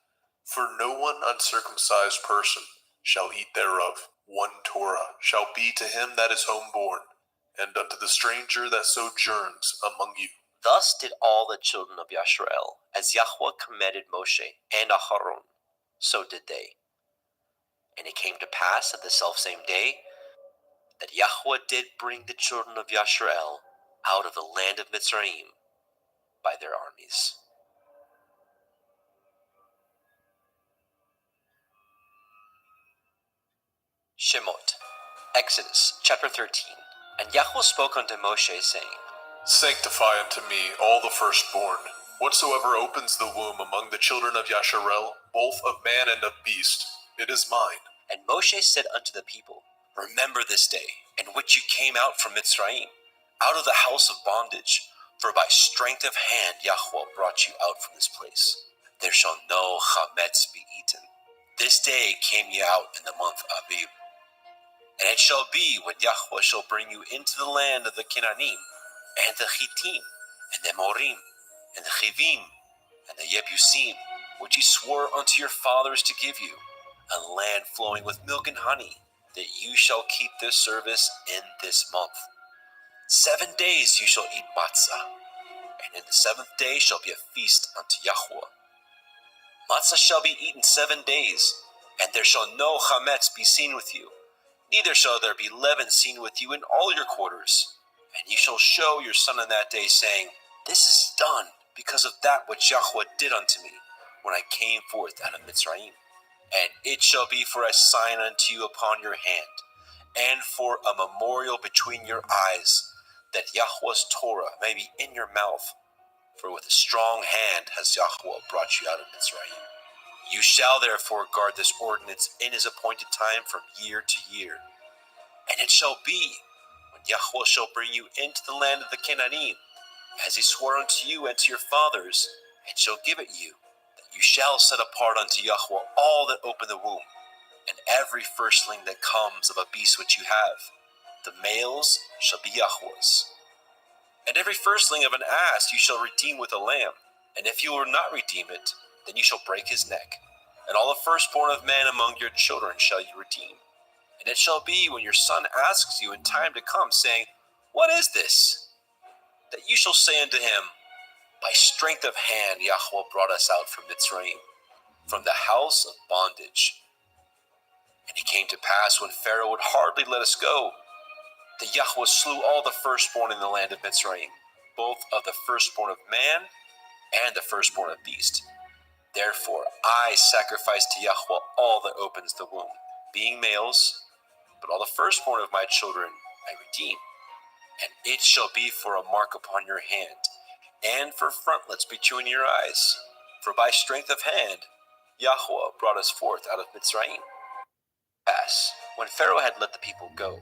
For no one uncircumcised person shall eat thereof. 1 Torah shall be to him that is homeborn, and unto the stranger that sojourns among you. Thus did all the children of Yashrael, as Yahweh commanded Moshe and Aharon, so did they. And it came to pass at the selfsame day, that Yahweh did bring the children of Yashrael out of the land of Mitzrayim by their armies. Shemot, Exodus chapter 13. And Yahweh spoke unto Moshe, saying, Sanctify unto me all the firstborn, whatsoever opens the womb among the children of Yasharel, both of man and of beast, it is mine. And Moshe said unto the people, Remember this day, in which you came out from Mitzrayim, out of the house of bondage, for by strength of hand Yahweh brought you out from this place. There shall no chametz be eaten. This day came ye out in the month Abib. And it shall be, when Yahweh shall bring you into the land of the Canaanim, and the Chittim, and the Amorim, and the Chivim, and the Yebusim, which he swore unto your fathers to give you, a land flowing with milk and honey, that you shall keep this service in this month. 7 days you shall eat matzah, and in the 7th day shall be a feast unto Yahweh. Matzah shall be eaten 7 days, and there shall no chametz be seen with you, neither shall there be leaven seen with you in all your quarters. And ye shall show your son in that day, saying, This is done because of that which Yahweh did unto me, when I came forth out of Mitzrayim. And it shall be for a sign unto you upon your hand, and for a memorial between your eyes, that Yahweh's Torah may be in your mouth. For with a strong hand has Yahweh brought you out of Mitzrayim. You shall therefore guard this ordinance in his appointed time from year to year. And it shall be, when Yahweh shall bring you into the land of the Canaanim, as he swore unto you and to your fathers, and shall give it you, that you shall set apart unto Yahweh all that open the womb, and every firstling that comes of a beast which you have. The males shall be Yahweh's. And every firstling of an ass you shall redeem with a lamb, and if you will not redeem it, then you shall break his neck. And all the firstborn of man among your children shall you redeem. And it shall be, when your son asks you in time to come, saying, What is this? That you shall say unto him, By strength of hand Yahweh brought us out from Mitzrayim, from the house of bondage. And it came to pass, when Pharaoh would hardly let us go, that Yahweh slew all the firstborn in the land of Mitzrayim, both of the firstborn of man and the firstborn of beast. Therefore I sacrifice to Yahweh all that opens the womb, being males, but all the firstborn of my children I redeem. And it shall be for a mark upon your hand, and for frontlets between your eyes. For by strength of hand Yahweh brought us forth out of Mitzrayim. As when Pharaoh had let the people go,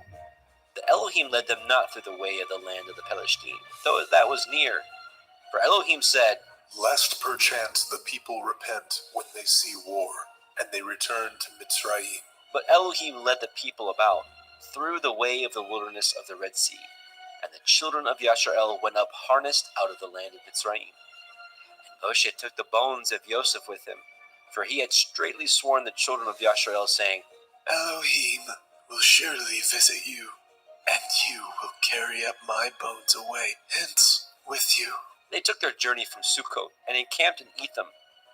the Elohim led them not through the way of the land of the Palestine, though that was near. For Elohim said, Lest perchance the people repent when they see war, and they return to Mitzrayim. But Elohim led the people about through the way of the wilderness of the Red Sea, and the children of Yasharel went up harnessed out of the land of Mitzrayim. And Moshe took the bones of Joseph with him, for he had straitly sworn the children of Yasharel, saying, Elohim will surely visit you, and you will carry up my bones away hence with you. They took their journey from Sukkot, and encamped in Etham,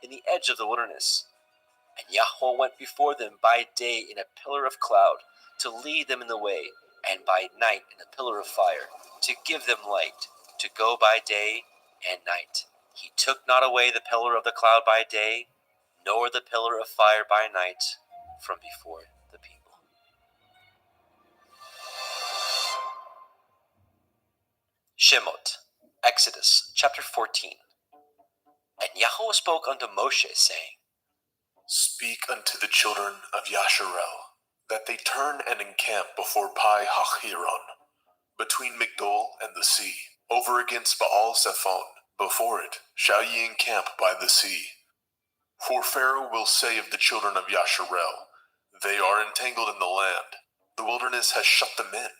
in the edge of the wilderness. And Yahweh went before them by day in a pillar of cloud, to lead them in the way, and by night in a pillar of fire, to give them light, to go by day and night. He took not away the pillar of the cloud by day, nor the pillar of fire by night, from before the people. Shemot, Exodus chapter 14. And Yahweh spoke unto Moshe, saying, Speak unto the children of Yasharel, that they turn and encamp before Pi Hachiron, between Migdol and the sea, over against Baal Zephon. Before it shall ye encamp by the sea. For Pharaoh will say of the children of Yasharel, They are entangled in the land, the wilderness has shut them in.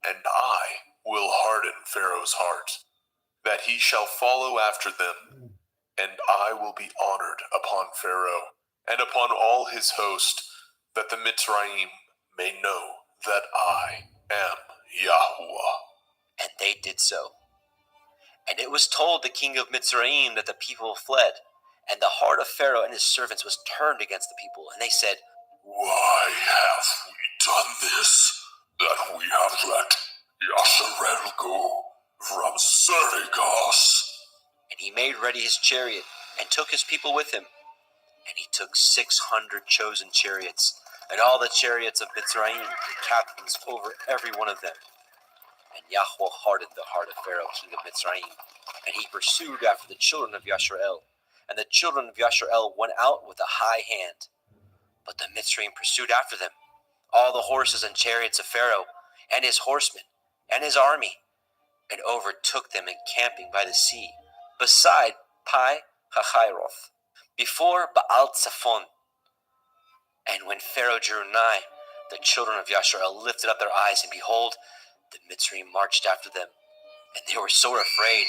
And I will harden Pharaoh's heart, that he shall follow after them, and I will be honored upon Pharaoh, and upon all his host, that the Mitzrayim may know that I am Yahweh. And they did so. And it was told the king of Mitzrayim that the people fled, and the heart of Pharaoh and his servants was turned against the people. And they said, Why have we done this, that we have let Yasharel go from serving us? And he made ready his chariot, and took his people with him. And he took 600 chosen chariots, and all the chariots of Mitzrayim and captains over every one of them. And Yahweh hardened the heart of Pharaoh, king of Mitzrayim, and he pursued after the children of Yasharel. And the children of Yasharel went out with a high hand. But the Mitzrayim pursued after them, all the horses and chariots of Pharaoh, and his horsemen, and his army, and overtook them encamping by the sea, beside Pi Hahiroth, before Baal Tzafon. And when Pharaoh drew nigh, the children of Yasharel lifted up their eyes, and behold, the Mitzrayim marched after them, and they were sore afraid.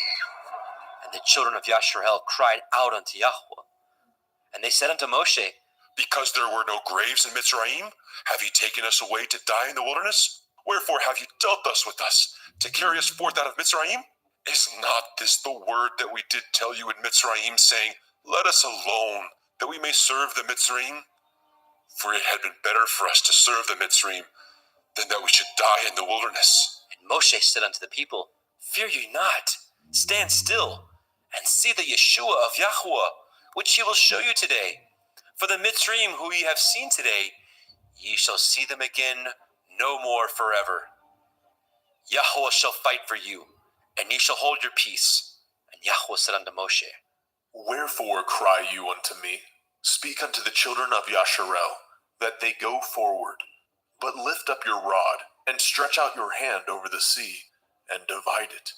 And the children of Yasharel cried out unto Yahweh. And they said unto Moshe, Because there were no graves in Mitzrayim, have ye taken us away to die in the wilderness? Wherefore have ye dealt thus with us, to carry us forth out of Mitzrayim? Is not this the word that we did tell you in Mitzrayim, saying, Let us alone, that we may serve the Mitzrayim? For it had been better for us to serve the Mitzrayim, than that we should die in the wilderness. And Moshe said unto the people, Fear ye not, stand still, and see the Yeshua of Yahweh, which he will show you today. For the Mitzrayim who ye have seen today, ye shall see them again no more forever. Yahweh shall fight for you, and ye shall hold your peace. And Yahweh said unto Moshe, Wherefore cry you unto me? Speak unto the children of Yasharel, that they go forward. But lift up your rod, and stretch out your hand over the sea, and divide it.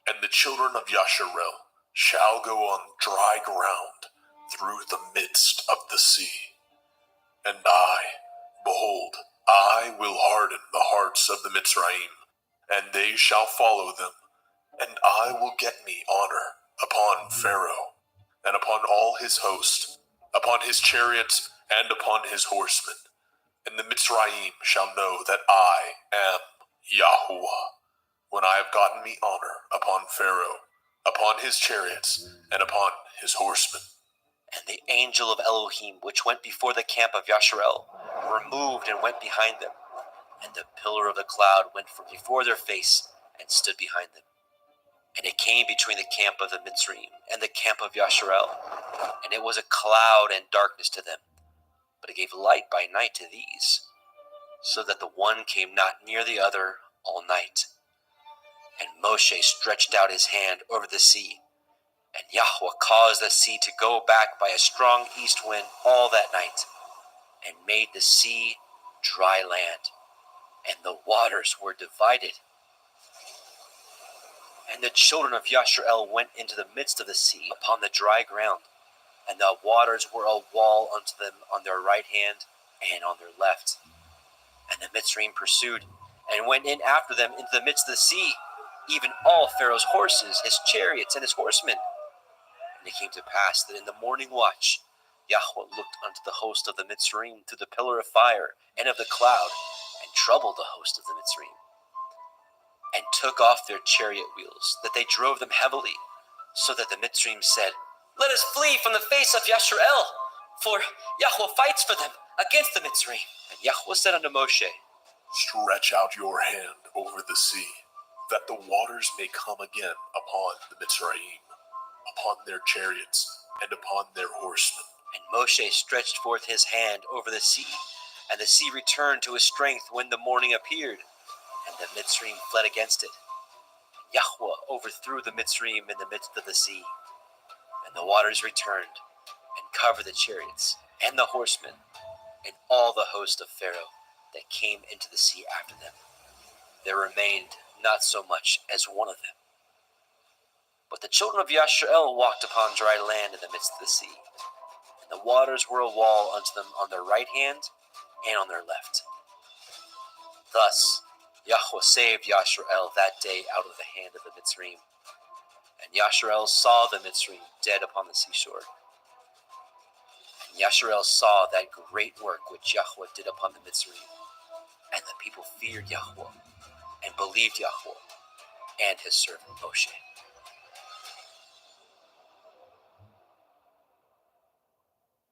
And the children of Yasharel shall go on dry ground through the midst of the sea. And I, behold, I will harden the hearts of the Mitzrayim, and they shall follow them, and I will get me honor upon Pharaoh, and upon all his host, upon his chariots, and upon his horsemen. And the Mitzrayim shall know that I am Yahuwah, when I have gotten me honor upon Pharaoh, upon his chariots, and upon his horsemen. And the angel of Elohim, which went before the camp of Yasharel, removed and went behind them. And the pillar of the cloud went from before their face, and stood behind them. And it came between the camp of the Mitzrayim and the camp of Yasharel, and it was a cloud and darkness to them, but it gave light by night to these, so that the one came not near the other all night. And Moshe stretched out his hand over the sea, and Yahweh caused the sea to go back by a strong east wind all that night, and made the sea dry land, and the waters were divided. And the children of Yasharel went into the midst of the sea upon the dry ground, and the waters were a wall unto them on their right hand and on their left. And the Mitzrayim pursued, and went in after them into the midst of the sea, even all Pharaoh's horses, his chariots, and his horsemen. And it came to pass that in the morning watch, Yahweh looked unto the host of the Mitzrayim through the pillar of fire and of the cloud, and troubled the host of the Mitzrayim, and took off their chariot wheels, that they drove them heavily, so that the Mitzrayim said, Let us flee from the face of Yasharel, for Yahweh fights for them against the Mitzrayim. And Yahweh said unto Moshe, Stretch out your hand over the sea, that the waters may come again upon the Mitzrayim, upon their chariots, and upon their horsemen. And Moshe stretched forth his hand over the sea, and the sea returned to his strength when the morning appeared, and the Mitzrayim fled against it. Yahweh overthrew the Mitzrayim in the midst of the sea, and the waters returned, and covered the chariots, and the horsemen, and all the host of Pharaoh that came into the sea after them. There remained not so much as one of them. But the children of Yasharel walked upon dry land in the midst of the sea, and the waters were a wall unto them on their right hand and on their left. Thus Yahweh saved Yasharel that day out of the hand of the Mitzrayim. And Yasharel saw the Mitzrayim dead upon the seashore. And Yasharel saw that great work which Yahweh did upon the Mitzrayim. And the people feared Yahweh, and believed Yahweh, and his servant Moshe.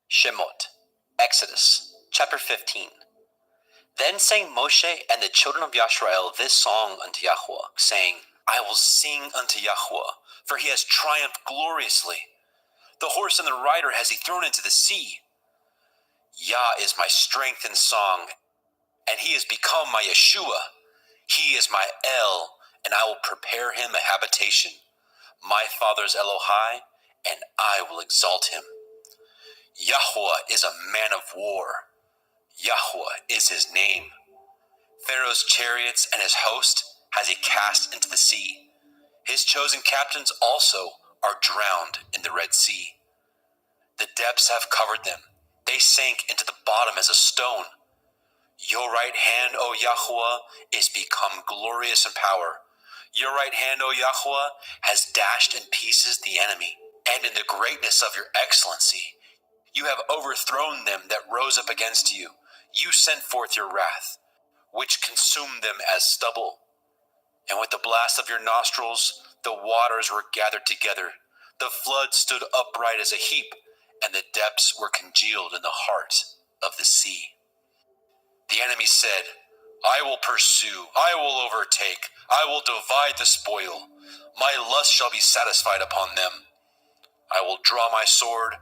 Shemot, Exodus, chapter 15. Then sang Moshe and the children of Yasharel this song unto Yahweh, saying, I will sing unto Yahweh, for he has triumphed gloriously. The horse and the rider has he thrown into the sea. Yah is my strength and song, and he has become my Yeshua. He is my El, and I will prepare him a habitation. My father's Elohai, and I will exalt him. Yahweh is a man of war. Yahweh is his name. Pharaoh's chariots and his host has he cast into the sea. His chosen captains also are drowned in the Red Sea. The depths have covered them. They sank into the bottom as a stone. Your right hand, O Yahweh, is become glorious in power. Your right hand, O Yahweh, has dashed in pieces the enemy. And in the greatness of your excellency, you have overthrown them that rose up against you. You sent forth your wrath, which consumed them as stubble. And with the blast of your nostrils, the waters were gathered together. The flood stood upright as a heap, and the depths were congealed in the heart of the sea. The enemy said, I will pursue, I will overtake, I will divide the spoil. My lust shall be satisfied upon them. I will draw my sword,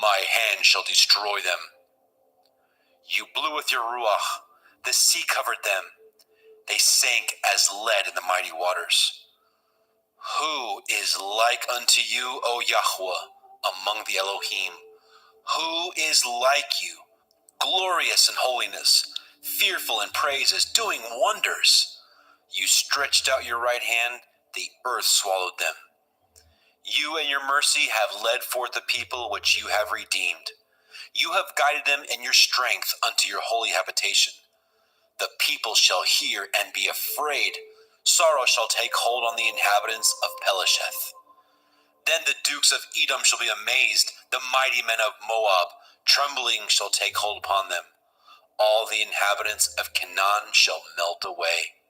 my hand shall destroy them. You blew with your ruach, the sea covered them. They sank as lead in the mighty waters. Who is like unto you, O Yahweh, among the Elohim? Who is like you, glorious in holiness, fearful in praises, doing wonders? You stretched out your right hand, the earth swallowed them. You and your mercy have led forth the people which you have redeemed. You have guided them in your strength unto your holy habitation. The people shall hear and be afraid. Sorrow shall take hold on the inhabitants of Pelesheth. Then the dukes of Edom shall be amazed, the mighty men of Moab, trembling shall take hold upon them. All the inhabitants of Canaan shall melt away.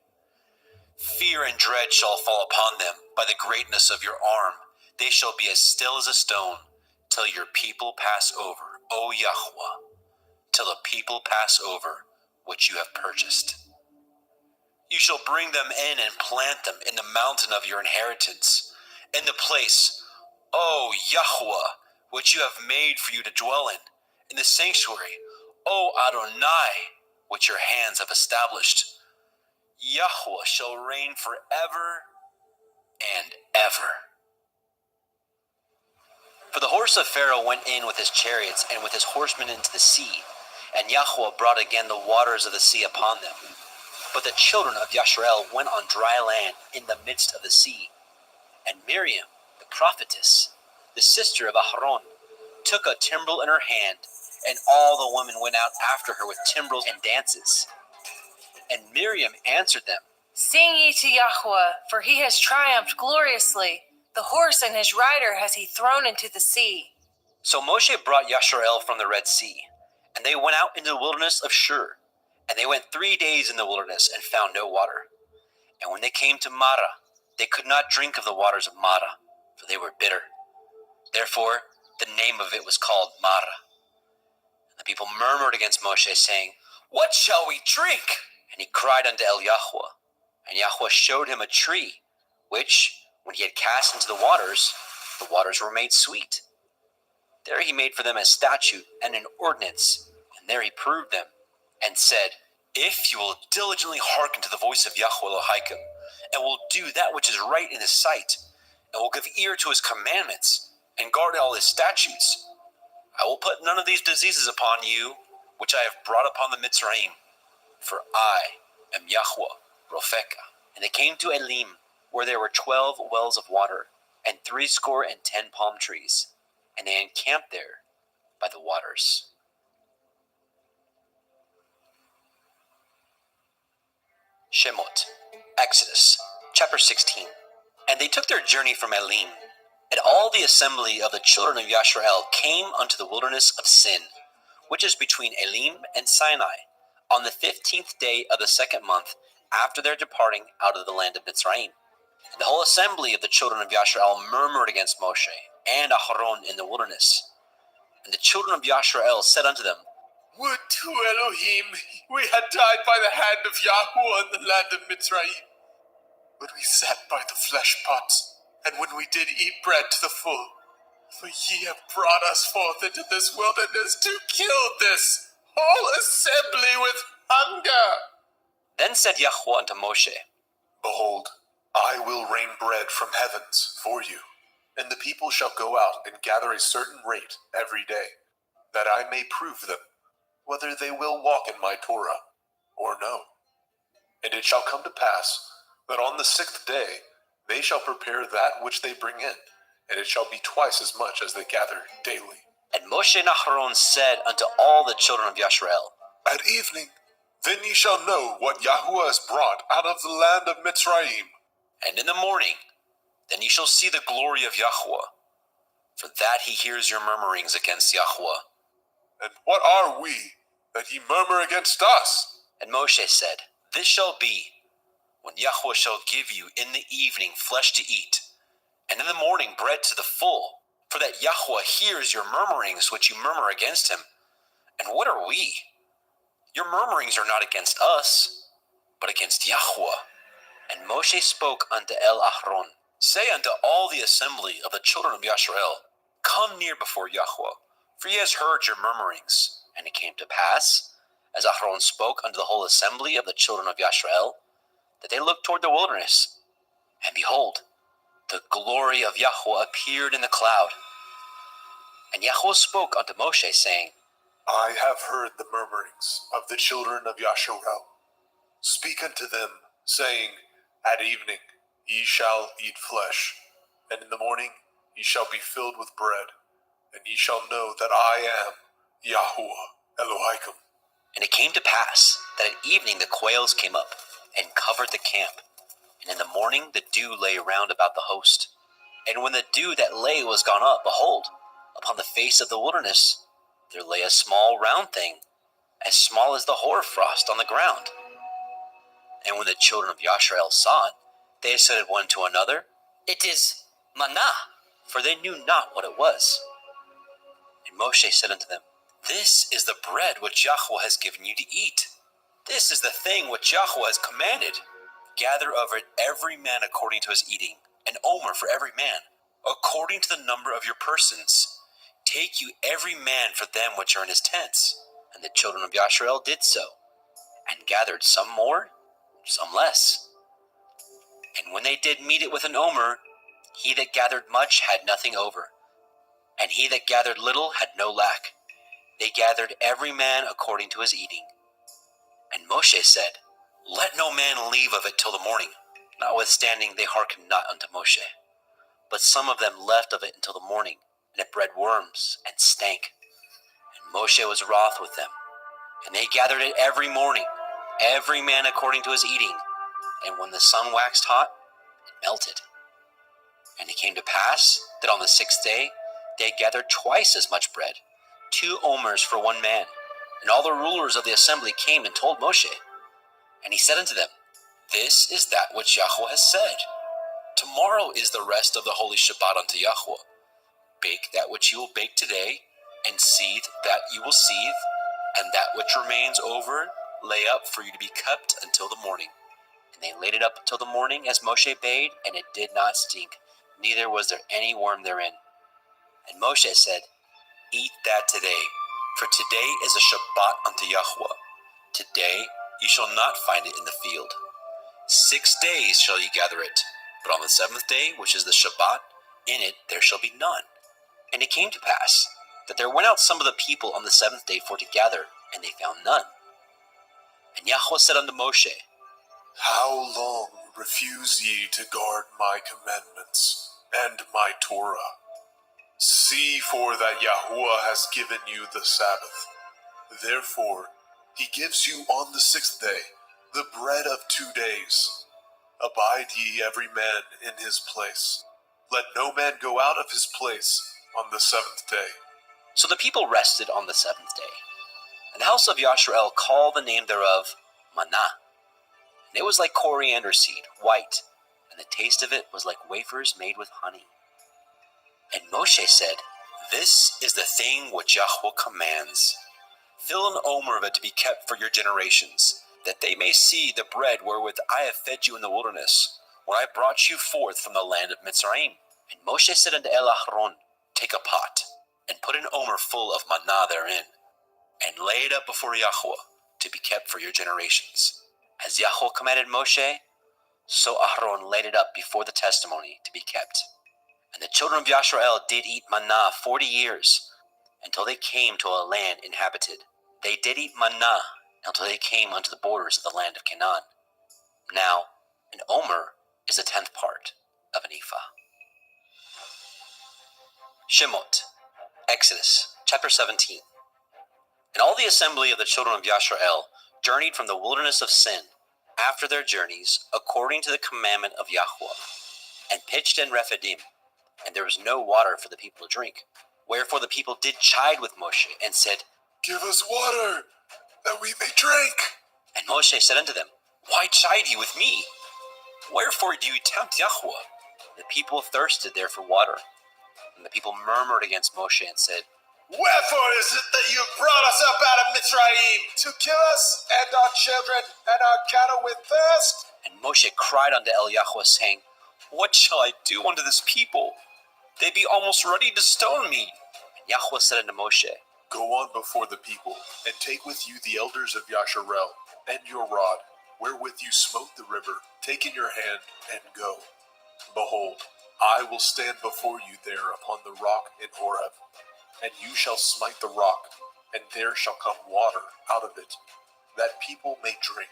Fear and dread shall fall upon them by the greatness of your arm. They shall be as still as a stone, till your people pass over, O Yahweh, till the people pass over which you have purchased. You shall bring them in and plant them in the mountain of your inheritance, in the place, O Yahweh, which you have made for you to dwell in the sanctuary, O Adonai, which your hands have established. Yahweh shall reign forever and ever. For the horse of Pharaoh went in with his chariots and with his horsemen into the sea, and Yahweh brought again the waters of the sea upon them. But the children of Yashrael went on dry land in the midst of the sea. And Miriam, the prophetess, the sister of Aharon, took a timbrel in her hand, and all the women went out after her with timbrels and dances. And Miriam answered them, Sing ye to Yahweh, for he has triumphed gloriously. The horse and his rider has he thrown into the sea. So Moshe brought Yashrael from the Red Sea, and they went out into the wilderness of Shur. And they went 3 days in the wilderness and found no water. And when they came to Marah, they could not drink of the waters of Marah, for they were bitter. Therefore, the name of it was called Marah. And the people murmured against Moshe, saying, What shall we drink? And he cried unto El Yahweh. And Yahweh showed him a tree, which, when he had cast into the waters were made sweet. There he made for them a statute and an ordinance, and there he proved them, and said, If you will diligently hearken to the voice of Yahweh Elohim, and will do that which is right in his sight, and will give ear to his commandments, and guard all his statutes, I will put none of these diseases upon you, which I have brought upon the Mitzrayim, for I am Yahweh Ropheka. And they came to Elim, where there were 12 wells of water, and 70 palm trees, and they encamped there by the waters. Shemot, Exodus, chapter 16. And they took their journey from Elim, and all the assembly of the children of Yashrael came unto the wilderness of Sin, which is between Elim and Sinai, on the 15th day of the 2nd month after their departing out of the land of Mitzrayim. And the whole assembly of the children of Yashrael murmured against Moshe and Aharon in the wilderness. And the children of Yashrael said unto them, Would to Elohim we had died by the hand of Yahweh in the land of Mitzrayim, when we sat by the flesh pots, and when we did eat bread to the full. For ye have brought us forth into this wilderness to kill this whole assembly with hunger. Then said Yahweh unto Moshe, Behold, I will rain bread from heavens for you, and the people shall go out and gather a certain rate every day, that I may prove them, whether they will walk in my Torah or no. And it shall come to pass that on the 6th day they shall prepare that which they bring in, and it shall be twice as much as they gather daily. And Moshe and Aharon said unto all the children of Yashrael, At evening, then ye shall know what Yahuwah has brought out of the land of Mitzrayim. and in the morning, then ye shall see the glory of Yahweh, for that he hears your murmurings against Yahweh. And what are we, that ye murmur against us? And Moshe said, This shall be, when Yahweh shall give you in the evening flesh to eat, and in the morning bread to the full, for that Yahweh hears your murmurings which you murmur against him. And what are we? Your murmurings are not against us, but against Yahweh. And Moshe spoke unto Aharon, Say unto all the assembly of the children of Yashrael, Come near before Yahweh, for he has heard your murmurings. And it came to pass, as Aharon spoke unto the whole assembly of the children of Yashrael, that they looked toward the wilderness, and behold, the glory of Yahweh appeared in the cloud. And Yahweh spoke unto Moshe, saying, I have heard the murmurings of the children of Yasharel. Speak unto them, saying, At evening ye shall eat flesh, and in the morning ye shall be filled with bread, and ye shall know that I am Yahuwah Elohim. And it came to pass that at evening the quails came up and covered the camp, and in the morning the dew lay round about the host. And when the dew that lay was gone up, behold, upon the face of the wilderness there lay a small round thing, as small as the hoarfrost on the ground. And when the children of Yashrael saw it, they said one to another, It is manna, for they knew not what it was. And Moshe said unto them, This is the bread which Yahweh has given you to eat. This is the thing which Yahweh has commanded. Gather of it every man according to his eating, an omer for every man, according to the number of your persons. Take you every man for them which are in his tents. And the children of Yashrael did so, and gathered some more, some less. And when they did meet it with an omer, he that gathered much had nothing over, and he that gathered little had no lack. They gathered every man according to his eating. And Moshe said, Let no man leave of it till the morning. Notwithstanding they hearkened not unto Moshe. But some of them left of it until the morning, and it bred worms, and stank. And Moshe was wroth with them. And they gathered it every morning, every man according to his eating. And when the sun waxed hot, it melted. And it came to pass that on the 6th day they gathered twice as much bread, 2 omers for one man. And all the rulers of the assembly came and told Moshe. And he said unto them, This is that which Yahweh has said. Tomorrow is the rest of the holy Shabbat unto Yahweh. Bake that which you will bake today, and seethe that you will seethe, and that which remains over lay up for you to be kept until the morning. And they laid it up until the morning, as Moshe bade, and it did not stink, neither was there any worm therein. And Moshe said, Eat that today, for today is a Shabbat unto Yahweh. Today ye shall not find it in the field. 6 days shall ye gather it, but on the 7th day, which is the Shabbat, in it there shall be none. And it came to pass that there went out some of the people on the 7th day for to gather, and they found none. And Yahweh said unto Moshe, How long refuse ye to guard my commandments and my Torah? See for that Yahuwah has given you the Sabbath. Therefore, he gives you on the 6th day the bread of 2 days. Abide ye every man in his place. Let no man go out of his place on the 7th day. So the people rested on the 7th day. And the house of Yashrael called the name thereof manna. And it was like coriander seed, white, and the taste of it was like wafers made with honey. And Moshe said, This is the thing which Yahweh commands. Fill an omer of it to be kept for your generations, that they may see the bread wherewith I have fed you in the wilderness, when I brought you forth from the land of Mitzrayim. And Moshe said unto Aharon, take a pot, and put an omer full of manna therein, and lay it up before Yahweh, to be kept for your generations. As Yahweh commanded Moshe, so Aharon laid it up before the testimony to be kept. And the children of Yashrael did eat manna 40 years, until they came to a land inhabited. They did eat manna until they came unto the borders of the land of Canaan. Now, an omer is a 10th part of an ephah. Shemot, Exodus, chapter 17. And all the assembly of the children of Yashrael journeyed from the wilderness of Sin, after their journeys, according to the commandment of Yahweh, and pitched in Rephidim, and there was no water for the people to drink. Wherefore the people did chide with Moshe, and said, Give us water, that we may drink. And Moshe said unto them, Why chide ye with me? Wherefore do you tempt Yahweh? The people thirsted there for water. And the people murmured against Moshe and said, Wherefore is it that you brought us up out of Mitzrayim, to kill us and our children and our cattle with thirst? And Moshe cried unto Yahweh, saying, What shall I do unto this people? They be almost ready to stone me. And Yahweh said unto Moshe, Go on before the people, and take with you the elders of Yasharel, and your rod, wherewith you smote the river, take in your hand, and go. Behold, I will stand before you there upon the rock in Horeb, and you shall smite the rock, and there shall come water out of it, that people may drink.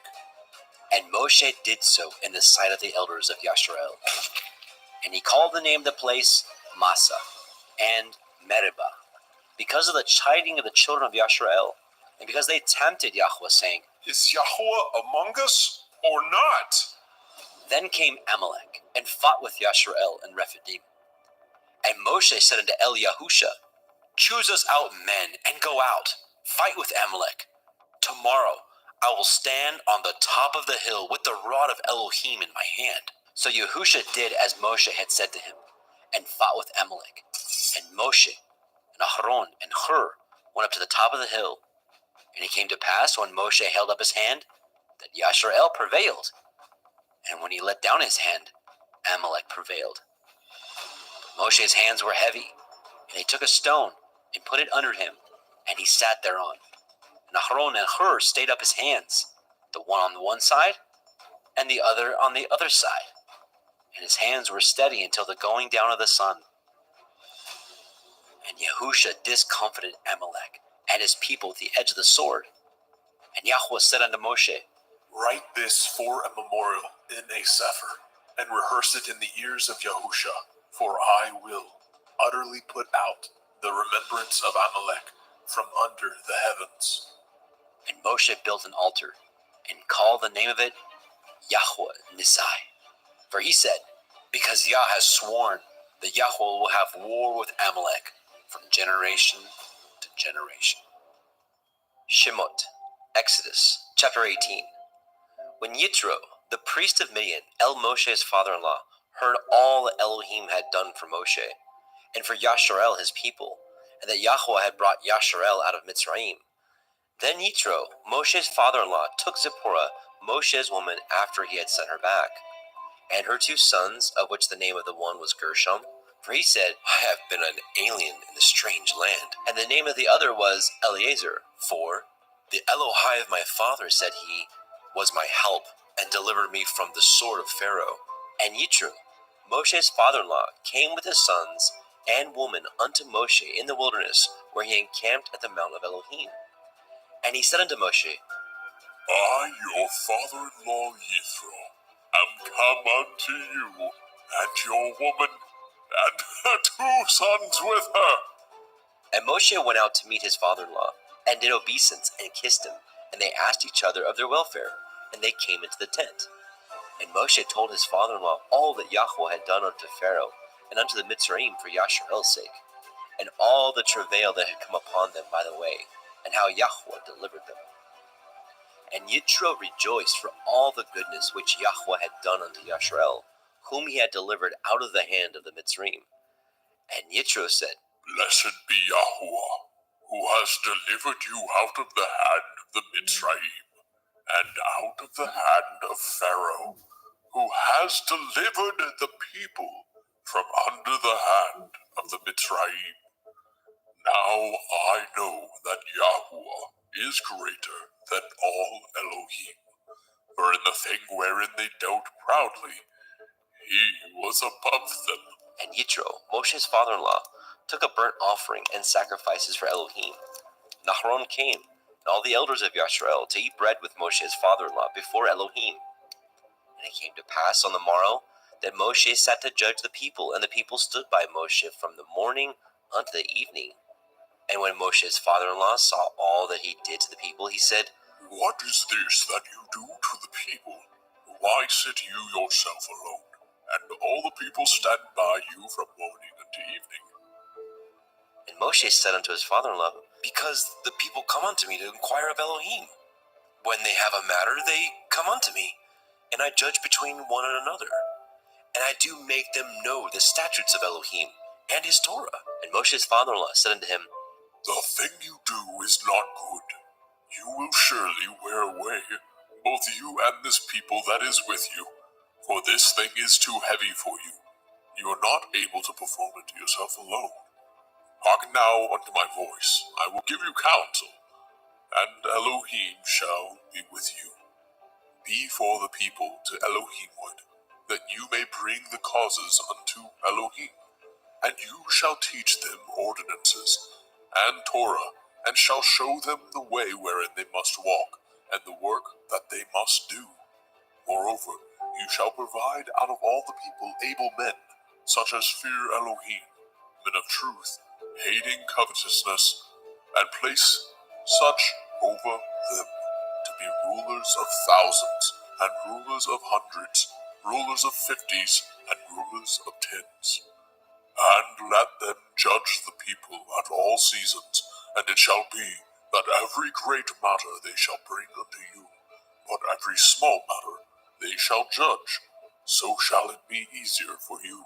And Moshe did so in the sight of the elders of Yashrael. And he called the name of the place Massa and Meribah, because of the chiding of the children of Yashrael, and because they tempted Yahweh, saying, Is Yahweh among us or not? Then came Amalek, and fought with Yashrael and Rephidim. And Moshe said unto Yahusha, Choose us out men, and go out, fight with Amalek. Tomorrow I will stand on the top of the hill with the rod of Elohim in my hand. So Yahusha did as Moshe had said to him, and fought with Amalek. And Moshe and Aharon and Hur went up to the top of the hill. And it came to pass, when Moshe held up his hand, that Yashrael prevailed. And when he let down his hand, Amalek prevailed. But Moshe's hands were heavy, and they took a stone and put it under him, and he sat thereon. And Aharon and Hur stayed up his hands, the one on the one side, and the other on the other side. And his hands were steady until the going down of the sun. And Yahusha discomfited Amalek and his people with the edge of the sword. And Yahweh said unto Moshe, Write this for a memorial in a sefer, and rehearse it in the ears of Yahusha, for I will utterly put out the remembrance of Amalek from under the heavens. And Moshe built an altar, and called the name of it Yahweh Nisai. For he said, Because Yah has sworn that Yahweh will have war with Amalek from generation to generation. Shemot, Exodus, chapter 18. When Yitro, the priest of Midian, Moshe's father-in-law, heard all that Elohim had done for Moshe, and for Yasharel his people, and that Yahweh had brought Yasharel out of Mitzrayim, then Yitro, Moshe's father-in-law, took Zipporah, Moshe's woman, after he had sent her back, and her 2 sons, of which the name of the one was Gershom, for he said, I have been an alien in a strange land. And the name of the other was Eleazar, for the Elohai of my father, said he, was my help, and delivered me from the sword of Pharaoh. And Yitro, Moshe's father-in-law, came with his sons and woman unto Moshe in the wilderness, where he encamped at the mount of Elohim. And he said unto Moshe, I, your father-in-law Yithro, am come unto you, and your woman, and her 2 sons with her. And Moshe went out to meet his father-in-law, and did obeisance, and kissed him, and they asked each other of their welfare, and they came into the tent. And Moshe told his father-in-law all that Yahweh had done unto Pharaoh, and unto the Mitzrayim for Yasharel's sake, and all the travail that had come upon them by the way, and how Yahweh delivered them. And Yitro rejoiced for all the goodness which Yahweh had done unto Yasharel, whom he had delivered out of the hand of the Mitzrayim. And Yitro said, Blessed be Yahweh, who has delivered you out of the hand of the Mitzrayim, and out of the hand of Pharaoh, who has delivered the people from under the hand of the Mitzrayim. Now I know that Yahuwah is greater than all Elohim, for in the thing wherein they dealt proudly, he was above them. And Yitro, Moshe's father-in-law, took a burnt offering and sacrifices for Elohim. Nahron came, and all the elders of Yashrael, to eat bread with Moshe's father-in-law before Elohim. And it came to pass on the morrow that Moshe sat to judge the people, and the people stood by Moshe from the morning unto the evening. And when Moshe's father-in-law saw all that he did to the people, he said, What is this that you do to the people? Why sit you yourself alone, and all the people stand by you from morning unto evening? And Moshe said unto his father-in-law, Because the people come unto me to inquire of Elohim. When they have a matter, they come unto me, and I judge between one and another. And I do make them know the statutes of Elohim and his Torah. And Moshe's father-in-law said unto him, The thing you do is not good. You will surely wear away, both you and this people that is with you, for this thing is too heavy for you. You are not able to perform it yourself alone. Hearken now unto my voice. I will give you counsel, and Elohim shall be with you. Be for the people to Elohimward, that you may bring the causes unto Elohim. And you shall teach them ordinances and Torah, and shall show them the way wherein they must walk, and the work that they must do. Moreover, you shall provide out of all the people able men, such as fear Elohim, men of truth, hating covetousness, and place such over them, to be rulers of thousands, and rulers of hundreds, rulers of fifties, and rulers of tens. And let them judge the people at all seasons, and it shall be that every great matter they shall bring unto you, but every small matter they shall judge. So shall it be easier for you,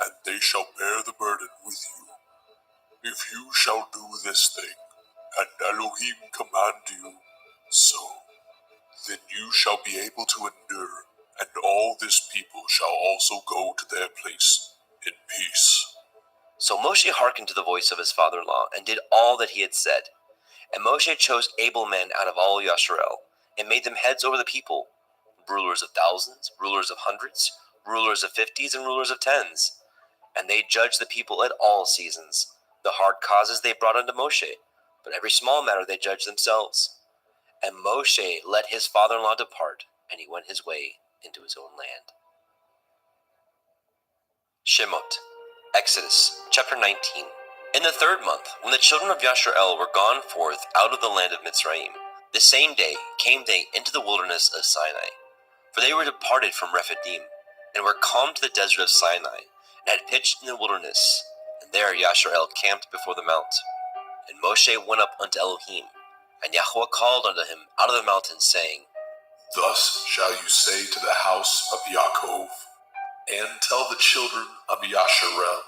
and they shall bear the burden with you. If you shall do this thing, and Elohim command you so, then you shall be able to endure, and all this people shall also go to their place in peace. So Moshe hearkened to the voice of his father-in-law, and did all that he had said. And Moshe chose able men out of all Yasharel, and made them heads over the people, rulers of thousands, rulers of hundreds, rulers of fifties, and rulers of tens. And they judged the people at all seasons. The hard causes they brought unto Moshe, but every small matter they judged themselves. And Moshe let his father-in-law depart, and he went his way into his own land. Shemot, Exodus, chapter 19. In the 3rd month, when the children of Yasharel were gone forth out of the land of Mitzrayim, the same day came they into the wilderness of Sinai. For they were departed from Rephidim, and were come to the desert of Sinai, and had pitched in the wilderness. And there Yasharel camped before the mount. And Moshe went up unto Elohim, and Yahweh called unto him out of the mountain, saying, Thus shall you say to the house of Yaakov, and tell the children of Yasharel,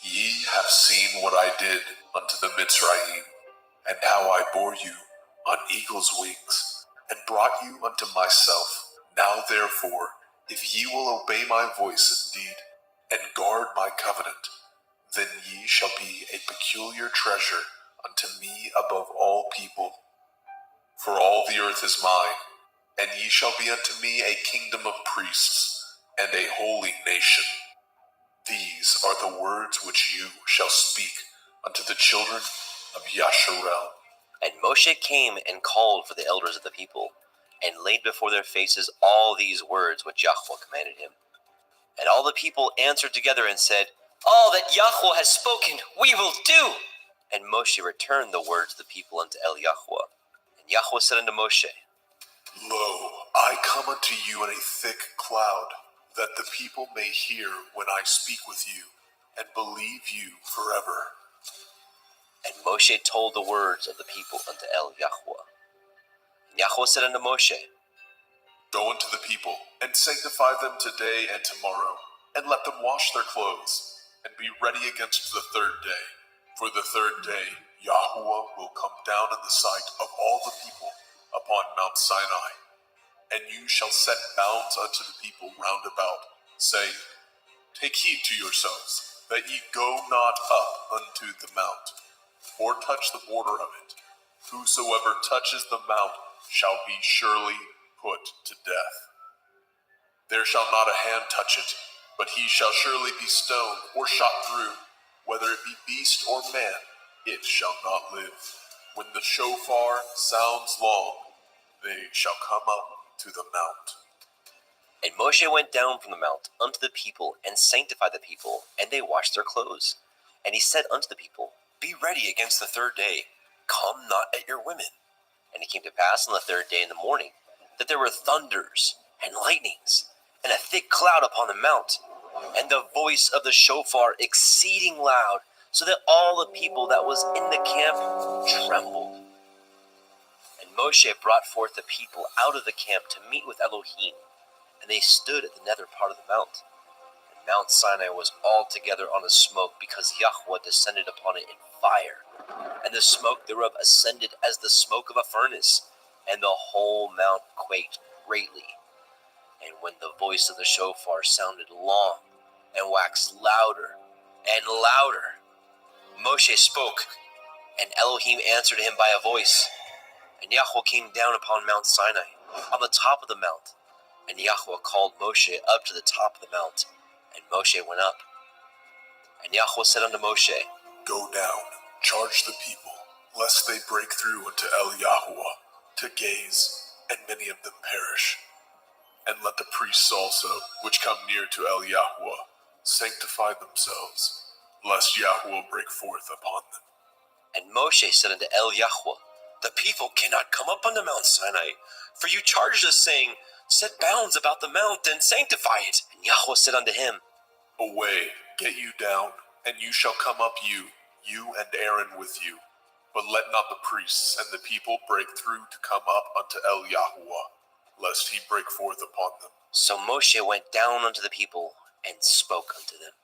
Ye have seen what I did unto the Mitzrayim, and how I bore you on eagle's wings, and brought you unto myself. Now therefore, if ye will obey my voice indeed, and guard my covenant, then ye shall be a peculiar treasure unto me above all people. For all the earth is mine, and ye shall be unto me a kingdom of priests, and a holy nation. These are the words which you shall speak unto the children of Yasharel. And Moshe came and called for the elders of the people, and laid before their faces all these words which Yahweh commanded him. And all the people answered together and said, All that Yahweh has spoken, we will do. And Moshe returned the words of the people unto Yahweh. And Yahweh said unto Moshe, Lo, I come unto you in a thick cloud, that the people may hear when I speak with you, and believe you forever. And Moshe told the words of the people unto Yahweh. And Yahweh said unto Moshe, Go unto the people, and sanctify them today and tomorrow, and let them wash their clothes, and be ready against the 3rd day. For the 3rd day Yahuwah will come down in the sight of all the people upon Mount Sinai. And you shall set bounds unto the people round about, saying, Take heed to yourselves, that ye go not up unto the mount, or touch the border of it. Whosoever touches the mount shall be surely put to death. There shall not a hand touch it, but he shall surely be stoned or shot through. Whether it be beast or man, it shall not live. When the shofar sounds long, they shall come up to the mount. And Moshe went down from the mount unto the people, and sanctified the people, and they washed their clothes. And he said unto the people, Be ready against the third day, come not at your women. And it came to pass on the third day in the morning, that there were thunders and lightnings, and a thick cloud upon the mount, and the voice of the shofar exceeding loud, so that all the people that was in the camp trembled. And Moshe brought forth the people out of the camp to meet with Elohim, and they stood at the nether part of the mount. And Mount Sinai was altogether on a smoke, because Yahweh descended upon it in fire, and the smoke thereof ascended as the smoke of a furnace, and the whole mount quaked greatly. And when the voice of the shofar sounded long, and waxed louder and louder, Moshe spoke, and Elohim answered him by a voice. And Yahweh came down upon Mount Sinai, on the top of the mount. And Yahweh called Moshe up to the top of the mount, and Moshe went up. And Yahweh said unto Moshe, Go down, charge the people, lest they break through unto El Yahweh to gaze, and many of them perish. And let the priests also, which come near to El Yahweh, sanctify themselves, lest Yahweh break forth upon them. And Moshe said unto El Yahweh, The people cannot come up unto Mount Sinai, for you charged us, saying, Set bounds about the mount, and sanctify it. And Yahweh said unto him, Away, get you down, and you shall come up you and Aaron with you. But let not the priests and the people break through to come up unto El Yahweh, lest he break forth upon them. So Moshe went down unto the people, and spoke unto them.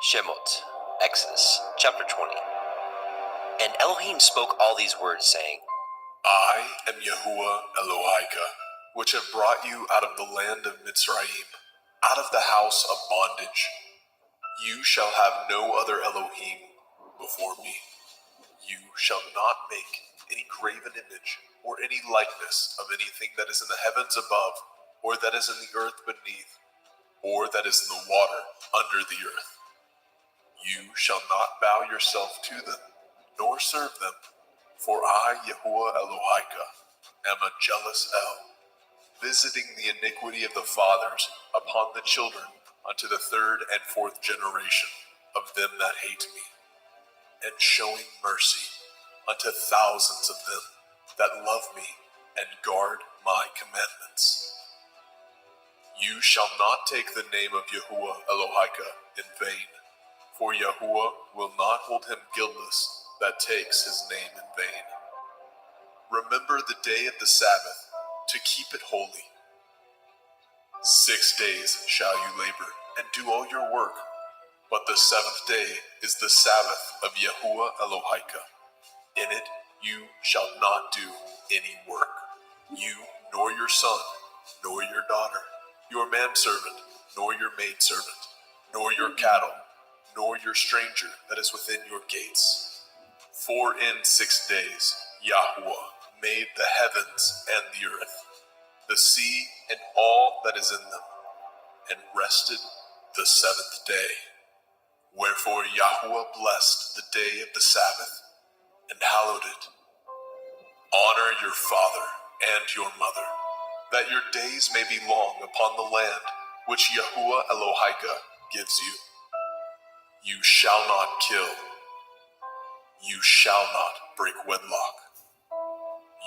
Shemot, Exodus, chapter 20. And Elohim spoke all these words, saying, I am Yahuwah Elohika, which have brought you out of the land of Mitzrayim, out of the house of bondage. You shall have no other Elohim before me. You shall not make any graven image or any likeness of anything that is in the heavens above, or that is in the earth beneath, or that is in the water under the earth. You shall not bow yourself to them, nor serve them, for I, Yahuwah Elohika, am a jealous El, visiting the iniquity of the fathers upon the children unto the third and fourth generation of them that hate me, and showing mercy unto thousands of them that love me and guard my commandments. You shall not take the name of Yahuwah Elohika in vain, for Yahuwah will not hold him guiltless that takes his name in vain. Remember the day of the Sabbath, to keep it holy. 6 days shall you labor, and do all your work, but the seventh day is the Sabbath of Yahuwah Elohika. In it you shall not do any work, you, nor your son, nor your daughter, your manservant, nor your maidservant, nor your cattle, nor your stranger that is within your gates. For in 6 days Yahweh made the heavens and the earth, the sea and all that is in them, and rested the seventh day. Wherefore Yahweh blessed the day of the Sabbath, and hallowed it. Honor your father and your mother, that your days may be long upon the land which Yahuwah Elohika gives you. You shall not kill. You shall not break wedlock.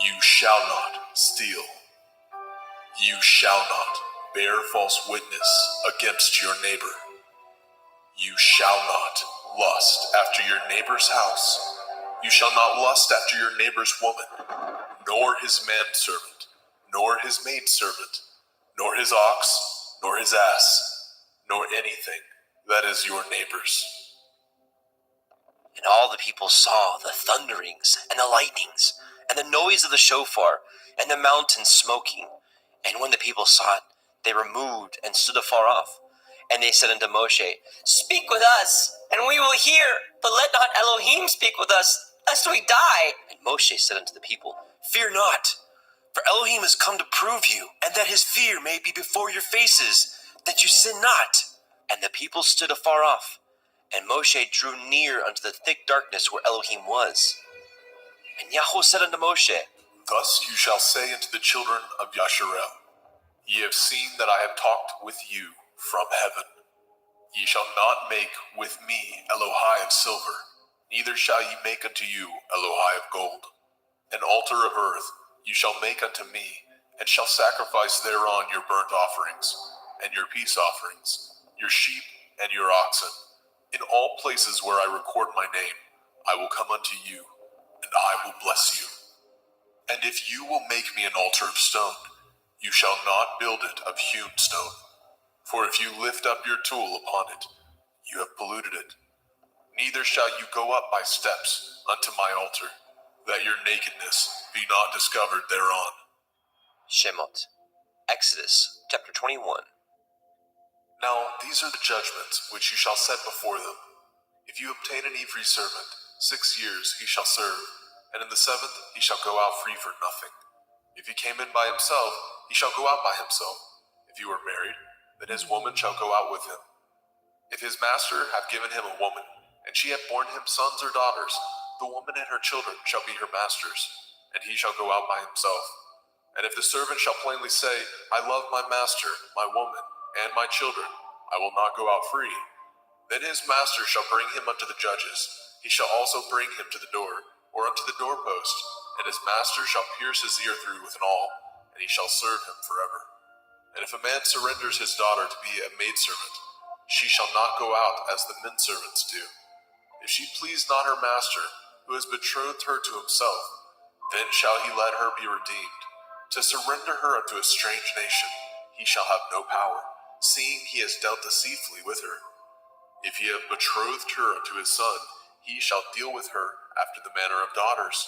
You shall not steal. You shall not bear false witness against your neighbor. You shall not lust after your neighbor's house. You shall not lust after your neighbor's woman, nor his manservant, nor his maidservant, nor his ox, nor his ass, nor anything that is your neighbor's. And all the people saw the thunderings and the lightnings, and the noise of the shofar, and the mountain smoking. And when the people saw it, they removed and stood afar off. And they said unto Moshe, Speak with us, and we will hear, but let not Elohim speak with us, lest we die. And Moshe said unto the people, Fear not, for Elohim is come to prove you, and that his fear may be before your faces, that you sin not. And the people stood afar off, and Moshe drew near unto the thick darkness where Elohim was. And Yahweh said unto Moshe, Thus you shall say unto the children of Yasharel, Ye have seen that I have talked with you from heaven. Ye shall not make with me Elohai of silver, neither shall ye make unto you Elohai of gold. An altar of earth you shall make unto me, and shall sacrifice thereon your burnt offerings, and your peace offerings, your sheep and your oxen. In all places where I record my name, I will come unto you, and I will bless you. And if you will make me an altar of stone, you shall not build it of hewn stone. For if you lift up your tool upon it, you have polluted it. Neither shall you go up by steps unto my altar, that your nakedness be not discovered thereon. Shemot, Exodus chapter 21. Now these are the judgments which you shall set before them. If you obtain an Ephraim servant, 6 years he shall serve, and in the 7th he shall go out free for nothing. If he came in by himself, he shall go out by himself. If he were married, then his woman shall go out with him. If his master have given him a woman, and she have borne him sons or daughters, the woman and her children shall be her master's, and he shall go out by himself. And if the servant shall plainly say, I love my master, my woman, and my children, I will not go out free, then his master shall bring him unto the judges. He shall also bring him to the door, or unto the doorpost, and his master shall pierce his ear through with an awl, and he shall serve him forever. And if a man surrenders his daughter to be a maidservant, she shall not go out as the men servants do. If she please not her master, who has betrothed her to himself, then shall he let her be redeemed. To surrender her unto a strange nation, he shall have no power, seeing he has dealt deceitfully with her. If he have betrothed her unto his son, he shall deal with her after the manner of daughters.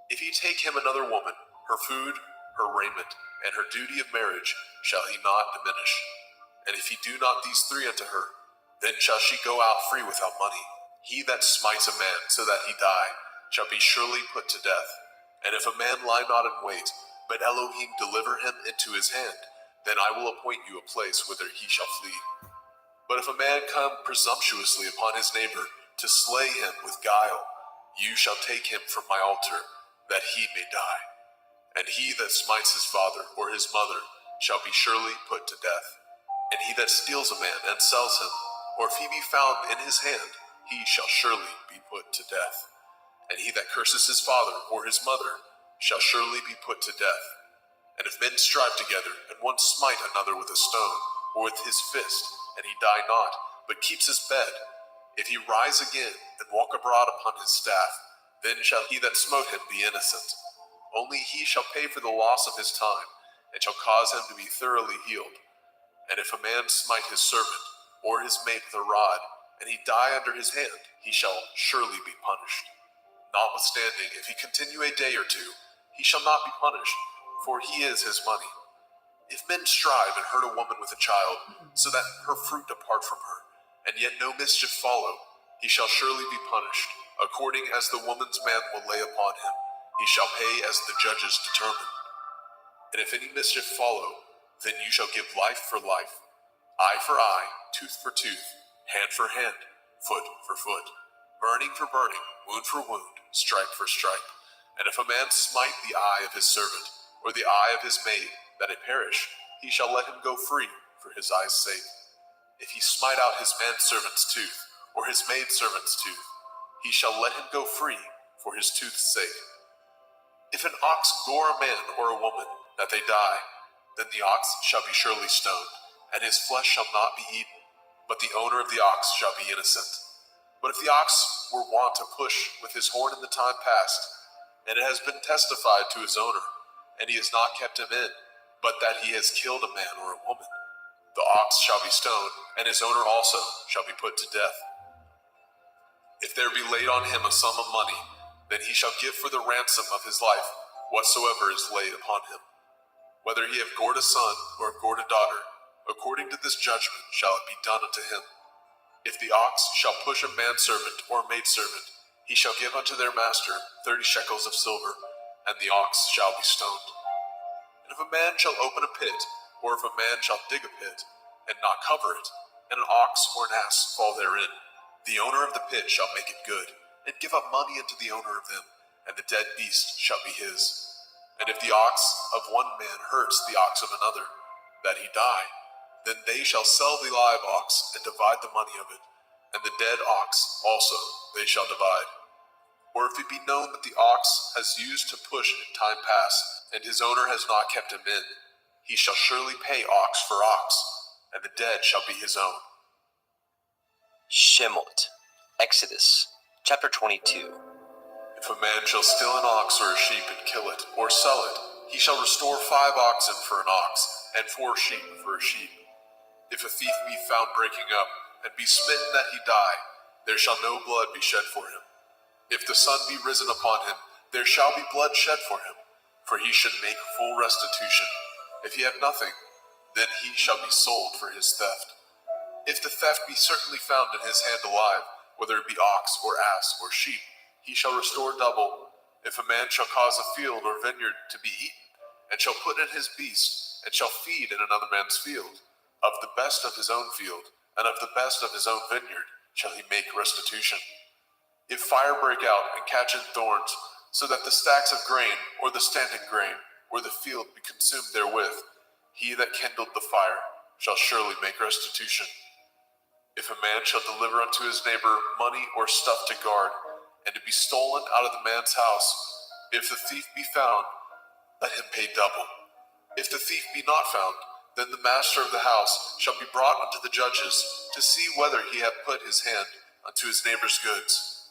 If he take him another woman, her food, her raiment, and her duty of marriage shall he not diminish. And if he do not these 3 unto her, then shall she go out free without money. He that smites a man so that he die shall be surely put to death. And if a man lie not in wait, but Elohim deliver him into his hand, then I will appoint you a place whither he shall flee. But if a man come presumptuously upon his neighbor to slay him with guile, you shall take him from my altar, that he may die. And he that smites his father or his mother shall be surely put to death. And he that steals a man and sells him, or if he be found in his hand, he shall surely be put to death. And he that curses his father or his mother shall surely be put to death. And if men strive together, and one smite another with a stone, or with his fist, and he die not, but keeps his bed, if he rise again, and walk abroad upon his staff, then shall he that smote him be innocent. Only he shall pay for the loss of his time, and shall cause him to be thoroughly healed. And if a man smite his servant, or his mate with a rod, and he die under his hand, he shall surely be punished. Notwithstanding, if he continue a day or 2, he shall not be punished, for he is his money. If men strive and hurt a woman with a child, so that her fruit depart from her, and yet no mischief follow, he shall surely be punished, according as the woman's man will lay upon him. He shall pay as the judges determine. And if any mischief follow, then you shall give life for life, eye for eye, tooth for tooth, hand for hand, foot for foot, burning for burning, wound for wound, stripe for stripe. And if a man smite the eye of his servant, or the eye of his maid, that it perish, he shall let him go free for his eye's sake. If he smite out his manservant's tooth, or his maidservant's tooth, he shall let him go free for his tooth's sake. If an ox gore a man or a woman, that they die, then the ox shall be surely stoned, and his flesh shall not be eaten, but the owner of the ox shall be innocent. But if the ox were wont to push with his horn in the time past, and it has been testified to his owner, and he has not kept him in, but that he has killed a man or a woman, the ox shall be stoned, and his owner also shall be put to death. If there be laid on him a sum of money, then he shall give for the ransom of his life whatsoever is laid upon him. Whether he have gored a son or have gored a daughter, according to this judgment shall it be done unto him. If the ox shall push a manservant or maidservant, he shall give unto their master 30 shekels of silver, and the ox shall be stoned. And if a man shall open a pit, or if a man shall dig a pit, and not cover it, and an ox or an ass fall therein, the owner of the pit shall make it good, and give up money unto the owner of them, and the dead beast shall be his. And if the ox of one man hurts the ox of another, that he die, then they shall sell the live ox, and divide the money of it, and the dead ox also they shall divide. Or if it be known that the ox has used to push in time past, and his owner has not kept him in, he shall surely pay ox for ox, and the dead shall be his own. Shemot, Exodus, chapter 22. If a man shall steal an ox or a sheep and kill it, or sell it, he shall restore 5 oxen for an ox, and 4 sheep for a sheep. If a thief be found breaking up, and be smitten that he die, there shall no blood be shed for him. If the sun be risen upon him, there shall be blood shed for him, for he should make full restitution. If he have nothing, then he shall be sold for his theft. If the theft be certainly found in his hand alive, whether it be ox or ass or sheep, he shall restore double. If a man shall cause a field or vineyard to be eaten, and shall put in his beast, and shall feed in another man's field, of the best of his own field, and of the best of his own vineyard, shall he make restitution. If fire break out and catch in thorns, so that the stacks of grain, or the standing grain, or the field be consumed therewith, he that kindled the fire shall surely make restitution. If a man shall deliver unto his neighbor money or stuff to guard, and it be stolen out of the man's house, if the thief be found, let him pay double. If the thief be not found, then the master of the house shall be brought unto the judges, to see whether he hath put his hand unto his neighbor's goods.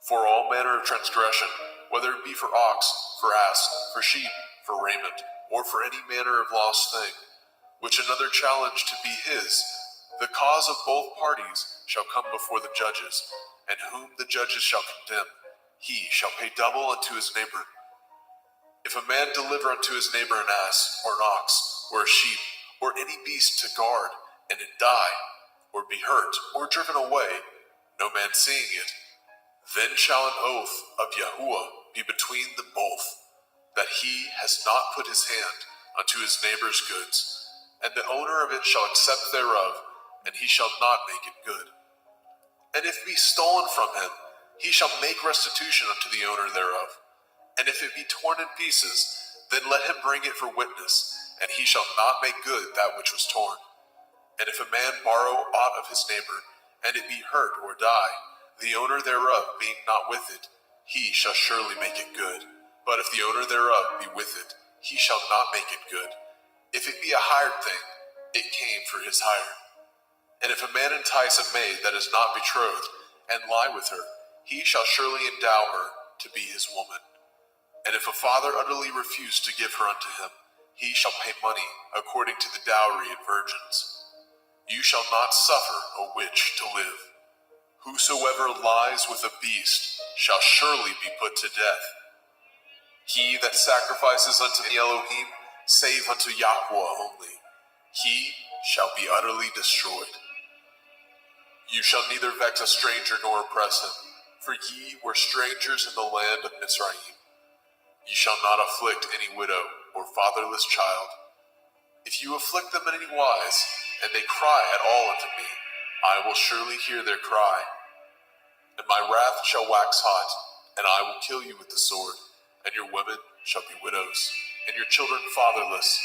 For all manner of transgression, whether it be for ox, for ass, for sheep, for raiment, or for any manner of lost thing, which another challenge to be his, the cause of both parties shall come before the judges, and whom the judges shall condemn, he shall pay double unto his neighbor. If a man deliver unto his neighbor an ass, or an ox, or a sheep, or any beast to guard, and it die, or be hurt, or driven away, no man seeing it, then shall an oath of Yahuwah be between them both, that he has not put his hand unto his neighbor's goods, and the owner of it shall accept thereof, and he shall not make it good. And if it be stolen from him, he shall make restitution unto the owner thereof. And if it be torn in pieces, then let him bring it for witness, and he shall not make good that which was torn. And if a man borrow aught of his neighbor, and it be hurt or die, the owner thereof being not with it, he shall surely make it good. But if the owner thereof be with it, he shall not make it good. If it be a hired thing, it came for his hire. And if a man entice a maid that is not betrothed, and lie with her, he shall surely endow her to be his woman. And if a father utterly refuse to give her unto him, he shall pay money according to the dowry of virgins. You shall not suffer a witch to live. Whosoever lies with a beast shall surely be put to death. He that sacrifices unto the Elohim, save unto Yahuwah only, he shall be utterly destroyed. You shall neither vex a stranger nor oppress him, for ye were strangers in the land of Mizraim. Ye shall not afflict any widow or fatherless child. If you afflict them in any wise, and they cry at all unto me, I will surely hear their cry. And my wrath shall wax hot, and I will kill you with the sword, and your women shall be widows, and your children fatherless.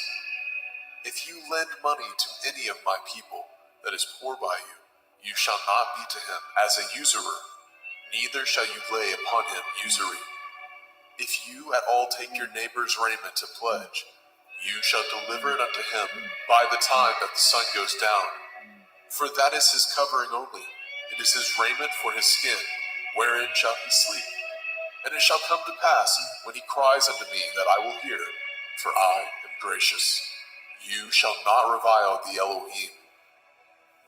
If you lend money to any of my people that is poor by you, you shall not be to him as a usurer, neither shall you lay upon him usury. If you at all take your neighbor's raiment to pledge, you shall deliver it unto him by the time that the sun goes down. For that is his covering only, it is his raiment for his skin, wherein shall he sleep. And it shall come to pass, when he cries unto me, that I will hear, for I am gracious. You shall not revile the Elohim,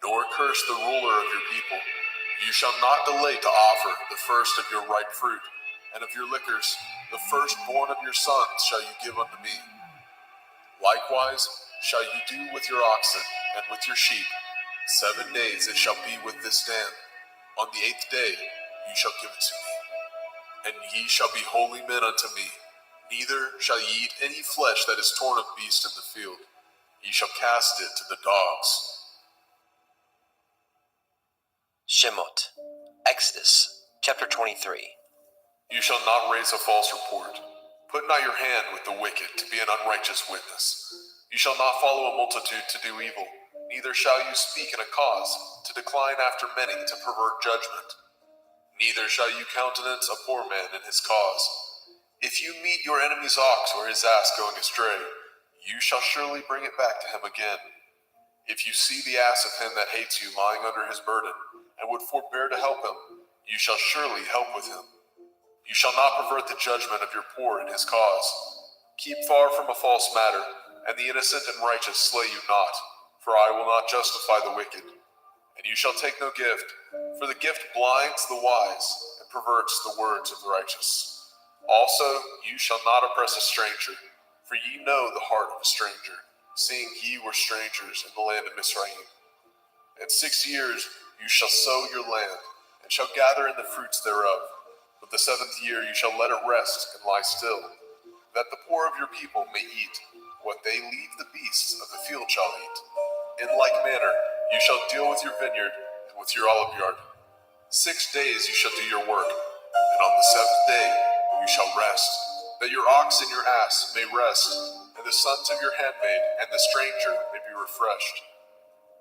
nor curse the ruler of your people. You shall not delay to offer the first of your ripe fruit, and of your liquors, the firstborn of your sons shall you give unto me. Likewise, shall you do with your oxen and with your sheep. 7 days it shall be with this dam. On the 8th day you shall give it to me. And ye shall be holy men unto me. Neither shall ye eat any flesh that is torn of beast in the field. Ye shall cast it to the dogs. Shemot, Exodus, chapter 23. You shall not raise a false report. Put not your hand with the wicked to be an unrighteous witness. You shall not follow a multitude to do evil, neither shall you speak in a cause, to decline after many, to pervert judgment. Neither shall you countenance a poor man in his cause. If you meet your enemy's ox or his ass going astray, you shall surely bring it back to him again. If you see the ass of him that hates you lying under his burden, and would forbear to help him, you shall surely help with him. You shall not pervert the judgment of your poor in his cause. Keep far from a false matter, and the innocent and righteous slay you not, for I will not justify the wicked. And you shall take no gift, for the gift blinds the wise, and perverts the words of the righteous. Also, you shall not oppress a stranger, for ye know the heart of a stranger, seeing ye were strangers in the land of Mizraim. In 6 years you shall sow your land, and shall gather in the fruits thereof. But the 7th year you shall let it rest and lie still, that the poor of your people may eat what they leave the beasts of the field shall eat. In like manner you shall deal with your vineyard and with your olive yard. 6 days you shall do your work, and on the 7th day you shall rest, that your ox and your ass may rest, and the sons of your handmaid and the stranger may be refreshed.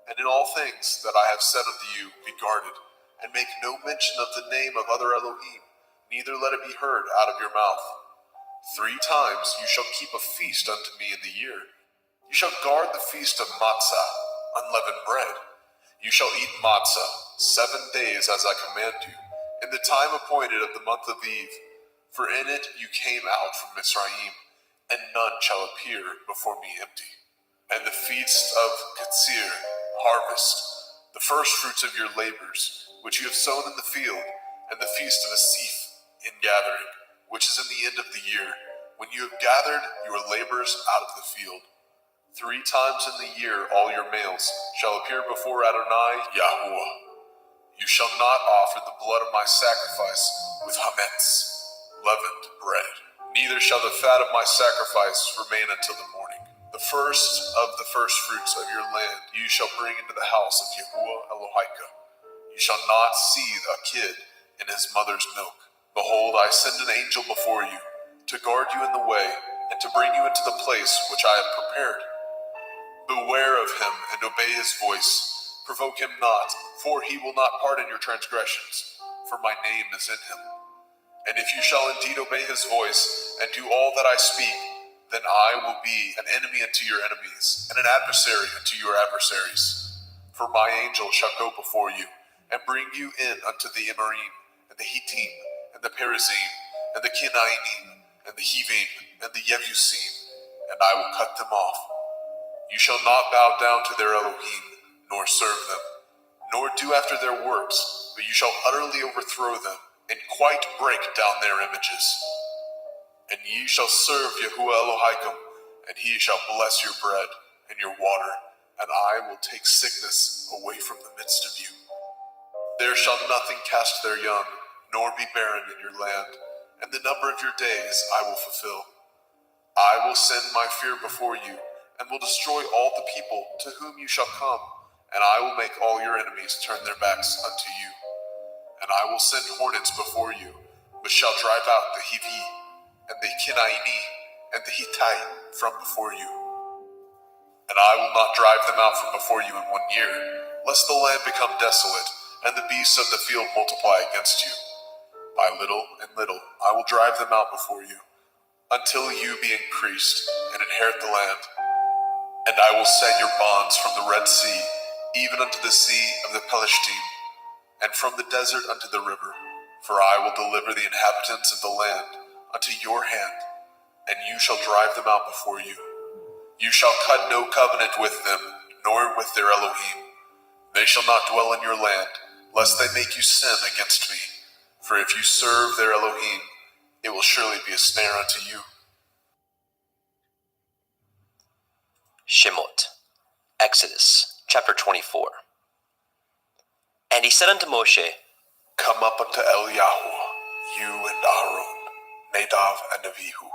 And in all things that I have said unto you, be guarded, and make no mention of the name of other Elohim, neither let it be heard out of your mouth. 3 times you shall keep a feast unto me in the year. You shall guard the feast of matzah, unleavened bread. You shall eat matzah 7 days as I command you, in the time appointed of the month of Eve. For in it you came out from Mizraim, and none shall appear before me empty. And the feast of Katsir, harvest, the first fruits of your labors, which you have sown in the field, and the feast of Asif, in gathering, which is in the end of the year, when you have gathered your labors out of the field. 3 times in the year all your males shall appear before Adonai Yahuwah. You shall not offer the blood of my sacrifice with hametz, leavened bread. Neither shall the fat of my sacrifice remain until the morning. The first of the first fruits of your land you shall bring into the house of Yahuwah Elohika. You shall not seethe a kid in his mother's milk. Behold, I send an angel before you, to guard you in the way, and to bring you into the place which I have prepared. Beware of him, and obey his voice. Provoke him not, for he will not pardon your transgressions, for my name is in him. And if you shall indeed obey his voice, and do all that I speak, then I will be an enemy unto your enemies, and an adversary unto your adversaries. For my angel shall go before you, and bring you in unto the Emorym, and the Hittim, and the Perizim, and the Kenainim, and the Hivim, and the Yebusim, and I will cut them off. You shall not bow down to their Elohim, nor serve them, nor do after their works, but you shall utterly overthrow them, and quite break down their images. And ye shall serve Yahuwah Elohim, and he shall bless your bread and your water, and I will take sickness away from the midst of you. There shall nothing cast their young, nor be barren in your land, and the number of your days I will fulfill. I will send my fear before you, and will destroy all the people to whom you shall come, and I will make all your enemies turn their backs unto you. And I will send hornets before you, which shall drive out the Hivi, and the Kenaini, and the Hittite from before you. And I will not drive them out from before you in 1 year, lest the land become desolate, and the beasts of the field multiply against you. By little and little I will drive them out before you, until you be increased, and inherit the land. And I will set your bonds from the Red Sea, even unto the sea of the Pelishtim, and from the desert unto the river. For I will deliver the inhabitants of the land unto your hand, and you shall drive them out before you. You shall cut no covenant with them, nor with their Elohim. They shall not dwell in your land, lest they make you sin against me. For if you serve their Elohim, it will surely be a snare unto you. Shemot, Exodus, chapter 24. And he said unto Moshe, Come up unto Eliyahu, you and Aaron, Nadav and Abihu,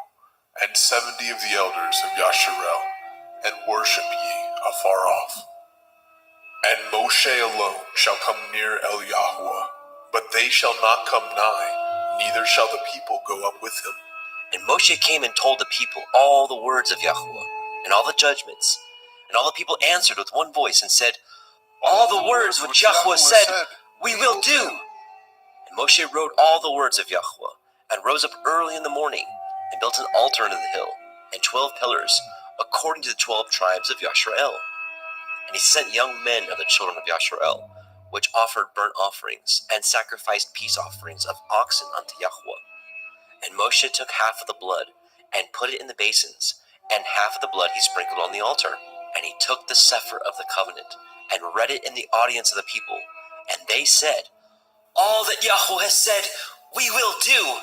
and 70 of the elders of Yasharel, and worship ye afar off. And Moshe alone shall come near Eliyahu, but they shall not come nigh, neither shall the people go up with him. And Moshe came and told the people all the words of Yahuwah, and all the judgments. And all the people answered with one voice and said, All the words which Yahuwah said, we will do. And Moshe wrote all the words of Yahuwah, and rose up early in the morning, and built an altar unto the hill, and 12 pillars, according to the 12 tribes of Yasharel. And he sent young men of the children of Yasharel, which offered burnt offerings, and sacrificed peace offerings of oxen unto Yahuwah. And Moshe took half of the blood, and put it in the basins, and half of the blood he sprinkled on the altar. And he took the sefer of the covenant, and read it in the audience of the people. And they said, All that Yahuwah has said, we will do,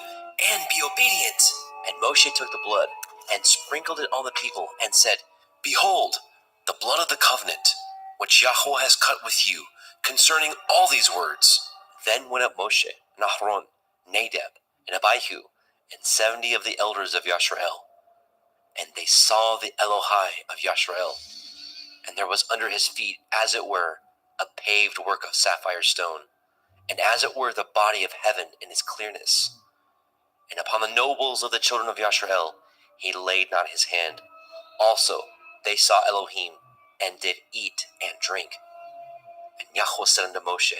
and be obedient. And Moshe took the blood, and sprinkled it on the people, and said, Behold, the blood of the covenant, which Yahuwah has cut with you, concerning all these words. Then went up Moshe, and Aaron, Nadab, and Abihu, and 70 of the elders of Yasharel. And they saw the Elohai of Yasharel, and there was under his feet, as it were, a paved work of sapphire stone, and as it were the body of heaven in its clearness. And upon the nobles of the children of Yasharel he laid not his hand. Also they saw Elohim, and did eat and drink. And Yahuwah said unto Moshe,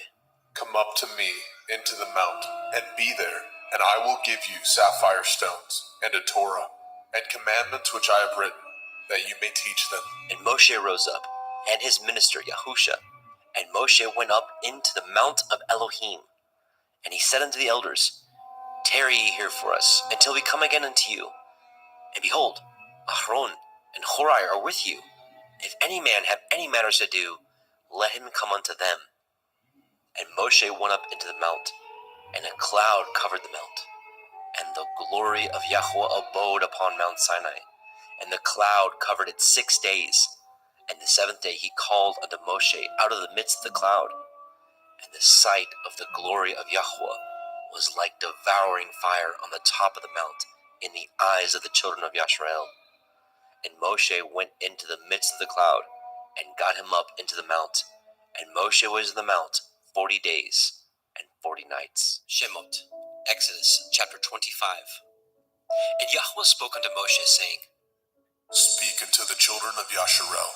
Come up to me into the mount, and be there, and I will give you sapphire stones, and a Torah, and commandments which I have written, that you may teach them. And Moshe rose up, and his minister Yahusha. And Moshe went up into the mount of Elohim. And he said unto the elders, Tarry ye here for us, until we come again unto you. And behold, Aaron and Horai are with you. If any man have any matters to do, let him come unto them. And Moshe went up into the mount, and a cloud covered the mount. And the glory of Yahuwah abode upon Mount Sinai. And the cloud covered it 6 days. And the 7th day he called unto Moshe out of the midst of the cloud. And the sight of the glory of Yahuwah was like devouring fire on the top of the mount in the eyes of the children of Yasharel. And Moshe went into the midst of the cloud, and got him up into the mount. And Moshe was in the mount 40 days and 40 nights. Shemot, Exodus chapter 25. And Yahuwah spoke unto Moshe, saying, Speak unto the children of Yasharel,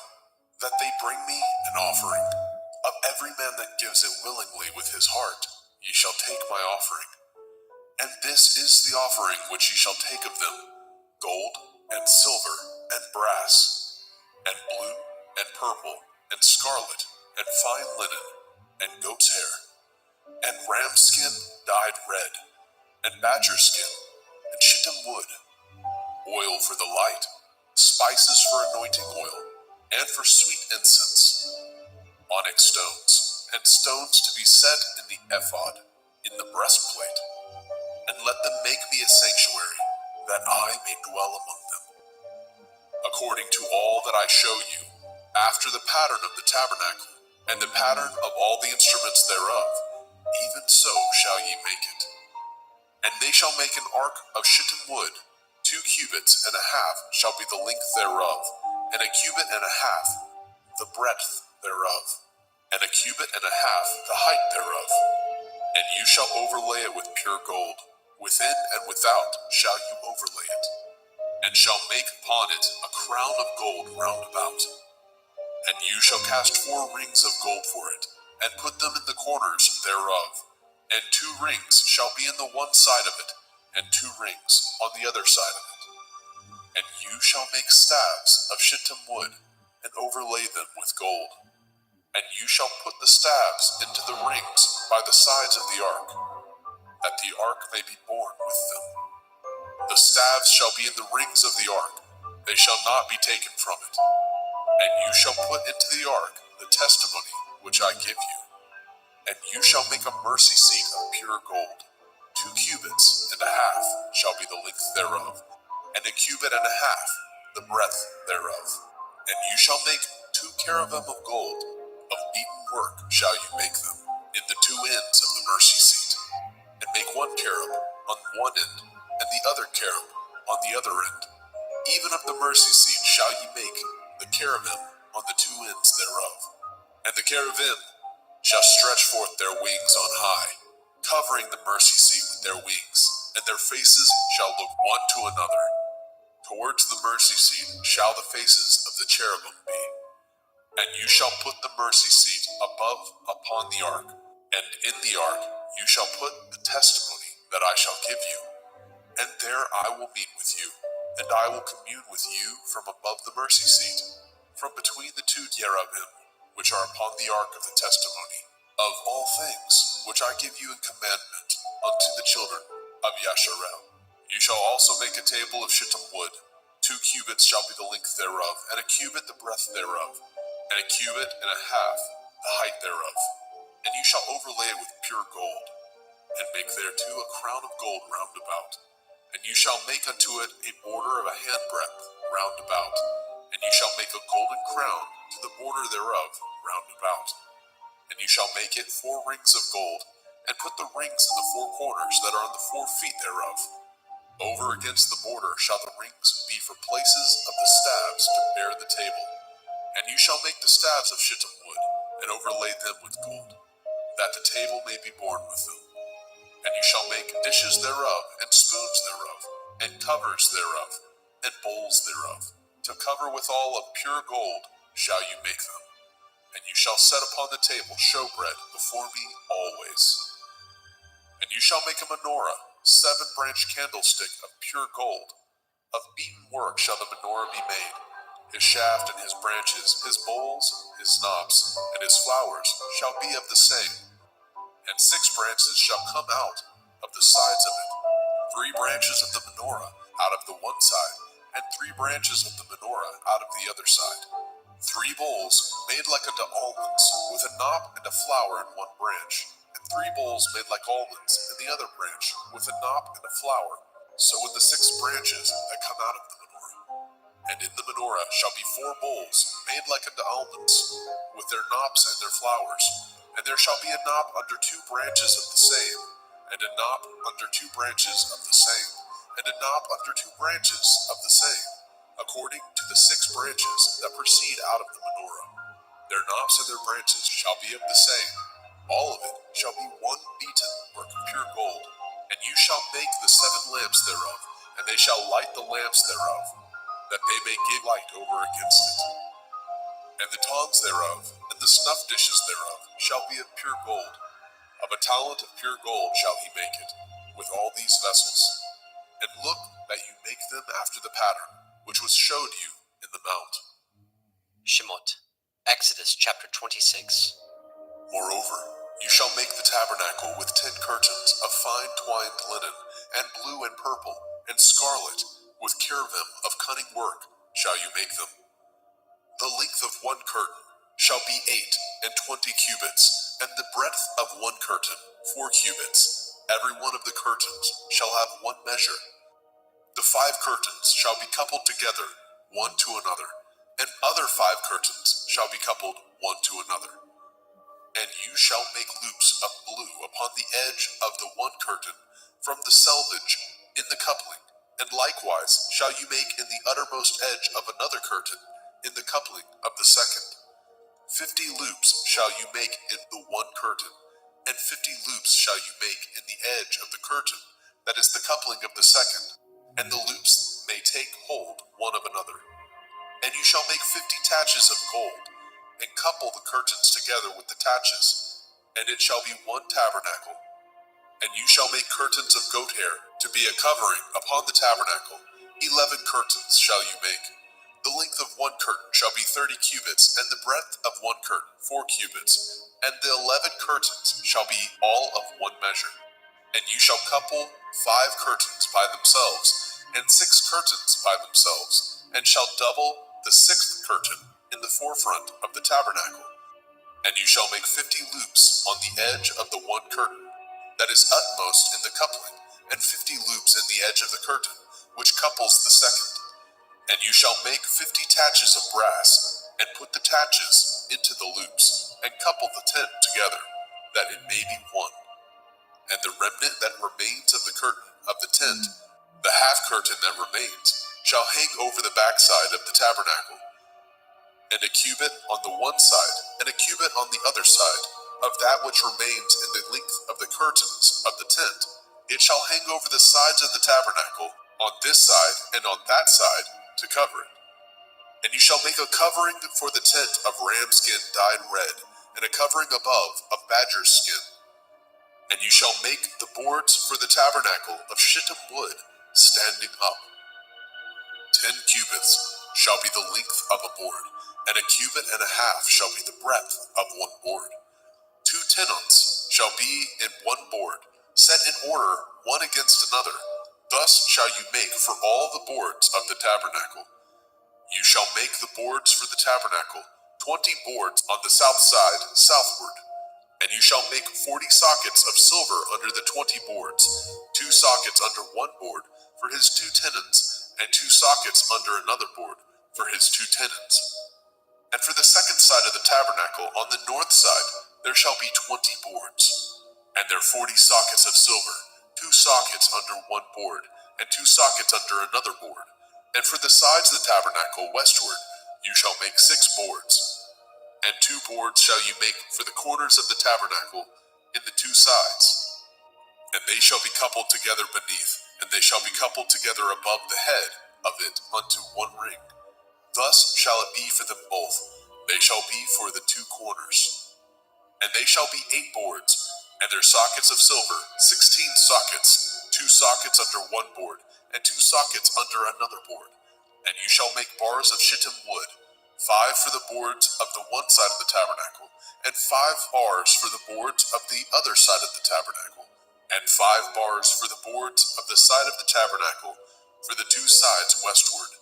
that they bring me an offering. Of every man that gives it willingly with his heart, ye shall take my offering. And this is the offering which ye shall take of them: gold, and silver, and brass, and blue, and purple, and scarlet, and fine linen, and goat's hair, and ram skin dyed red, and badger skin, and shittim wood, oil for the light, spices for anointing oil, and for sweet incense, onyx stones, and stones to be set in the ephod, in the breastplate. And let them make me a sanctuary, that I may dwell among them. According to all that I show you, after the pattern of the tabernacle, and the pattern of all the instruments thereof, even so shall ye make it. And they shall make an ark of shittim wood, 2 cubits and a half shall be the length thereof, and a cubit and a half the breadth thereof, and a cubit and a half the height thereof. And you shall overlay it with pure gold, within and without shall you overlay it, and shall make upon it a crown of gold round about. And you shall cast 4 rings of gold for it, and put them in the corners thereof, and 2 rings shall be in the one side of it, and 2 rings on the other side of it. And you shall make staves of shittim wood, and overlay them with gold. And you shall put the staves into the rings by the sides of the ark, that the ark may be borne with them. The staves shall be in the rings of the ark, they shall not be taken from it. And you shall put into the ark the testimony which I give you. And you shall make a mercy seat of pure gold. 2 cubits and a half shall be the length thereof, and a cubit and a half the breadth thereof. And you shall make 2 cherubim of gold, of beaten work shall you make them, in the 2 ends of the mercy seat. And make 1 cherub on one end, and the other cherub on the other end. Even of the mercy seat shall ye make the cherubim on the 2 ends thereof. And the cherubim shall stretch forth their wings on high, covering the mercy seat with their wings, and their faces shall look one to another. Towards the mercy seat shall the faces of the cherubim be. And you shall put the mercy seat above upon the ark, and in the ark you shall put the testimony that I shall give you. And there I will meet with you, and I will commune with you from above the mercy seat, from between the 2 cherubim, which are upon the ark of the testimony, of all things which I give you in commandment unto the children of Yasharel. You shall also make a table of shittim wood. 2 cubits shall be the length thereof, and a cubit the breadth thereof, and a cubit and a half the height thereof. And you shall overlay it with pure gold, and make thereto a crown of gold round about. And you shall make unto it a border of a handbreadth round about. And you shall make a golden crown to the border thereof round about. And you shall make it 4 rings of gold, and put the rings in the 4 corners that are on the 4 feet thereof. Over against the border shall the rings be for places of the staves to bear the table. And you shall make the staves of shittim wood, and overlay them with gold, that the table may be borne with them. And you shall make dishes thereof, and spoons thereof, and covers thereof, and bowls thereof. To cover withal of pure gold shall you make them. And you shall set upon the table showbread before me always. And you shall make a menorah, 7-branched candlestick of pure gold. Of beaten work shall the menorah be made. His shaft and his branches, his bowls, his knobs, and his flowers shall be of the same. And 6 branches shall come out of the sides of it, 3 branches of the menorah out of the one side, and 3 branches of the menorah out of the other side. 3 bowls made like unto almonds, with a knob and a flower in one branch, and 3 bowls made like almonds in the other branch, with a knob and a flower. So with the 6 branches that come out of the menorah. And in the menorah shall be 4 bowls made like unto almonds, with their knobs and their flowers. And there shall be a knob under 2 branches of the same, and a knob under 2 branches of the same, and a knob under 2 branches of the same, according to the 6 branches that proceed out of the menorah. Their knobs and their branches shall be of the same. All of it shall be one beaten work of pure gold. And you shall make the 7 lamps thereof, and they shall light the lamps thereof, that they may give light over against it. And the tongs thereof, and the snuff dishes thereof, shall be of pure gold. Of a talent of pure gold shall he make it, with all these vessels. And look that you make them after the pattern, which was showed you in the mount. Shemot, Exodus chapter 26. Moreover, you shall make the tabernacle with 10 curtains of fine twined linen, and blue and purple, and scarlet, with cherubim of cunning work shall you make them. The length of 1 curtain shall be 8 and 20 cubits, and the breadth of 1 curtain 4 cubits. Every one of the curtains shall have 1 measure. The 5 curtains shall be coupled together, one to another, and other 5 curtains shall be coupled one to another. And you shall make loops of blue upon the edge of the 1 curtain from the selvage in the coupling, and likewise shall you make in the uttermost edge of another curtain in the coupling of the second. 50 loops shall you make in the 1 curtain, and 50 loops shall you make in the edge of the curtain that is the coupling of the second, and the loops may take hold one of another. And you shall make 50 taches of gold, and couple the curtains together with the taches, and it shall be 1 tabernacle. And you shall make curtains of goat hair to be a covering upon the tabernacle. 11 curtains shall you make. The length of 1 curtain shall be 30 cubits, and the breadth of 1 curtain 4 cubits, and the 11 curtains shall be all of 1 measure. And you shall couple 5 curtains by themselves, and 6 curtains by themselves, and shall double the 6th curtain in the forefront of the tabernacle. And you shall make 50 loops on the edge of the 1 curtain that is utmost in the coupling, and 50 loops in the edge of the curtain which couples the second. And you shall make 50 taches of brass, and put the taches into the loops, and couple the tent together, that it may be one. And the remnant that remains of the curtain of the tent, the half curtain that remains, shall hang over the backside of the tabernacle, and a cubit on the one side, and a cubit on the other side, of that which remains in the length of the curtains of the tent. It shall hang over the sides of the tabernacle, on this side and on that side, to cover it. And you shall make a covering for the tent of ram skin dyed red, and a covering above of badger skin. And you shall make the boards for the tabernacle of shittim wood, standing up. 10 cubits shall be the length of a board, and a cubit and a half shall be the breadth of one board. 2 tenons shall be in one board, set in order one against another. Thus shall you make for all the boards of the tabernacle. You shall make the boards for the tabernacle, 20 boards on the south side southward. And you shall make 40 sockets of silver under the 20 boards, 2 sockets under one board for his 2 tenons, and 2 sockets under another board for his 2 tenons. And for the second side of the tabernacle, on the north side, there shall be 20 boards, and there 40 sockets of silver, 2 sockets under one board, and 2 sockets under another board. And for the sides of the tabernacle westward, you shall make 6 boards. And 2 boards shall you make for the corners of the tabernacle in the 2 sides. And they shall be coupled together beneath, and they shall be coupled together above the head of it unto one ring. Thus shall it be for them both. They shall be for the 2 corners. And they shall be 8 boards, and their sockets of silver, 16 sockets, 2 sockets under one board, and 2 sockets under another board. And you shall make bars of shittim wood, 5 for the boards of the one side of the tabernacle, and 5 bars for the boards of the other side of the tabernacle, and 5 bars for the boards of the side of the tabernacle for the 2 sides westward.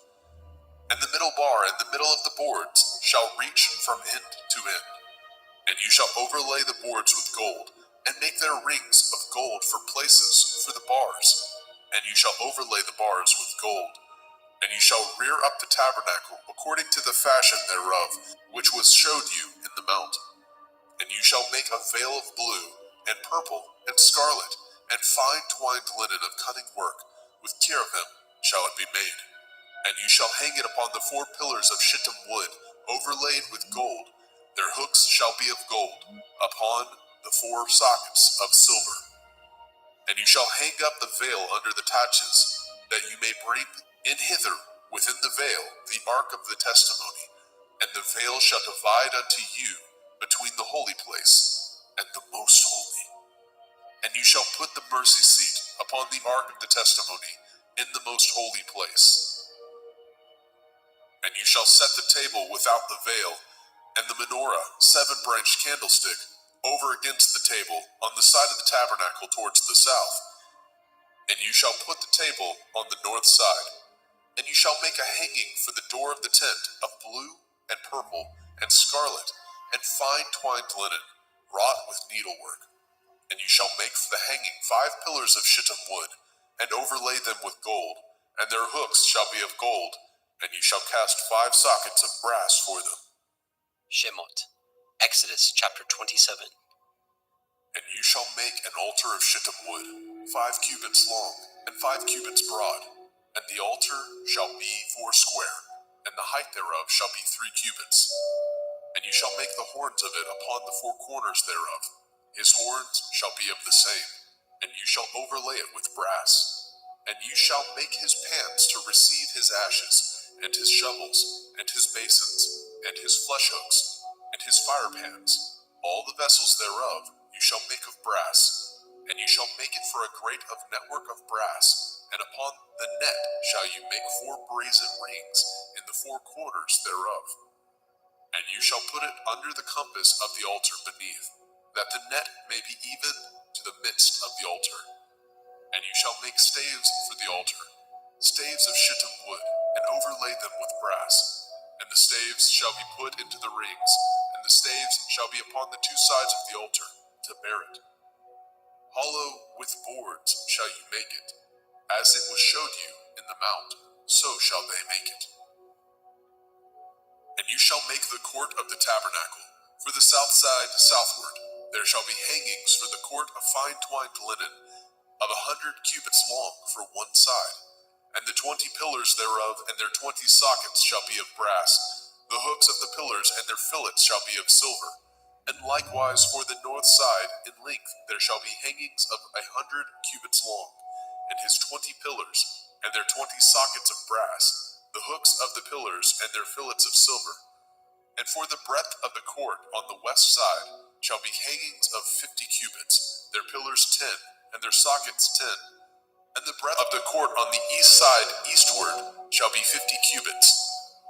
And the middle bar in the middle of the boards shall reach from end to end. And you shall overlay the boards with gold, and make their rings of gold for places for the bars. And you shall overlay the bars with gold. And you shall rear up the tabernacle according to the fashion thereof, which was showed you in the mount. And you shall make a veil of blue, and purple, and scarlet, and fine twined linen of cunning work, with cherubim shall it be made. And you shall hang it upon the 4 pillars of shittim wood, overlaid with gold. Their hooks shall be of gold, upon the 4 sockets of silver. And you shall hang up the veil under the taches, that you may bring in hither within the veil the ark of the testimony. And the veil shall divide unto you between the holy place and the most holy. And you shall put the mercy seat upon the ark of the testimony in the most holy place. And you shall set the table without the veil, and the menorah, 7-branched candlestick, over against the table, on the side of the tabernacle towards the south. And you shall put the table on the north side. And you shall make a hanging for the door of the tent of blue and purple and scarlet and fine twined linen, wrought with needlework. And you shall make for the hanging 5 pillars of shittim wood, and overlay them with gold, and their hooks shall be of gold. And you shall cast 5 sockets of brass for them. Shemot, Exodus chapter 27. And you shall make an altar of shittim wood, 5 cubits long, and 5 cubits broad. And the altar shall be 4 square, and the height thereof shall be 3 cubits. And you shall make the horns of it upon the 4 corners thereof. His horns shall be of the same, and you shall overlay it with brass. And you shall make his pans to receive his ashes, and his shovels, and his basins, and his flesh hooks, and his fire pans. All the vessels thereof you shall make of brass. And you shall make it for a grate of network of brass, and upon the net shall you make 4 brazen rings in the 4 corners thereof. And you shall put it under the compass of the altar beneath, that the net may be even to the midst of the altar. And you shall make staves for the altar, staves of shittim wood, and overlay them with brass. And the staves shall be put into the rings, and the staves shall be upon the 2 sides of the altar, to bear it. Hollow with boards shall you make it, as it was showed you in the mount, so shall they make it. And you shall make the court of the tabernacle. For the south side southward, there shall be hangings for the court of fine twined linen, of 100 cubits long for one side. And the 20 pillars thereof and their 20 sockets shall be of brass. The hooks of the pillars and their fillets shall be of silver. And likewise for the north side in length there shall be hangings of 100 cubits long, and his 20 pillars and their 20 sockets of brass, the hooks of the pillars and their fillets of silver. And for the breadth of the court on the west side shall be hangings of 50 cubits, their pillars 10, and their sockets 10. And the breadth of the court on the east side eastward shall be 50 cubits.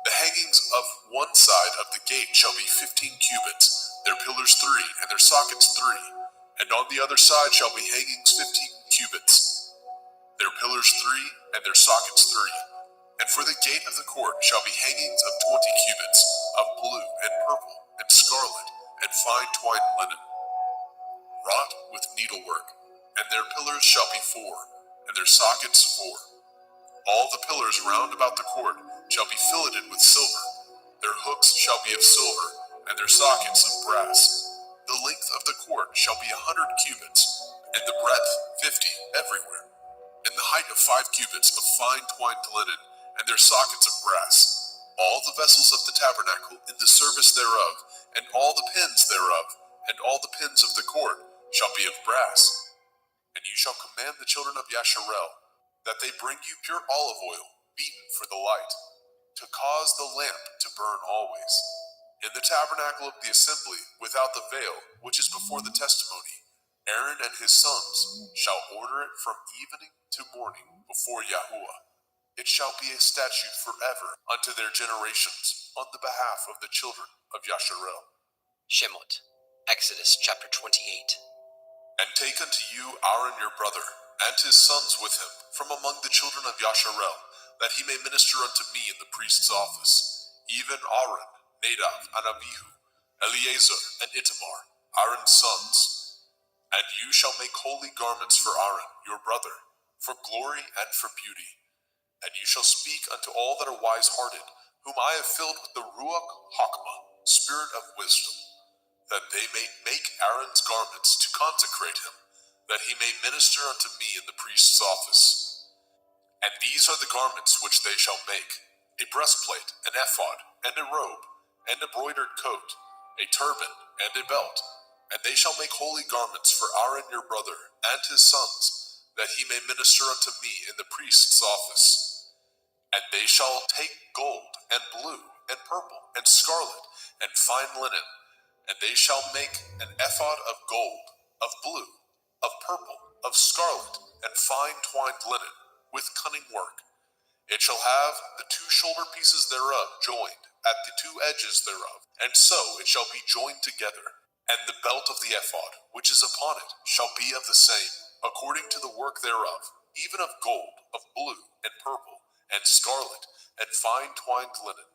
The hangings of one side of the gate shall be 15 cubits, their pillars 3, and their sockets 3. And on the other side shall be hangings 15 cubits, their pillars 3, and their sockets 3. And for the gate of the court shall be hangings of 20 cubits, of blue and purple and scarlet and fine twined linen, wrought with needlework. And their pillars shall be 4, and their sockets 4. All the pillars round about the court shall be filleted with silver. Their hooks shall be of silver, and their sockets of brass. The length of the court shall be 100 cubits, and the breadth 50 everywhere. And the height of 5 cubits of fine twined linen, and their sockets of brass. All the vessels of the tabernacle in the service thereof, and all the pins thereof, and all the pins of the court shall be of brass. And you shall command the children of Yasharel that they bring you pure olive oil, beaten for the light, to cause the lamp to burn always. In the tabernacle of the assembly, without the veil, which is before the testimony, Aaron and his sons shall order it from evening to morning before Yahuwah. It shall be a statute forever unto their generations on the behalf of the children of Yasharel. Shemot, Exodus chapter 28. And take unto you Aaron your brother, and his sons with him, from among the children of Yasharel, that he may minister unto me in the priest's office, even Aaron, Nadab, and Abihu, Eleazar, and Itamar, Aaron's sons. And you shall make holy garments for Aaron your brother, for glory and for beauty. And you shall speak unto all that are wise-hearted, whom I have filled with the Ruach Hakmah, spirit of wisdom, that they may make Aaron's garments to consecrate him, that he may minister unto me in the priest's office. And these are the garments which they shall make: a breastplate, an ephod, and a robe, and a broidered coat, a turban, and a belt. And they shall make holy garments for Aaron your brother, and his sons, that he may minister unto me in the priest's office. And they shall take gold, and blue, and purple, and scarlet, and fine linen, and they shall make an ephod of gold, of blue, of purple, of scarlet, and fine twined linen, with cunning work. It shall have the 2 shoulder pieces thereof joined at the 2 edges thereof, and so it shall be joined together. And the belt of the ephod, which is upon it, shall be of the same, according to the work thereof, even of gold, of blue, and purple, and scarlet, and fine twined linen.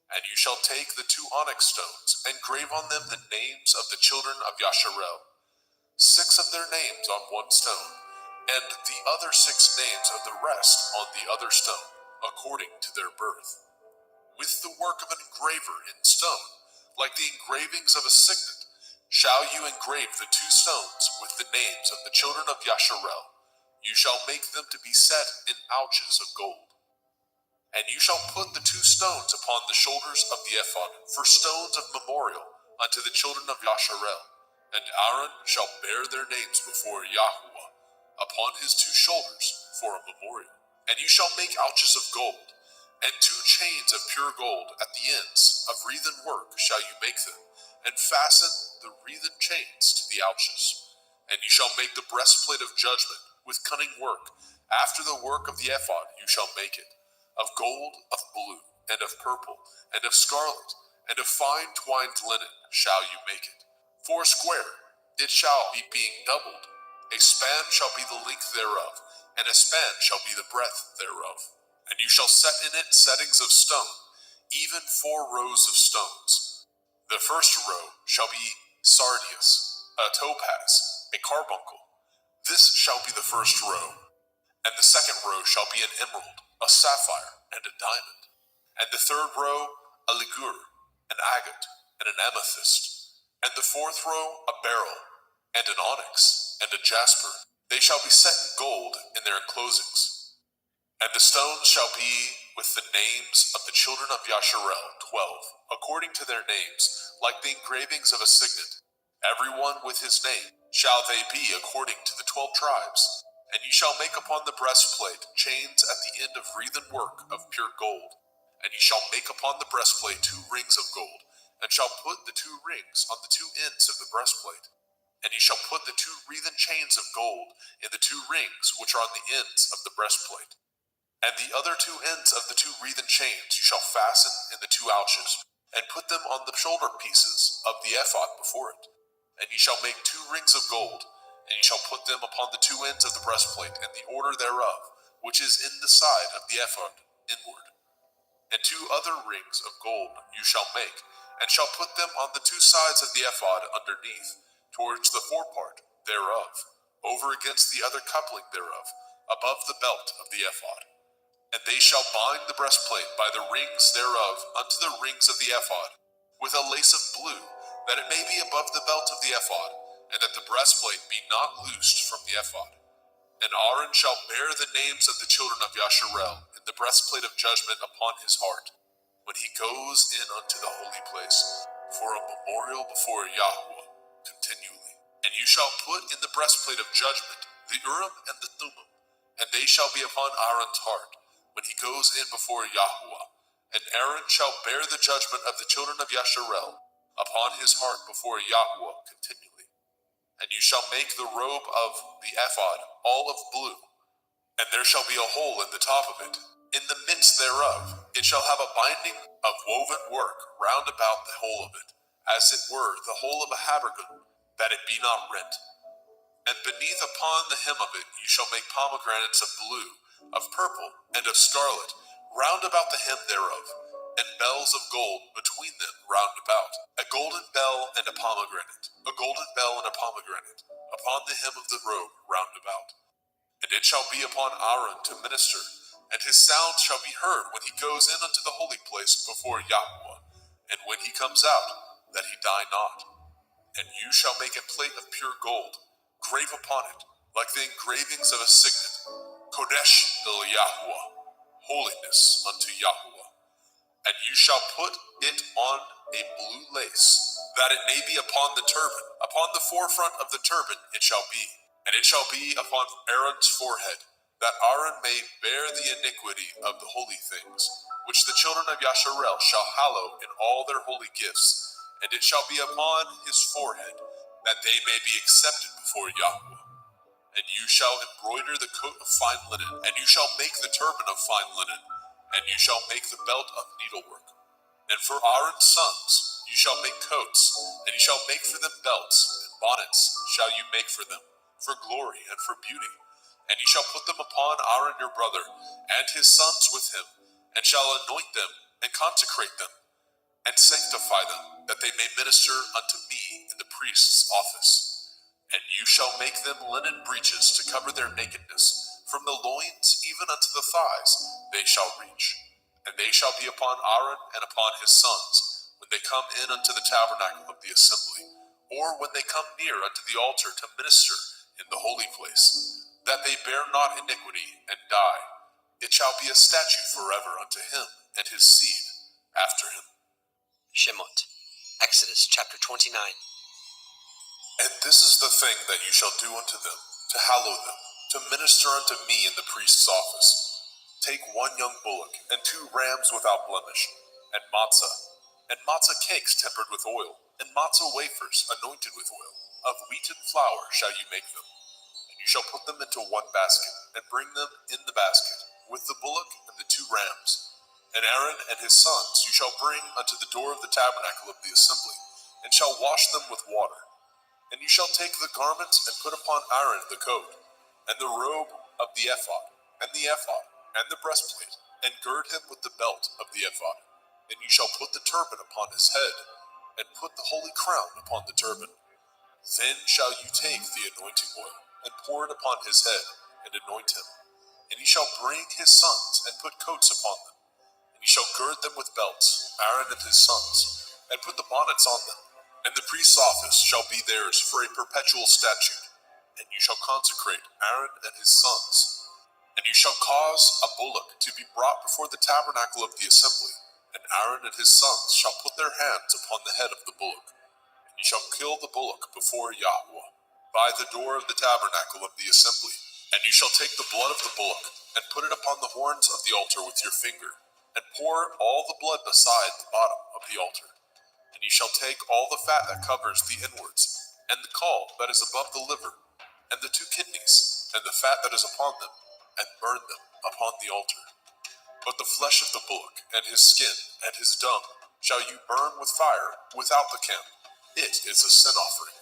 And you shall take the 2 onyx stones, and grave on them the names of the children of Yasharel, 6 of their names on one stone, and the other 6 names of the rest on the other stone, according to their birth. With the work of an engraver in stone, like the engravings of a signet, shall you engrave the 2 stones with the names of the children of Yasharel. You shall make them to be set in ouches of gold. And you shall put the 2 stones upon the shoulders of the ephod for stones of memorial unto the children of Yasharel. And Aaron shall bear their names before Yahuwah upon his 2 shoulders for a memorial. And you shall make ouches of gold, and 2 chains of pure gold at the ends of wreathen work shall you make them, and fasten the wreathen chains to the ouches. And you shall make the breastplate of judgment with cunning work. After the work of the ephod you shall make it, of gold, of blue, and of purple, and of scarlet, and of fine twined linen shall you make it. 4 square it shall be, being doubled. A span shall be the length thereof, and a span shall be the breadth thereof. And you shall set in it settings of stone, even 4 rows of stones. The first row shall be sardius, a topaz, a carbuncle. This shall be the first row. And the second row shall be an emerald, a sapphire, and a diamond. And the third row, a ligure, an agate, and an amethyst. And the fourth row a beryl, and an onyx, and a jasper. They shall be set in gold in their enclosings. And the stones shall be with the names of the children of Yasharel, 12, according to their names, like the engravings of a signet. Every one with his name shall they be according to the 12 tribes. And ye shall make upon the breastplate chains at the end of wreathen work of pure gold. And ye shall make upon the breastplate 2 rings of gold, and shall put the 2 rings on the 2 ends of the breastplate. And ye shall put the 2 wreathen chains of gold in the 2 rings which are on the ends of the breastplate. And the other 2 ends of the 2 wreathen chains ye shall fasten in the 2 ouches, and put them on the shoulder pieces of the ephod before it. And ye shall make 2 rings of gold, and ye shall put them upon the 2 ends of the breastplate in the order thereof, which is in the side of the ephod inward. And 2 other rings of gold you shall make, and shall put them on the 2 sides of the ephod underneath, towards the forepart thereof, over against the other coupling thereof, above the belt of the ephod. And they shall bind the breastplate by the rings thereof unto the rings of the ephod, with a lace of blue, that it may be above the belt of the ephod, and that the breastplate be not loosed from the ephod. And Aaron shall bear the names of the children of Yasharel in the breastplate of judgment upon his heart, when he goes in unto the holy place, for a memorial before Yahweh continually. And you shall put in the breastplate of judgment the Urim and the Thummim, and they shall be upon Aaron's heart, when he goes in before Yahweh. And Aaron shall bear the judgment of the children of Yasharel upon his heart before Yahweh continually. And you shall make the robe of the ephod all of blue, and there shall be a hole in the top of it. In the midst thereof it shall have a binding of woven work round about the whole of it, as it were the hole of a habergeon, that it be not rent. And beneath upon the hem of it you shall make pomegranates of blue, of purple, and of scarlet, round about the hem thereof, and bells of gold between them round about, a golden bell and a pomegranate, a golden bell and a pomegranate, upon the hem of the robe round about. And it shall be upon Aaron to minister, and his sound shall be heard when he goes in unto the holy place before Yahweh, and when he comes out, that he die not. And you shall make a plate of pure gold, grave upon it, like the engravings of a signet, Kodesh el Yahweh, holiness unto Yahweh. And you shall put it on a blue lace, that it may be upon the turban. Upon the forefront of the turban it shall be, and it shall be upon Aaron's forehead, that Aaron may bear the iniquity of the holy things, which the children of Yasharel shall hallow in all their holy gifts, and it shall be upon his forehead, that they may be accepted before Yahweh. And you shall embroider the coat of fine linen, and you shall make the turban of fine linen, and you shall make the belt of needlework. And for Aaron's sons you shall make coats, and you shall make for them belts, and bonnets shall you make for them, for glory and for beauty. And you shall put them upon Aaron your brother, and his sons with him, and shall anoint them, and consecrate them, and sanctify them, that they may minister unto me in the priest's office. And you shall make them linen breeches to cover their nakedness, from the loins even unto the thighs they shall reach. And they shall be upon Aaron and upon his sons, when they come in unto the tabernacle of the assembly, or when they come near unto the altar to minister in the holy place, that they bear not iniquity and die. It shall be a statute forever unto him and his seed after him. Shemot, Exodus chapter 29. And this is the thing that you shall do unto them, to hallow them, to minister unto me in the priest's office. Take 1 young bullock, and 2 rams without blemish, and matzah cakes tempered with oil, and matzah wafers anointed with oil. Of wheaten flour shall you make them. And you shall put them into 1 basket, and bring them in the basket, with the bullock and the 2 rams. And Aaron and his sons you shall bring unto the door of the tabernacle of the assembly, and shall wash them with water. And you shall take the garments and put upon Aaron the coat, and the robe of the ephod, and the breastplate, and gird him with the belt of the ephod. And you shall put the turban upon his head, and put the holy crown upon the turban. Then shall you take the anointing oil, and pour it upon his head, and anoint him. And you shall bring his sons, and put coats upon them. And you shall gird them with belts, Aaron and his sons, and put the bonnets on them. And the priest's office shall be theirs for a perpetual statute, and you shall consecrate Aaron and his sons. And you shall cause a bullock to be brought before the tabernacle of the assembly, and Aaron and his sons shall put their hands upon the head of the bullock. And you shall kill the bullock before Yahweh, by the door of the tabernacle of the assembly. And you shall take the blood of the bullock, and put it upon the horns of the altar with your finger, and pour all the blood beside the bottom of the altar. And you shall take all the fat that covers the inwards, and the caul that is above the liver, and the 2 kidneys, and the fat that is upon them, and burn them upon the altar. But the flesh of the bullock, and his skin, and his dung, shall you burn with fire without the camp. It is a sin offering.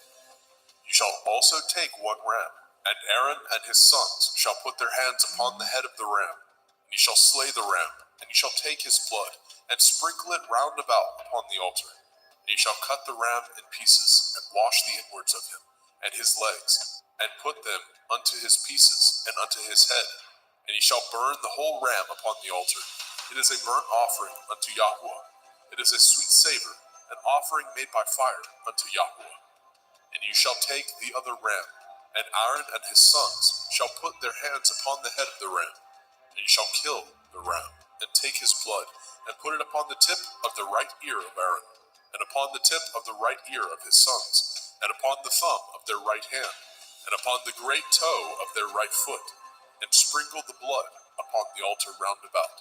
You shall also take 1 ram, and Aaron and his sons shall put their hands upon the head of the ram. And you shall slay the ram, and you shall take his blood, and sprinkle it round about upon the altar. And you shall cut the ram in pieces, and wash the inwards of him, and his legs, and put them unto his pieces, and unto his head. And ye shall burn the whole ram upon the altar. It is a burnt offering unto Yahweh. It is a sweet savor, an offering made by fire unto Yahweh. And you shall take the other ram, and Aaron and his sons shall put their hands upon the head of the ram. And you shall kill the ram, and take his blood, and put it upon the tip of the right ear of Aaron, and upon the tip of the right ear of his sons, and upon the thumb of their right hand, and upon the great toe of their right foot, and sprinkle the blood upon the altar round about.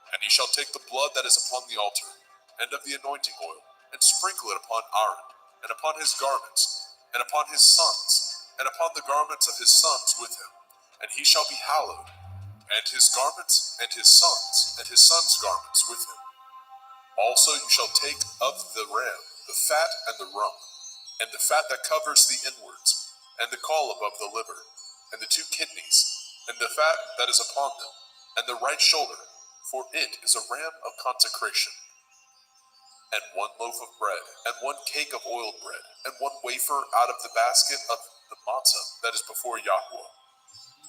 And ye shall take the blood that is upon the altar, and of the anointing oil, and sprinkle it upon Aaron, and upon his garments, and upon his sons, and upon the garments of his sons with him, and he shall be hallowed, and his garments, and his sons' garments with him. Also you shall take of the ram the fat and the rump, and the fat that covers the inwards, and the caul above the liver, and the 2 kidneys, and the fat that is upon them, and the right shoulder, for it is a ram of consecration. And 1 loaf of bread, and 1 cake of oiled bread, and 1 wafer out of the basket of the matzah that is before Yahweh.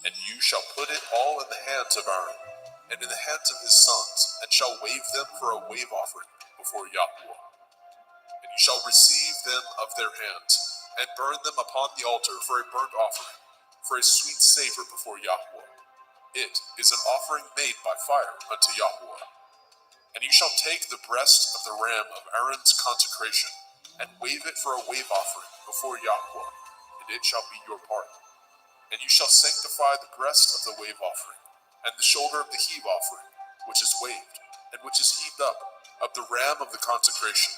And you shall put it all in the hands of Aaron, and in the hands of his sons, and shall wave them for a wave offering before Yahweh. And you shall receive them of their hands, and burn them upon the altar for a burnt offering, for a sweet savor before Yahweh. It is an offering made by fire unto Yahweh. And you shall take the breast of the ram of Aaron's consecration, and wave it for a wave offering before Yahweh, and it shall be your part. And you shall sanctify the breast of the wave offering, and the shoulder of the heave offering, which is waved, and which is heaved up, of the ram of the consecration,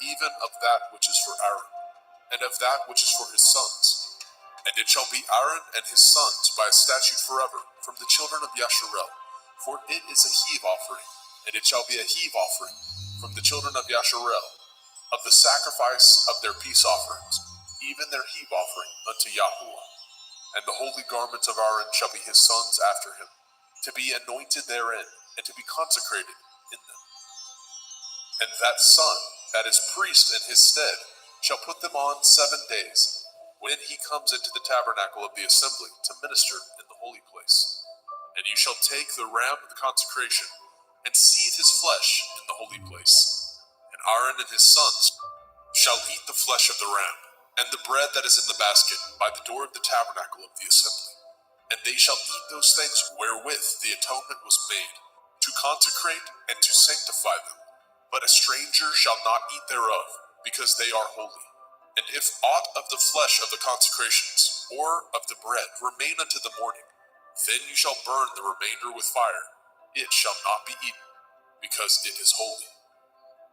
even of that which is for Aaron, and of that which is for his sons. And it shall be Aaron and his sons by a statute forever, from the children of Yasharel, for it is a heave offering, and it shall be a heave offering, from the children of Yasharel, of the sacrifice of their peace offerings, even their heave offering unto Yahweh. And the holy garments of Aaron shall be his sons after him, to be anointed therein, and to be consecrated in them. And that son that is priest in his stead shall put them on 7 days, when he comes into the tabernacle of the assembly to minister in the holy place. And you shall take the ram of the consecration, and seethe his flesh in the holy place. And Aaron and his sons shall eat the flesh of the ram, and the bread that is in the basket by the door of the tabernacle of the assembly. And they shall eat those things wherewith the atonement was made, to consecrate and to sanctify them. But a stranger shall not eat thereof, because they are holy. And if aught of the flesh of the consecrations, or of the bread, remain unto the morning, then you shall burn the remainder with fire. It shall not be eaten, because it is holy.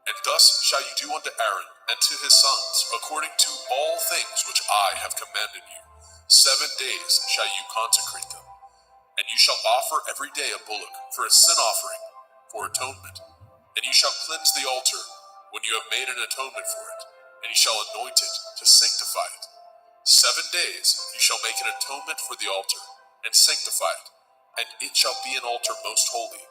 And thus shall you do unto Aaron and to his sons, according to all things which I have commanded you. 7 days shall you consecrate them. And you shall offer every day a bullock for a sin offering, for atonement. And you shall cleanse the altar when you have made an atonement for it, and you shall anoint it to sanctify it. 7 days you shall make an atonement for the altar, and sanctify it, and it shall be an altar most holy.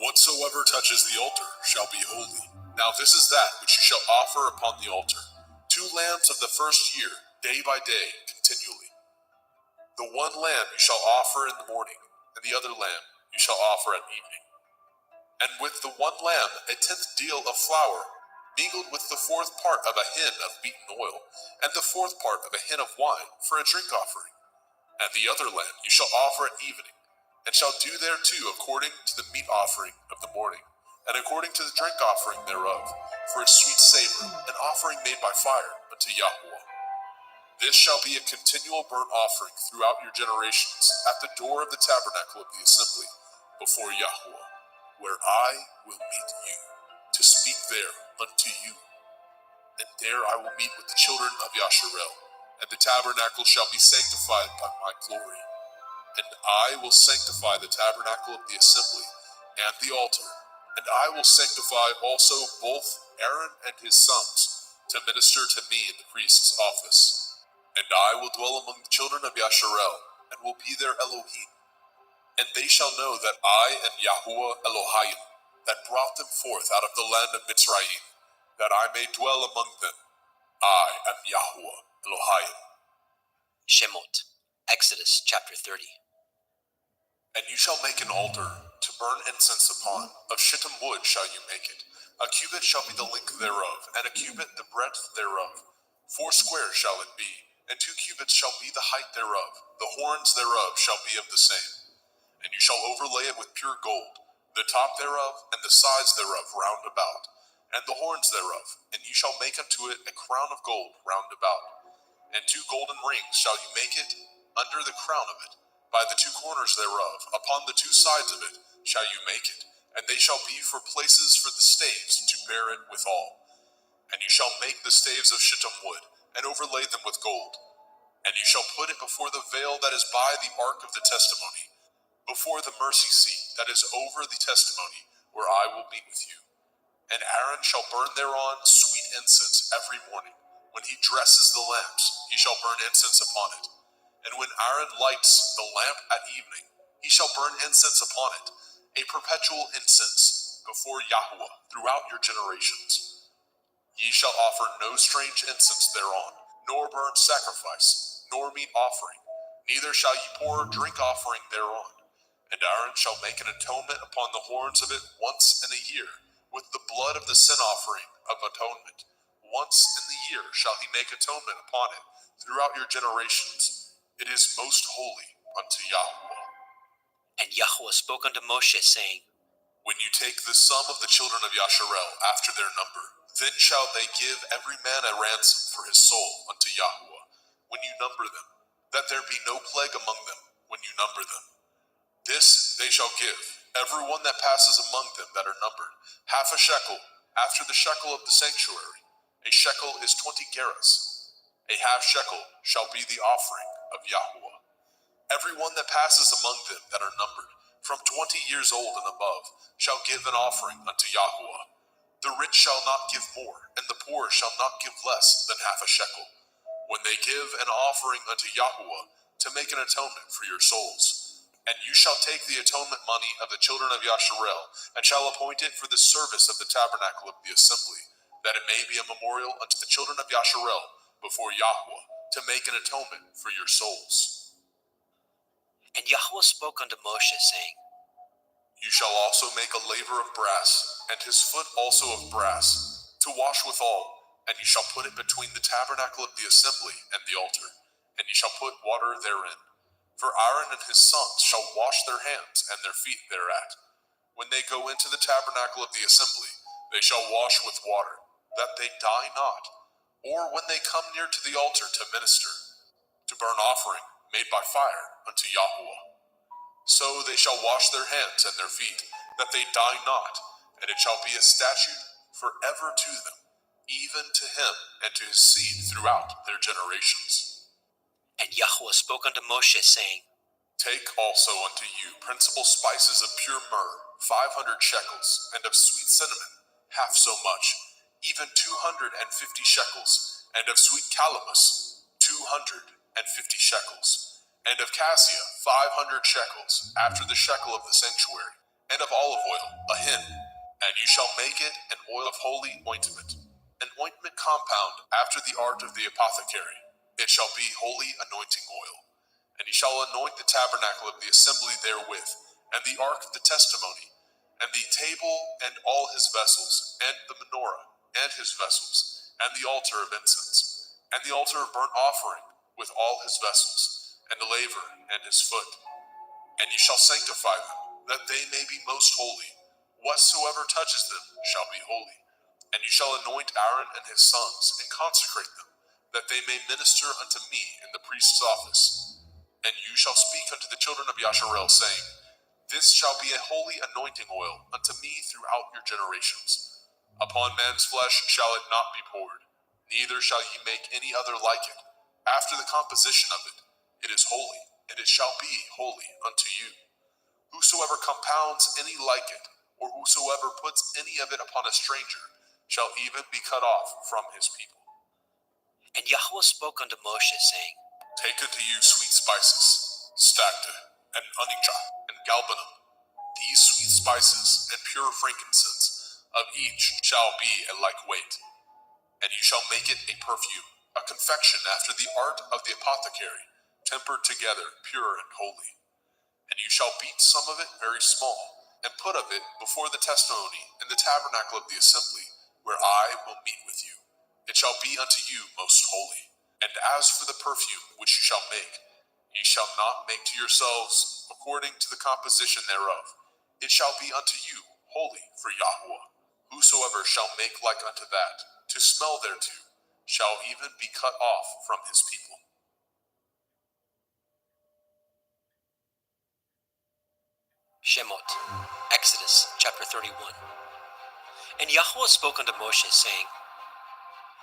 Whatsoever touches the altar shall be holy. Now this is that which you shall offer upon the altar: 2 lambs of the first year, day by day, continually. The 1 lamb you shall offer in the morning, and the other lamb you shall offer at evening. And with the 1 lamb 1/10 deal of flour, mingled with the fourth part of a hin of beaten oil, and the fourth part of a hin of wine for a drink offering. And the other lamb you shall offer at evening, and shall do thereto according to the meat offering of the morning, and according to the drink offering thereof, for a sweet savor, an offering made by fire unto Yahweh. This shall be a continual burnt offering throughout your generations at the door of the tabernacle of the assembly before Yahweh, where I will meet you, to speak there unto you. And there I will meet with the children of Yasharel, and the tabernacle shall be sanctified by my glory. And I will sanctify the tabernacle of the assembly and the altar, and I will sanctify also both Aaron and his sons to minister to me in the priest's office. And I will dwell among the children of Yasharel, and will be their Elohim. And they shall know that I am Yahuwah Elohim, that brought them forth out of the land of Mitzrayim, that I may dwell among them. I am Yahuwah Elohim. Shemot, Exodus chapter 30. And you shall make an altar to burn incense upon. Of shittim wood shall you make it. A cubit shall be the length thereof, and a cubit the breadth thereof. 4 squares shall it be, and 2 cubits shall be the height thereof. The horns thereof shall be of the same. And you shall overlay it with pure gold, the top thereof, and the sides thereof round about, and the horns thereof. And you shall make unto it a crown of gold round about. And 2 golden rings shall you make it under the crown of it, by the 2 corners thereof. Upon the 2 sides of it shall you make it, and they shall be for places for the staves to bear it withal. And you shall make the staves of shittim wood, and overlay them with gold. And you shall put it before the veil that is by the ark of the testimony, before the mercy seat that is over the testimony, where I will meet with you. And Aaron shall burn thereon sweet incense every morning. When he dresses the lamps, he shall burn incense upon it. And when Aaron lights the lamp at evening, he shall burn incense upon it, a perpetual incense before Yahweh throughout your generations. Ye shall offer no strange incense thereon, nor burnt sacrifice, nor meat offering, neither shall ye pour drink offering thereon. And Aaron shall make an atonement upon the horns of it once in a year, with the blood of the sin offering of atonement. Once in the year shall he make atonement upon it throughout your generations. It is most holy unto Yahweh. And Yahweh spoke unto Moshe, saying, When you take the sum of the children of Yasharel after their number, then shall they give every man a ransom for his soul unto Yahweh, when you number them, that there be no plague among them when you number them. This they shall give, every one that passes among them that are numbered, 1/2 shekel after the shekel of the sanctuary. A shekel is 20 gerahs. A 1/2 shekel shall be the offering of Yahweh. Every one that passes among them that are numbered, from 20 years old and above, shall give an offering unto Yahweh. The rich shall not give more, and the poor shall not give less than 1/2 shekel, when they give an offering unto Yahweh to make an atonement for your souls. And you shall take the atonement money of the children of Yasharel, and shall appoint it for the service of the tabernacle of the assembly, that it may be a memorial unto the children of Yasharel before Yahweh, to make an atonement for your souls. And Yahweh spoke unto Moshe, saying, You shall also make a laver of brass, and his foot also of brass, to wash withal, and you shall put it between the tabernacle of the assembly and the altar, and you shall put water therein. For Aaron and his sons shall wash their hands and their feet thereat. When they go into the tabernacle of the assembly, they shall wash with water, that they die not, or when they come near to the altar to minister, to burn offering made by fire unto Yahweh. So they shall wash their hands and their feet, that they die not, and it shall be a statute forever to them, even to him and to his seed throughout their generations. And Yahweh spoke unto Moshe, saying, Take also unto you principal spices of pure myrrh, 500 shekels, and of sweet cinnamon, 1/2 so much, even 250 shekels, and of sweet calamus, 250 shekels, and of cassia, 500 shekels, after the shekel of the sanctuary, and of olive oil, a hin. And you shall make it an oil of holy ointment, an ointment compound after the art of the apothecary. It shall be holy anointing oil. And he shall anoint the tabernacle of the assembly therewith, and the ark of the testimony, and the table and all his vessels, and the menorah, and his vessels, and the altar of incense, and the altar of burnt offering with all his vessels, and the laver and his foot. And ye shall sanctify them, that they may be most holy. Whatsoever touches them shall be holy. And you shall anoint Aaron and his sons, and consecrate them, that they may minister unto me in the priest's office. And you shall speak unto the children of Yasharel, saying, This shall be a holy anointing oil unto me throughout your generations. Upon man's flesh shall it not be poured, neither shall ye make any other like it. After the composition of it, it is holy, and it shall be holy unto you. Whosoever compounds any like it, or whosoever puts any of it upon a stranger, shall even be cut off from his people. And Yahweh spoke unto Moshe, saying, Take unto you sweet spices, stacte, and onycha, and galbanum. These sweet spices and pure frankincense, of each shall be a like weight. And you shall make it a perfume, a confection after the art of the apothecary, tempered together, pure and holy. And you shall beat some of it very small, and put of it before the testimony in the tabernacle of the assembly, where I will meet with you. It shall be unto you most holy. And as for the perfume which you shall make, ye shall not make to yourselves according to the composition thereof. It shall be unto you holy for Yahweh. Whosoever shall make like unto that, to smell thereto, shall even be cut off from his people. Shemot, Exodus chapter 31. And Yahweh spoke unto Moshe, saying,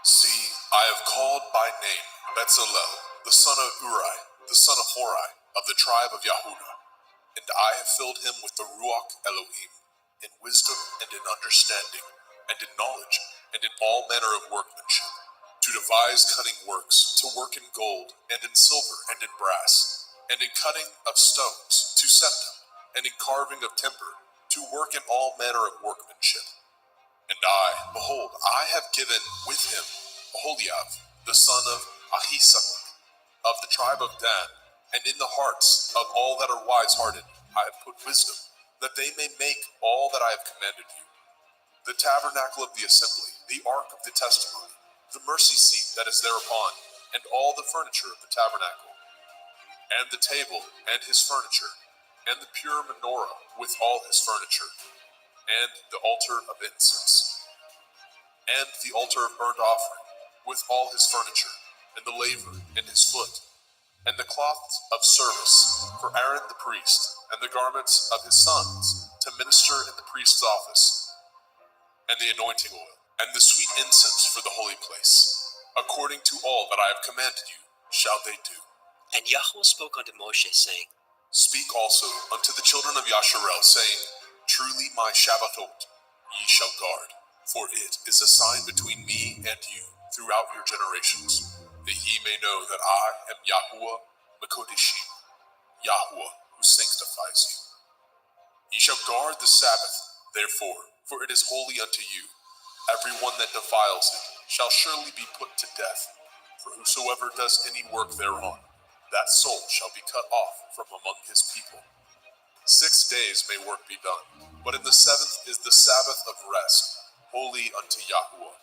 See, I have called by name Bezalel, the son of Uri, the son of Hori, of the tribe of Yehudah, and I have filled him with the Ruach Elohim, in wisdom and in understanding, and in knowledge, and in all manner of workmanship, to devise cunning works, to work in gold, and in silver, and in brass, and in cutting of stones, to set them, and in carving of timber, to work in all manner of workmanship. And I, behold, I have given with him Oholiab, the son of Ahisamach, of the tribe of Dan, and in the hearts of all that are wise-hearted I have put wisdom, that they may make all that I have commanded you. The tabernacle of the assembly, the ark of the testimony, the mercy seat that is thereupon, and all the furniture of the tabernacle, and the table and his furniture, and the pure menorah with all his furniture, and the altar of incense, and the altar of burnt offering, with all his furniture, and the laver and his foot, and the cloths of service for Aaron the priest, and the garments of his sons to minister in the priest's office, and the anointing oil, and the sweet incense for the holy place. According to all that I have commanded you, shall they do. And Yahweh spoke unto Moshe, saying, Speak also unto the children of Yasharel, saying, Truly my Shabbatot ye shall guard, for it is a sign between me and you throughout your generations, that ye may know that I am Yahuwah Mekodeshim, Yahuwah who sanctifies you. Ye shall guard the Sabbath, therefore, for it is holy unto you. Every one that defiles it shall surely be put to death, for whosoever does any work thereon, that soul shall be cut off from among his people. 6 days may work be done, but in the seventh is the Sabbath of rest, holy unto Yahuwah.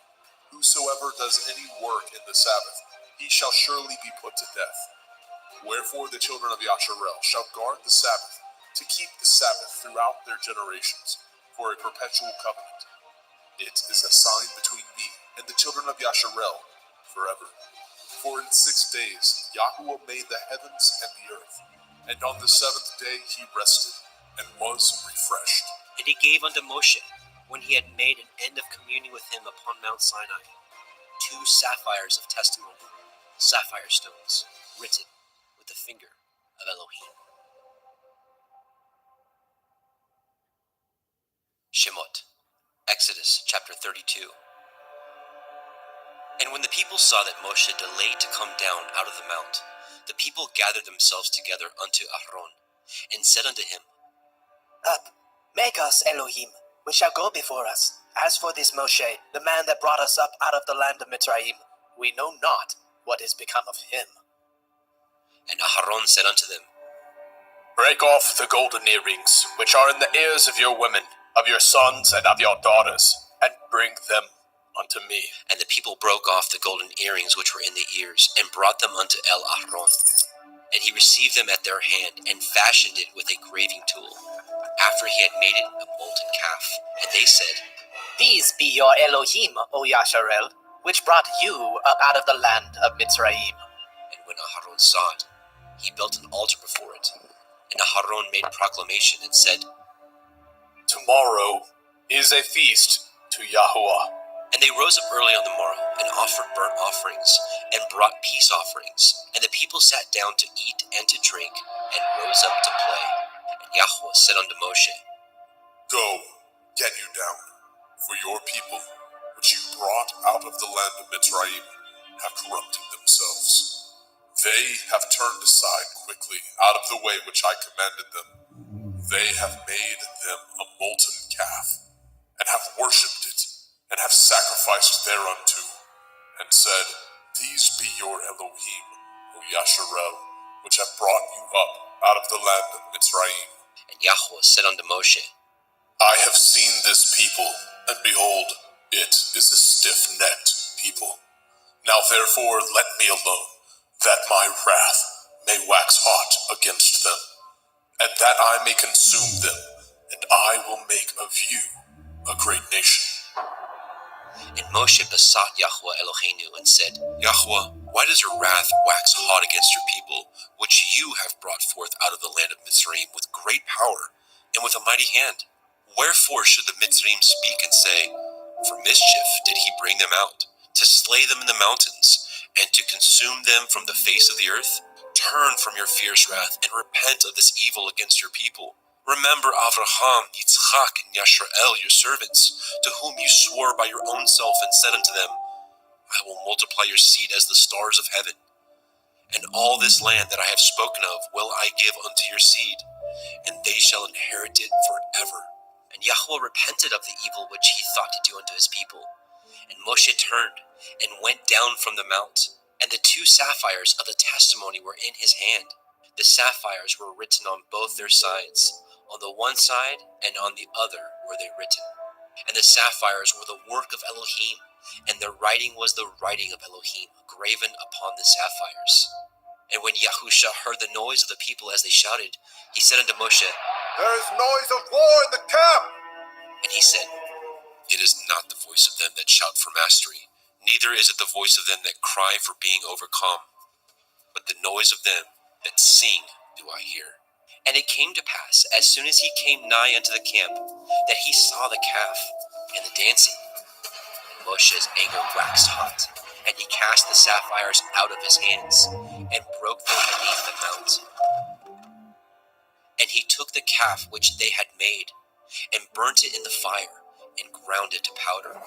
Whosoever does any work in the Sabbath, he shall surely be put to death. Wherefore the children of Yasharel shall guard the Sabbath, to keep the Sabbath throughout their generations, for a perpetual covenant. It is a sign between me and the children of Yasharel forever. For in 6 days Yahuwah made the heavens and the earth, and on the seventh day he rested, and was refreshed. And he gave unto Moshe, when he had made an end of communion with him upon Mount Sinai, 2 sapphires of testimony, sapphire stones, written with the finger of Elohim. Shemot, Exodus chapter 32. And when the people saw that Moshe delayed to come down out of the mount, the people gathered themselves together unto Aaron, and said unto him, Up, make us Elohim, which shall go before us. As for this Moshe, the man that brought us up out of the land of Mitzrayim, we know not what is become of him. And Aaron said unto them, Break off the golden earrings, which are in the ears of your women, of your sons and of your daughters, and bring them unto me. And the people broke off the golden earrings which were in the ears, and brought them unto El-Ahron. And he received them at their hand, and fashioned it with a graving tool, after he had made it a molten calf. And they said, These be your Elohim, O Yasharel, which brought you up out of the land of Mitzrayim. And when Aharon saw it, he built an altar before it. And Aharon made proclamation and said, Tomorrow is a feast to Yahuwah. And they rose up early on the morrow, and offered burnt offerings, and brought peace offerings. And the people sat down to eat and to drink, and rose up to play. And Yahweh said unto Moshe, Go, get you down, for your people, which you brought out of the land of Mitzrayim, have corrupted themselves. They have turned aside quickly out of the way which I commanded them. They have made them a molten calf, and have worshipped it, and have sacrificed thereunto, and said, These be your Elohim, O Yasharel, which have brought you up out of the land of Mitzrayim. And Yahweh said unto Moshe, I have seen this people, and behold, it is a stiff-necked people. Now therefore let me alone, that my wrath may wax hot against them, and that I may consume them, and I will make of you a great nation. And Moshe besought Yahweh Eloheinu, and said, Yahweh, why does your wrath wax hot against your people, which you have brought forth out of the land of Mitzrayim with great power, and with a mighty hand? Wherefore should the Mitzrayim speak and say, For mischief did he bring them out, to slay them in the mountains, and to consume them from the face of the earth? Turn from your fierce wrath, and repent of this evil against your people. Remember Avraham, Yitzchak, and Yashrael, your servants, to whom you swore by your own self, and said unto them, I will multiply your seed as the stars of heaven. And all this land that I have spoken of will I give unto your seed, and they shall inherit it forever. And Yahweh repented of the evil which he thought to do unto his people. And Moshe turned, and went down from the mount, and the 2 sapphires of the testimony were in his hand. The sapphires were written on both their sides. On the one side and on the other were they written. And the sapphires were the work of Elohim, and their writing was the writing of Elohim, graven upon the sapphires. And when Yahusha heard the noise of the people as they shouted, he said unto Moshe, There is noise of war in the camp! And he said, It is not the voice of them that shout for mastery, neither is it the voice of them that cry for being overcome, but the noise of them that sing do I hear. And it came to pass, as soon as he came nigh unto the camp, that he saw the calf and the dancing. And Moshe's anger waxed hot, and he cast the sapphires out of his hands, and broke them beneath the mount. And he took the calf which they had made, and burnt it in the fire, and ground it to powder,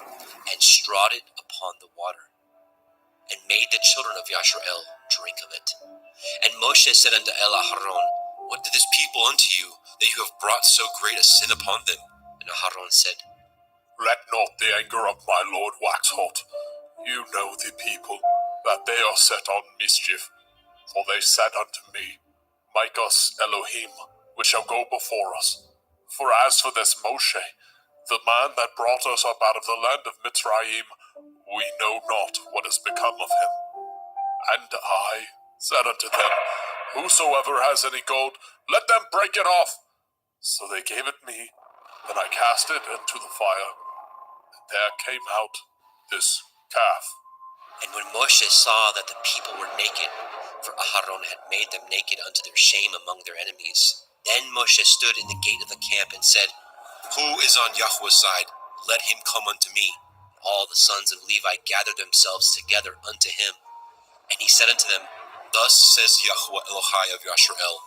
and strawed it upon the water, and made the children of Yashrael drink of it. And Moshe said unto El-Aharon, What did this people unto you, that you have brought so great a sin upon them? And Aharon said, Let not the anger of my lord wax hot. You know the people, that they are set on mischief. For they said unto me, Make us Elohim, which shall go before us. For as for this Moshe, the man that brought us up out of the land of Mitzrayim, we know not what is become of him. And I said unto them, Whosoever has any gold, let them break it off. So they gave it me, and I cast it into the fire. And there came out this calf. And when Moshe saw that the people were naked, for Aharon had made them naked unto their shame among their enemies, then Moshe stood in the gate of the camp and said, Who is on Yahweh's side? Let him come unto me. All the sons of Levi gathered themselves together unto him. And he said unto them, Thus says Yahweh Elohai of Yashrael,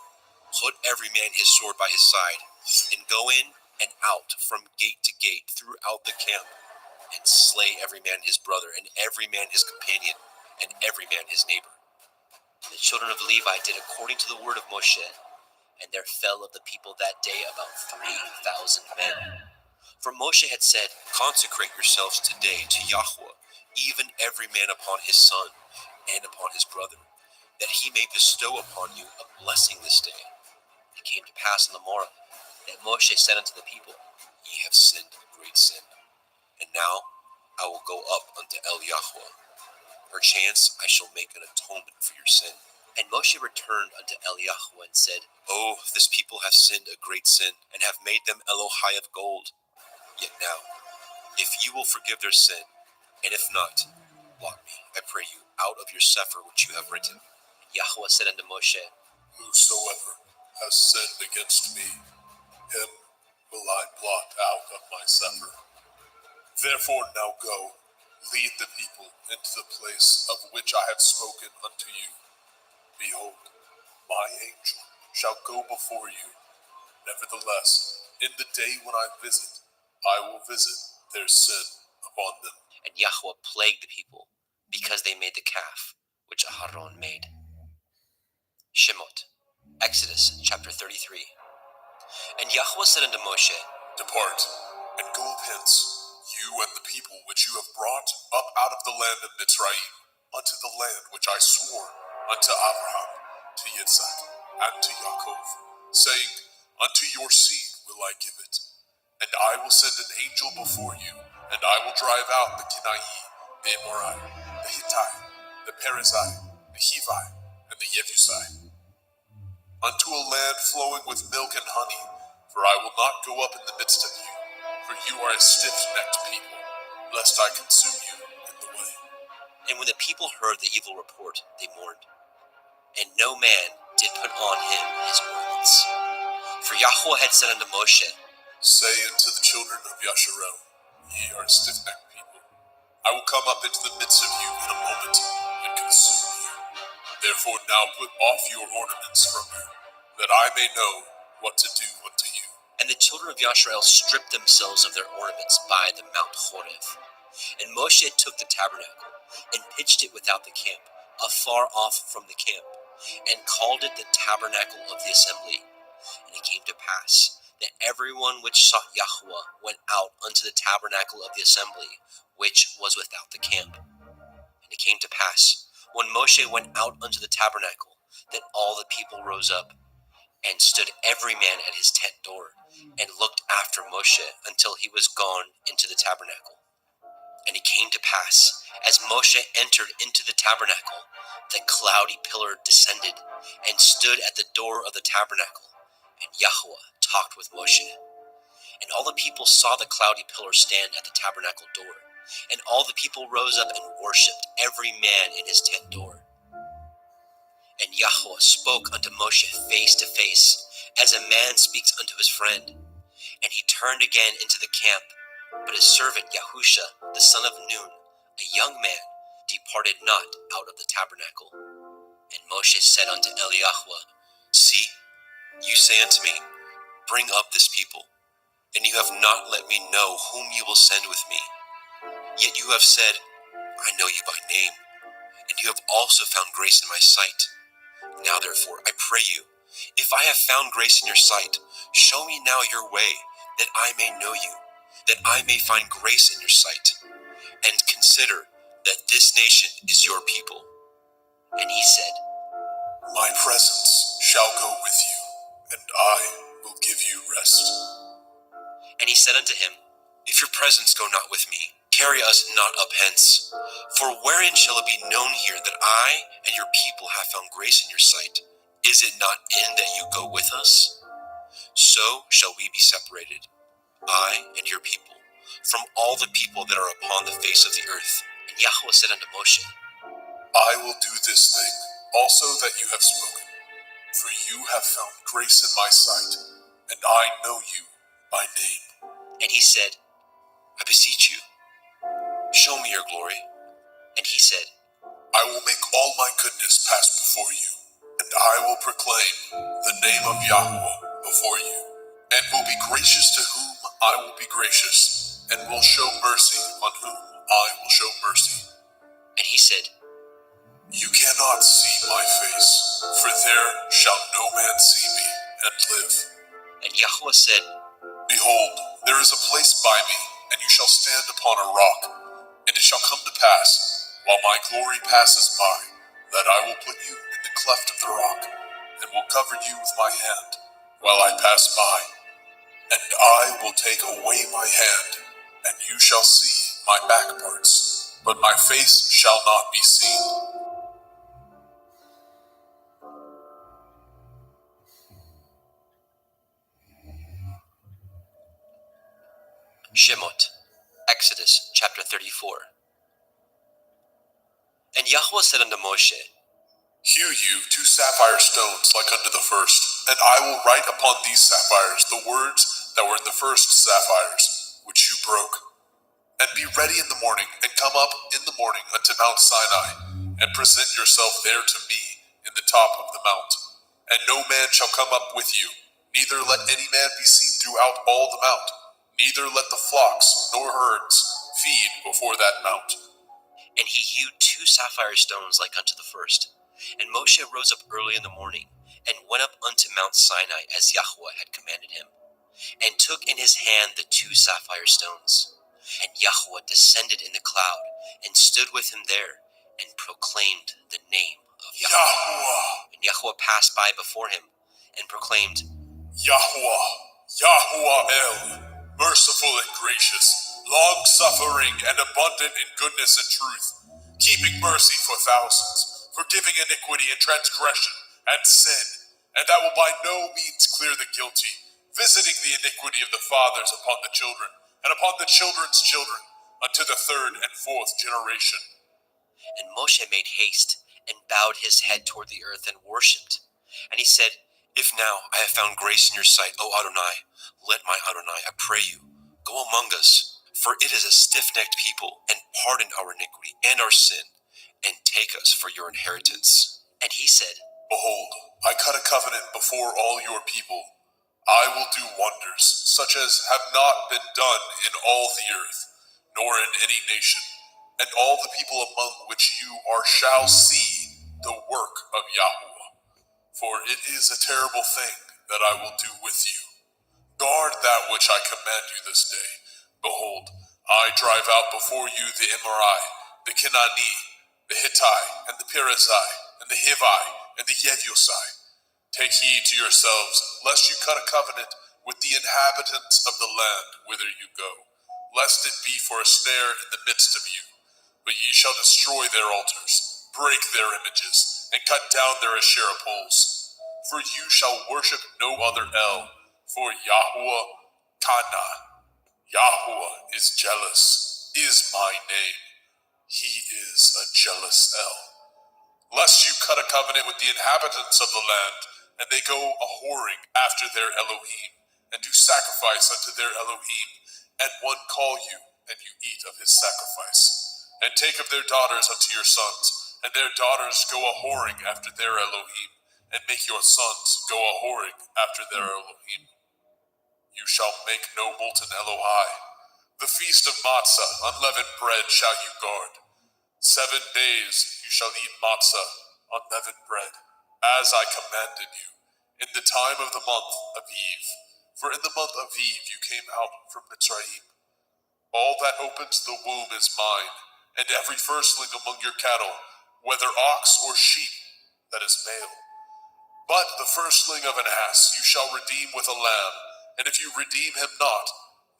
Put every man his sword by his side, and go in and out from gate to gate throughout the camp, and slay every man his brother, and every man his companion, and every man his neighbor. And the children of Levi did according to the word of Moshe, and there fell of the people that day about 3,000 men. For Moshe had said, Consecrate yourselves today to Yahweh, even every man upon his son, and upon his brother, that he may bestow upon you a blessing this day. It came to pass on the morrow, that Moshe said unto the people, Ye have sinned a great sin. And now, I will go up unto El Yahweh. Perchance I shall make an atonement for your sin. And Moshe returned unto El Yahweh and said, Oh, this people have sinned a great sin, and have made them Elohai of gold. Yet now, if you will forgive their sin, and if not, blot me, I pray you, out of your sefer which you have written. And Yahweh said unto Moshe, Whosoever has sinned against me, him will I blot out of my sefer. Therefore now go, lead the people into the place of which I have spoken unto you. Behold, my angel shall go before you. Nevertheless, in the day when I will visit their sin upon them. And Yahweh plagued the people, because they made the calf, which Aharon made. Shemot, Exodus chapter 33. And Yahweh said unto Moshe, Depart, and go up hence, you and the people which you have brought up out of the land of Mitzrayim, unto the land which I swore unto Abraham, to Yitzhak, and to Yaakov, saying, Unto your seed will I give it. And I will send an angel before you, and I will drive out the Kenai, the Amorite, the Hittite, the Perizzite, the Hivite, and the Jebusite, unto a land flowing with milk and honey, for I will not go up in the midst of you, for you are a stiff-necked people, lest I consume you in the way. And when the people heard the evil report, they mourned. And no man did put on him his ornaments. For Yahweh had said unto Moshe, Say unto the children of Yasharel, Ye are a stiff-necked people. I will come up into the midst of you in a moment, and consume you. Therefore now put off your ornaments from you, that I may know what to do unto you. And the children of Yasharel stripped themselves of their ornaments by the Mount Horeb. And Moshe took the tabernacle, and pitched it without the camp, afar off from the camp, and called it the tabernacle of the assembly. And it came to pass that everyone which sought Yahweh went out unto the tabernacle of the assembly, which was without the camp. And it came to pass, when Moshe went out unto the tabernacle, that all the people rose up, and stood every man at his tent door, and looked after Moshe until he was gone into the tabernacle. And it came to pass, as Moshe entered into the tabernacle, the cloudy pillar descended, and stood at the door of the tabernacle, and Yahweh talked with Moshe. And all the people saw the cloudy pillar stand at the tabernacle door, and all the people rose up and worshipped, every man in his tent door. And Yahweh spoke unto Moshe face to face, as a man speaks unto his friend. And he turned again into the camp, but his servant Yahusha, the son of Nun, a young man, departed not out of the tabernacle. And Moshe said unto Eliyahu, See, you say unto me, Bring up this people, and you have not let me know whom you will send with me. Yet you have said, I know you by name, and you have also found grace in my sight. Now therefore, I pray you, if I have found grace in your sight, show me now your way, that I may know you, that I may find grace in your sight, and consider that this nation is your people. And he said, My presence shall go with you, and I will give you rest. And he said unto him, If your presence go not with me, carry us not up hence. For wherein shall it be known here that I and your people have found grace in your sight? Is it not in that you go with us? So shall we be separated, I and your people, from all the people that are upon the face of the earth. And Yahweh said unto Moshe, I will do this thing also that you have spoken, for you have found grace in my sight, and I know you by name. And he said, I beseech you, show me your glory. And he said, I will make all my goodness pass before you, and I will proclaim the name of Yahweh before you, and will be gracious to whom I will be gracious, and will show mercy on whom I will show mercy. And he said, You cannot see my face, for there shall no man see me and live. And Yahweh said, Behold, there is a place by me, and you shall stand upon a rock. And it shall come to pass, while my glory passes by, that I will put you in the cleft of the rock, and will cover you with my hand, while I pass by. And I will take away my hand, and you shall see my back parts, but my face shall not be seen. Shemot, Exodus chapter 34. And Yahweh said unto Moshe, Hew you 2 sapphire stones like unto the first, and I will write upon these sapphires the words that were in the first sapphires, which you broke. And be ready in the morning, and come up in the morning unto Mount Sinai, and present yourself there to me in the top of the mount. And no man shall come up with you, neither let any man be seen throughout all the mount, neither let the flocks nor herds feed before that mount. And he hewed 2 sapphire stones like unto the first. And Moshe rose up early in the morning, and went up unto Mount Sinai as Yahweh had commanded him, and took in his hand the 2 sapphire stones. And Yahweh descended in the cloud, and stood with him there, and proclaimed the name of Yahweh. Yahuwah, And Yahweh passed by before him, and proclaimed, Yahuwah, Yahuwah El, merciful and gracious, long-suffering and abundant in goodness and truth, keeping mercy for thousands, forgiving iniquity and transgression and sin, and that will by no means clear the guilty, visiting the iniquity of the fathers upon the children, and upon the children's children, unto the 3rd and 4th generation. And Moshe made haste, and bowed his head toward the earth, and worshipped. And he said, If now I have found grace in your sight, O Adonai, let my Adonai, I pray you, go among us, for it is a stiff-necked people, and pardon our iniquity and our sin, and take us for your inheritance. And he said, Behold, I cut a covenant before all your people. I will do wonders, such as have not been done in all the earth, nor in any nation. And all the people among which you are shall see the work of Yahuwah. For it is a terrible thing that I will do with you. Guard that which I command you this day. Behold, I drive out before you the Emorai, the Kenani, the Hittite, and the Perizzai, and the Hivi, and the Yebusai. Take heed to yourselves, lest you cut a covenant with the inhabitants of the land whither you go, lest it be for a snare in the midst of you. But ye shall destroy their altars, break their images, and cut down their Asherah poles. For you shall worship no other El, for Yahuwah Kana. Yahuwah is jealous, is my name. He is a jealous El. Lest you cut a covenant with the inhabitants of the land, and they go a-whoring after their Elohim, and do sacrifice unto their Elohim, and one call you, and you eat of his sacrifice. And take of their daughters unto your sons, and their daughters go a-whoring after their Elohim, and make your sons go a-whoring after their Elohim. You shall make no molten Elohai. The feast of matzah, unleavened bread, shall you guard. 7 days you shall eat matzah, unleavened bread, as I commanded you, in the time of the month of Eve. For in the month of Eve you came out from Mitzrayim. All that opens the womb is mine, and every firstling among your cattle, whether ox or sheep, that is male. But the firstling of an ass you shall redeem with a lamb, and if you redeem him not,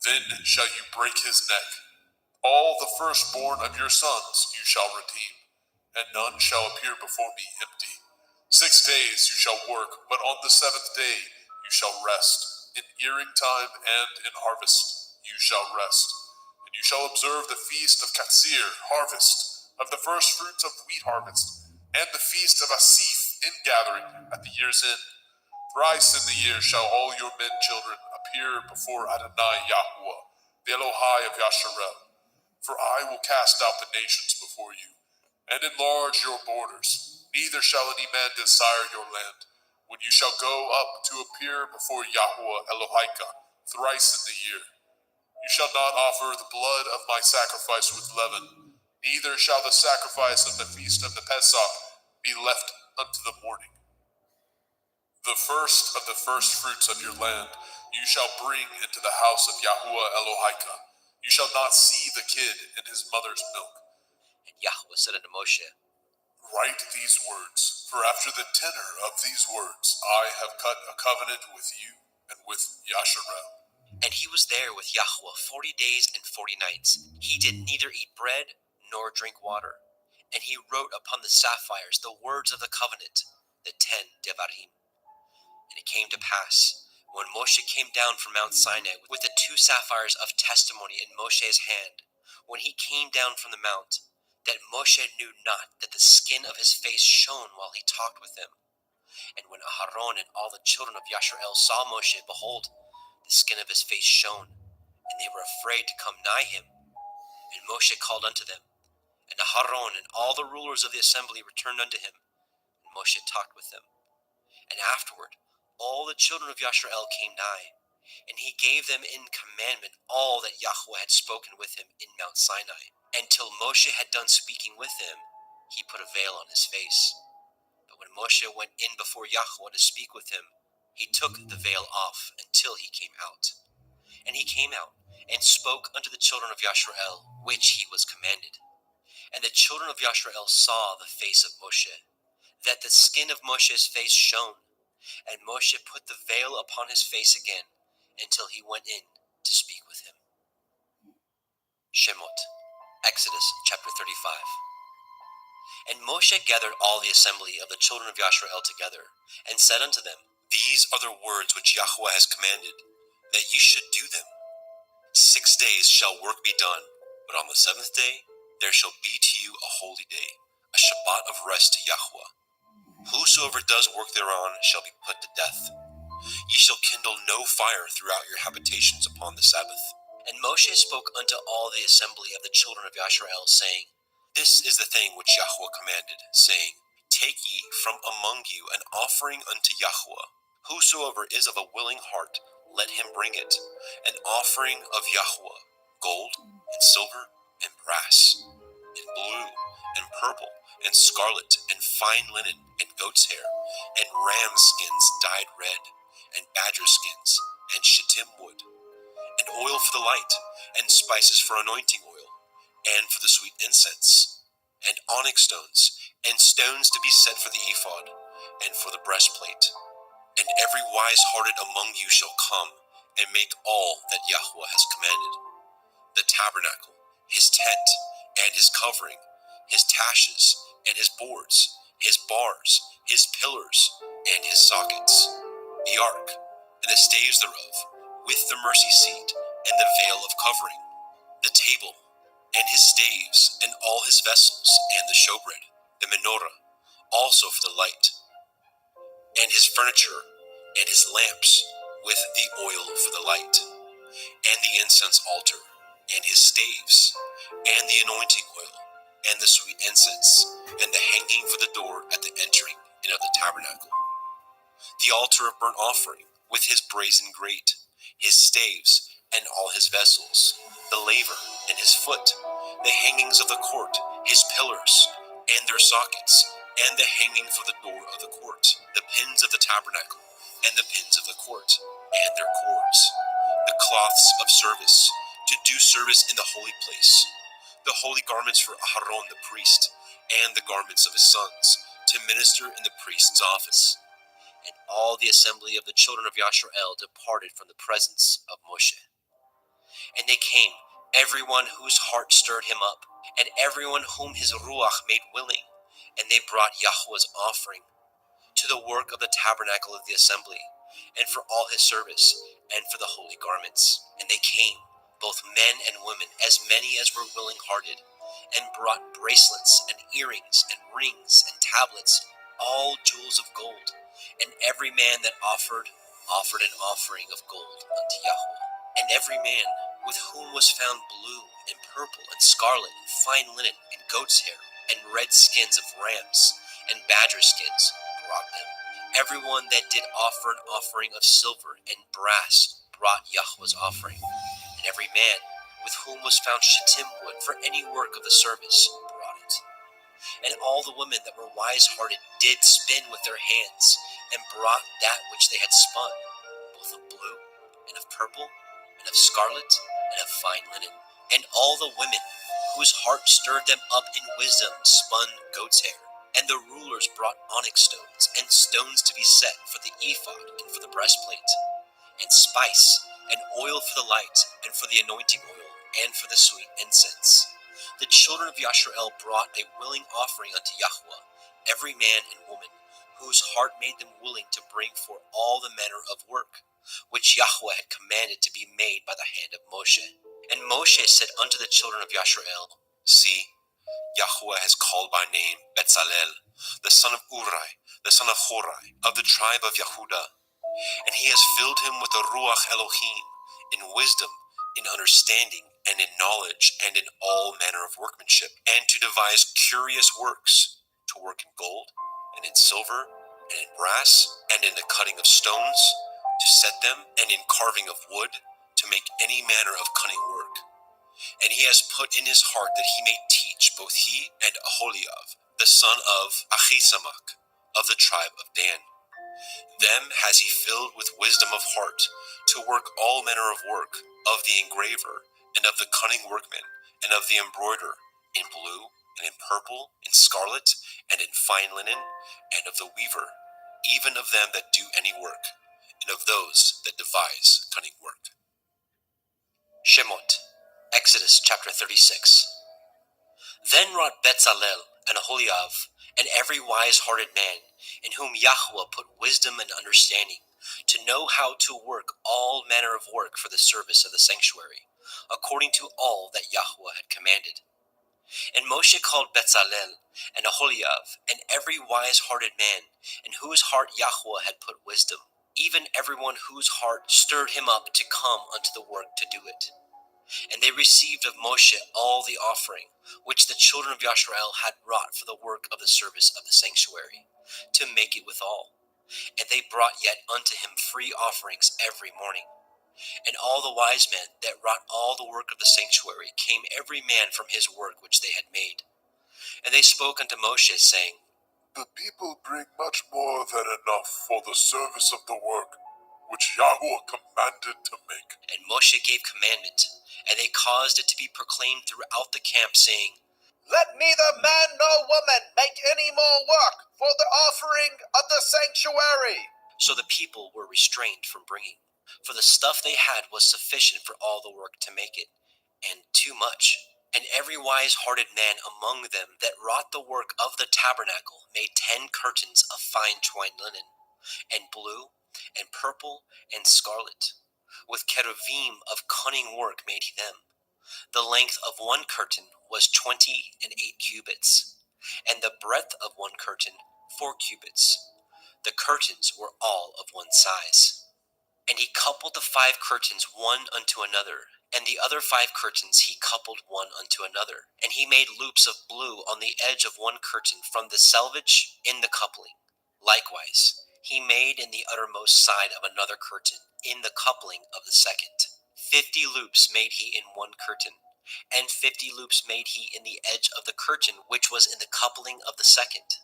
then shall you break his neck. All the firstborn of your sons you shall redeem, and none shall appear before me empty. 6 days you shall work, but on the 7th day you shall rest. In earing time and in harvest you shall rest. And you shall observe the feast of Katsir, harvest, of the first fruits of wheat harvest, and the feast of Asif, ingathering, at the year's end. Thrice in the year shall all your men children appear before Adonai Yahuwah, the Elohai of Yasharel. For I will cast out the nations before you, and enlarge your borders. Neither shall any man desire your land, when you shall go up to appear before Yahuwah Elohika thrice in the year. You shall not offer the blood of my sacrifice with leaven, neither shall the sacrifice of the feast of the Pesach be left unto the morning. The first of the first fruits of your land you shall bring into the house of Yahuwah Elohika. You shall not see the kid in his mother's milk. And Yahweh said unto Moshe, Write these words, for after the tenor of these words I have cut a covenant with you and with Yasharel. And he was there with Yahweh 40 days and 40 nights. He did neither eat bread nor drink water. And he wrote upon the sapphires the words of the covenant, the 10 Devarim. And it came to pass, when Moshe came down from Mount Sinai with the 2 sapphires of testimony in Moshe's hand, when he came down from the mount, that Moshe knew not that the skin of his face shone while he talked with him. And when Aharon and all the children of Yasharel saw Moshe, behold, the skin of his face shone, and they were afraid to come nigh him. And Moshe called unto them, and Aharon and all the rulers of the assembly returned unto him, and Moshe talked with them. And afterward all the children of Yasharel came nigh, and he gave them in commandment all that Yahweh had spoken with him in Mount Sinai. And till Moshe had done speaking with them, he put a veil on his face. But when Moshe went in before Yahweh to speak with him, he took the veil off until he came out. And he came out and spoke unto the children of Yasharel, which he was commanded. And the children of Yasharel saw the face of Moshe, that the skin of Moshe's face shone. And Moshe put the veil upon his face again, until he went in to speak with him. Shemot, Exodus chapter 35. And Moshe gathered all the assembly of the children of Yasharel together, and said unto them, These are the words which Yahweh has commanded, that ye should do them. 6 days shall work be done, but on the 7th day there shall be to you a holy day, a Shabbat of rest to Yahweh. Whosoever does work thereon shall be put to death. Ye shall kindle no fire throughout your habitations upon the Sabbath. And Moshe spoke unto all the assembly of the children of Yasharel, saying, This is the thing which Yahweh commanded, saying, Take ye from among you an offering unto Yahweh. Whosoever is of a willing heart, let him bring it, an offering of Yahweh, gold and silver and brass, and blue and purple and scarlet and fine linen and goat's hair, and ram skins dyed red, and badger skins, and shittim wood, and oil for the light, and spices for anointing oil, and for the sweet incense, and onyx stones, and stones to be set for the ephod, and for the breastplate. And every wise-hearted among you shall come, and make all that Yahweh has commanded. The tabernacle, his tent, and his covering, his taches, and his boards, his bars, his pillars, and his sockets, the ark, and the staves thereof, with the mercy seat, and the veil of covering, the table, and his staves, and all his vessels, and the showbread, the menorah, also for the light, and his furniture, and his lamps, with the oil for the light, and the incense altar, and his staves, and the anointing oil, and the sweet incense, and the hanging for the door at the entering in of the tabernacle, the altar of burnt offering, with his brazen grate, his staves, and all his vessels, the laver, and his foot, the hangings of the court, his pillars, and their sockets, and the hanging for the door of the court, the pins of the tabernacle, and the pins of the court, and their cords, the cloths of service, to do service in the holy place, the holy garments for Aharon the priest, and the garments of his sons, to minister in the priest's office. And all the assembly of the children of Yasharel departed from the presence of Moshe. And they came, everyone whose heart stirred him up, and everyone whom his ruach made willing, and they brought Yahweh's offering to the work of the tabernacle of the assembly, and for all his service, and for the holy garments. And they came, both men and women, as many as were willing-hearted, and brought bracelets, and earrings, and rings, and tablets, all jewels of gold. And every man that offered an offering of gold unto Yahweh. And every man with whom was found blue, and purple, and scarlet, and fine linen, and goat's hair, and red skins of rams, and badger skins, brought them. Everyone that did offer an offering of silver and brass brought Yahweh's offering. And every man with whom was found shittim wood for any work of the service brought it. And all the women that were wise-hearted did spin with their hands, and brought that which they had spun, both of blue, and of purple, and of scarlet, and of fine linen. And all the women whose heart stirred them up in wisdom spun goat's hair. And the rulers brought onyx stones, and stones to be set for the ephod and for the breastplate, and spice, and oil for the light, and for the anointing oil, and for the sweet incense. The children of Yasharel brought a willing offering unto Yahweh, every man and woman, whose heart made them willing to bring for all the manner of work, which Yahweh had commanded to be made by the hand of Moshe. And Moshe said unto the children of Yasharel, See, Yahweh has called by name Betzalel, the son of Uri, the son of Horai, of the tribe of Yehudah, and he has filled him with the Ruach Elohim, in wisdom, in understanding, and in knowledge, and in all manner of workmanship, and to devise curious works, to work in gold, and in silver, and in brass, and in the cutting of stones, to set them, and in carving of wood, to make any manner of cunning work. And he has put in his heart that he may teach both he and Aholiab, the son of Achisamach, of the tribe of Dan. Them has he filled with wisdom of heart, to work all manner of work, of the engraver, and of the cunning workman, and of the embroiderer, in blue, and in purple, in scarlet, and in fine linen, and of the weaver, even of them that do any work, and of those that devise cunning work. Shemot, Exodus chapter 36. Then wrought Betzalel and Aholiab, and every wise-hearted man, in whom Yahweh put wisdom and understanding, to know how to work all manner of work for the service of the sanctuary, according to all that Yahweh had commanded. And Moshe called Betzalel and Aholiab, and every wise-hearted man, in whose heart Yahweh had put wisdom, even everyone whose heart stirred him up to come unto the work to do it. And they received of Moshe all the offering, which the children of Yasharel had brought for the work of the service of the sanctuary, to make it withal. And they brought yet unto him free offerings every morning. And all the wise men that wrought all the work of the sanctuary came every man from his work which they had made. And they spoke unto Moshe, saying, The people bring much more than enough for the service of the work which Yahweh commanded to make. And Moshe gave commandment, and they caused it to be proclaimed throughout the camp, saying, Let neither man nor woman make any more work for the offering of the sanctuary. So the people were restrained from bringing, for the stuff they had was sufficient for all the work to make it, and too much. And every wise-hearted man among them that wrought the work of the tabernacle made 10 curtains of fine twined linen, and blue, and purple, and scarlet. With cherubim of cunning work made he them. The length of one curtain was 28 cubits, and the breadth of one curtain 4 cubits. The curtains were all of one size. And he coupled the 5 curtains one unto another, and the other 5 curtains he coupled one unto another. And he made loops of blue on the edge of one curtain from the selvage in the coupling. Likewise, he made in the uttermost side of another curtain in the coupling of the second. 50 loops made he in one curtain, and 50 loops made he in the edge of the curtain which was in the coupling of the second.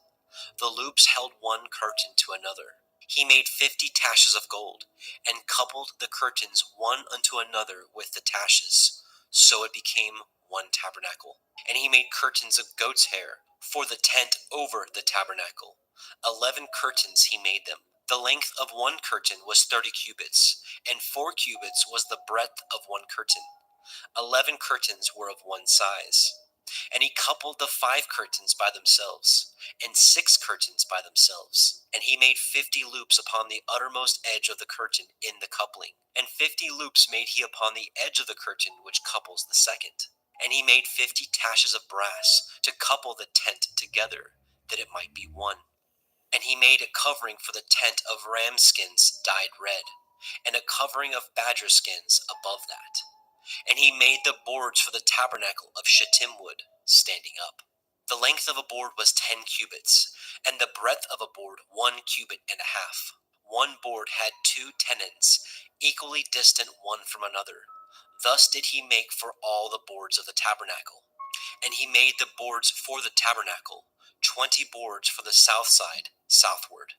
The loops held one curtain to another. He made 50 taches of gold, and coupled the curtains one unto another with the taches. So it became one tabernacle. And he made curtains of goat's hair for the tent over the tabernacle. 11 curtains he made them. The length of one curtain was 30 cubits, and 4 cubits was the breadth of one curtain. 11 curtains were of one size. And he coupled the 5 curtains by themselves, and 6 curtains by themselves. And he made 50 loops upon the uttermost edge of the curtain in the coupling, and 50 loops made he upon the edge of the curtain which couples the second. And he made 50 taches of brass to couple the tent together, that it might be one. And he made a covering for the tent of ram skins dyed red, and a covering of badger skins above that. And he made the boards for the tabernacle of shittim wood, standing up. The length of a board was 10 cubits, and the breadth of a board 1 cubit and a half. One board had 2 tenons, equally distant one from another. Thus did he make for all the boards of the tabernacle. And he made the boards for the tabernacle, 20 boards for the south side, southward.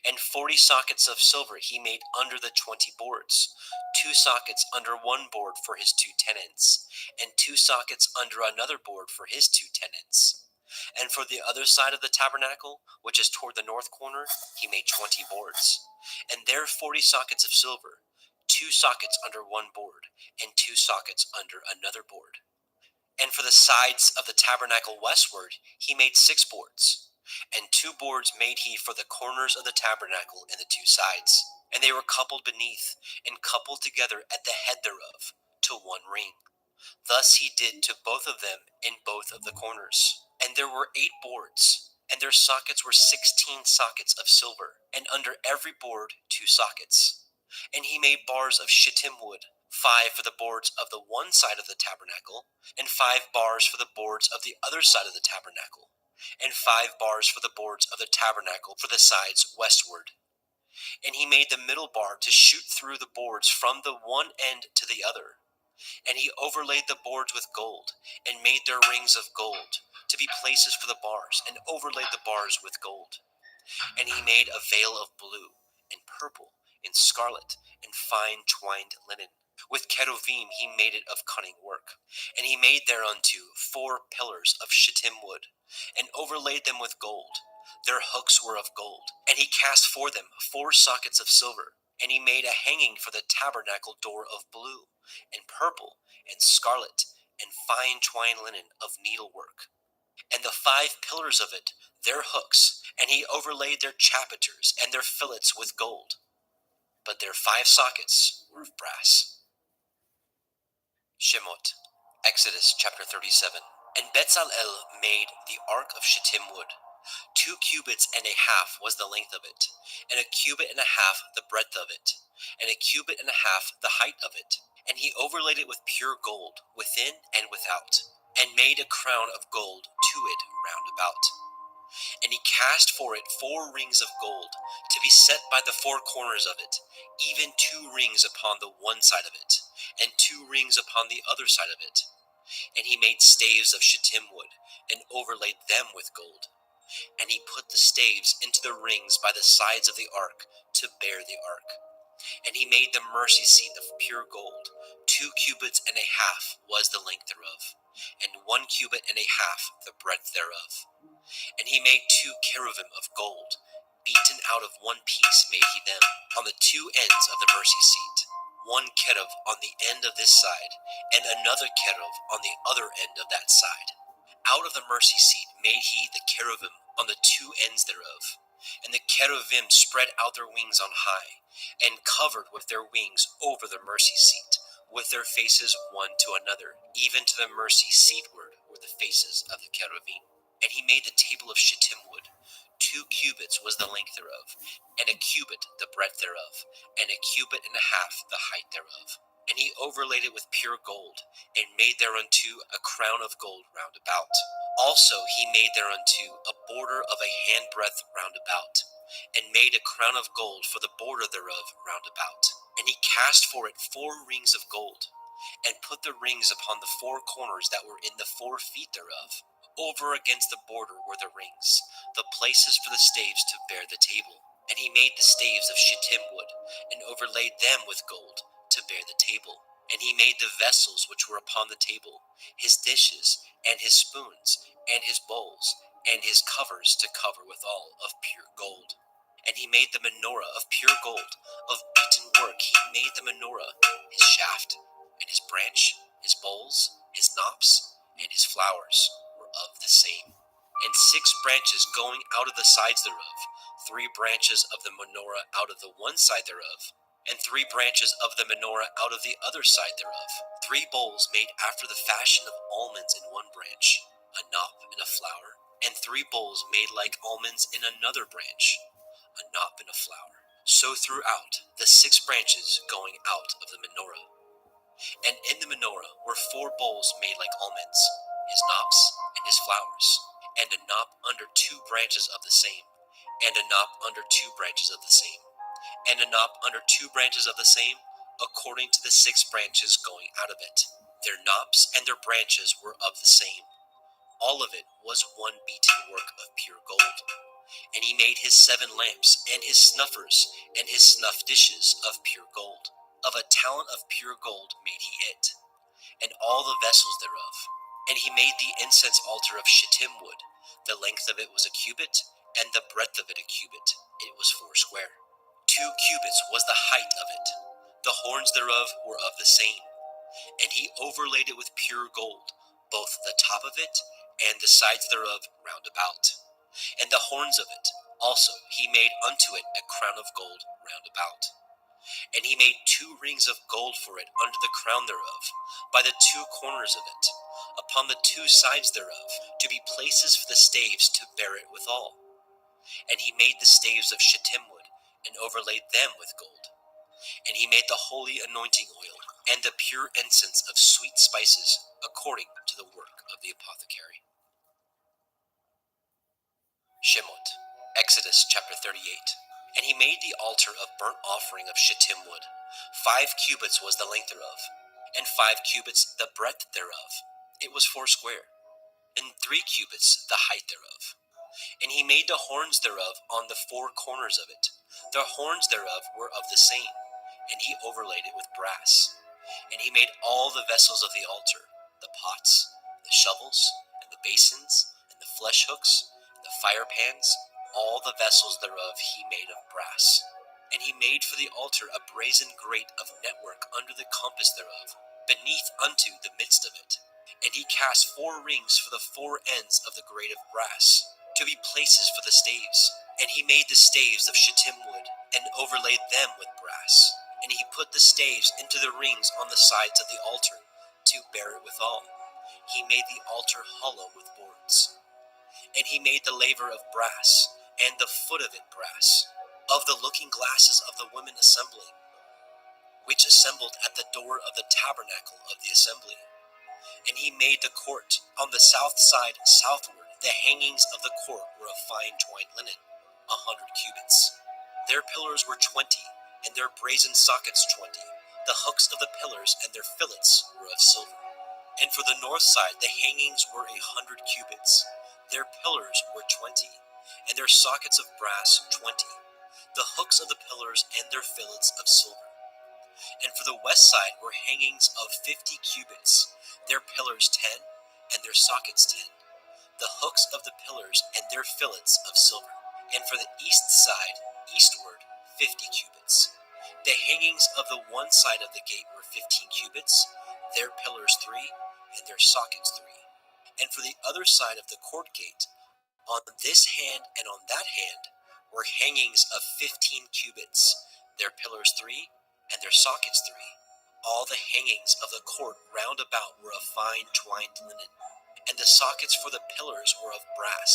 And 40 sockets of silver he made under the 20 boards, 2 sockets under one board for his 2 tenons, and 2 sockets under another board for his 2 tenons. And for the other side of the tabernacle, which is toward the north corner, he made 20 boards, and there 40 sockets of silver, 2 sockets under one board, and 2 sockets under another board. And for the sides of the tabernacle westward, he made 6 boards. And 2 boards made he for the corners of the tabernacle in the 2 sides. And they were coupled beneath, and coupled together at the head thereof, to one ring. Thus he did to both of them in both of the corners. And there were 8 boards, and their sockets were 16 sockets of silver, and under every board 2 sockets. And he made bars of shittim wood, 5 for the boards of the one side of the tabernacle, and 5 bars for the boards of the other side of the tabernacle, and 5 bars for the boards of the tabernacle for the sides westward. And he made the middle bar to shoot through the boards from the one end to the other. And he overlaid the boards with gold, and made their rings of gold, to be places for the bars, and overlaid the bars with gold. And he made a veil of blue, and purple, and scarlet, and fine twined linen. With cherubim he made it of cunning work. And he made thereunto 4 pillars of shittim wood, and overlaid them with gold. Their hooks were of gold. And he cast for them 4 sockets of silver. And he made a hanging for the tabernacle door of blue, and purple, and scarlet, and fine twined linen of needlework. And the 5 pillars of it, their hooks, and he overlaid their chapiters and their fillets with gold. But their 5 sockets were of brass. Shemot, Exodus chapter 37. And Bezalel made the ark of shittim wood. 2 cubits and a half was the length of it, and a cubit and a half the breadth of it, and a cubit and a half the height of it. And he overlaid it with pure gold, within and without, and made a crown of gold to it round about. And he cast for it 4 rings of gold, to be set by the 4 corners of it, even 2 rings upon the one side of it, and 2 rings upon the other side of it. And he made staves of shittim wood, and overlaid them with gold. And he put the staves into the rings by the sides of the ark, to bear the ark. And he made the mercy seat of pure gold. 2 cubits and a half was the length thereof, and 1 cubit and a half the breadth thereof. And he made 2 cherubim of gold, beaten out of one piece made he them, on the 2 ends of the mercy seat. 1 cherub on the end of this side, and another cherub on the other end of that side. Out of the mercy seat made he the cherubim on the 2 ends thereof. And the cherubim spread out their wings on high, and covered with their wings over the mercy seat, with their faces one to another, even to the mercy seatward were the faces of the cherubim. And he made the table of shittim wood. 2 cubits was the length thereof, and a cubit the breadth thereof, and a cubit and a half the height thereof. And he overlaid it with pure gold, and made thereunto a crown of gold round about. Also he made thereunto a border of a handbreadth round about, and made a crown of gold for the border thereof round about. And he cast for it 4 rings of gold, and put the rings upon the 4 corners that were in the 4 feet thereof. Over against the border were the rings, the places for the staves to bear the table. And he made the staves of shittim wood, and overlaid them with gold, to bear the table. And he made the vessels which were upon the table, his dishes, and his spoons, and his bowls, and his covers to cover withal of pure gold. And he made the menorah of pure gold, of beaten work he made the menorah, his shaft, and his branch, his bowls, his knops, and his flowers were of the same. And 6 branches going out of the sides thereof, 3 branches of the menorah out of the one side thereof, and 3 branches of the menorah out of the other side thereof. 3 bowls made after the fashion of almonds in one branch, a knop and a flower, and 3 bowls made like almonds in another branch, a knop and a flower. So throughout the 6 branches going out of the menorah. And in the menorah were 4 bowls made like almonds, his knops and his flowers, and a knop under 2 branches of the same, and a knop under 2 branches of the same, and a knop under 2 branches of the same, according to the 6 branches going out of it. Their knops and their branches were of the same. All of it was one beaten work of pure gold. And he made his 7 lamps, and his snuffers, and his snuff dishes of pure gold. Of a talent of pure gold made he it, and all the vessels thereof. And he made the incense altar of shittim wood. The length of it was a cubit, and the breadth of it a cubit. It was 4 square. 2 cubits was the height of it. The horns thereof were of the same. And he overlaid it with pure gold, both the top of it and the sides thereof round about. And the horns of it also he made unto it a crown of gold round about. And he made 2 rings of gold for it under the crown thereof, by the 2 corners of it, upon the 2 sides thereof, to be places for the staves to bear it withal. And he made the staves of shittim wood, and overlaid them with gold. And he made the holy anointing oil, and the pure incense of sweet spices, according to the work of the apothecary. Shemot, Exodus chapter 38. And he made the altar of burnt offering of shittim wood. 5 cubits was the length thereof, and 5 cubits the breadth thereof. It was 4 square, and 3 cubits the height thereof. And he made the horns thereof on the 4 corners of it. The horns thereof were of the same, and he overlaid it with brass. And he made all the vessels of the altar, the pots, the shovels, and the basins, and the flesh hooks, and the fire pans, all the vessels thereof he made of brass. And he made for the altar a brazen grate of network under the compass thereof, beneath unto the midst of it. And he cast 4 rings for the 4 ends of the grate of brass, to be places for the staves. And he made the staves of shittim wood, and overlaid them with brass. And he put the staves into the rings on the sides of the altar, to bear it withal. He made the altar hollow with boards. And he made the laver of brass, and the foot of it brass, of the looking glasses of the women assembling, which assembled at the door of the tabernacle of the assembly. And he made the court on the south side southward. The hangings of the court were of fine twined linen, 100 cubits. Their pillars were 20, and their brazen sockets 20. The hooks of the pillars and their fillets were of silver. And for the north side the hangings were 100 cubits. Their pillars were 20, and their sockets of brass 20. The hooks of the pillars and their fillets of silver. And for the west side were hangings of 50 cubits, their pillars 10, and their sockets 10. The hooks of the pillars and their fillets of silver. And for the east side, eastward, 50 cubits. The hangings of the one side of the gate were 15 cubits, their pillars 3, and their sockets 3. And for the other side of the court gate, on this hand and on that hand, were hangings of 15 cubits, their pillars 3, and their sockets 3. All the hangings of the court round about were of fine twined linen. And the sockets for the pillars were of brass,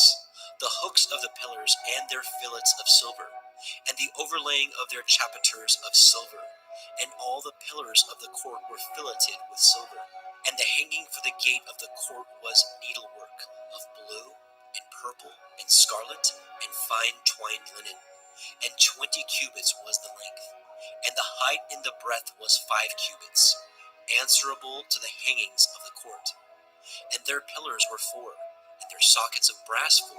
the hooks of the pillars and their fillets of silver, and the overlaying of their chapiters of silver. And all the pillars of the court were filleted with silver. And the hanging for the gate of the court was needlework of blue, and purple, and scarlet, and fine twined linen. And 20 cubits was the length. And the height in the breadth was 5 cubits, answerable to the hangings of the court. And their pillars were 4, and their sockets of brass 4,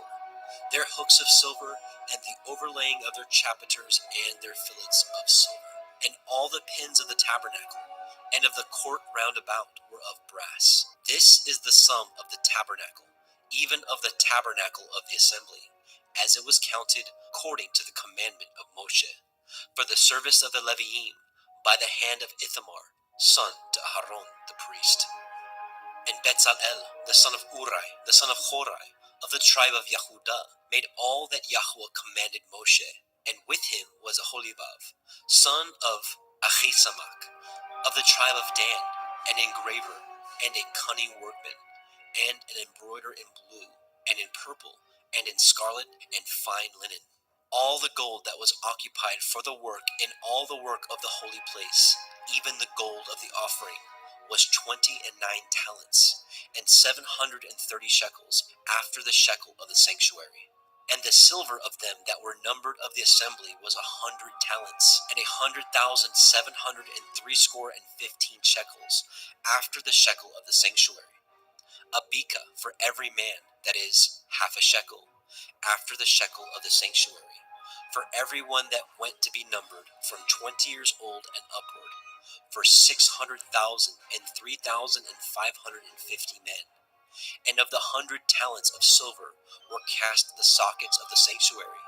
their hooks of silver, and the overlaying of their chapiters and their fillets of silver. And all the pins of the tabernacle and of the court round about were of brass. This is the sum of the tabernacle, even of the tabernacle of the assembly, as it was counted according to the commandment of Moshe, for the service of the Leviim, by the hand of Ithamar, son to Aharon the priest. And Bezalel, the son of Uri, the son of Horai, of the tribe of Yehudah, made all that Yahweh commanded Moshe. And with him was Aholibah, son of Achisamach, of the tribe of Dan, an engraver, and a cunning workman, and an embroiderer in blue, and in purple, and in scarlet, and fine linen. All the gold that was occupied for the work in all the work of the holy place, even the gold of the offering, was 29 talents, and 730 shekels, after the shekel of the sanctuary. And the silver of them that were numbered of the assembly was 100 talents, and 100,703 shekels, after the shekel of the sanctuary. A beka for every man, that is, half a shekel, after the shekel of the sanctuary, for every one that went to be numbered from 20 years old and upward, for 600,000 and 3,550 men. And of the 100 talents of silver were cast the sockets of the sanctuary,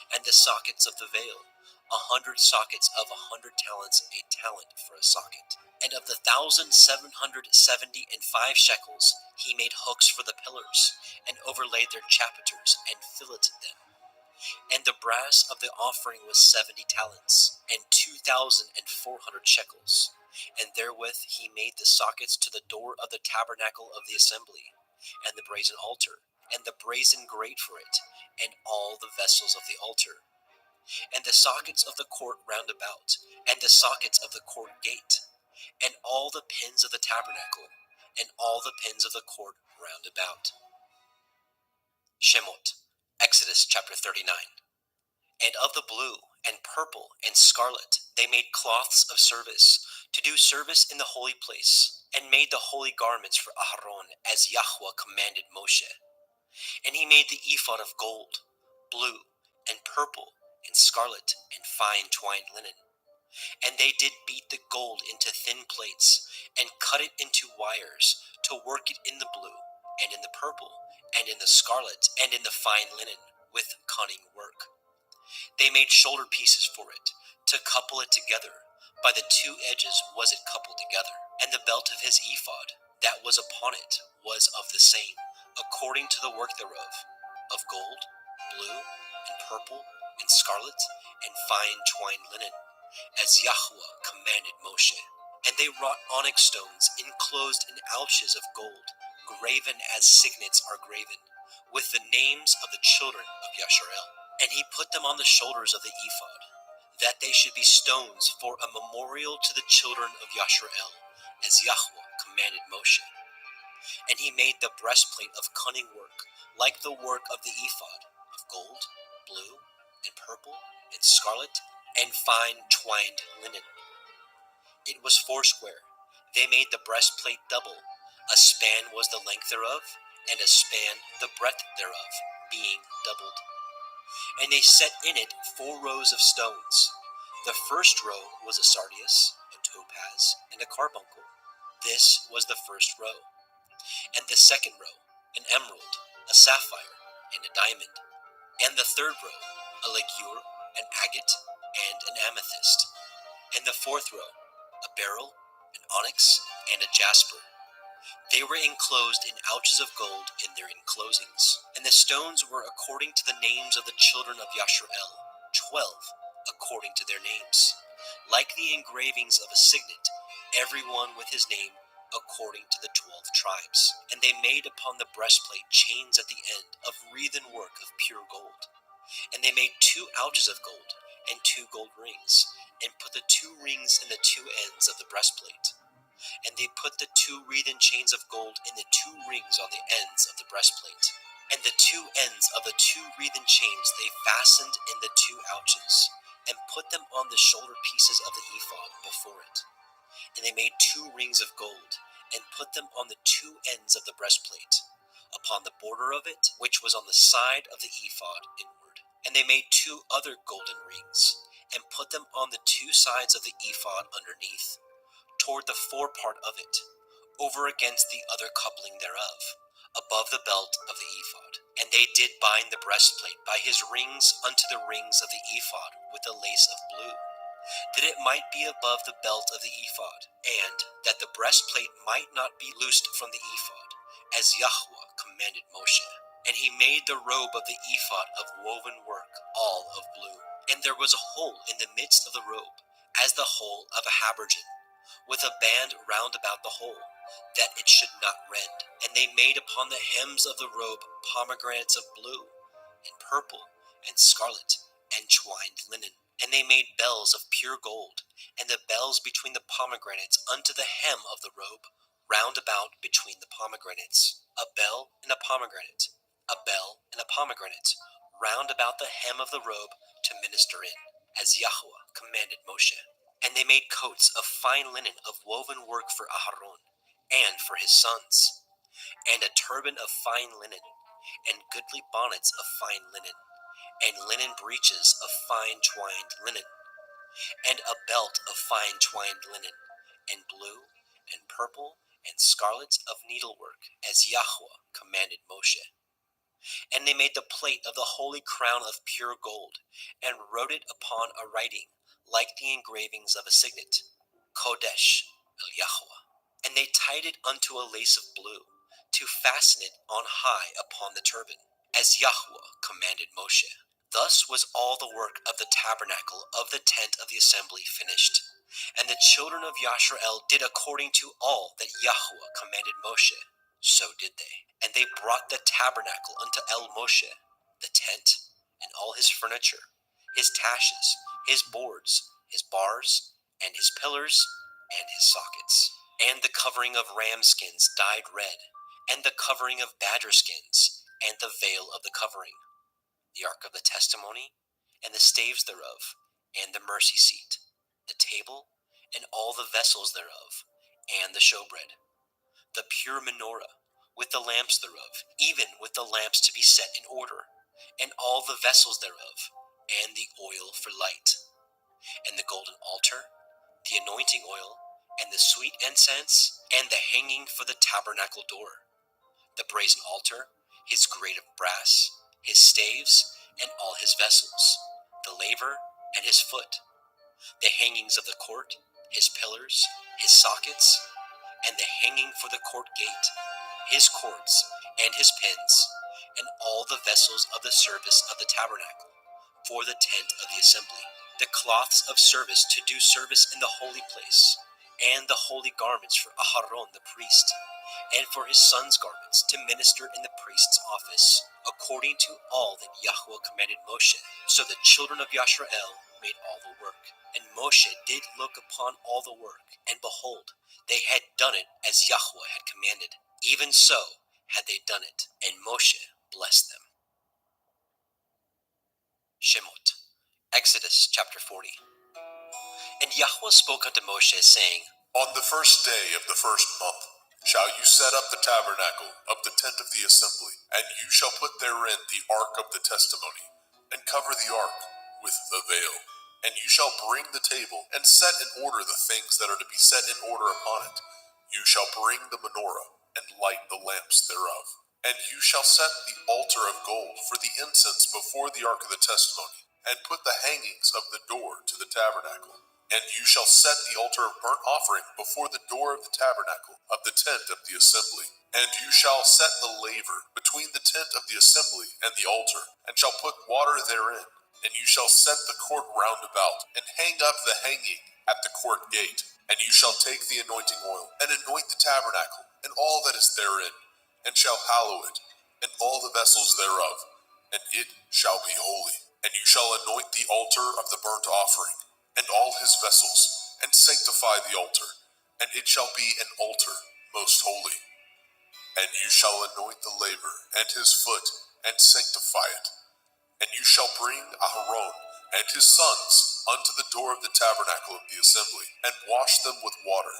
and the sockets of the veil, 100 sockets of 100 talents, a talent for a socket. And of the 1,775 shekels, he made hooks for the pillars, and overlaid their chapiters, and filleted them. And the brass of the offering was 70 talents, and 2,400 shekels. And therewith he made the sockets to the door of the tabernacle of the assembly, and the brazen altar, and the brazen grate for it, and all the vessels of the altar, and the sockets of the court round about, and the sockets of the court gate, and all the pins of the tabernacle, and all the pins of the court round about. Shemot, Exodus chapter 39. And of the blue, and purple, and scarlet, they made cloths of service, to do service in the holy place, and made the holy garments for Aharon, as Yahweh commanded Moshe. And he made the ephod of gold, blue, and purple, and scarlet, and fine twined linen. And they did beat the gold into thin plates, and cut it into wires, to work it in the blue, and in the purple, and in the scarlet, and in the fine linen, with cunning work. They made shoulder pieces for it, to couple it together. By the two edges was it coupled together. And the belt of his ephod, that was upon it, was of the same, according to the work thereof, of gold, blue, and purple, and scarlet, and fine twined linen, as Yahweh commanded Moshe. And they wrought onyx stones enclosed in ouches of gold, graven as signets are graven, with the names of the children of Yasharel. And he put them on the shoulders of the ephod, that they should be stones for a memorial to the children of Yasharel, as Yahweh commanded Moshe. And he made the breastplate of cunning work, like the work of the ephod, of gold, blue, and purple, and scarlet, and fine twined linen. It was foursquare. They made the breastplate double. A span was the length thereof, and a span the breadth thereof, being doubled. And they set in it 4 rows of stones. The first row was a sardius, a topaz, and a carbuncle. This was the first row. And the second row, an emerald, a sapphire, and a diamond. And the third row, a ligure, an agate, and an amethyst. And the fourth row, a beryl, an onyx, and a jasper. They were enclosed in ouches of gold in their enclosings. And the stones were according to the names of the children of Yasharel, 12, according to their names, like the engravings of a signet, every one with his name, according to the 12 tribes. And they made upon the breastplate chains at the end, of wreathen work of pure gold. And they made 2 ouches of gold, and 2 gold rings, and put the 2 rings in the 2 ends of the breastplate. And they put the 2 wreathen chains of gold in the 2 rings on the ends of the breastplate. And the 2 ends of the 2 wreathen chains they fastened in the 2 ouches, and put them on the shoulder pieces of the ephod before it. And they made 2 rings of gold, and put them on the 2 ends of the breastplate, upon the border of it, which was on the side of the ephod inward. And they made 2 other golden rings, and put them on the 2 sides of the ephod underneath, toward the forepart of it, over against the other coupling thereof, above the belt of the ephod. And they did bind the breastplate by his rings unto the rings of the ephod with a lace of blue, that it might be above the belt of the ephod, and that the breastplate might not be loosed from the ephod, as Yahweh commanded Moshe. And he made the robe of the ephod of woven work, all of blue. And there was a hole in the midst of the robe, as the hole of a habergeon, with a band round about the hole, that it should not rend. And they made upon the hems of the robe pomegranates of blue, and purple, and scarlet, and twined linen. And they made bells of pure gold, and the bells between the pomegranates unto the hem of the robe, round about between the pomegranates. A bell and a pomegranate, a bell and a pomegranate, round about the hem of the robe to minister in, as Yahweh commanded Moshe. And they made coats of fine linen of woven work for Aharon, and for his sons, and a turban of fine linen, and goodly bonnets of fine linen, and linen breeches of fine twined linen, and a belt of fine twined linen, and blue, and purple, and scarlet of needlework, as Yahweh commanded Moshe. And they made the plate of the holy crown of pure gold, and wrote it upon a writing, like the engravings of a signet, Kodesh El Yahweh. And they tied it unto a lace of blue, to fasten it on high upon the turban, as Yahweh commanded Moshe. Thus was all the work of the tabernacle of the tent of the assembly finished. And the children of Yashrael did according to all that Yahweh commanded Moshe. So did they. And they brought the tabernacle unto El Moshe, the tent, and all his furniture, his taches, his boards, his bars, and his pillars, and his sockets, and the covering of ram skins dyed red, and the covering of badger skins, and the veil of the covering, the ark of the testimony, and the staves thereof, and the mercy seat, the table, and all the vessels thereof, and the showbread, the pure menorah, with the lamps thereof, even with the lamps to be set in order, and all the vessels thereof, and the oil for light, and the golden altar, the anointing oil, and the sweet incense, and the hanging for the tabernacle door, the brazen altar, his grate of brass, his staves, and all his vessels, the laver, and his foot, the hangings of the court, his pillars, his sockets, and the hanging for the court gate, his cords, and his pins, and all the vessels of the service of the tabernacle, for the tent of the assembly, the cloths of service to do service in the holy place, and the holy garments for Aharon the priest, and for his son's garments to minister in the priest's office, according to all that Yahweh commanded Moshe. So the children of Yashrael made all the work. And Moshe did look upon all the work, and behold, they had done it as Yahweh had commanded. Even so had they done it, and Moshe blessed them. Shemot, Exodus chapter 40. And Yahweh spoke unto Moshe, saying, On the first day of the first month shall you set up the tabernacle of the tent of the assembly, and you shall put therein the ark of the testimony, and cover the ark with the veil. And you shall bring the table, and set in order the things that are to be set in order upon it. You shall bring the menorah, and light the lamps thereof. And you shall set the altar of gold for the incense before the ark of the testimony, and put the hangings of the door to the tabernacle. And you shall set the altar of burnt offering before the door of the tabernacle of the tent of the assembly. And you shall set the laver between the tent of the assembly and the altar, and shall put water therein. And you shall set the court round about, and hang up the hanging at the court gate. And you shall take the anointing oil, and anoint the tabernacle, and all that is therein, and shall hallow it, and all the vessels thereof, and it shall be holy. And you shall anoint the altar of the burnt offering, and all his vessels, and sanctify the altar, and it shall be an altar most holy. And you shall anoint the laver, and his foot, and sanctify it. And you shall bring Aharon and his sons unto the door of the tabernacle of the assembly, and wash them with water.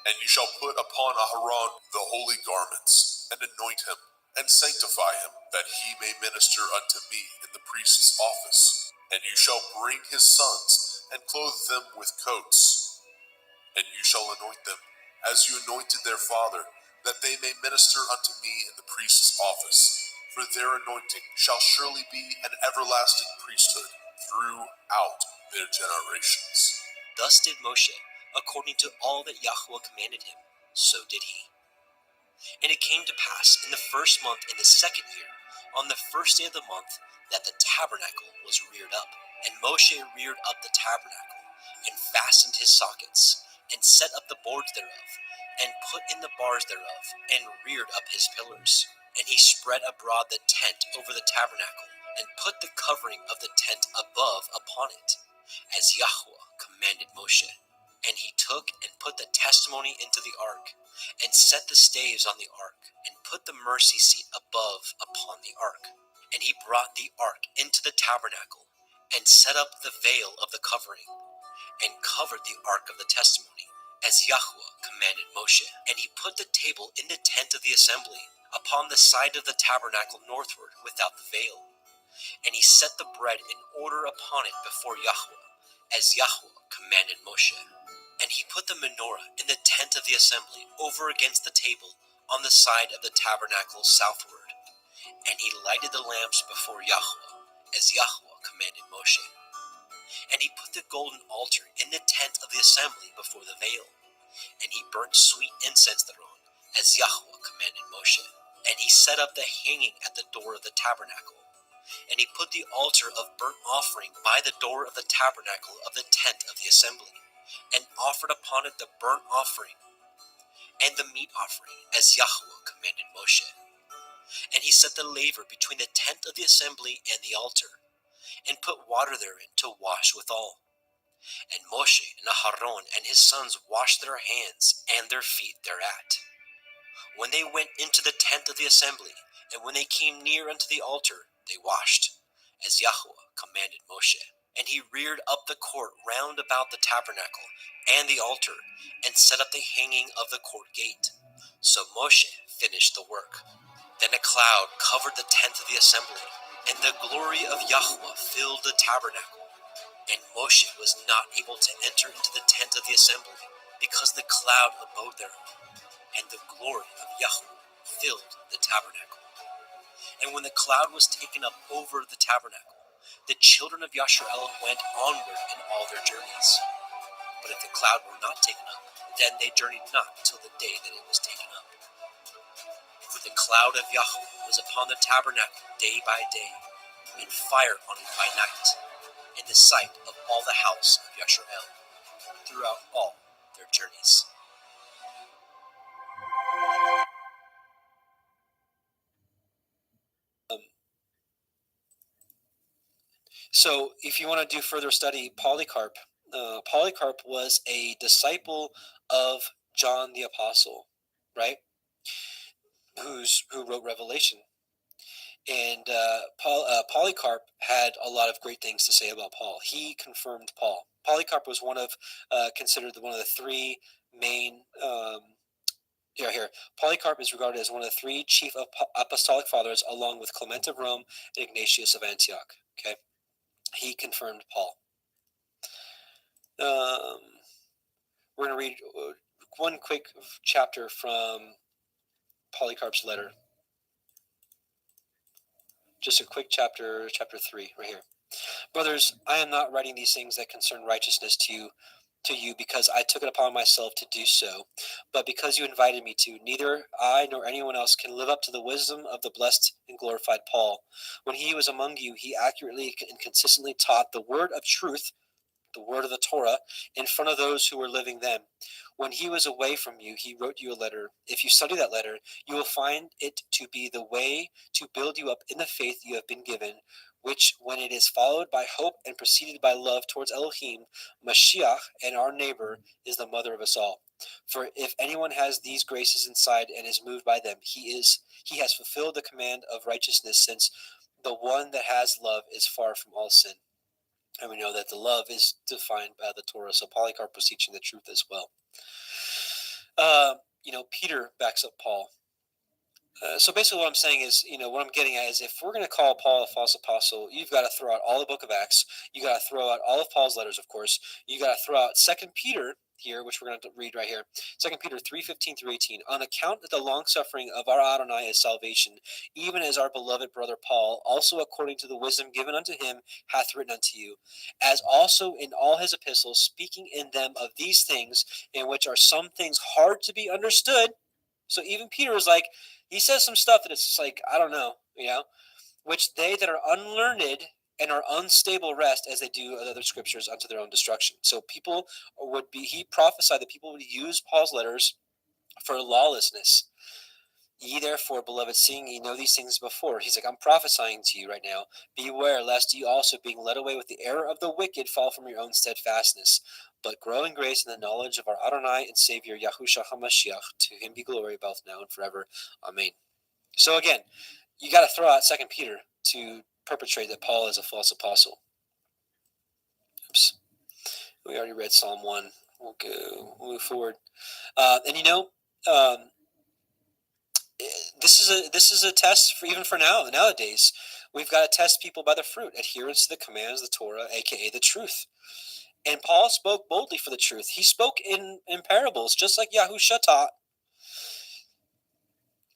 And you shall put upon Aharon the holy garments, and anoint him, and sanctify him, that he may minister unto me in the priest's office. And you shall bring his sons, and clothe them with coats. And you shall anoint them, as you anointed their father, that they may minister unto me in the priest's office. For their anointing shall surely be an everlasting priesthood throughout their generations. Thus did Moshe, according to all that Yahweh commanded him, so did he. And it came to pass in the first month in the second year, on the first day of the month, that the tabernacle was reared up. And Moshe reared up the tabernacle, and fastened his sockets, and set up the boards thereof, and put in the bars thereof, and reared up his pillars. And he spread abroad the tent over the tabernacle, and put the covering of the tent above upon it, as Yahweh commanded Moshe. And he took and put the testimony into the ark, and set the staves on the ark, and put the mercy seat above upon the ark. And he brought the ark into the tabernacle, and set up the veil of the covering, and covered the ark of the testimony, as Yahweh commanded Moshe. And he put the table in the tent of the assembly, upon the side of the tabernacle northward without the veil. And he set the bread in order upon it before Yahweh, as Yahweh commanded Moshe. And he put the menorah in the tent of the assembly over against the table on the side of the tabernacle southward. And he lighted the lamps before Yahweh, as Yahweh commanded Moshe. And he put the golden altar in the tent of the assembly before the veil. And he burnt sweet incense thereon, as Yahweh commanded Moshe. And he set up the hanging at the door of the tabernacle. And he put the altar of burnt offering by the door of the tabernacle of the tent of the assembly, and offered upon it the burnt offering and the meat offering, as Yahweh commanded Moshe. And he set the laver between the tent of the assembly and the altar, and put water therein to wash withal. And Moshe and Aharon and his sons washed their hands and their feet thereat, when they went into the tent of the assembly, and when they came near unto the altar, they washed, as Yahweh commanded Moshe. And he reared up the court round about the tabernacle and the altar, and set up the hanging of the court gate. So Moshe finished the work. Then a cloud covered the tent of the assembly, and the glory of Yahweh filled the tabernacle. And Moshe was not able to enter into the tent of the assembly, because the cloud abode there, and the glory of Yahweh filled the tabernacle. And when the cloud was taken up over the tabernacle, the children of Yasharel went onward in all their journeys. But if the cloud were not taken up, then they journeyed not till the day that it was taken up. For the cloud of Yahweh was upon the tabernacle day by day, and fire on it by night, in the sight of all the house of Yasharel, throughout all their journeys. So if you want to do further study, Polycarp was a disciple of John the Apostle, right? Who wrote Revelation. And Polycarp had a lot of great things to say about Paul. He confirmed Paul. Polycarp was considered one of the three main. Here. Polycarp is regarded as one of the three chief apostolic fathers, along with Clement of Rome and Ignatius of Antioch. Okay, he confirmed Paul. We're going to read one quick chapter from Polycarp's letter. Just a quick chapter 3, right here. Brothers, I am not writing these things that concern righteousness to you because I took it upon myself to do so, but because you invited me to. Neither I nor anyone else can live up to the wisdom of the blessed and glorified Paul. When he was among you, he accurately and consistently taught the word of truth, the word of the Torah, in front of those who were living then. When he was away from you, he wrote you a letter. If you study that letter, you will find it to be the way to build you up in the faith you have been given, which, when it is followed by hope and preceded by love towards Elohim, Mashiach, and our neighbor, is the mother of us all. For if anyone has these graces inside and is moved by them, he has fulfilled the command of righteousness, since the one that has love is far from all sin. And we know that the love is defined by the Torah. So Polycarp was teaching the truth as well. Peter backs up Paul. So basically what I'm saying is, what I'm getting at is, if we're going to call Paul a false apostle, you've got to throw out all the book of Acts. You got to throw out all of Paul's letters, of course. You got to throw out 2 Peter here, which we're going to read right here. 2 Peter 3:15 through 18. On account of the long suffering of our Adonai is salvation, even as our beloved brother Paul, also according to the wisdom given unto him, hath written unto you, as also in all his epistles, speaking in them of these things, in which are some things hard to be understood. So even Peter is like, he says some stuff that it's just like, I don't know, which they that are unlearned and are unstable rest, as they do other scriptures, unto their own destruction. So he prophesied that people would use Paul's letters for lawlessness. Ye therefore, beloved, seeing ye know these things before. He's like, I'm prophesying to you right now. Beware, lest ye also, being led away with the error of the wicked, fall from your own steadfastness. But grow in grace and the knowledge of our Adonai and Savior, Yahushua HaMashiach. To him be glory both now and forever. Amen. So again, you got to throw out 2 Peter to perpetrate that Paul is a false apostle. Oops. We already read Psalm 1. We'll move forward. This is a test for nowadays. We've got to test people by the fruit, adherence to the commands of the Torah, aka the truth. And Paul spoke boldly for the truth. He spoke in parables, just like Yahushua taught.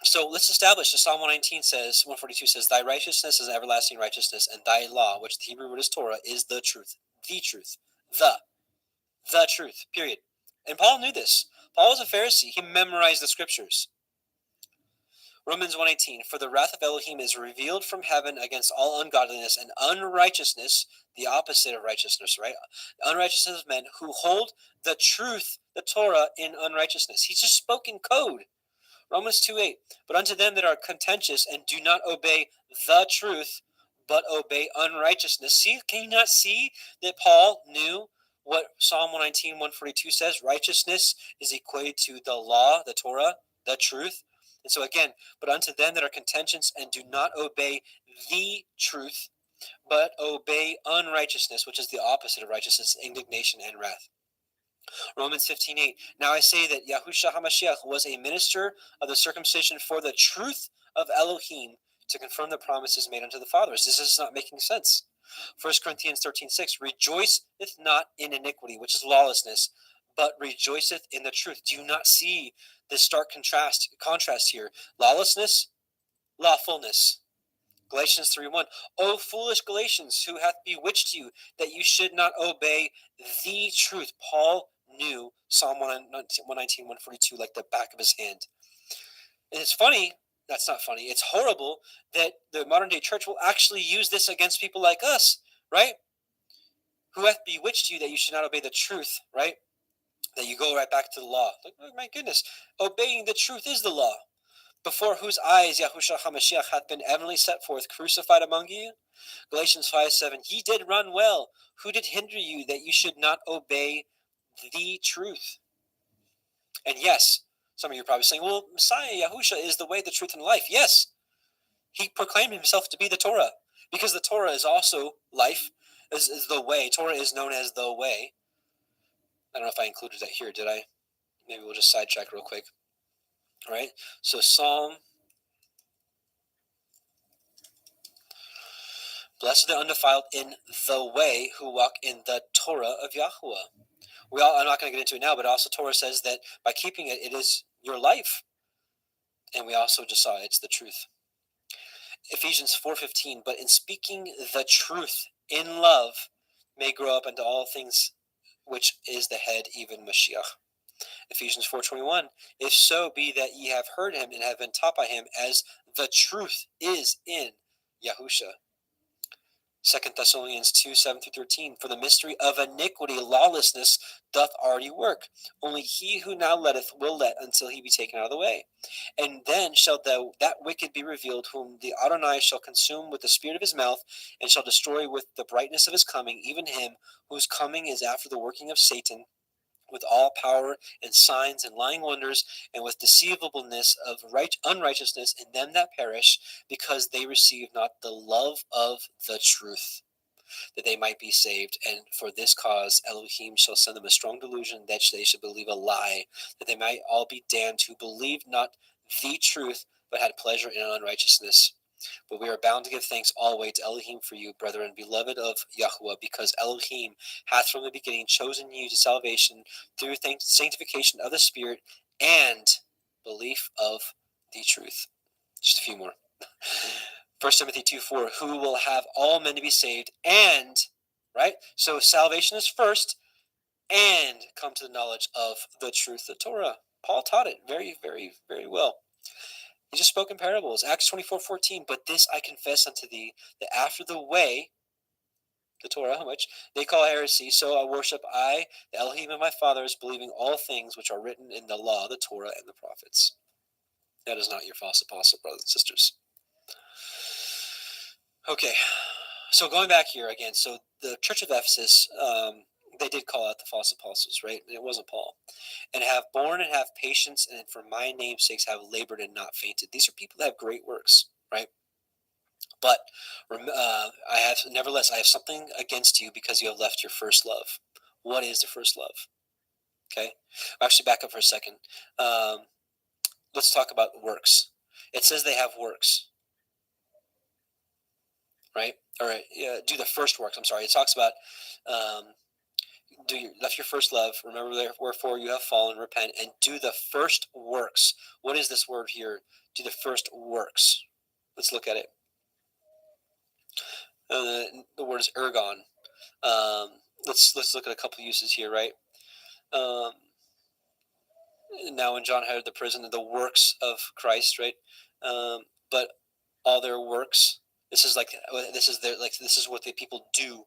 So let's establish. So Psalm 119 says, 142 says, "Thy righteousness is everlasting righteousness, and thy law," which the Hebrew word is Torah, is the truth. The truth. The truth. Period. And Paul knew this. Paul was a Pharisee. He memorized the scriptures. Romans 1:18, "For the wrath of Elohim is revealed from heaven against all ungodliness and unrighteousness," the opposite of righteousness, right? Unrighteousness of men who hold the truth, the Torah, in unrighteousness. He's just spoken code. Romans 2:8, "But unto them that are contentious and do not obey the truth, but obey unrighteousness." See, can you not see that Paul knew what Psalm 119, 142 says? Righteousness is equated to the law, the Torah, the truth. And so again, "But unto them that are contentious and do not obey the truth, but obey unrighteousness," which is the opposite of righteousness, indignation and wrath. Romans 15:8, "Now I say that Yahushua HaMashiach was a minister of the circumcision for the truth of Elohim, to confirm the promises made unto the fathers." This is not making sense. 1 Corinthians 13:6, "Rejoiceth not in iniquity," which is lawlessness, "but rejoiceth in the truth." Do you not see this stark contrast here? Lawlessness, lawfulness. Galatians 3:1, "O foolish Galatians, who hath bewitched you, that you should not obey the truth?" Paul knew Psalm 119, 142 like the back of his hand. And it's funny, that's not funny, it's horrible that the modern day church will actually use this against people like us, right? "Who hath bewitched you that you should not obey the truth," right? That you go right back to the law. Like, oh my goodness, obeying the truth is the law. "Before whose eyes Yahushua HaMashiach hath been evidently set forth, crucified among you." Galatians 5:7, "Ye did run well. Who did hinder you that you should not obey the truth?" And yes, some of you are probably saying, well, Messiah, Yahusha, is the way, the truth, and life. Yes, he proclaimed himself to be the Torah, because the Torah is also life, is the way. Torah is known as the way. I don't know if I included that here, did I? Maybe we'll just sidetrack real quick. All right, so Psalm, "Blessed are the undefiled in the way, who walk in the Torah of Yahuwah." I'm not going to get into it now, but also Torah says that by keeping it, it is your life. And we also just saw it's the truth. Ephesians 4:15, "But in speaking the truth in love, may grow up into all things, which is the head, even Mashiach." Ephesians 4:21, "If so be that ye have heard him and have been taught by him, as the truth is in Yahusha." 2 Thessalonians 2:7-13, "For the mystery of iniquity, lawlessness, doth already work. Only he who now letteth will let until he be taken out of the way. And then shall that wicked be revealed, whom the Adonai shall consume with the spirit of his mouth, and shall destroy with the brightness of his coming, even him whose coming is after the working of Satan, with all power and signs and lying wonders, and with deceivableness of unrighteousness in them that perish, because they receive not the love of the truth, that they might be saved. And for this cause Elohim shall send them a strong delusion, that they should believe a lie, that they might all be damned who believed not the truth, but had pleasure in unrighteousness. But we are bound to give thanks always to Elohim for you, brethren, beloved of Yahuwah, because Elohim hath from the beginning chosen you to salvation through sanctification of the Spirit and belief of the truth. Just a few more. 1 Timothy 2:4, "Who will have all men to be saved and," right? So salvation is first, and come to the knowledge of the truth, the Torah. Paul taught it very, very, very well. He just spoke in parables. Acts 24:14, "But this I confess unto thee, that after the way," the Torah, which they call heresy, so I worship I, the Elohim of my fathers, believing all things which are written in the law, the Torah, and the prophets. That is not your false apostle, brothers and sisters. Okay, so going back here again, so the Church of Ephesus, they did call out the false apostles, right? And it wasn't Paul. "And have borne and have patience, and for my name's sakes have labored and not fainted." These are people that have great works, right? "But nevertheless, I have something against you, because you have left your first love." What is the first love? Okay, actually, back up for a second. Let's talk about works. It says they have works, right? Or do the first works. I'm sorry. It talks about left your first love. Remember wherefore you have fallen. Repent and do the first works. What is this word here? do the first works. Let's look at it. The word is ergon. Let's look at a couple uses here, right? Now when John had the prison, the works of Christ, right? But all their works. This is what the people do.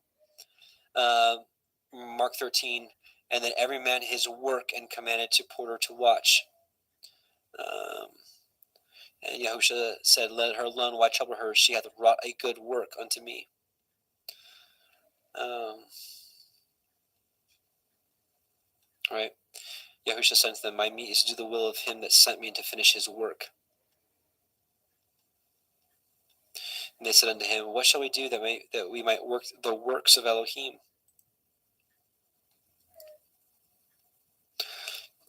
Mark 13, and then every man his work, and commanded to porter to watch. And Yahusha said, "Let her alone. Why trouble her? She hath wrought a good work unto me." Right. Yahusha said to them, "My meat is to do the will of him that sent me, and to finish his work." And they said unto him, "What shall we do that we might work the works of Elohim?"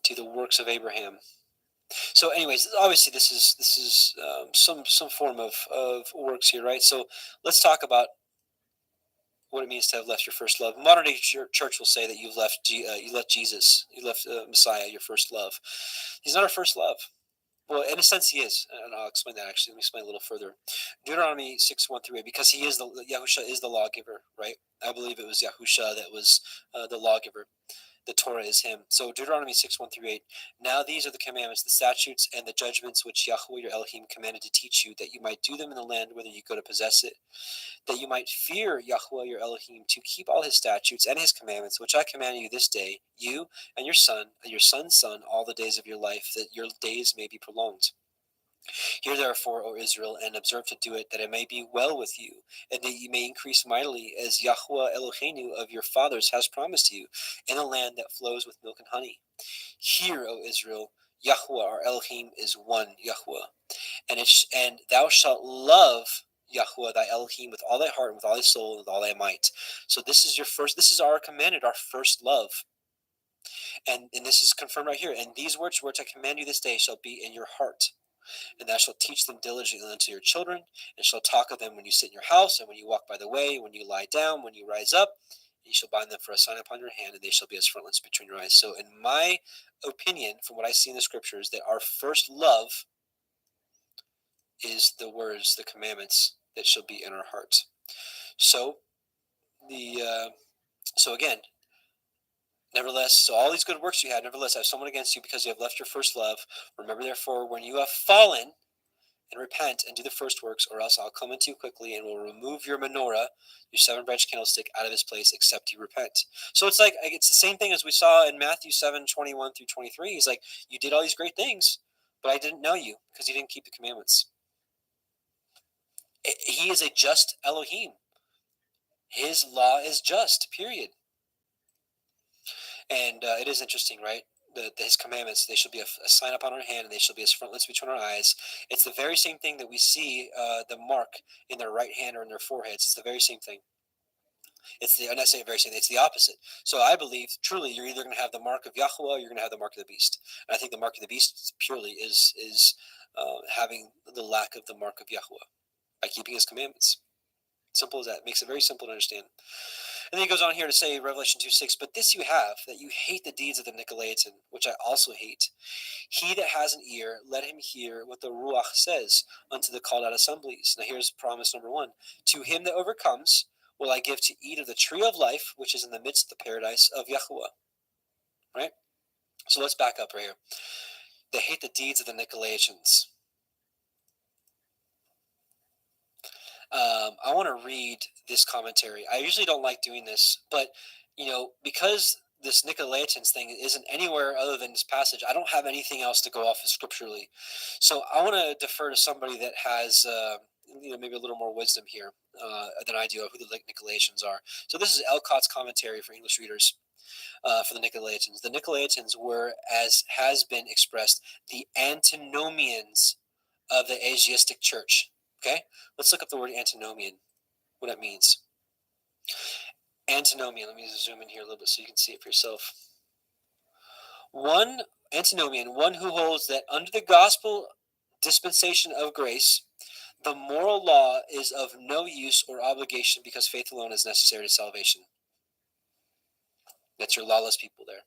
Do the works of Abraham. So, anyways, obviously this is some form of works here, right? So let's talk about what it means to have left your first love. Modern day church will say that you left Jesus, you left Messiah, your first love. He's not our first love. Well, in a sense, he is, and I'll explain that. Actually, let me explain a little further. Deuteronomy 6:1-8, because he is Yahusha is the lawgiver, right? I believe it was Yahusha that was the lawgiver. The Torah is him. So Deuteronomy 6:1-8. Now these are the commandments, the statutes, and the judgments which Yahweh your Elohim commanded to teach you, that you might do them in the land whither you go to possess it, that you might fear Yahweh your Elohim, to keep all his statutes and his commandments, which I command you this day, you and your son, and your son's son, all the days of your life, that your days may be prolonged. Hear therefore, O Israel, and observe to do it, that it may be well with you, and that you may increase mightily, as Yahweh Eloheinu of your fathers has promised you, in a land that flows with milk and honey. Hear, O Israel, Yahweh our Elohim is one Yahweh, and thou shalt love Yahweh thy Elohim with all thy heart, and with all thy soul, and with all thy might. So this is our commanded, our first love. And this is confirmed right here. And these words which I command you this day shall be in your heart. And thou shalt teach them diligently unto your children, and shalt talk of them when you sit in your house, and when you walk by the way, when you lie down, when you rise up. And you shall bind them for a sign upon your hand, and they shall be as frontlets between your eyes. So in my opinion, from what I see in the scriptures, that our first love is the words, the commandments that shall be in our hearts. So again, nevertheless, so all these good works you had, nevertheless, I have someone against you, because you have left your first love. Remember therefore, when you have fallen, and repent and do the first works, or else I'll come unto you quickly and will remove your menorah, your 7-branch candlestick, out of his place, except you repent. So it's the same thing as we saw in Matthew 7:21-23. He's like, you did all these great things, but I didn't know you, because you didn't keep the commandments. He is a just Elohim. His law is just, period. And it is interesting, right? His commandments, they shall be a sign upon our hand, and they shall be as frontlets between our eyes. It's the very same thing that we see the mark in their right hand or in their foreheads. It's the very same thing. I'm not saying very same thing, it's the opposite. So I believe truly you're either going to have the mark of Yahweh, or you're going to have the mark of the beast. And I think the mark of the beast purely is having the lack of the mark of Yahweh by keeping his commandments. Simple as that. Makes it very simple to understand. And then he goes on here to say, Revelation 2:6, but this you have, that you hate the deeds of the Nicolaitans, which I also hate. He that has an ear, let him hear what the Ruach says unto the called out assemblies. Now here's promise number 1. To him that overcomes will I give to eat of the tree of life, which is in the midst of the paradise of Yahuwah. Right? So let's back up right here. They hate the deeds of the Nicolaitans. I want to read this commentary. I usually don't like doing this, but because this Nicolaitans thing isn't anywhere other than this passage, I don't have anything else to go off of scripturally. So I want to defer to somebody that has maybe a little more wisdom here than I do of who the Nicolaitans are. So this is Elcott's commentary for English readers for the Nicolaitans. The Nicolaitans were, as has been expressed, the antinomians of the Asiatic church. Okay, let's look up the word antinomian, what it means. Antinomian, let me zoom in here a little bit so you can see it for yourself. One antinomian, one who holds that under the gospel dispensation of grace, the moral law is of no use or obligation, because faith alone is necessary to salvation. That's your lawless people there.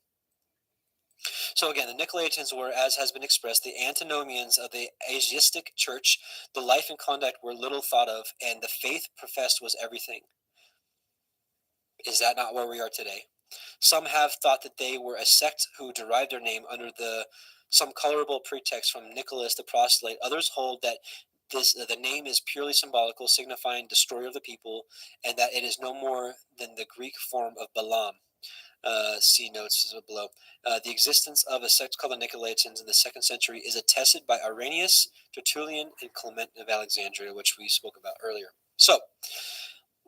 So again, the Nicolaitans were, as has been expressed, the antinomians of the Asiatic church. The life and conduct were little thought of, and the faith professed was everything. Is that not where we are today? Some have thought that they were a sect who derived their name under some colorable pretext from Nicholas the proselyte. Others hold that the name is purely symbolical, signifying destroyer of the people, and that it is no more than the Greek form of Balaam. See notes below. The existence of a sect called the Nicolaitans in the 2nd century is attested by Irenaeus, Tertullian, and Clement of Alexandria, which we spoke about earlier. So,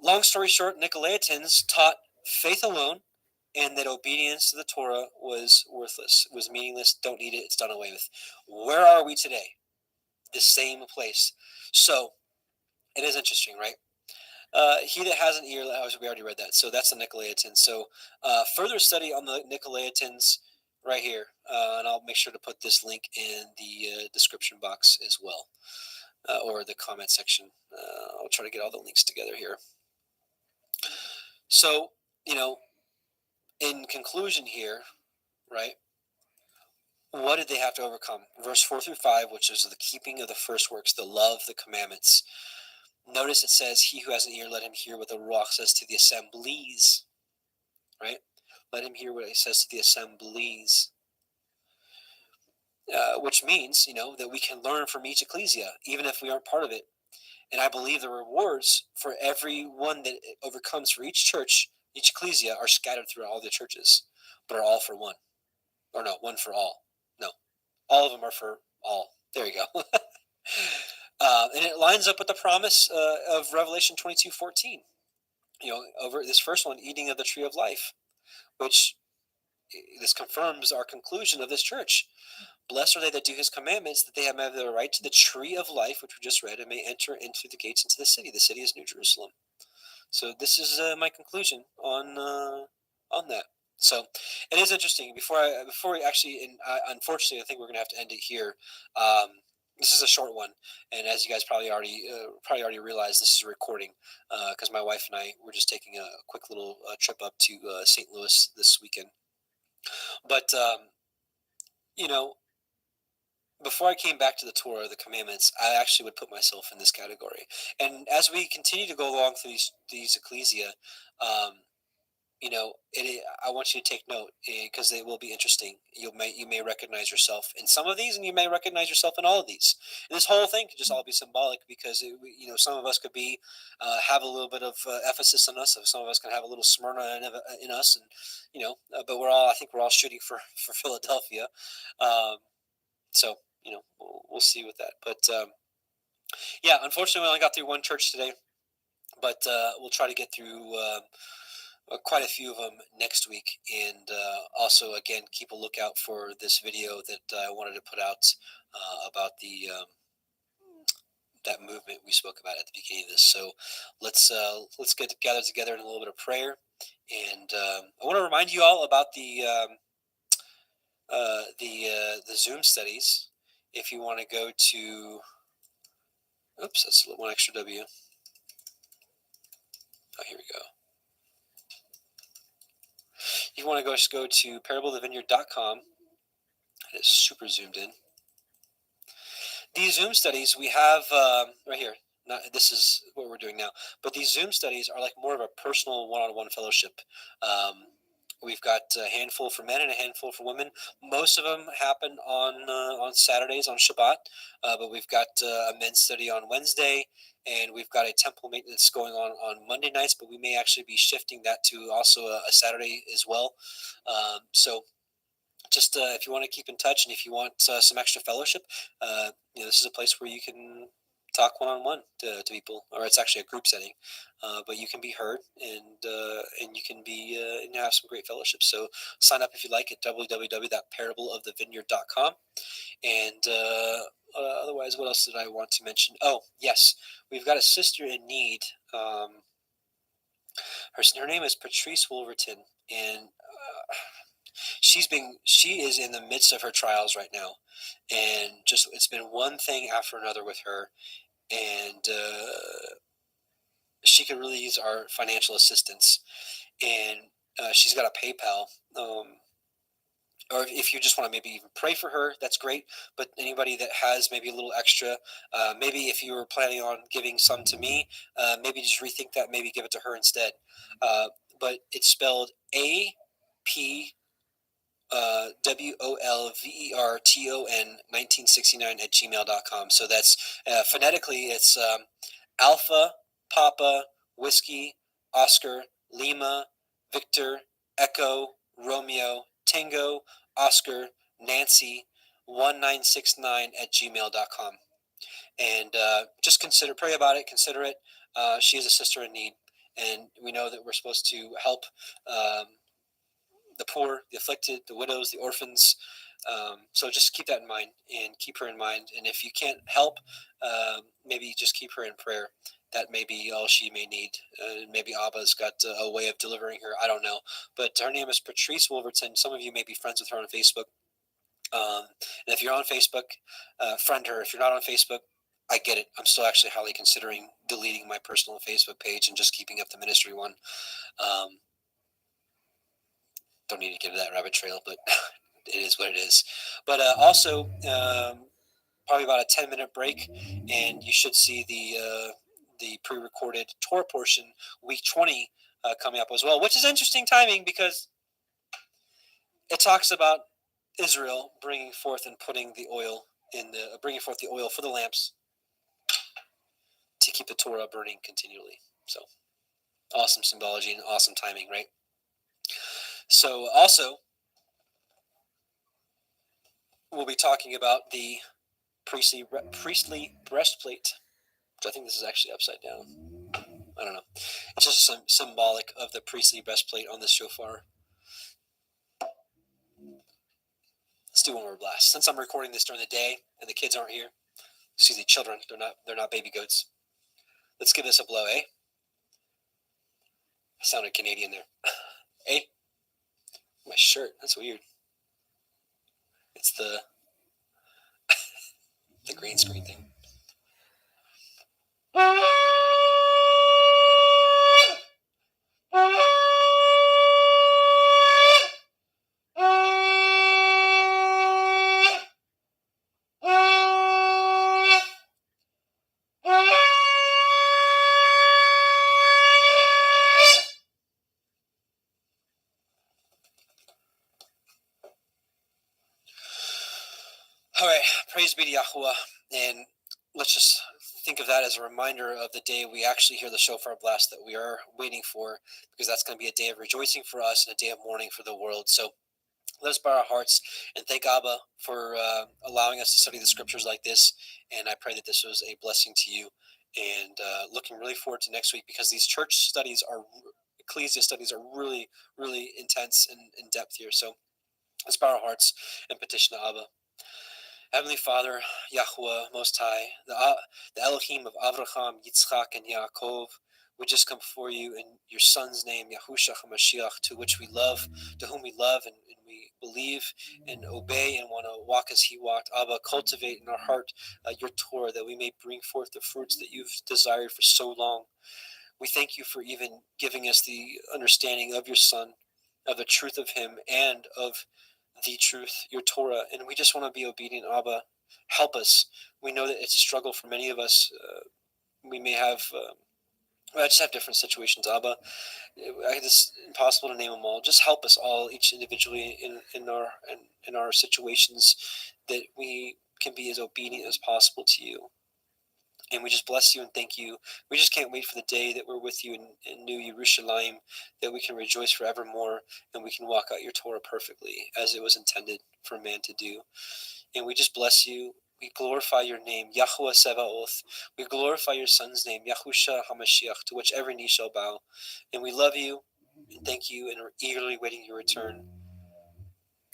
long story short, Nicolaitans taught faith alone, and that obedience to the Torah was worthless, was meaningless, don't need it, it's done away with. Where are we today? The same place. So, it is interesting, right? He that has an ear, we already read that. So that's the Nicolaitans. So further study on the Nicolaitans right here. And I'll make sure to put this link in the description box as well, or the comment section. I'll try to get all the links together here. So, in conclusion here, right, what did they have to overcome? Verse 4 through 5, which is the keeping of the first works, the love, the commandments. Notice it says, he who has an ear, let him hear what the Ruach says to the assemblies, right? Let him hear what he says to the assemblies, which means, that we can learn from each ecclesia, even if we aren't part of it. And I believe the rewards for every one that overcomes for each church, each ecclesia, are scattered throughout all the churches, but are all for one. Or no, one for all. No, all of them are for all. There you go. And it lines up with the promise of Revelation 22:14. Over this first one, eating of the tree of life, which this confirms our conclusion of this church. Blessed are they that do his commandments, that they have the right to the tree of life, which we just read, and may enter into the gates into the city. The city is New Jerusalem. So this is my conclusion on that. So it is interesting. Before we actually, and unfortunately, I think we're going to have to end it here. This is a short one, and as you guys probably already realized, this is a recording because my wife and I were just taking a quick little trip up to St. Louis this weekend. But before I came back to the Torah, the commandments, I actually would put myself in this category. And as we continue to go along through these ecclesia, I want you to take note because they will be interesting. You may recognize yourself in some of these, and you may recognize yourself in all of these. And this whole thing could just all be symbolic because some of us could be have a little bit of Ephesus in us. Some of us can have a little Smyrna in us, and but I think we're all shooting for Philadelphia. So we'll see with that. But unfortunately, we only got through one church today, but we'll try to get through quite a few of them next week. And also, again, keep a lookout for this video that I wanted to put out about that movement we spoke about at the beginning of this. So let's get gathered together in a little bit of prayer. And I want to remind you all about the Zoom studies. If you want to go to, oops, that's one extra W. Oh, here we go. You want to just go to parableofthevineyard.com. It is super zoomed in. These Zoom studies we have right here. This is what we're doing now. But these Zoom studies are like more of a personal one-on-one fellowship. We've got a handful for men and a handful for women. Most of them happen on Saturdays, on Shabbat. But we've got a men's study on Wednesday, and we've got a temple maintenance going on Monday nights. But we may actually be shifting that to also a Saturday as well. So just if you want to keep in touch and if you want some extra fellowship, this is a place where you can talk one-on-one to people, or it's actually a group setting, but you can be heard and you can be and have some great fellowship. So sign up if you like at www.parableofthevineyard.com. And otherwise, what else did I want to mention? Oh, yes, we've got a sister in need. Her name is Patrice Wolverton, and she is in the midst of her trials right now, and just it's been one thing after another with her, and she could really use our financial assistance. And she's got a PayPal, or if you just want to maybe even pray for her, that's great. But anybody that has maybe a little extra, maybe if you were planning on giving some to me, maybe just rethink that, maybe give it to her instead. But it's spelled WOLVERTON 1969 at gmail.com. So that's phonetically, it's Alpha, Papa, Whiskey, Oscar, Lima, Victor, Echo, Romeo, Tango, Oscar, Nancy, 1969 at gmail.com. And just pray about it, consider it. She is a sister in need. And we know that we're supposed to help the poor, the afflicted, the widows, the orphans. So just keep that in mind and keep her in mind. And if you can't help, maybe just keep her in prayer. That may be all she may need. Maybe Abba's got a way of delivering her. I don't know. But her name is Patrice Wolverton. Some of you may be friends with her on Facebook. And if you're on Facebook, friend her. If you're not on Facebook, I get it. I'm still actually highly considering deleting my personal Facebook page and just keeping up the ministry one. Don't need to get into that rabbit trail, but it is what it is. But also, probably about a 10-minute break, and you should see the pre-recorded Torah portion, week 20, coming up as well, which is interesting timing because it talks about Israel bringing forth and putting the oil bringing forth the oil for the lamps to keep the Torah burning continually. So awesome symbology and awesome timing, right? So also, we'll be talking about the priestly breastplate, which I think this is actually upside down. I don't know. It's just symbolic of the priestly breastplate on the shofar. Let's do one more blast. Since I'm recording this during the day and the kids aren't here, excuse me, children, they're not baby goats. Let's give this a blow, eh? I sounded Canadian there. Eh? My shirt, that's weird. It's the green screen thing. All right, praise be to Yahuwah, and let's just think of that as a reminder of the day we actually hear the shofar blast that we are waiting for, because that's going to be a day of rejoicing for us and a day of mourning for the world. So let us bow our hearts and thank Abba for allowing us to study the scriptures like this, and I pray that this was a blessing to you, and looking really forward to next week, because these church studies ecclesia studies are really, really intense and in depth here. So let's bow our hearts and petition Abba. Heavenly Father, Yahuwah, Most High, the Elohim of Avraham, Yitzchak, and Yaakov, we just come before you in your Son's name, Yahushua HaMashiach, to whom we love and we believe and obey and want to walk as he walked. Abba, cultivate in our heart your Torah, that we may bring forth the fruits that you've desired for so long. We thank you for even giving us the understanding of your Son, of the truth of him, and of the truth, your Torah, and we just want to be obedient. Abba, help us. We know that it's a struggle for many of us. We may have, I just have different situations. Abba, it's impossible to name them all. Just help us all, each individually, in our situations, that we can be as obedient as possible to you. And we just bless you and thank you. We just can't wait for the day that we're with you in New Yerushalayim, that we can rejoice forevermore and we can walk out your Torah perfectly as it was intended for man to do. And we just bless you. We glorify your name, Yahuwah Sevaoth. We glorify your Son's name, Yahushua HaMashiach, to which every knee shall bow. And we love you and thank you, and we're eagerly waiting your return.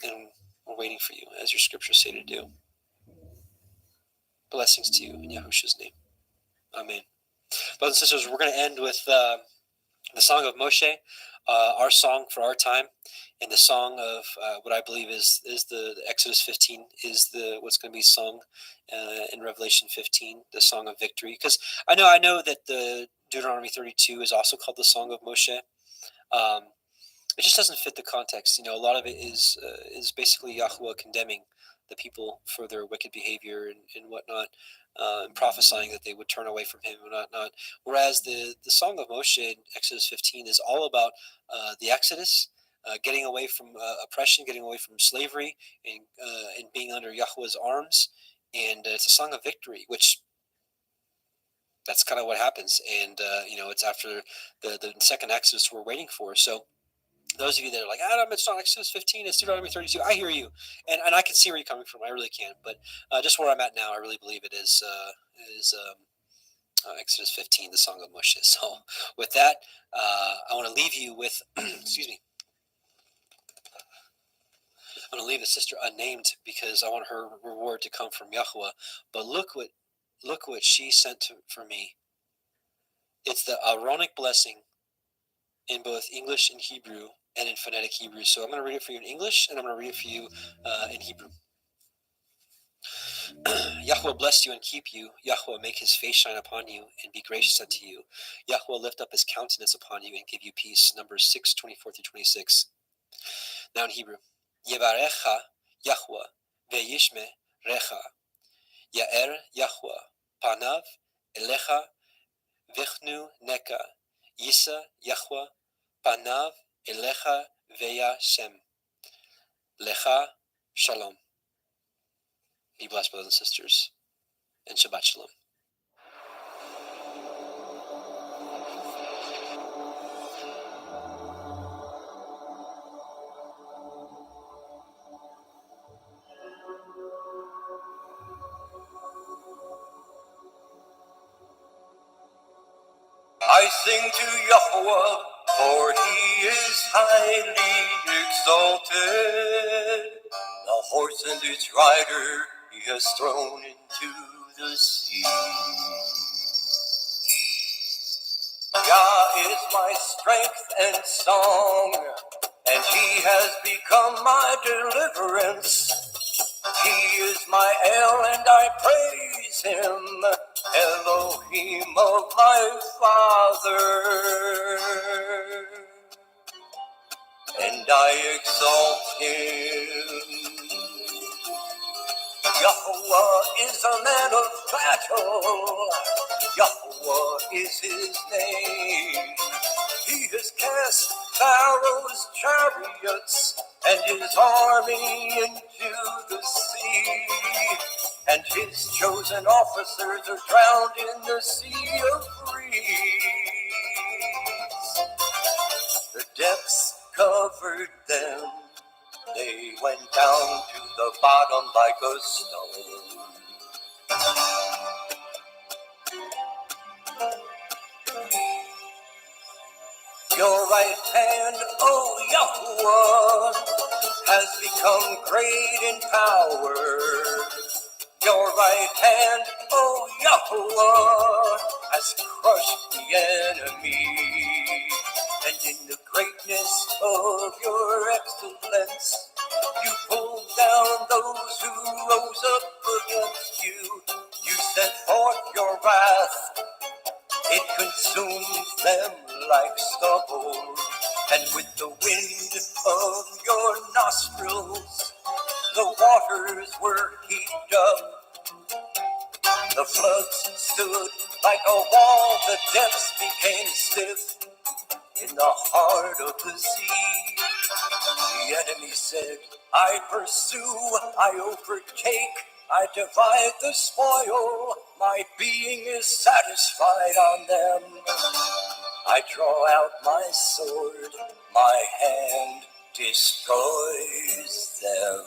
And we're waiting for you, as your scriptures say to do. Blessings to you in Yahushua's name. Amen. Brothers and sisters, we're going to end with the song of Moshe, our song for our time, and the song of what I believe is the Exodus 15 is what's going to be sung in Revelation 15, the song of victory. Because I know that the Deuteronomy 32 is also called the song of Moshe. it just doesn't fit the context. A lot of it is basically Yahweh condemning the people for their wicked behavior and whatnot, and prophesying that they would turn away from him and whatnot. Whereas the Song of Moshe in Exodus 15 is all about the Exodus, getting away from oppression, getting away from slavery, and being under Yahweh's arms. And it's a song of victory, which that's kind of what happens. And, it's after the second Exodus we're waiting for. So those of you that are like, Adam, it's not Exodus 15, it's Deuteronomy 32. I hear you. And I can see where you're coming from. I really can. But just where I'm at now, I really believe it is Exodus 15, the Song of Moshe. So with that, I want to leave you with, excuse me. I'm going to leave the sister unnamed because I want her reward to come from Yahweh. But look what she sent for me. It's the Aaronic blessing in both English and Hebrew and in phonetic Hebrew. So I'm going to read it for you in English and I'm going to read it for you in Hebrew. Yahweh bless you and keep you. Yahweh make his face shine upon you and be gracious unto you. Yahweh lift up his countenance upon you and give you peace. Numbers 6:24-26. Now in Hebrew. Yevarecha Yahweh ve'yishme recha. Ya'er Yahweh panav elecha vichnu neka. Yisa Yahweh panav elecha ve'yashem. Lecha shalom. Be blessed, brothers and sisters, and Shabbat Shalom. I sing to Yahweh, for he is highly exalted. The horse and its rider he has thrown into the sea. Yah is my strength and song, and he has become my deliverance. He is my El, and I praise him, Elohim of my father. And I exalt him. Yahweh is a man of battle. Yahweh is his name. He has cast Pharaoh's chariots and his army into the sea. And his chosen officers are drowned in the sea of reeds. The depths covered them. They went down to the bottom like a stone. Your right hand, O Yahweh, has become great in power. Your right hand, O Yahweh, has crushed the enemy. And in the greatness of your excellence, you pulled down those who rose up against you. You sent forth your wrath. It consumed them like stubble, and with the wind of your nostrils, the waters were heaped up. The floods stood like a wall, the depths became stiff in the heart of the sea. The enemy said, I pursue, I overtake, I divide the spoil, my being is satisfied on them. I draw out my sword, my hand destroys them.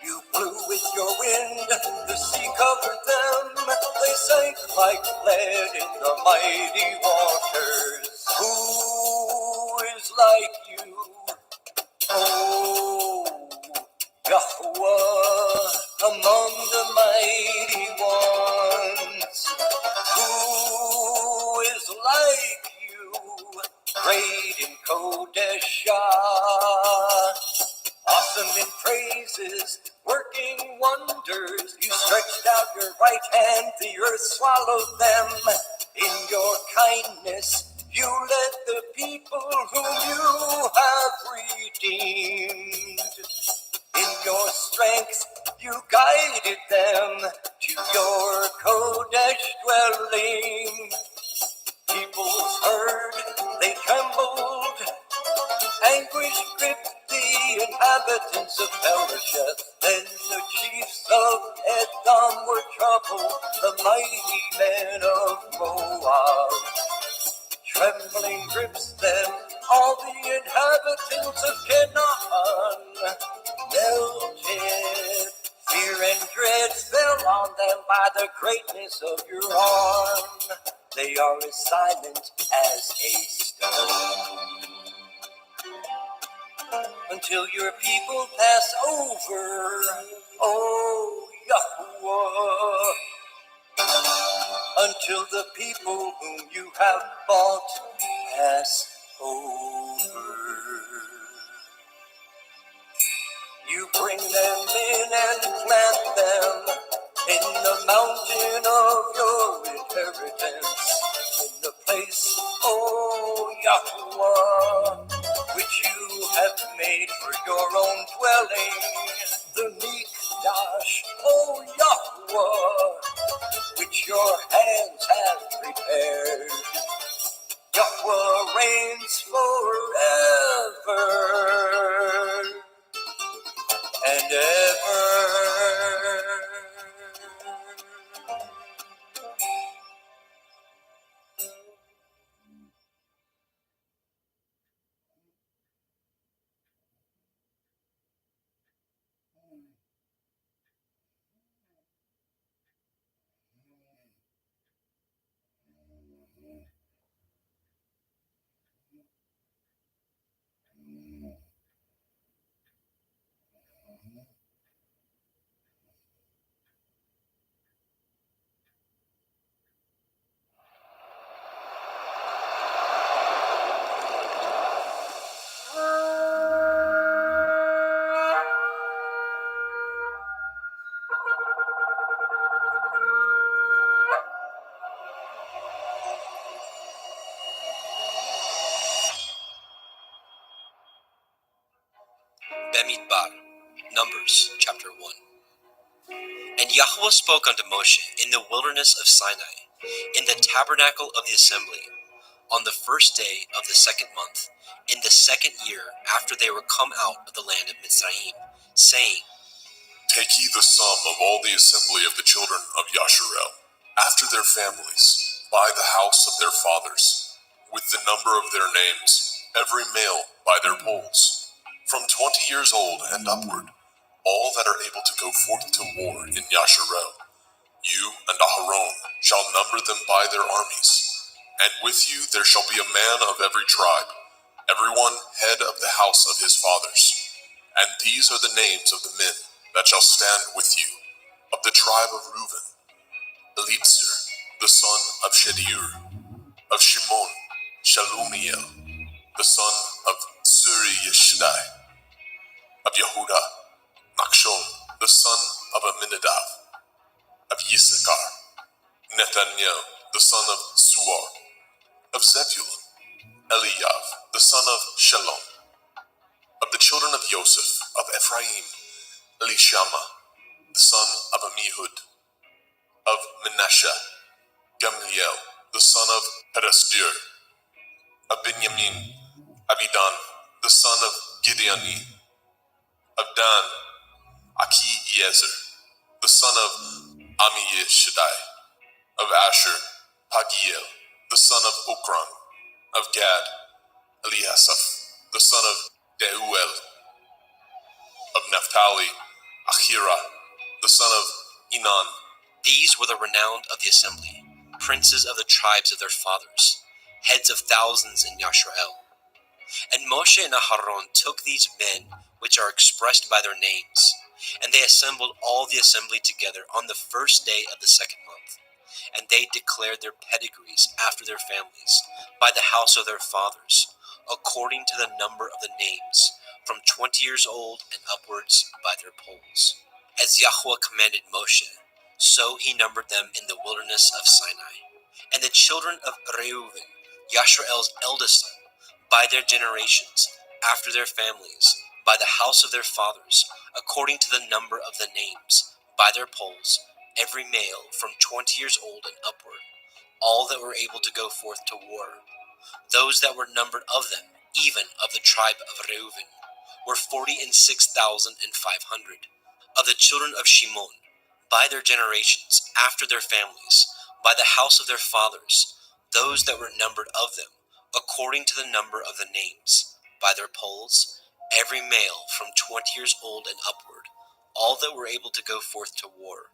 You blew with your wind, the sea covered them, they sank like lead in the mighty waters. Who is like you, oh Yahweh, among the mighty ones? Who is like you, great in Kodeshah? Awesome in praises, working wonders. You stretched out your right hand, the earth swallowed them. In your kindness, you led the people whom you have redeemed. In your strength you guided them to your Kodesh dwelling. Peoples heard, they trembled. Anguish gripped the inhabitants of Pelisheth. Then the chiefs of Edom were troubled, the mighty men of Moab. Trembling grips them, all the inhabitants of Canaan melted. Fear and dread fell on them by the greatness of your arm. They are as silent as a stone. Until your people pass over, O Yahuwah. Until the people whom you have bought pass over. You bring them in and plant them in the mountain of your inheritance, in the place, O Yahuwah, which you have made for your own dwelling, the Mikdash, O Yahuwah, which your hands have prepared. Yahuwah reigns forever and ever. Bemidbar, Numbers, chapter 1. And Yahweh spoke unto Moshe in the wilderness of Sinai, in the tabernacle of the assembly, on the first day of the second month, in the second year after they were come out of the land of Mitzrayim, saying, Take ye the sum of all the assembly of the children of Yasharel, after their families, by the house of their fathers, with the number of their names, every male by their polls, from 20 years old and upward, all that are able to go forth to war in Yasharel. You and Aharon shall number them by their armies, and with you there shall be a man of every tribe, everyone head of the house of his fathers. And these are the names of the men that shall stand with you. Of the tribe of Reuben, Elitzer, the son of Shedir. Of Shimon, Shalumiel, the son of Suri Yeshidai. Of Yehuda, Nachshon, the son of Aminadav. Of Yisachar, Nethaniel, the son of Suar. Of Zebulun, Eliav, the son of Shalom. Of the children of Joseph, of Ephraim, Elishama, the son of Amihud. Of Menashe, Gamliel, the son of Peresdir. Of Benjamin, Abidan, the son of Gideoni. Of Dan, Achiezer, the son of Amishadai. Of Asher, Pagiel, the son of Okran. Of Gad, Eliasaph, the son of Deuel. Of Naphtali, Ahira, the son of Enan. These were the renowned of the assembly, princes of the tribes of their fathers, heads of thousands in Yashrael. And Moshe and Aharon took these men which are expressed by their names, and they assembled all the assembly together on the first day of the second month. And they declared their pedigrees after their families, by the house of their fathers, according to the number of the names, from 20 years old and upwards by their polls. As Yahweh commanded Moshe, so he numbered them in the wilderness of Sinai. And the children of Reuben, Yashrael's eldest son, by their generations, after their families, by the house of their fathers, according to the number of the names, by their polls, every male from 20 years old and upward, all that were able to go forth to war. Those that were numbered of them, even of the tribe of Reuben, were 46,500. Of the children of Shimon, by their generations, after their families, by the house of their fathers, those that were numbered of them, according to the number of the names, by their polls, every male from 20 years old and upward, all that were able to go forth to war.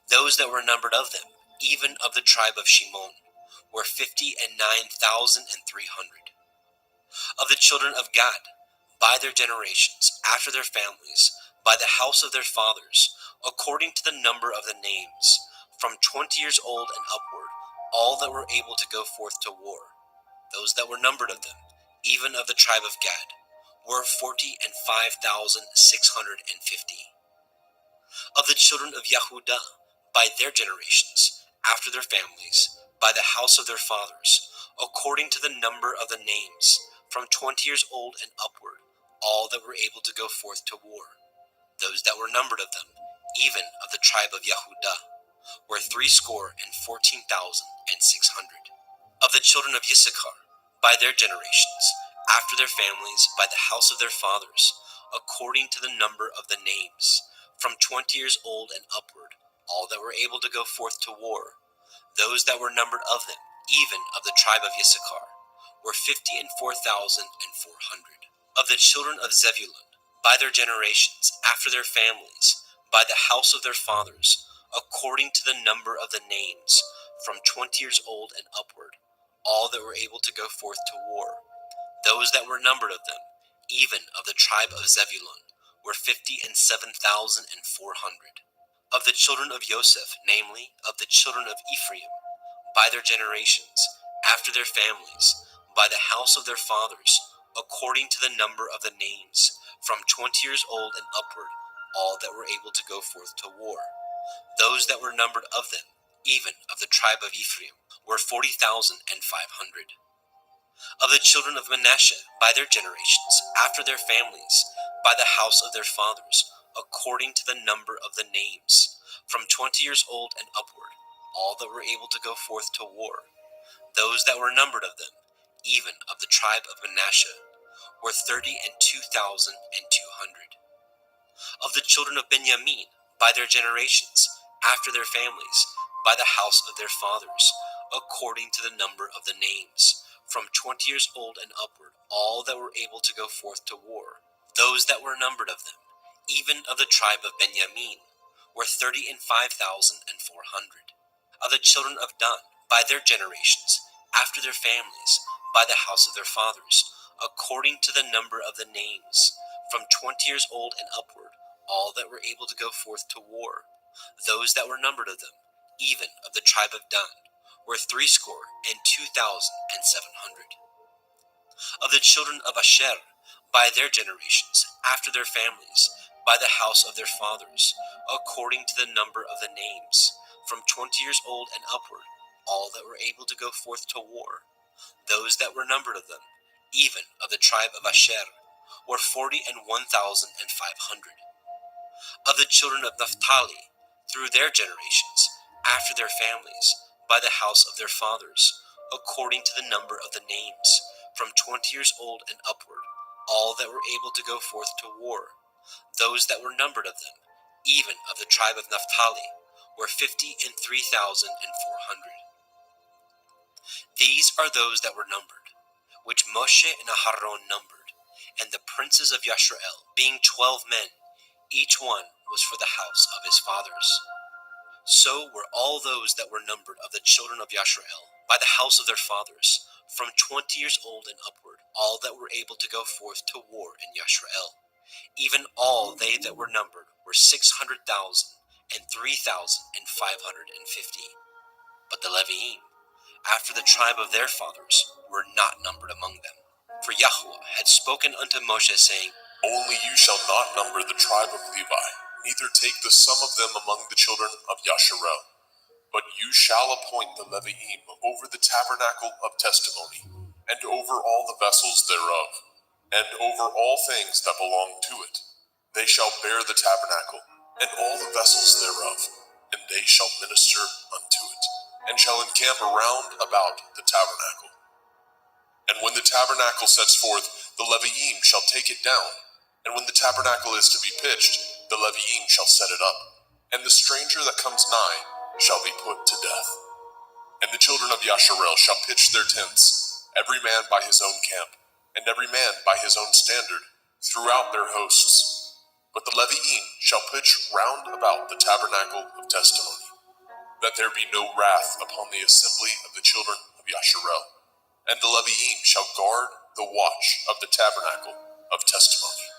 Those that were numbered of them, even of the tribe of Shimon, were 59,300. Of the children of Gad, by their generations, after their families, by the house of their fathers, according to the number of the names, from 20 years old and upward, all that were able to go forth to war. Those that were numbered of them, even of the tribe of Gad, were 45,650. Of the children of Yehudah, by their generations, after their families, by the house of their fathers, according to the number of the names, from 20 years old and upward, all that were able to go forth to war. Those that were numbered of them, even of the tribe of Yehudah, were 314,600. Of the children of Issachar, by their generations, after their families, by the house of their fathers, according to the number of the names, from 20 years old and upward, all that were able to go forth to war. Those that were numbered of them, even of the tribe of Issachar, were 54,400. Of the children of Zebulun, by their generations, after their families, by the house of their fathers, according to the number of the names, from 20 years old and upward, all that were able to go forth to war. Those that were numbered of them, even of the tribe of Zebulun, were 57,400. Of the children of Joseph, namely, of the children of Ephraim, by their generations, after their families, by the house of their fathers, according to the number of the names, from 20 years old and upward, all that were able to go forth to war. Those that were numbered of them, even of the tribe of Ephraim, were 40,500. Of the children of Manasseh, by their generations, after their families, by the house of their fathers, according to the number of the names, from 20 years old and upward, all that were able to go forth to war. Those that were numbered of them, even of the tribe of Manasseh, were 32,200. Of the children of Benjamin, by their generations, after their families, by the house of their fathers, according to the number of the names, from 20 years old and upward, all that were able to go forth to war. Those that were numbered of them, even of the tribe of Benjamin, were 35,400. Of the children of Dan, by their generations, after their families, by the house of their fathers, according to the number of the names, from 20 years old and upward, all that were able to go forth to war. Those that were numbered of them, even of the tribe of Dan, were 62,700. Of the children of Asher, by their generations, after their families, by the house of their fathers, according to the number of the names, from 20 years old and upward, all that were able to go forth to war. Those that were numbered of them, even of the tribe of Asher, were 41,500. Of the children of Naphtali, through their generations, after their families, by the house of their fathers, according to the number of the names, from 20 years old and upward, all that were able to go forth to war. Those that were numbered of them, even of the tribe of Naphtali, were 53,400. These are those that were numbered, which Moshe and Aharon numbered, and the princes of Yashrael, being 12 men, each one was for the house of his fathers. So were all those that were numbered of the children of Yashrael, by the house of their fathers, from 20 years old and upward, all that were able to go forth to war in Yashrael. Even all they that were numbered were 600,000 and 3,550. But the Leviim, after the tribe of their fathers, were not numbered among them. For Yahweh had spoken unto Moshe, saying, Only you shall not number the tribe of Levi, neither take the sum of them among the children of Yasharel. But you shall appoint the Leviim over the tabernacle of testimony, and over all the vessels thereof, and over all things that belong to it. They shall bear the tabernacle, and all the vessels thereof, and they shall minister unto it, and shall encamp around about the tabernacle. And when the tabernacle sets forth, the Leviim shall take it down, and when the tabernacle is to be pitched, the Leviim shall set it up, and the stranger that comes nigh shall be put to death. And the children of Yasharel shall pitch their tents, every man by his own camp, and every man by his own standard, throughout their hosts. But the Leviim shall pitch round about the tabernacle of testimony, that there be no wrath upon the assembly of the children of Yasharel. And the Leviim shall guard the watch of the tabernacle of testimony.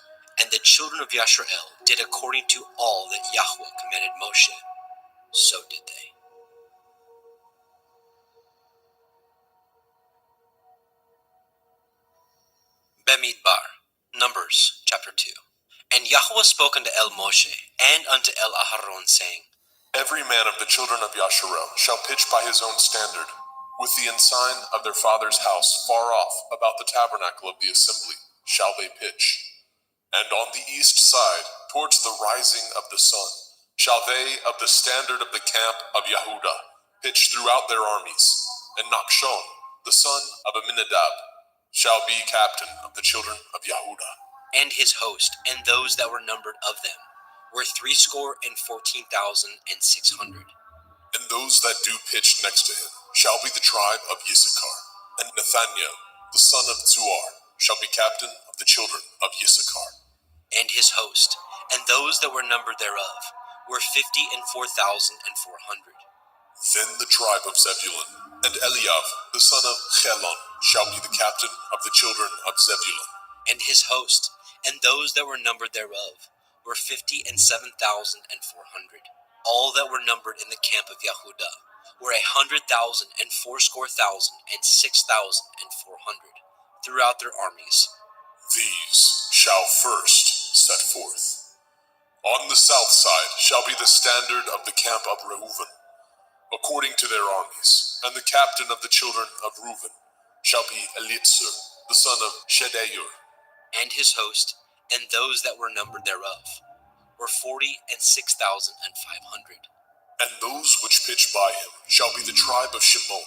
And the children of Yasharel did according to all that Yahweh commanded Moshe. So did they. Bemidbar, Numbers, chapter 2. And Yahweh spoke unto El Moshe, and unto El Aharon, saying, Every man of the children of Yasharel shall pitch by his own standard, with the ensign of their father's house far off about the tabernacle of the assembly shall they pitch. And on the east side, towards the rising of the sun, shall they of the standard of the camp of Yehuda pitch throughout their armies. And Nachshon, the son of Aminadab, shall be captain of the children of Yehuda. And his host, and those that were numbered of them, were 314,600. And those that do pitch next to him shall be the tribe of Issachar. And Nathaniel, the son of Zuar, shall be captain of the children of Issachar. And his host, and those that were numbered thereof, were 54,400. Then the tribe of Zebulun, and Eliav, the son of Chelon, shall be the captain of the children of Zebulun. And his host, and those that were numbered thereof, were 57,400. All that were numbered in the camp of Yehuda were 100,000, 6,400, throughout their armies. These shall first set forth. On the south side shall be the standard of the camp of Reuven, according to their armies. And the captain of the children of Reuven shall be Elitzur, the son of Shedeur. And his host, and those that were numbered thereof, were 46,500. And those which pitch by him shall be the tribe of Shimon.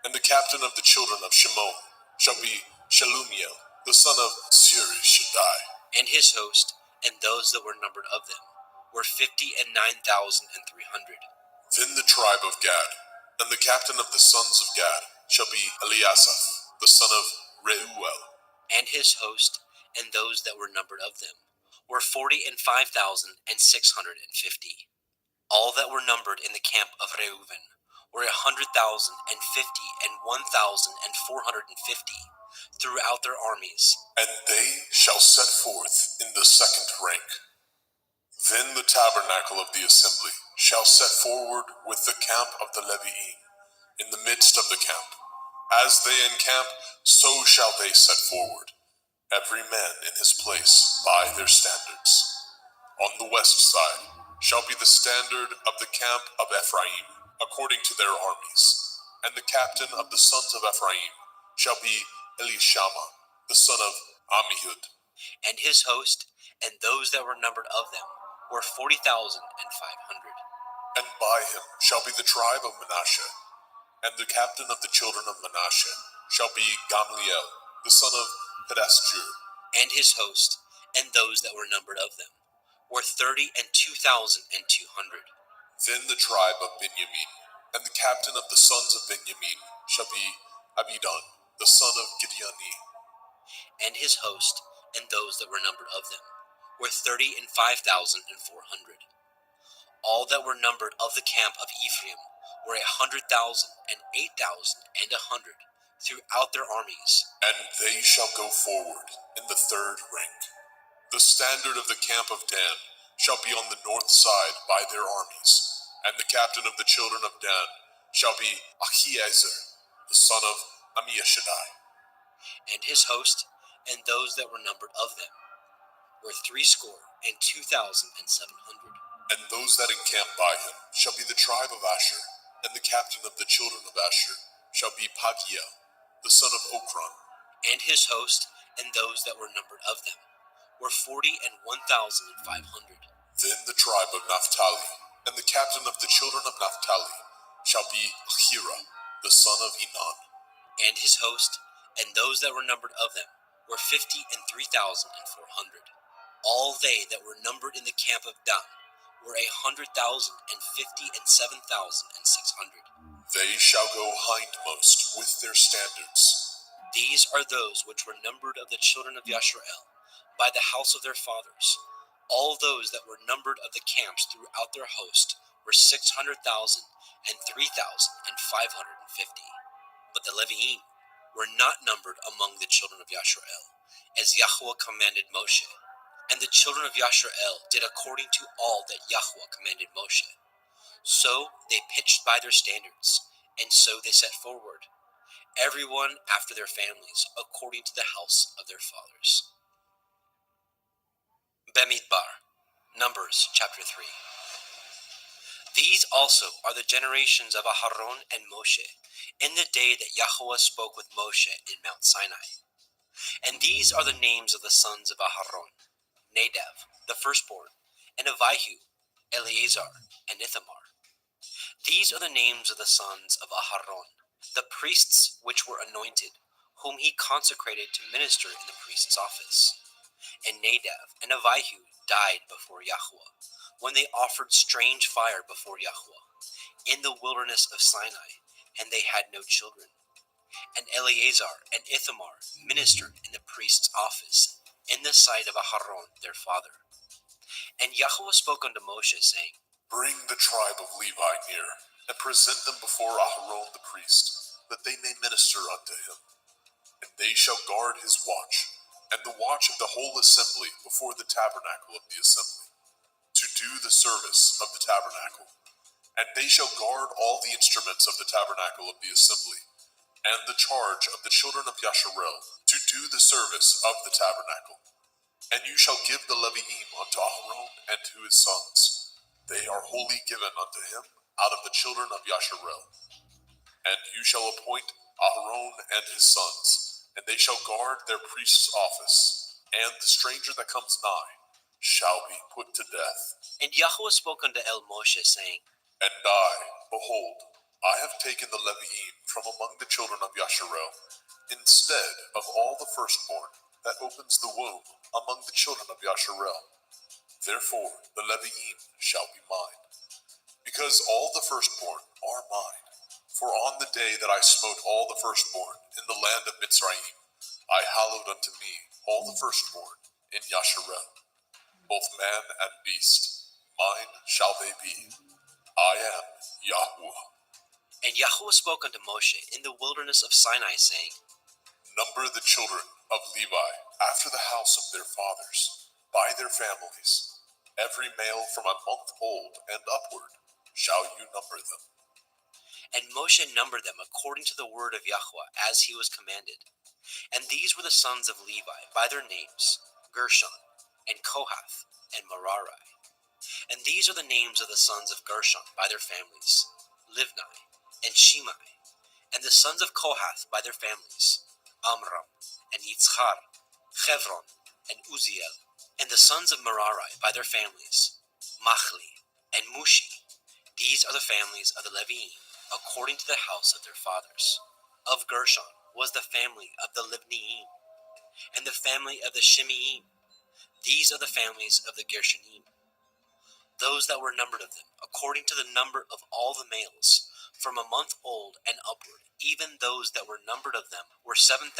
And the captain of the children of Shimon shall be Shalumiel, the son of Shaddai. And his host, and those that were numbered of them, were 59,300. Then the tribe of Gad, and the captain of the sons of Gad shall be Eliasaph, the son of Reuel. And his host, and those that were numbered of them, were 45,650. All that were numbered in the camp of Reuven were 100,050 and 1,450 throughout their armies. And they shall set forth in the second rank. Then the tabernacle of the assembly shall set forward with the camp of the Leviim in the midst of the camp. As they encamp, so shall they set forward, every man in his place by their standards. On the west side shall be the standard of the camp of Ephraim, according to their armies. And the captain of the sons of Ephraim shall be Elishama, the son of Ammihud. And his host, and those that were numbered of them, were 40,500. And by him shall be the tribe of Manasseh. And the captain of the children of Manasseh shall be Gamliel, the son of Pedasjur. And his host, and those that were numbered of them, were 32,200. Then the tribe of Benjamin, and the captain of the sons of Benjamin shall be Abidan, the son of Gideoni. And his host, and those that were numbered of them, were 35,400. All that were numbered of the camp of Ephraim were 100,000 and 8,100 throughout their armies. And they shall go forward in the third rank. The standard of the camp of Dan shall be on the north side by their armies. And the captain of the children of Dan shall be Achiezer, the son of Ammishaddai. And his host, and those that were numbered of them, were 62,700. And those that encamp by him shall be the tribe of Asher. And the captain of the children of Asher shall be Pagiel, the son of Okran. and his host, and those that were numbered of them, were 40,001,500. Then the tribe of Naphtali, and the captain of the children of Naphtali, shall be Ahira, the son of Enan. And his host, and those that were numbered of them, were 53,400. All they that were numbered in the camp of Dan were 100,057,600. They shall go hindmost with their standards. These are those which were numbered of the children of Yashrael, by the house of their fathers. All those that were numbered of the camps throughout their host were 600,000 and 3,550. But the Leviim were not numbered among the children of Yashrael, as Yahweh commanded Moshe. And the children of Yashrael did according to all that Yahweh commanded Moshe. So they pitched by their standards, and so they set forward, everyone after their families, according to the house of their fathers. Bemidbar, Numbers chapter 3. These also are the generations of Aharon and Moshe, in the day that Yahweh spoke with Moshe in Mount Sinai. And these are the names of the sons of Aharon: Nadav, the firstborn, and Abihu, Eleazar, and Ithamar. These are the names of the sons of Aharon, the priests which were anointed, whom he consecrated to minister in the priest's office. And Nadav and Abihu died before Yahweh, when they offered strange fire before Yahweh, in the wilderness of Sinai, and they had no children. And Eleazar and Ithamar ministered in the priest's office, in the sight of Aharon their father. And Yahweh spoke unto Moshe, saying, Bring the tribe of Levi near, and present them before Aharon the priest, that they may minister unto him. And they shall guard his watch, and the watch of the whole assembly before the tabernacle of the assembly, to do the service of the tabernacle. And they shall guard all the instruments of the tabernacle of the assembly, and the charge of the children of Yasharel, to do the service of the tabernacle. And you shall give the Leviim unto Aharon and to his sons. They are wholly given unto him out of the children of Yasharel. And you shall appoint Aharon and his sons, and they shall guard their priest's office, and the stranger that comes nigh shall be put to death. And Yahweh spoke unto Moshe, saying, And I, behold, I have taken the Leviim from among the children of Yasharel, instead of all the firstborn that opens the womb among the children of Yasharel. Therefore the Leviim shall be mine, because all the firstborn are mine. For on the day that I smote all the firstborn in the land of Mitzrayim, I hallowed unto me all the firstborn in Yasharel, both man and beast. Mine shall they be. I am Yahweh. And Yahweh spoke unto Moshe in the wilderness of Sinai, saying, Number the children of Levi after the house of their fathers, by their families. Every male from a month old and upward shall you number them. And Moshe numbered them according to the word of Yahweh, as he was commanded. And these were the sons of Levi by their names: Gershon, and Kohath, and Merari. And these are the names of the sons of Gershon by their families: Livni, and Shimei. And the sons of Kohath by their families: Amram, and Yitzchar, Chevron, and Uziel. And the sons of Merari by their families: Machli, and Mushi. These are the families of the Leviim, according to the house of their fathers. Of Gershon was the family of the Libniim, and the family of the Shimeim. These are the families of the Gershonim. Those that were numbered of them, according to the number of all the males, from a month old and upward, even those that were numbered of them, were 7,500.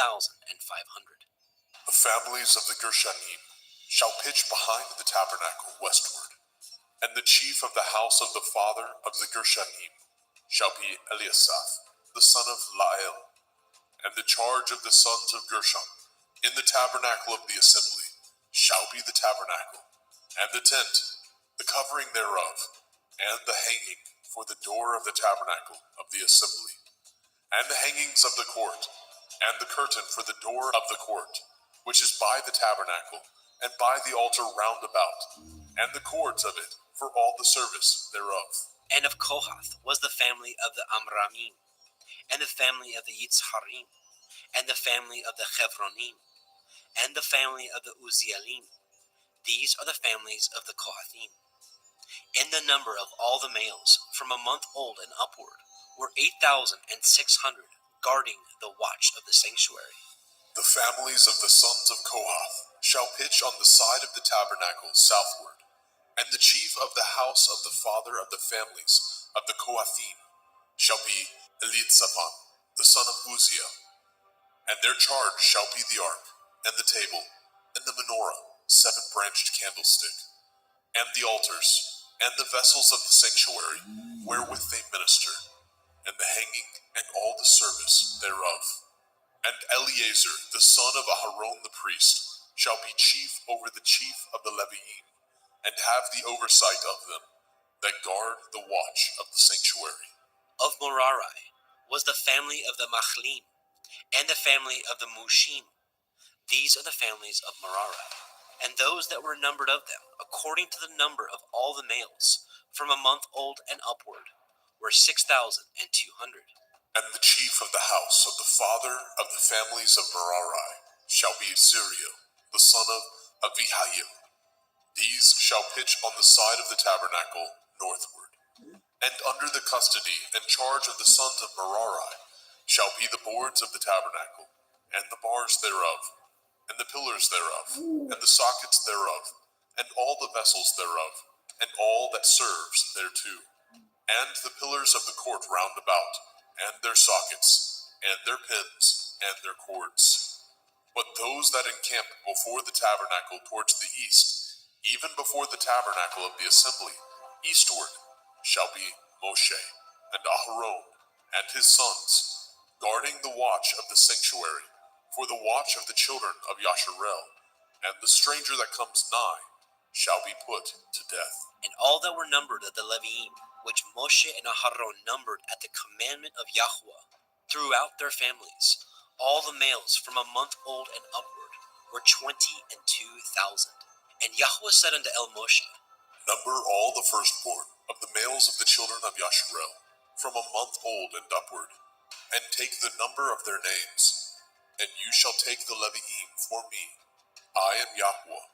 The families of the Gershonim shall pitch behind the tabernacle westward, and the chief of the house of the father of the Gershonim shall be Eliasaph, the son of Lael. And the charge of the sons of Gershon in the tabernacle of the assembly shall be the tabernacle, and the tent, the covering thereof, and the hanging for the door of the tabernacle of the assembly, and the hangings of the court, and the curtain for the door of the court, which is by the tabernacle, and by the altar round about, and the cords of it for all the service thereof. And of Kohath was the family of the Amramim, and the family of the Yitzharim, and the family of the Chevronim, and the family of the Uzzialim. These are the families of the Kohathim. In the number of all the males, from a month old and upward, were 8,600, guarding the watch of the sanctuary. The families of the sons of Kohath shall pitch on the side of the tabernacle southward, and the chief of the house of the father of the families of the Kohathim shall be Elitzaphan, the son of Uzziah, and their charge shall be the ark, and the table, and the menorah, 7-branched candlestick, and the altars, and the vessels of the sanctuary, wherewith they minister, and the hanging, and all the service thereof. And Eleazar, the son of Aharon the priest, shall be chief over the chief of the Leviim, and have the oversight of them, that guard the watch of the sanctuary. Of Merari was the family of the Machlim, and the family of the Mushim. These are the families of Merari, and those that were numbered of them, according to the number of all the males, from a month old and upward, were 6,200. And the chief of the house of the father of the families of Merari shall be Zuriel, the son of Avihail. These shall pitch on the side of the tabernacle northward. And under the custody and charge of the sons of Merari shall be the boards of the tabernacle, and the bars thereof, and the pillars thereof, and the sockets thereof, and all the vessels thereof, and all that serves thereto, and the pillars of the court round about, and their sockets, and their pins, and their cords. But those that encamp before the tabernacle towards the east, even before the tabernacle of the assembly, eastward, shall be Moshe, and Aharon, and his sons, guarding the watch of the sanctuary, for the watch of the children of Yasharel, and the stranger that comes nigh shall be put to death. And all that were numbered of the Leviim, which Moshe and Aharon numbered at the commandment of Yahweh, throughout their families, all the males from a month old and upward, were 22,000. And Yahweh said unto Moshe, Number all the firstborn of the males of the children of Yasharel, from a month old and upward, and take the number of their names, and you shall take the Leviim for me. I am Yahweh,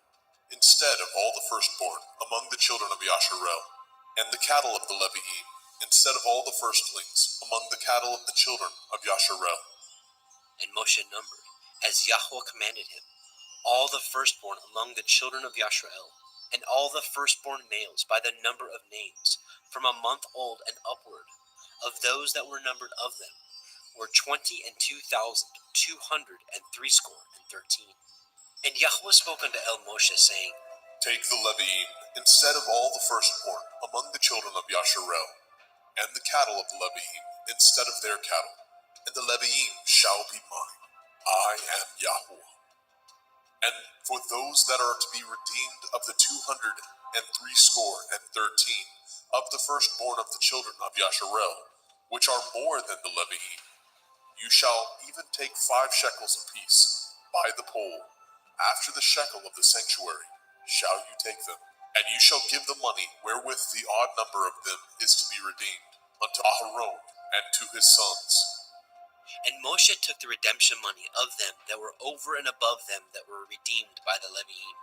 instead of all the firstborn among the children of Yasharel, and the cattle of the Leviim, instead of all the firstlings among the cattle of the children of Yasharel. And Moshe numbered, as Yahweh commanded him, all the firstborn among the children of Yasharel, and all the firstborn males by the number of names, from a month old and upward, of those that were numbered of them, were 22,213. And Yahweh spoke unto Moshe, saying, Take the Leviim, instead of all the firstborn among the children of Yasharel, and the cattle of the Leviim, instead of their cattle, and the Leviim shall be mine. I am Yahweh. And for those that are to be redeemed of the 213 of the firstborn of the children of Yasharel, which are more than the Leviim, you shall even take 5 shekels apiece by the poll. After the shekel of the sanctuary shall you take them, and you shall give the money wherewith the odd number of them is to be redeemed unto Aharon and to his sons. And Moshe took the redemption money of them that were over and above them that were redeemed by the Leviim.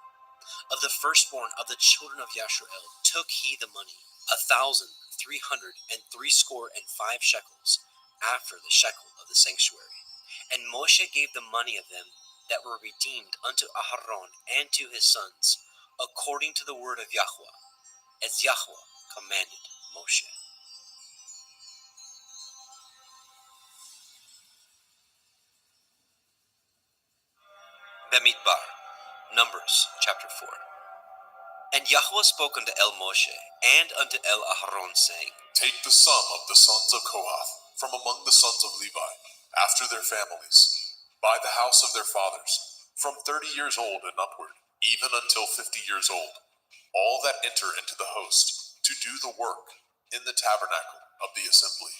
Of the firstborn of the children of Yasharel took he the money, 1,365 shekels, after the shekel of the sanctuary. And Moshe gave the money of them that were redeemed unto Aharon and to his sons, according to the word of Yahweh, as Yahweh commanded Moshe. Bemidbar, Numbers, chapter 4. And Yahweh spoke unto Moshe and unto Aharon, saying, Take the sum of the sons of Kohath from among the sons of Levi, after their families, by the house of their fathers, from 30 years old and upward, even until 50 years old, all that enter into the host, to do the work in the tabernacle of the assembly.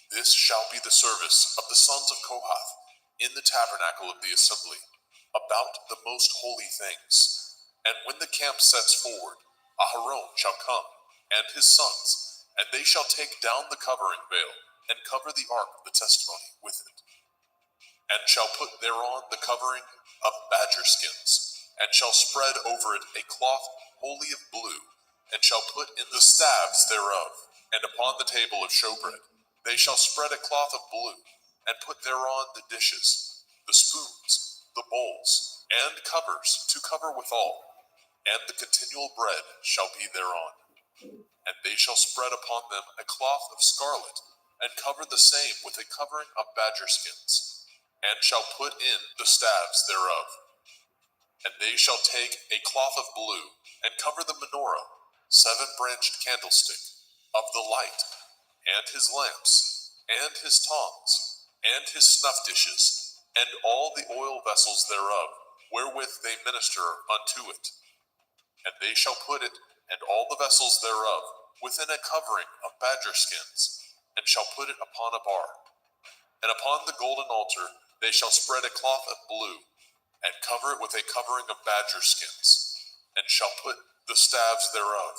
This shall be the service of the sons of Kohath in the tabernacle of the assembly, about the most holy things. And when the camp sets forward, Aharon shall come, and his sons, and they shall take down the covering veil, and cover the ark of the testimony with it. and shall put thereon the covering of badger skins, and shall spread over it a cloth wholly of blue, and shall put in the staves thereof, and upon the table of showbread they shall spread a cloth of blue, and put thereon the dishes, the spoons, the bowls, and covers to cover withal, and the continual bread shall be thereon. And they shall spread upon them a cloth of scarlet, and cover the same with a covering of badger skins, and shall put in the staves thereof. And they shall take a cloth of blue, and cover the menorah, 7-branched candlestick, of the light, and his lamps, and his tongs, and his snuff dishes, and all the oil vessels thereof, wherewith they minister unto it. And they shall put it, and all the vessels thereof, within a covering of badger skins, and shall put it upon a bar. And upon the golden altar they shall spread a cloth of blue, and cover it with a covering of badger skins, and shall put the staves thereof.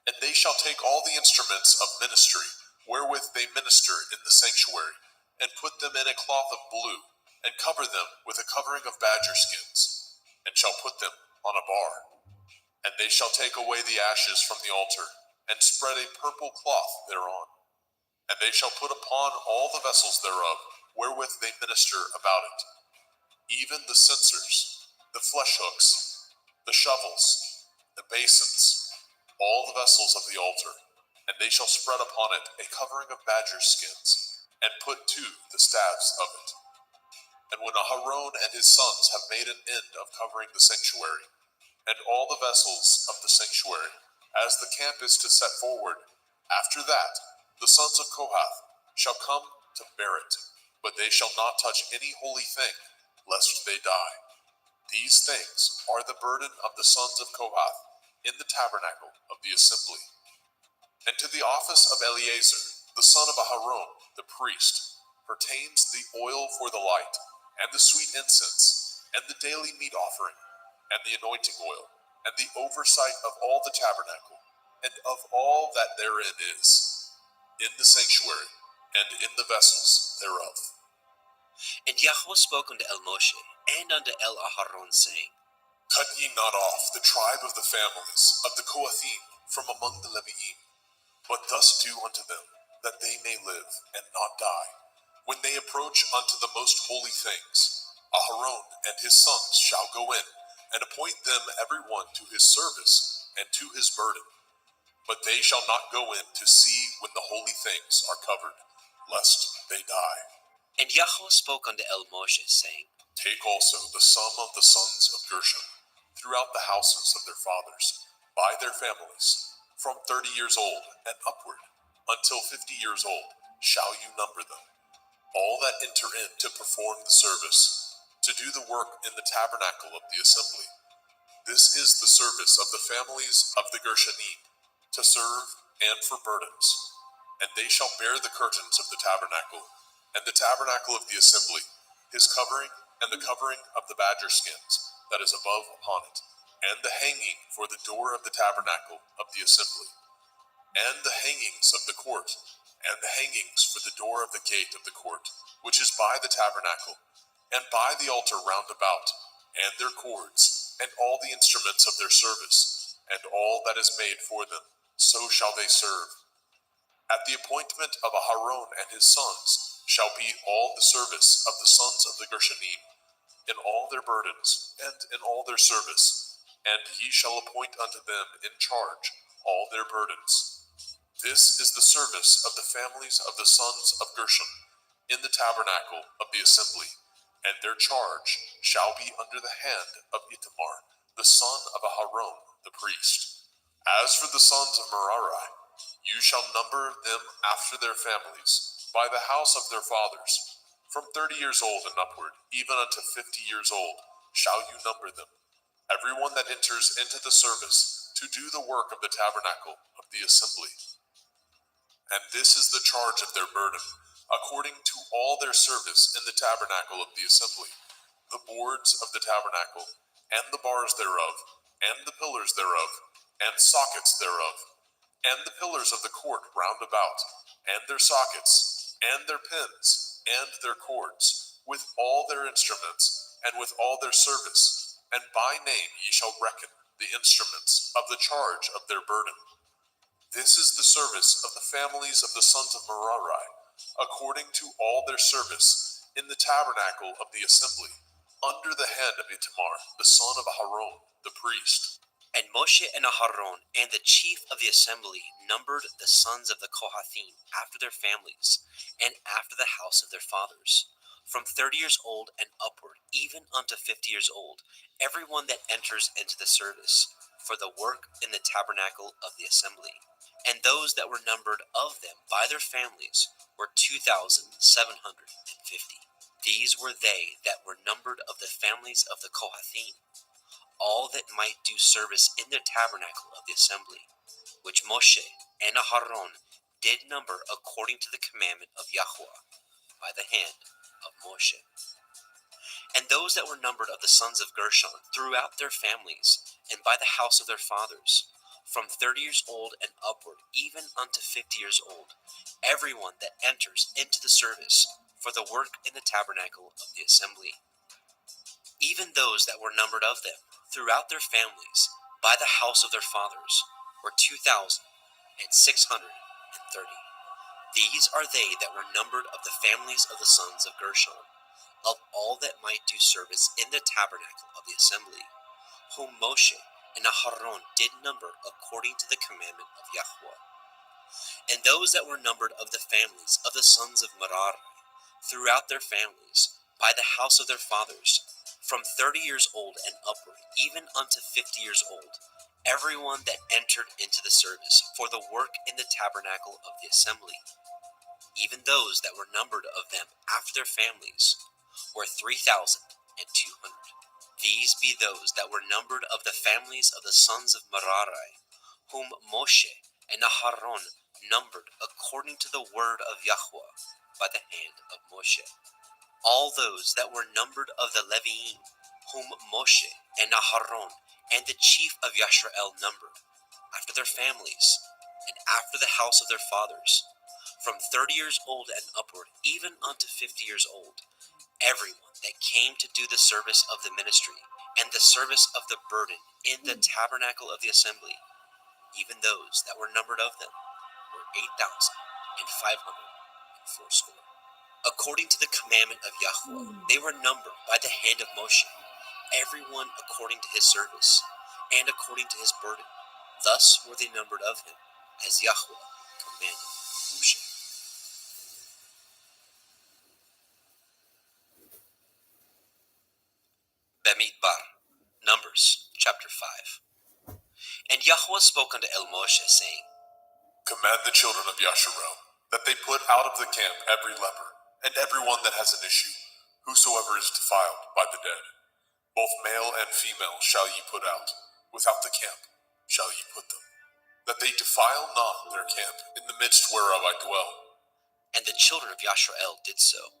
And they shall take all the instruments of ministry, wherewith they minister in the sanctuary, and put them in a cloth of blue, and cover them with a covering of badger skins, and shall put them on a bar. And they shall take away the ashes from the altar, and spread a purple cloth thereon. And they shall put upon all the vessels thereof, wherewith they minister about it, even the censers, the flesh hooks, the shovels, the basins, all the vessels of the altar. And they shall spread upon it a covering of badger skins, and put to the staves of it. And when Aharon and his sons have made an end of covering the sanctuary, and all the vessels of the sanctuary, as the camp is to set forward, after that the sons of Kohath shall come to bear it, but they shall not touch any holy thing, lest they die. These things are the burden of the sons of Kohath in the tabernacle of the assembly. And to the office of Eleazar, the son of Aharon, the priest, pertains the oil for the light, and the sweet incense, and the daily meat offering, and the anointing oil, and the oversight of all the tabernacle, and of all that therein is, in the sanctuary, and in the vessels thereof. And Yahweh spoke unto El Moshe, and unto El Aharon, saying, Cut ye not off the tribe of the families of the Kohathim from among the Leviim, but thus do unto them, that they may live and not die. When they approach unto the most holy things, Aharon and his sons shall go in, and appoint them every one to his service and to his burden. But they shall not go in to see when the holy things are covered, lest they die. And Yahweh spoke unto El Moshe, saying, Take also the sum of the sons of Gershon, throughout the houses of their fathers, by their families, from 30 years old and upward, until 50 years old, shall you number them. All that enter in to perform the service, to do the work in the tabernacle of the assembly. This is the service of the families of the Gershonim, to serve and for burdens. And they shall bear the curtains of the tabernacle, and the tabernacle of the assembly, his covering, and the covering of the badger skins that is above upon it, and the hanging for the door of the tabernacle of the assembly, and the hangings of the court, and the hangings for the door of the gate of the court, which is by the tabernacle, and by the altar round about, and their cords, and all the instruments of their service, and all that is made for them, so shall they serve. At the appointment of Aharon and his sons shall be all the service of the sons of the Gershonim, in all their burdens, and in all their service, and ye shall appoint unto them in charge all their burdens. This is the service of the families of the sons of Gershon, in the tabernacle of the assembly, and their charge shall be under the hand of Itamar, the son of Aharon the priest. As for the sons of Merari, you shall number them after their families, by the house of their fathers. From 30 years old and upward, even unto 50 years old, shall you number them, every one that enters into the service, to do the work of the tabernacle of the assembly. And this is the charge of their burden, according to all their service in the tabernacle of the assembly, the boards of the tabernacle, and the bars thereof, and the pillars thereof, and sockets thereof, and the pillars of the court round about, and their sockets, and their pins, and their cords, with all their instruments, and with all their service, and by name ye shall reckon the instruments of the charge of their burden. This is the service of the families of the sons of Merari, according to all their service, in the tabernacle of the assembly, under the hand of Itamar, the son of Aharon, the priest. And Moshe and Aharon and the chief of the assembly numbered the sons of the Kohathim after their families, and after the house of their fathers, from 30 years old and upward, even unto 50 years old, every one that enters into the service, for the work in the tabernacle of the assembly. And those that were numbered of them by their families were 2,750. These were they that were numbered of the families of the Kohathim, all that might do service in the tabernacle of the assembly, which Moshe and Aharon did number according to the commandment of Yahweh by the hand of Moshe. And those that were numbered of the sons of Gershon throughout their families, and by the house of their fathers, from 30 years old and upward, even unto 50 years old, every one that enters into the service for the work in the tabernacle of the assembly. Even those that were numbered of them throughout their families, by the house of their fathers, were 2,630. These are they that were numbered of the families of the sons of Gershon, of all that might do service in the tabernacle of the assembly, whom Moshe and Aharon did number according to the commandment of Yahweh. And those that were numbered of the families of the sons of Merari, throughout their families, by the house of their fathers, from 30 years old and upward, even unto 50 years old, every one that entered into the service for the work in the tabernacle of the assembly. Even those that were numbered of them after their families were 3,200. These be those that were numbered of the families of the sons of Merari, whom Moshe and Aharon numbered according to the word of Yahweh by the hand of Moshe. All those that were numbered of the Leviim, whom Moshe and Aharon and the chief of Yashrael numbered, after their families, and after the house of their fathers, from 30 years old and upward, even unto 50 years old, everyone that came to do the service of the ministry, and the service of the burden in the tabernacle of the assembly, even those that were numbered of them, were 8,540. According to the commandment of Yahweh, they were numbered by the hand of Moshe, everyone according to his service, and according to his burden. Thus were they numbered of him, as Yahweh commanded Moshe. Bamidbar, Numbers, chapter 5. And Yahweh spoke unto El Moshe, saying, Command the children of Yasharel that they put out of the camp every leper, and every one that has an issue, whosoever is defiled by the dead. Both male and female shall ye put out, without the camp shall ye put them, that they defile not their camp, in the midst whereof I dwell. And the children of Yashrael did so,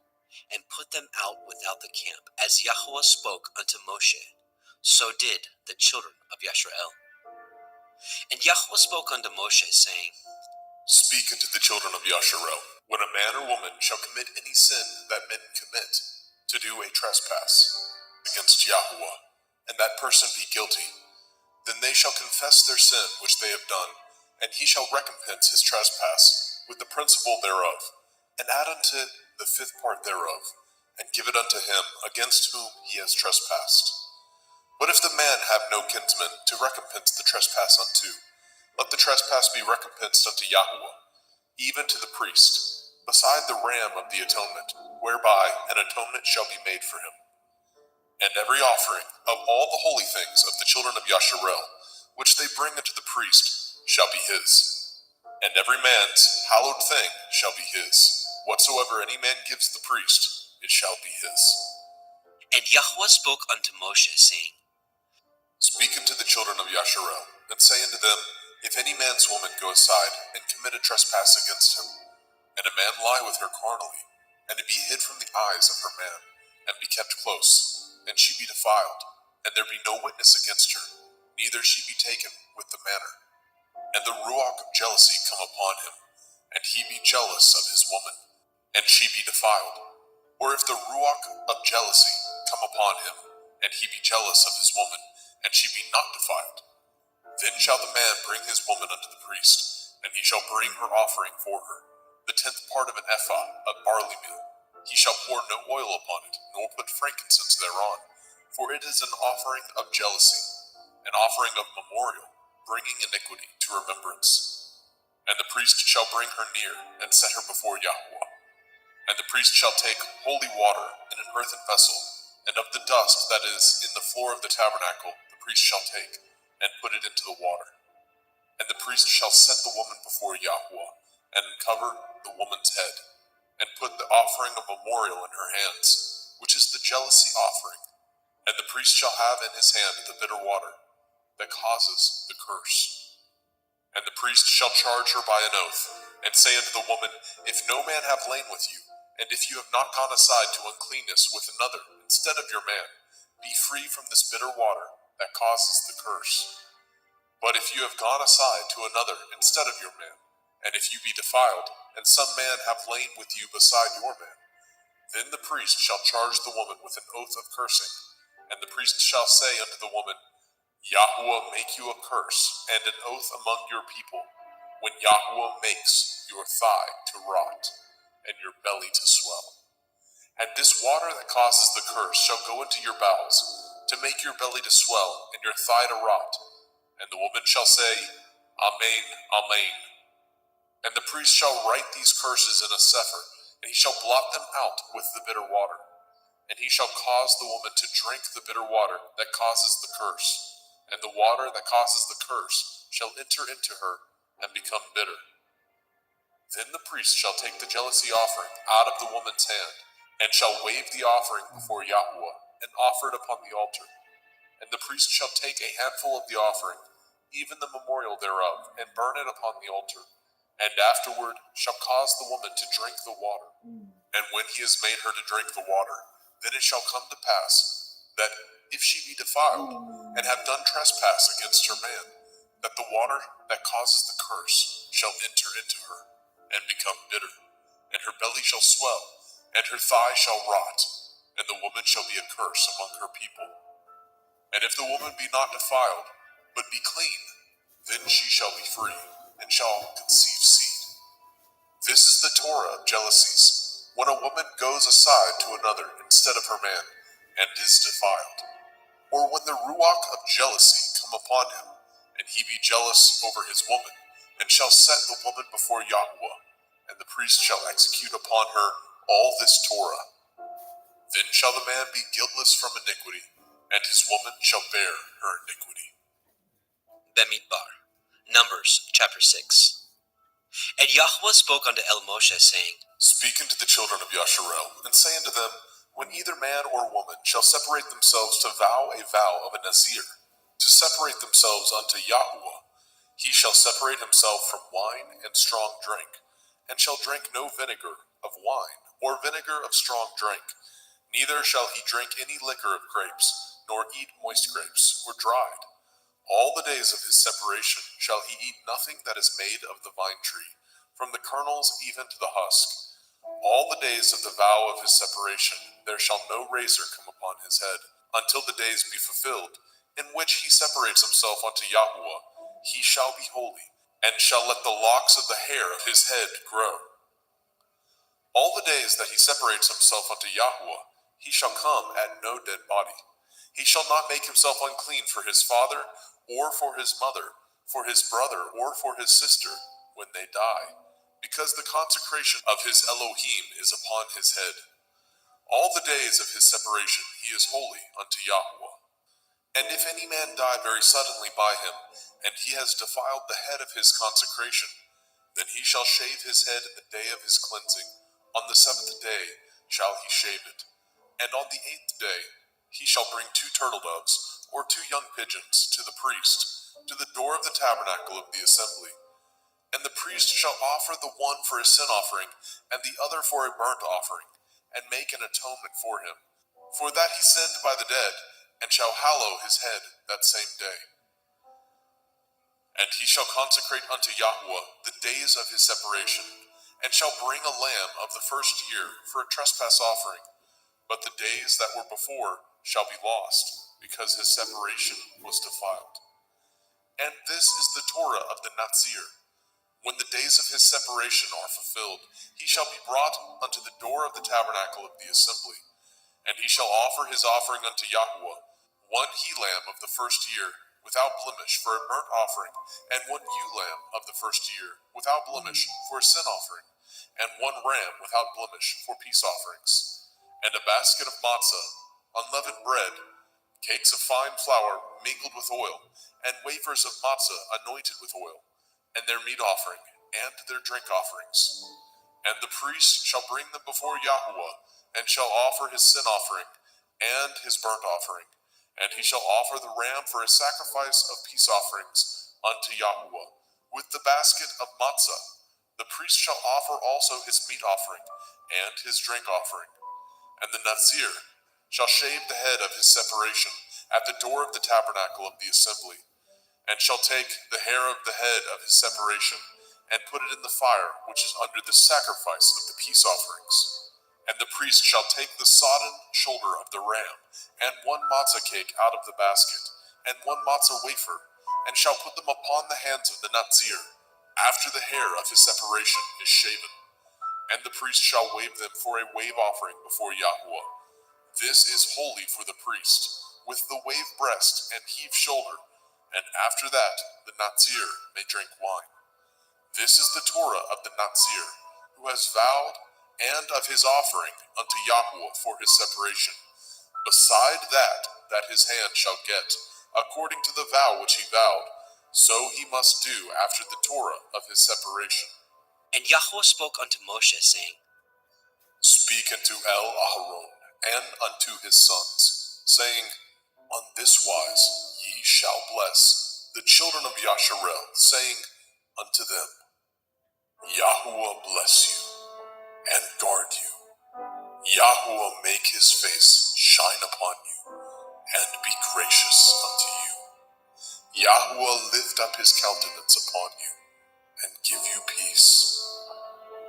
and put them out without the camp, as Yahweh spoke unto Moshe. So did the children of Yashrael. And Yahweh spoke unto Moshe, saying, Speak unto the children of Yasharel, when a man or woman shall commit any sin that men commit, to do a trespass against Yahweh, and that person be guilty, then they shall confess their sin which they have done, and he shall recompense his trespass with the principal thereof, and add unto it the fifth part thereof, and give it unto him against whom he has trespassed. But if the man have no kinsman to recompense the trespass unto, let the trespass be recompensed unto Yahweh, even to the priest, beside the ram of the atonement, whereby an atonement shall be made for him. And every offering of all the holy things of the children of Yasharel, which they bring unto the priest, shall be his. And every man's hallowed thing shall be his. Whatsoever any man gives the priest, it shall be his. And Yahweh spoke unto Moshe, saying, Speak unto the children of Yasharel, and say unto them, If any man's woman go aside, and commit a trespass against him, and a man lie with her carnally, and it be hid from the eyes of her man, and be kept close, and she be defiled, and there be no witness against her, neither she be taken with the manner, and the ruach of jealousy come upon him, and he be jealous of his woman, and she be defiled, Or if the ruach of jealousy come upon him, and he be jealous of his woman, and she be not defiled, then shall the man bring his woman unto the priest, and he shall bring her offering for her, the 10th part of an ephah of barley meal. He shall pour no oil upon it, nor put frankincense thereon, for it is an offering of jealousy, an offering of memorial, bringing iniquity to remembrance. And the priest shall bring her near, and set her before Yahweh. And the priest shall take holy water in an earthen vessel, and of the dust that is in the floor of the tabernacle the priest shall take, and put it into the water. And the priest shall set the woman before Yahweh, and uncover the woman's head, and put the offering of memorial in her hands, which is the jealousy offering. And the priest shall have in his hand the bitter water that causes the curse. And the priest shall charge her by an oath, and say unto the woman, If no man have lain with you, and if you have not gone aside to uncleanness with another instead of your man, be free from this bitter water that causes the curse. But if you have gone aside to another instead of your man, and if you be defiled, and some man have lain with you beside your man, then the priest shall charge the woman with an oath of cursing, and the priest shall say unto the woman, Yahweh make you a curse and an oath among your people, when Yahweh makes your thigh to rot and your belly to swell. And this water that causes the curse shall go into your bowels, to make your belly to swell and your thigh to rot. And the woman shall say, Amen, Amen. And the priest shall write these curses in a sefer, and he shall blot them out with the bitter water. And he shall cause the woman to drink the bitter water that causes the curse, and the water that causes the curse shall enter into her and become bitter. Then the priest shall take the jealousy offering out of the woman's hand, and shall wave the offering before Yahweh, and offer it upon the altar. And the priest shall take a handful of the offering, even the memorial thereof, and burn it upon the altar, and afterward shall cause the woman to drink the water. And when he has made her to drink the water, then it shall come to pass that if she be defiled, and have done trespass against her man, that the water that causes the curse shall enter into her, and become bitter, and her belly shall swell, and her thigh shall rot, and the woman shall be a curse among her people. And if the woman be not defiled, but be clean, then she shall be free, and shall conceive seed. This is the Torah of jealousies, when a woman goes aside to another instead of her man, and is defiled. Or when the ruach of jealousy come upon him, and he be jealous over his woman, and shall set the woman before Yahweh, and the priest shall execute upon her all this Torah. Then shall the man be guiltless from iniquity, and his woman shall bear her iniquity. Bemidbar, Numbers chapter 6. And Yahweh spoke unto El Moshe, saying, Speak unto the children of Yasharel, and say unto them, When either man or woman shall separate themselves to vow a vow of a Nazir, to separate themselves unto Yahweh, he shall separate himself from wine and strong drink, and shall drink no vinegar of wine, or vinegar of strong drink. Neither shall he drink any liquor of grapes, nor eat moist grapes, or dried. All the days of his separation shall he eat nothing that is made of the vine tree, from the kernels even to the husk. All the days of the vow of his separation there shall no razor come upon his head, until the days be fulfilled, in which he separates himself unto Yahweh. He shall be holy, and shall let the locks of the hair of his head grow. All the days that he separates himself unto Yahweh, he shall come at no dead body. He shall not make himself unclean for his father, or for his mother, for his brother, or for his sister, when they die, because the consecration of his Elohim is upon his head. All the days of his separation he is holy unto Yahweh. And if any man die very suddenly by him, and he has defiled the head of his consecration, then he shall shave his head in the day of his cleansing. On the 7th day shall he shave it. And on the 8th day he shall bring 2 turtle doves, or 2 young pigeons, to the priest, to the door of the tabernacle of the assembly. And the priest shall offer the one for a sin offering, and the other for a burnt offering, and make an atonement for him, for that he sinned by the dead, and shall hallow his head that same day. And he shall consecrate unto Yahweh the days of his separation, and shall bring a lamb of the first year for a trespass offering. But the days that were before shall be lost, because his separation was defiled. And this is the Torah of the Nazir. When the days of his separation are fulfilled, he shall be brought unto the door of the tabernacle of the assembly, and he shall offer his offering unto Yahuwah, one he-lamb of the first year, without blemish, for a burnt offering, and one ewe-lamb of the first year, without blemish, for a sin offering, and one ram without blemish, for peace offerings, and a basket of matzah, unleavened bread, cakes of fine flour mingled with oil, and wafers of matzah anointed with oil, and their meat offering, and their drink offerings. And the priest shall bring them before Yahuwah, and shall offer his sin offering, and his burnt offering, and he shall offer the ram for a sacrifice of peace offerings unto Yahuwah, with the basket of matzah. The priest shall offer also his meat offering, and his drink offering. And the Nazir shall shave the head of his separation at the door of the tabernacle of the assembly, and shall take the hair of the head of his separation, and put it in the fire which is under the sacrifice of the peace offerings. And the priest shall take the sodden shoulder of the ram, and one matzah cake out of the basket, and one matzah wafer, and shall put them upon the hands of the Nazir, after the hair of his separation is shaven. And the priest shall wave them for a wave offering before Yahuwah. This is holy for the priest, with the wave breast and heave shoulder, and after that the Nazir may drink wine. This is the Torah of the Nazir, who has vowed, and of his offering unto Yahuwah for his separation, beside that his hand shall get, according to the vow which he vowed, so he must do after the Torah of his separation. And Yahuwah spoke unto Moshe, saying, Speak unto Aharon and unto his sons, saying, On this wise ye shall bless the children of Yasharel, saying unto them, Yahuwah bless you and guard you. Yahuwah make his face shine upon you and be gracious unto you. Yahuwah lift up his countenance upon you and give you peace.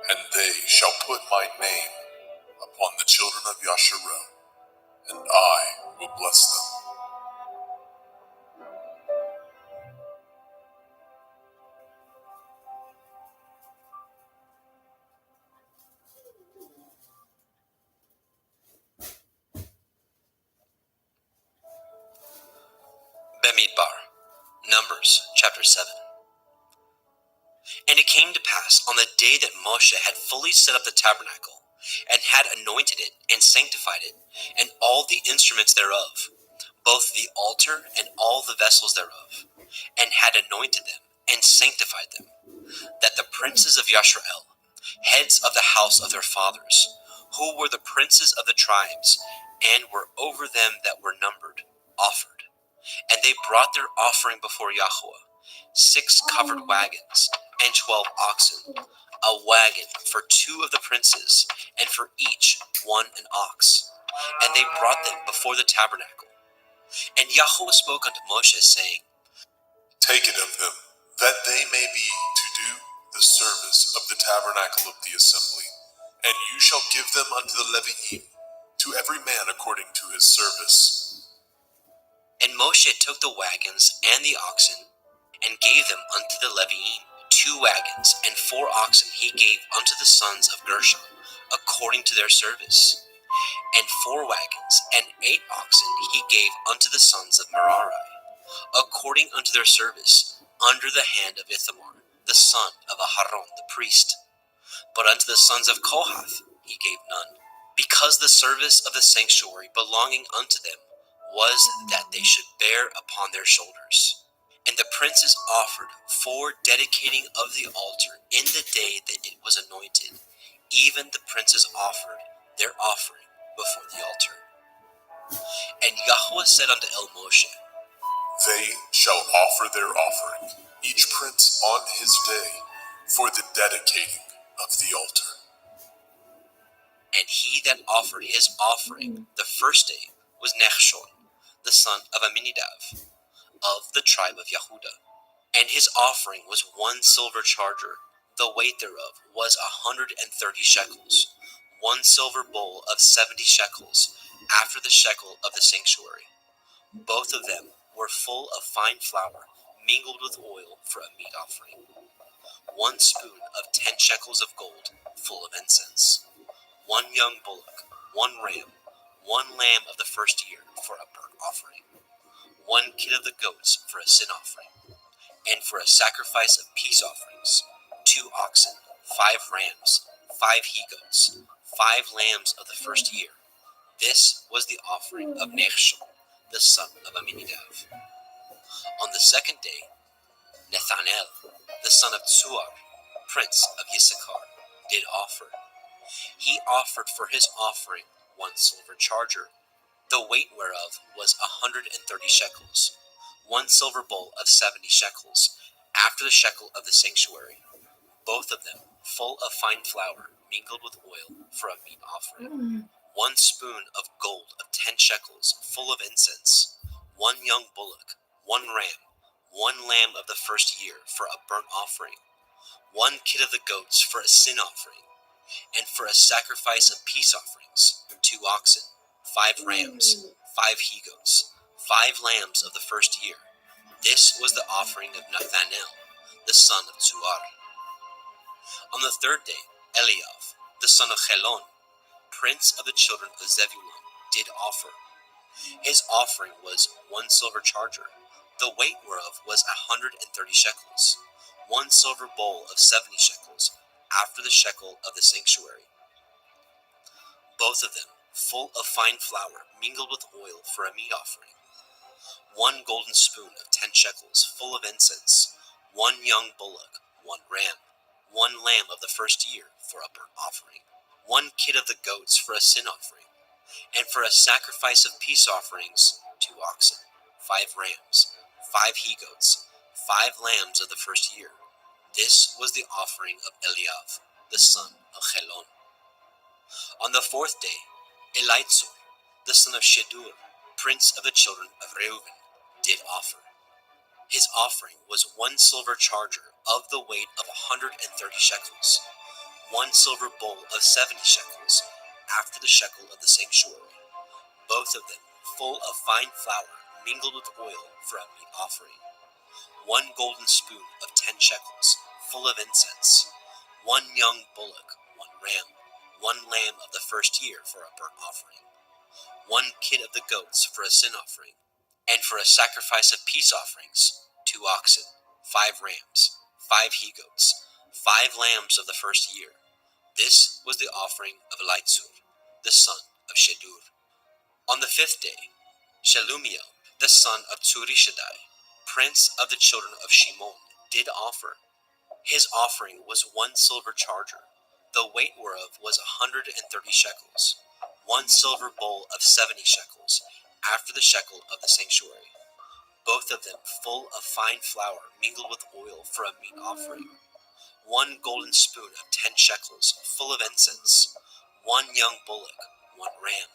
And they shall put my name upon the children of Yasharel, and I will bless them. Bemidbar, Numbers chapter 7. And it came to pass on the day that Moshe had fully set up the tabernacle, and had anointed it and sanctified it, and all the instruments thereof, both the altar and all the vessels thereof, and had anointed them and sanctified them, that the princes of Yasharel, heads of the house of their fathers, who were the princes of the tribes, and were over them that were numbered, offered. And they brought their offering before Yahuwah, 6 covered wagons, and 12 oxen, a wagon for 2 of the princes, and for each one an ox. And they brought them before the tabernacle. And Yahuwah spoke unto Moshe, saying, Take it of them, that they may be to do the service of the tabernacle of the assembly, and you shall give them unto the Leviim, to every man according to his service. And Moshe took the wagons and the oxen, and gave them unto the Leviim. 2 wagons and 4 oxen he gave unto the sons of Gershon, according to their service. And 4 wagons and 8 oxen he gave unto the sons of Merari, according unto their service, under the hand of Ithamar, the son of Aharon the priest. But unto the sons of Kohath he gave none, because the service of the sanctuary belonging unto them was that they should bear upon their shoulders. And the princes offered for dedicating of the altar in the day that it was anointed. Even the princes offered their offering before the altar. And Yahuwah said unto Moshe, They shall offer their offering, each prince on his day, for the dedicating of the altar. And he that offered his offering the first day was Nechshon, the son of Aminadav, of the tribe of Yehudah. And his offering was 1 silver charger, The weight thereof was 130 shekels, 1 silver bowl of 70 shekels, after the shekel of the sanctuary. Both of them were full of fine flour, mingled with oil for a meat offering. 1 spoon of 10 shekels of gold, full of incense. 1 young bullock, 1 ram, 1 lamb of the first year for a burnt offering. 1 kid of the goats for a sin offering. And for a sacrifice of peace offerings, 2 oxen, 5 rams, 5 he-goats, 5 lambs of the first year. This was the offering of Nechshon, the son of Amminadab. On the second day, Nethanel, the son of Tzuar, prince of Issachar, did offer. He offered for his offering 1 silver charger, the weight whereof was 130 shekels, 1 silver bowl of 70 shekels, after the shekel of the sanctuary, both of them full of fine flour, mingled with oil for a meat offering. 1 spoon of gold of 10 shekels, full of incense. 1 young bullock, 1 ram, 1 lamb of the first year for a burnt offering. 1 kid of the goats for a sin offering. And for a sacrifice of peace offerings, 2 oxen, 5 rams, 5 he-goats, 5 lambs of the first year. This was the offering of Nethanel, the son of Tzuar. On the third day, Eliav, the son of Chelon, prince of the children of Zebulun, did offer. His offering was 1 silver charger, the weight whereof was 130 shekels, 1 silver bowl of 70 shekels, after the shekel of the sanctuary. Both of them full of fine flour, mingled with oil for a meat offering. 1 golden spoon of 10 shekels, full of incense. 1 young bullock, 1 ram, 1 lamb of the first year for a burnt offering. 1 kid of the goats for a sin offering. And for a sacrifice of peace offerings, 2 oxen, 5 rams, 5 he-goats, 5 lambs of the first year. This was the offering of Eliav, the son of Chelon. On the fourth day, Elitzur, the son of Shedur, prince of the children of Reuben, did offer. His offering was 1 silver charger of the weight of 130 shekels, 1 silver bowl of 70 shekels, after the shekel of the sanctuary, both of them full of fine flour, mingled with oil for a meat offering. 1 golden spoon of 10 shekels, full of incense. 1 young bullock, 1 ram, 1 lamb of the first year for a burnt offering. 1 kid of the goats for a sin offering. And for a sacrifice of peace offerings, 2 oxen, 5 rams, 5 he-goats, 5 lambs of the first year. This was the offering of Elitzur, the son of Shedur. On the fifth day, Shelumiel, the son of Tzurishaddai, prince of the children of Shimon, did offer. His offering was 1 silver charger, the weight whereof was 130 shekels, 1 silver bowl of 70 shekels, after the shekel of the sanctuary, both of them full of fine flour mingled with oil for a meat offering. 1 golden spoon of 10 shekels, full of incense. 1 young bullock, 1 ram,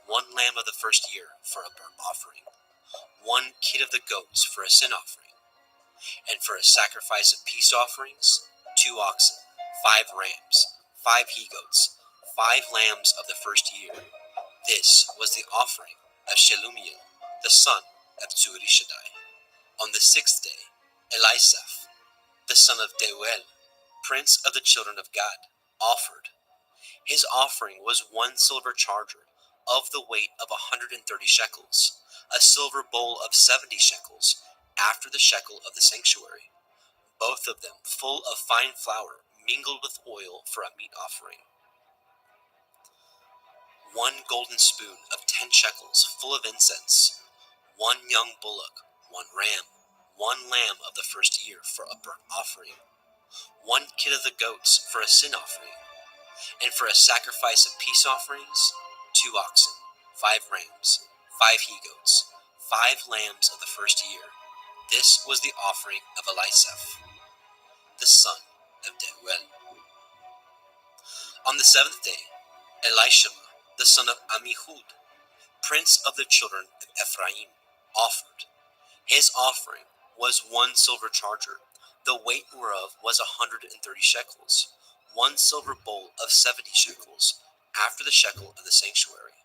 1 lamb of the first year for a burnt offering. 1 kid of the goats for a sin offering. And for a sacrifice of peace offerings, 2 oxen, 5 rams, 5 he-goats, 5 lambs of the first year. This was the offering of Shelumiel, the son of Tzurishaddai. On the sixth day, Elisaph, the son of Deuel, prince of the children of Gad, offered. His offering was 1 silver charger, of the weight of 130 shekels, a silver bowl of 70 shekels, after the shekel of the sanctuary, both of them full of fine flour, mingled with oil for a meat offering. 1 golden spoon of 10 shekels, full of incense. 1 young bullock, 1 ram, 1 lamb of the first year for a burnt offering. 1 kid of the goats for a sin offering. And for a sacrifice of peace offerings, 2 oxen, 5 rams, 5 he-goats, 5 lambs of the first year. This was the offering of Elisaph, the son of Deuel. On the seventh day, Elishama, the son of Ammihud, prince of the children of Ephraim, offered. His offering was 1 silver charger, the weight whereof was 130 shekels, 1 silver bowl of 70 shekels, after the shekel of the sanctuary,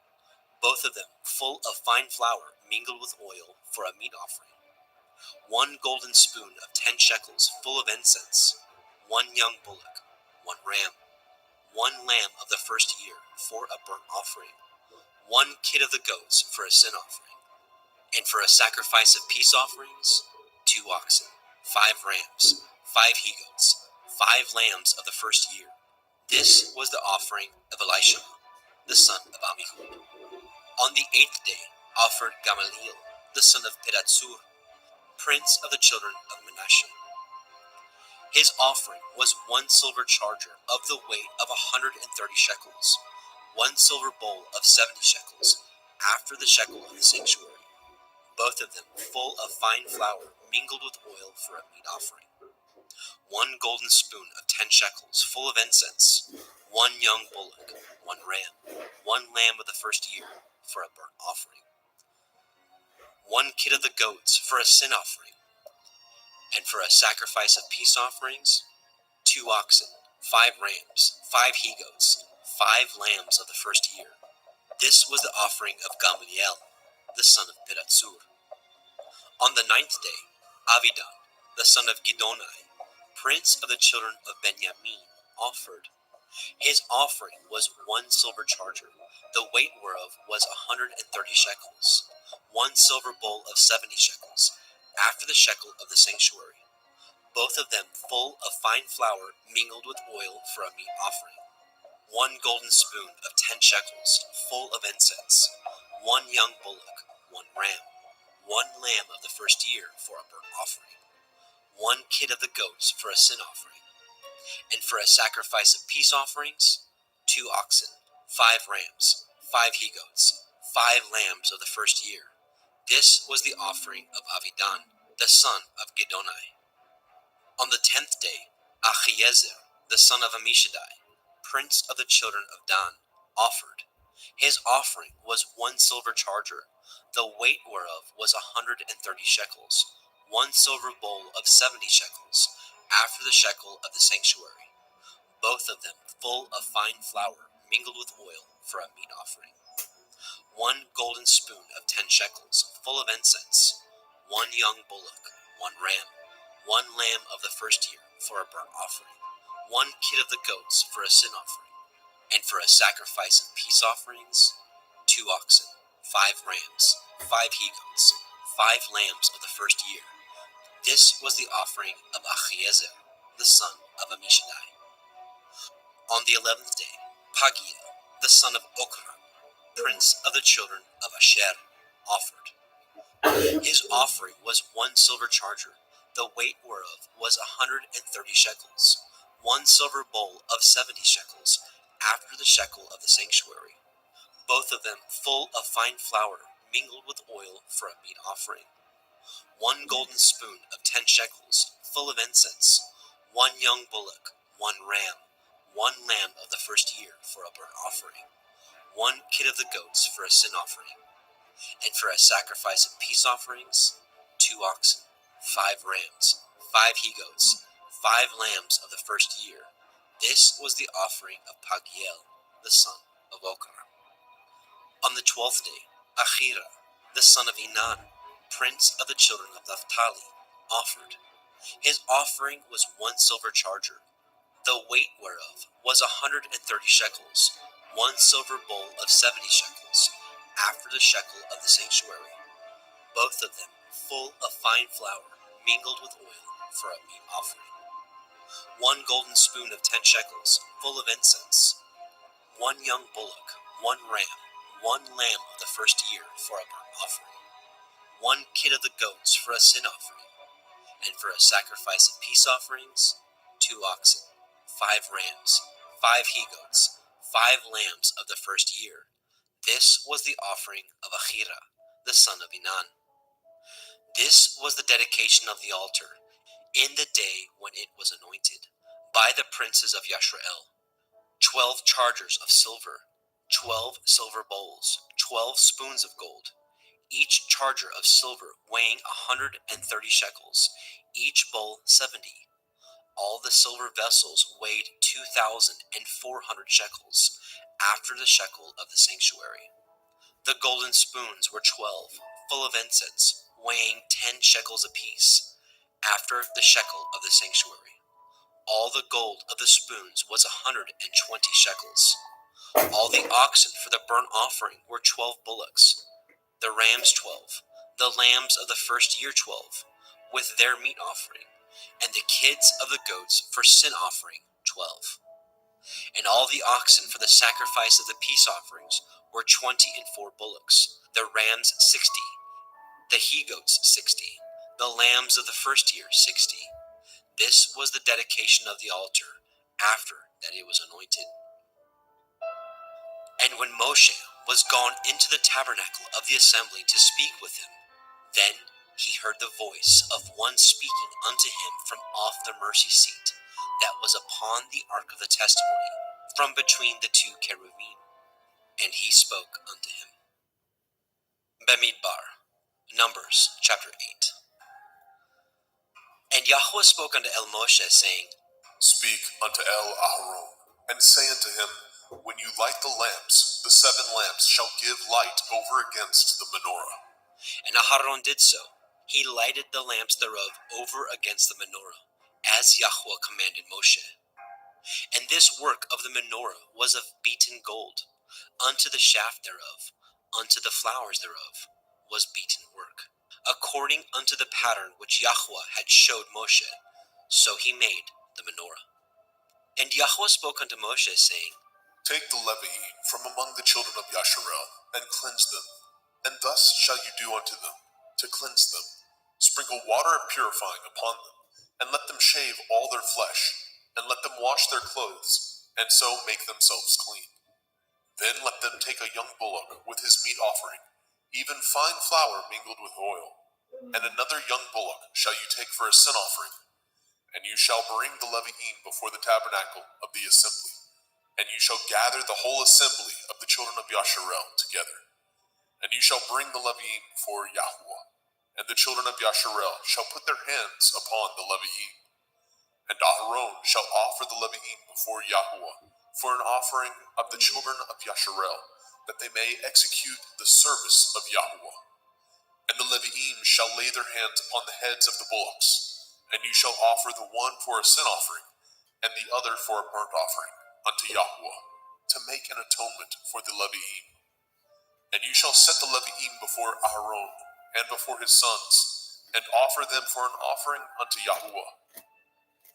both of them full of fine flour mingled with oil for a meat offering, 1 golden spoon of 10 shekels full of incense, 1 young bullock, 1 ram, 1 lamb of the first year for a burnt offering, 1 kid of the goats for a sin offering, and for a sacrifice of peace offerings, 2 oxen, 5 rams, 5 he-goats, 5 lambs of the first year. This was the offering of Elisha, the son of Amihud. On the 8th day offered Gamaliel, the son of Pedatsur, prince of the children of Manasseh. His offering was 1 silver charger of the weight of 130 shekels, 1 silver bowl of 70 shekels, after the shekel of the sanctuary, both of them full of fine flour mingled with oil for a meat offering, 1 golden spoon of 10 shekels full of incense, 1 young bullock, 1 ram, 1 lamb of the first year for a burnt offering, 1 kid of the goats for a sin offering, and for a sacrifice of peace offerings, 2 oxen, 5 rams, 5 he-goats, 5 lambs of the first year. This was the offering of Gamaliel, the son of Pedatsur. On the 9th day, Avidan, the son of Gidonai, prince of the children of Benjamin, offered. His offering was 1 silver charger, the weight whereof was 130 shekels, 1 silver bowl of 70 shekels, after the shekel of the sanctuary, both of them full of fine flour mingled with oil for a meat offering, 1 golden spoon of 10 shekels full of incense, 1 young bullock, 1 ram, 1 lamb of the first year for a burnt offering, 1 kid of the goats for a sin offering, and for a sacrifice of peace offerings, 2 oxen, 5 rams, 5 he-goats, 5 lambs of the first year. This was the offering of Avidan, the son of Gidonai. On the 10th day, Achiezer, the son of Ammishaddai, prince of the children of Dan, offered. His offering was 1 silver charger, the weight whereof was 130 shekels, 1 silver bowl of 70 shekels, after the shekel of the sanctuary, both of them full of fine flour mingled with oil for a meat offering, 1 golden spoon of 10 shekels full of incense, 1 young bullock, 1 ram, 1 lamb of the first year for a burnt offering, 1 kid of the goats for a sin offering, and for a sacrifice of peace offerings, 2 oxen, 5 rams, 5 he-goats, 5 lambs of the first year. This was the offering of Achiezer, the son of Ammishaddai. On the 11th day, Pagiel, the son of Okran, prince of the children of Asher, offered. His offering was 1 silver charger, the weight whereof was 130 shekels, 1 silver bowl of 70 shekels, after the shekel of the sanctuary, both of them full of fine flour mingled with oil for a meat offering, 1 golden spoon of 10 shekels full of incense, 1 young bullock, 1 ram, 1 lamb of the first year for a burnt offering, 1 kid of the goats for a sin offering, and for a sacrifice of peace offerings, 2 oxen, 5 rams, 5 he-goats, 5 lambs of the first year. This was the offering of Pagiel, the son of Okran. On the 12th day, Achira, the son of Enan, prince of the children of Naphtali, offered. His offering was 1 silver charger, the weight whereof was 130 shekels, 1 silver bowl of 70 shekels, after the shekel of the sanctuary, both of them full of fine flour mingled with oil for a meat offering, 1 golden spoon of 10 shekels full of incense, 1 young bullock, 1 ram, 1 lamb of the first year for a burnt offering, 1 kid of the goats for a sin offering, and for a sacrifice of peace offerings, 2 oxen, 5 rams, 5 he-goats, 5 lambs of the first year. This was the offering of Achira, the son of Enan. This was the dedication of the altar, in the day when it was anointed, by the princes of Yashrael. 12 chargers of silver, 12 silver bowls, 12 spoons of gold, each charger of silver weighing 130 shekels, each bowl 70. All the silver vessels weighed 2,400 shekels, after the shekel of the sanctuary. The golden spoons were 12, full of incense, weighing 10 shekels apiece, after the shekel of the sanctuary. All the gold of the spoons was 120 shekels. All the oxen for the burnt offering were 12 bullocks, the rams 12, the lambs of the first year 12, with their meat offering, and the kids of the goats for sin offering 12. And all the oxen for the sacrifice of the peace offerings were 24 bullocks, the rams 60, the he-goats 60, the lambs of the first year 60. This was the dedication of the altar after that it was anointed. And when Moshe was gone into the tabernacle of the assembly to speak with him, then he heard the voice of one speaking unto him from off the mercy seat that was upon the ark of the testimony, from between the two cherubim. And he spoke unto him. Bemidbar, Numbers chapter 8. And Yahweh spoke unto El Moshe, saying, Speak unto El Aharon, and say unto him, When you light the lamps, the 7 lamps shall give light over against the menorah. And Aharon did so. He lighted the lamps thereof over against the menorah, as Yahweh commanded Moshe. And this work of the menorah was of beaten gold. Unto the shaft thereof, unto the flowers thereof, was beaten work, according unto the pattern which Yahweh had showed Moshe. So he made the menorah. And Yahweh spoke unto Moshe, saying, Take the Leviim from among the children of Yasharel, and cleanse them. And thus shall you do unto them, to cleanse them. Sprinkle water purifying upon them, and let them shave all their flesh, and let them wash their clothes, and so make themselves clean. Then let them take a young bullock with his meat offering, even fine flour mingled with oil, and another young bullock shall you take for a sin offering. And you shall bring the Leviim before the tabernacle of the assembly, and you shall gather the whole assembly of the children of Yasharel together. And you shall bring the Leviim before Yahweh, and the children of Yasharel shall put their hands upon the Leviim. And Aharon shall offer the Leviim before Yahweh for an offering of the children of Yasharel, that they may execute the service of Yahweh. And the Leviim shall lay their hands upon the heads of the bullocks, and you shall offer the one for a sin offering, and the other for a burnt offering unto Yahweh, to make an atonement for the Leviim. And you shall set the Leviim before Aharon and before his sons, and offer them for an offering unto Yahweh.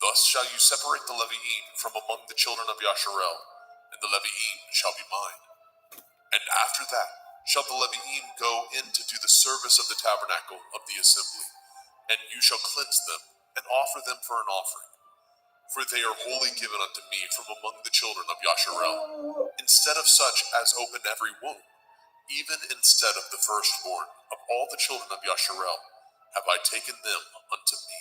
Thus shall you separate the Leviim from among the children of Yasharel, and the Leviim shall be mine. And after that shall the Leviim go in to do the service of the tabernacle of the assembly, and you shall cleanse them, and offer them for an offering. For they are wholly given unto me from among the children of Yasharel, instead of such as open every womb, even instead of the firstborn of all the children of Yasharel, have I taken them unto me.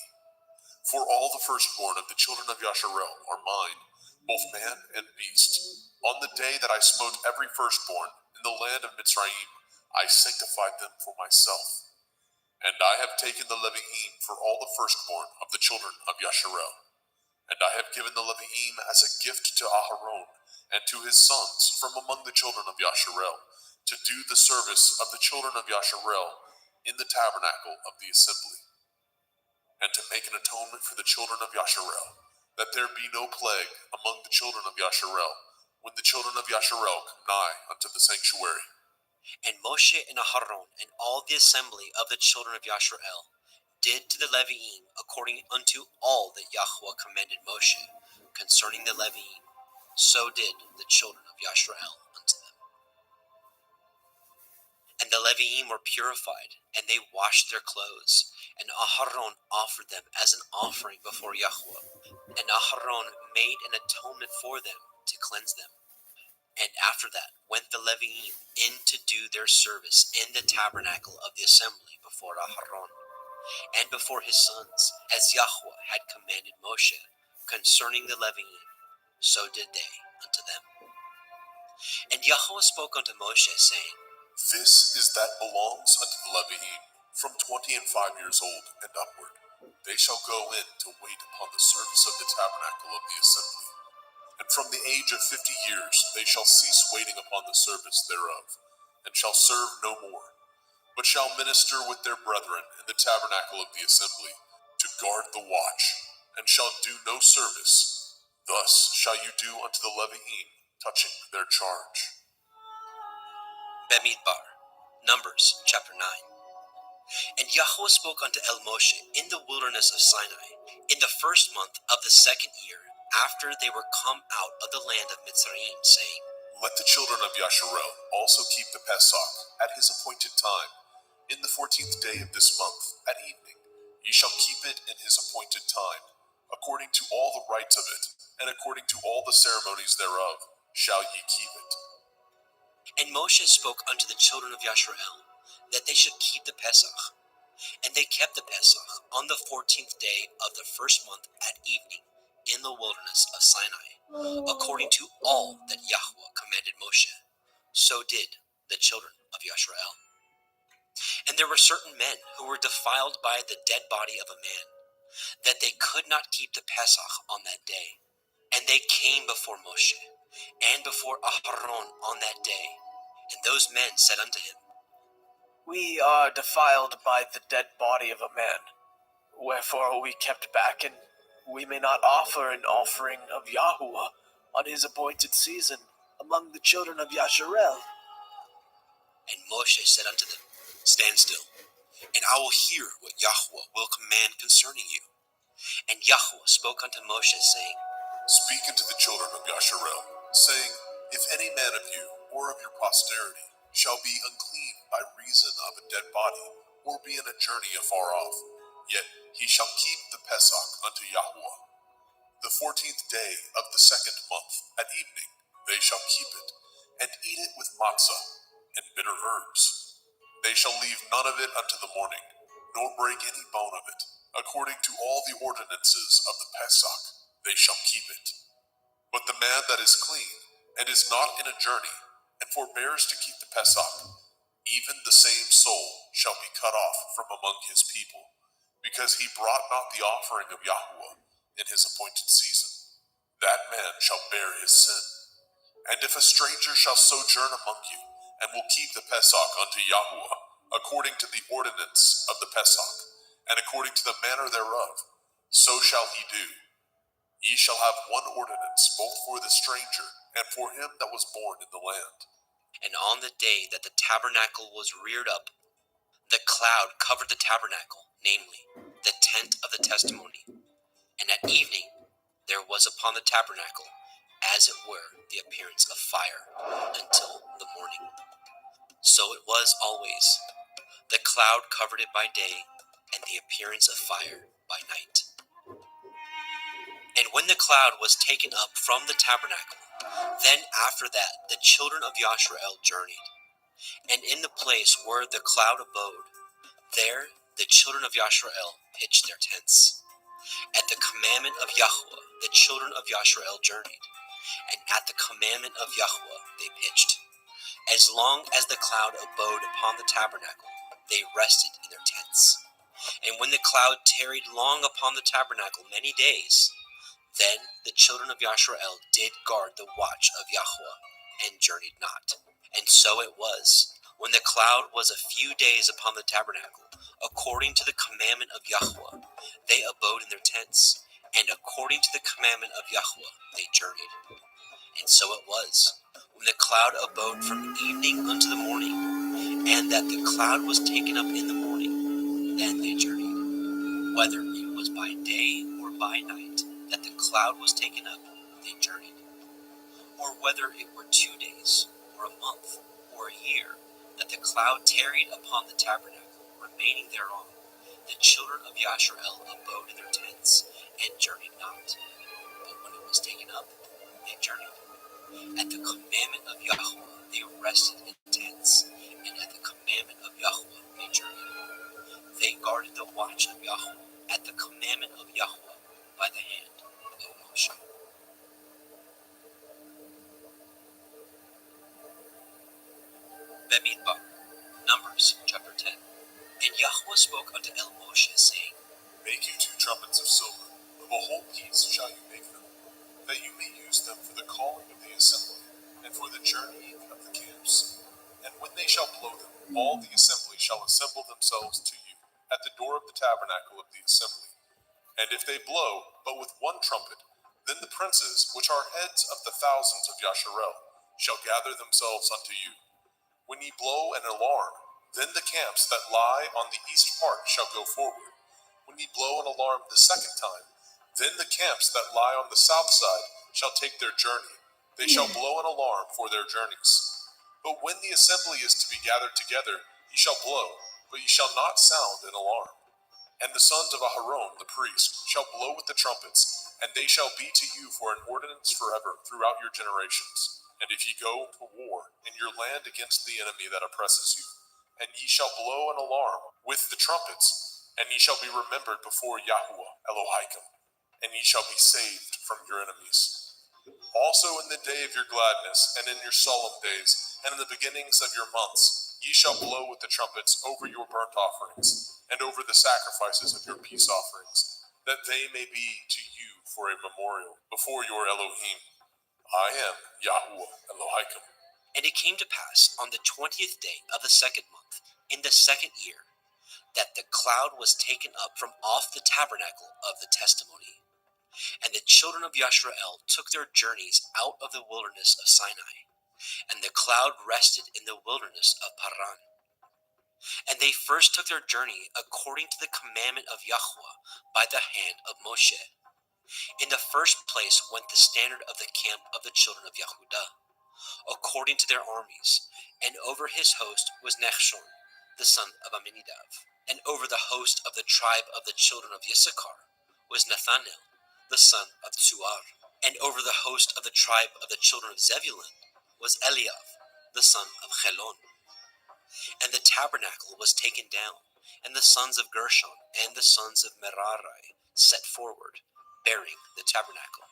For all the firstborn of the children of Yasharel are mine, both man and beast. On the day that I smote every firstborn in the land of Mitzrayim, I sanctified them for myself. And I have taken the Leviim for all the firstborn of the children of Yasharel. And I have given the Leviim as a gift to Aharon and to his sons from among the children of Yasharel, to do the service of the children of Yasharel in the tabernacle of the assembly, and to make an atonement for the children of Yasharel, that there be no plague among the children of Yasharel, when the children of Yasharel come nigh unto the sanctuary. And Moshe and Aharon and all the assembly of the children of Yasharel did to the Leviim according unto all that Yahweh commanded Moshe concerning the Leviim. So did the children of Yasharel unto them. And the Leviim were purified, and they washed their clothes. And Aharon offered them as an offering before Yahweh. And Aharon made an atonement for them to cleanse them. And after that went the Leviim in to do their service in the tabernacle of the assembly before Aharon, and before his sons, as Yahweh had commanded Moshe concerning the Leviim, so did they unto them. And Yahweh spoke unto Moshe, saying, This is that belongs unto the Leviim, from 25 years old and upward. They shall go in to wait upon the service of the tabernacle of the assembly. And from the age of 50 years they shall cease waiting upon the service thereof, and shall serve no more, but shall minister with their brethren in the tabernacle of the assembly, to guard the watch, and shall do no service. Thus shall you do unto the Leviim, touching their charge. Bemidbar, Numbers chapter 9. And Yahweh spoke unto El Moshe in the wilderness of Sinai, in the first month of the second year, after they were come out of the land of Mitzrayim, saying, Let the children of Yasharel also keep the Pesach at his appointed time, in the 14th day of this month, at evening. Ye shall keep it in his appointed time, according to all the rites of it, and according to all the ceremonies thereof, shall ye keep it. And Moshe spoke unto the children of Yasharel, that they should keep the Pesach. And they kept the Pesach on the 14th day of the first month at evening, in the wilderness of Sinai, according to all that Yahweh commanded Moshe. So did the children of Yasharel. And there were certain men who were defiled by the dead body of a man, that they could not keep the Pesach on that day. And they came before Moshe, and before Aharon on that day. And those men said unto him, We are defiled by the dead body of a man. Wherefore are we kept back, and we may not offer an offering of Yahuwah on his appointed season among the children of Yasharel. And Moshe said unto them, Stand still, and I will hear what Yahweh will command concerning you. And Yahweh spoke unto Moshe, saying, Speak unto the children of Yasharel, saying, If any man of you, or of your posterity, shall be unclean by reason of a dead body, or be in a journey afar off, yet he shall keep the Pesach unto Yahweh. The 14th day of the second month, at evening, they shall keep it, and eat it with matzah and bitter herbs. They shall leave none of it unto the morning, nor break any bone of it. According to all the ordinances of the Pesach, they shall keep it. But the man that is clean, and is not in a journey, and forbears to keep the Pesach, even the same soul shall be cut off from among his people, because he brought not the offering of Yahweh in his appointed season. That man shall bear his sin. And if a stranger shall sojourn among you, and will keep the Pesach unto Yahweh, according to the ordinance of the Pesach, and according to the manner thereof, so shall he do. Ye shall have one ordinance both for the stranger, and for him that was born in the land. And on the day that the tabernacle was reared up, the cloud covered the tabernacle, namely, the tent of the testimony. And at evening there was upon the tabernacle, as it were, the appearance of fire, until the morning. So it was always. The cloud covered it by day, and the appearance of fire by night. And when the cloud was taken up from the tabernacle, then after that the children of Yasharel journeyed. And in the place where the cloud abode, there the children of Yasharel pitched their tents. At the commandment of Yahweh the children of Yasharel journeyed, and at the commandment of Yahweh they pitched. As long as the cloud abode upon the tabernacle, they rested in their tents. And when the cloud tarried long upon the tabernacle many days, then the children of Yasharel did guard the watch of Yahweh, and journeyed not. And so it was, when the cloud was a few days upon the tabernacle, according to the commandment of Yahweh, they abode in their tents, and according to the commandment of Yahweh they journeyed. And so it was, when the cloud abode from evening unto the morning, and that the cloud was taken up in the morning, then they journeyed. Whether it was by day or by night that the cloud was taken up, they journeyed. Or whether it were 2 days, or a month, or a year, that the cloud tarried upon the tabernacle, remaining thereon, the children of Yasharel abode in their tents, and journeyed not. But when it was taken up, they journeyed. At the commandment of Yahweh they rested in tents, and at the commandment of Yahweh they journeyed. They guarded the watch of Yahweh at the commandment of Yahweh by the hand of Moshe. Bemidbar, Make you 2 trumpets of silver, of a whole piece shall you make them, that you may use them for the calling of the assembly, and for the journeying of the camps. And when they shall blow them, all the assembly shall assemble themselves to you at the door of the tabernacle of the assembly. And if they blow but with 1 trumpet, then the princes, which are heads of the thousands of Yasharel, shall gather themselves unto you. When ye blow an alarm, then the camps that lie on the east part shall go forward. When ye blow an alarm the 2nd time, then the camps that lie on the south side shall take their journey. They shall blow an alarm for their journeys. But when the assembly is to be gathered together, ye shall blow, but ye shall not sound an alarm. And the sons of Aharon the priest shall blow with the trumpets, and they shall be to you for an ordinance forever throughout your generations. And if ye go to war in your land against the enemy that oppresses you, and ye shall blow an alarm with the trumpets, and ye shall be remembered before Yahuwah Elohim, and ye shall be saved from your enemies. Also in the day of your gladness, and in your solemn days, and in the beginnings of your months, ye shall blow with the trumpets over your burnt offerings, and over the sacrifices of your peace offerings, that they may be to you for a memorial before your Elohim. I am Yahuwah Elohim. And it came to pass on the 20th day of the 2nd month, in the 2nd year, that the cloud was taken up from off the tabernacle of the testimony. And the children of Yasharel took their journeys out of the wilderness of Sinai, and the cloud rested in the wilderness of Paran. And they first took their journey according to the commandment of Yahweh by the hand of Moshe. In the first place went the standard of the camp of the children of Yehudah, according to their armies, and over his host was Nechshon, the son of Amminadab. And over the host of the tribe of the children of Issachar was Nathanael, the son of Tzuar. And over the host of the tribe of the children of Zebulun was Eliav, the son of Chelon. And the tabernacle was taken down, and the sons of Gershon and the sons of Merari set forward, bearing the tabernacle.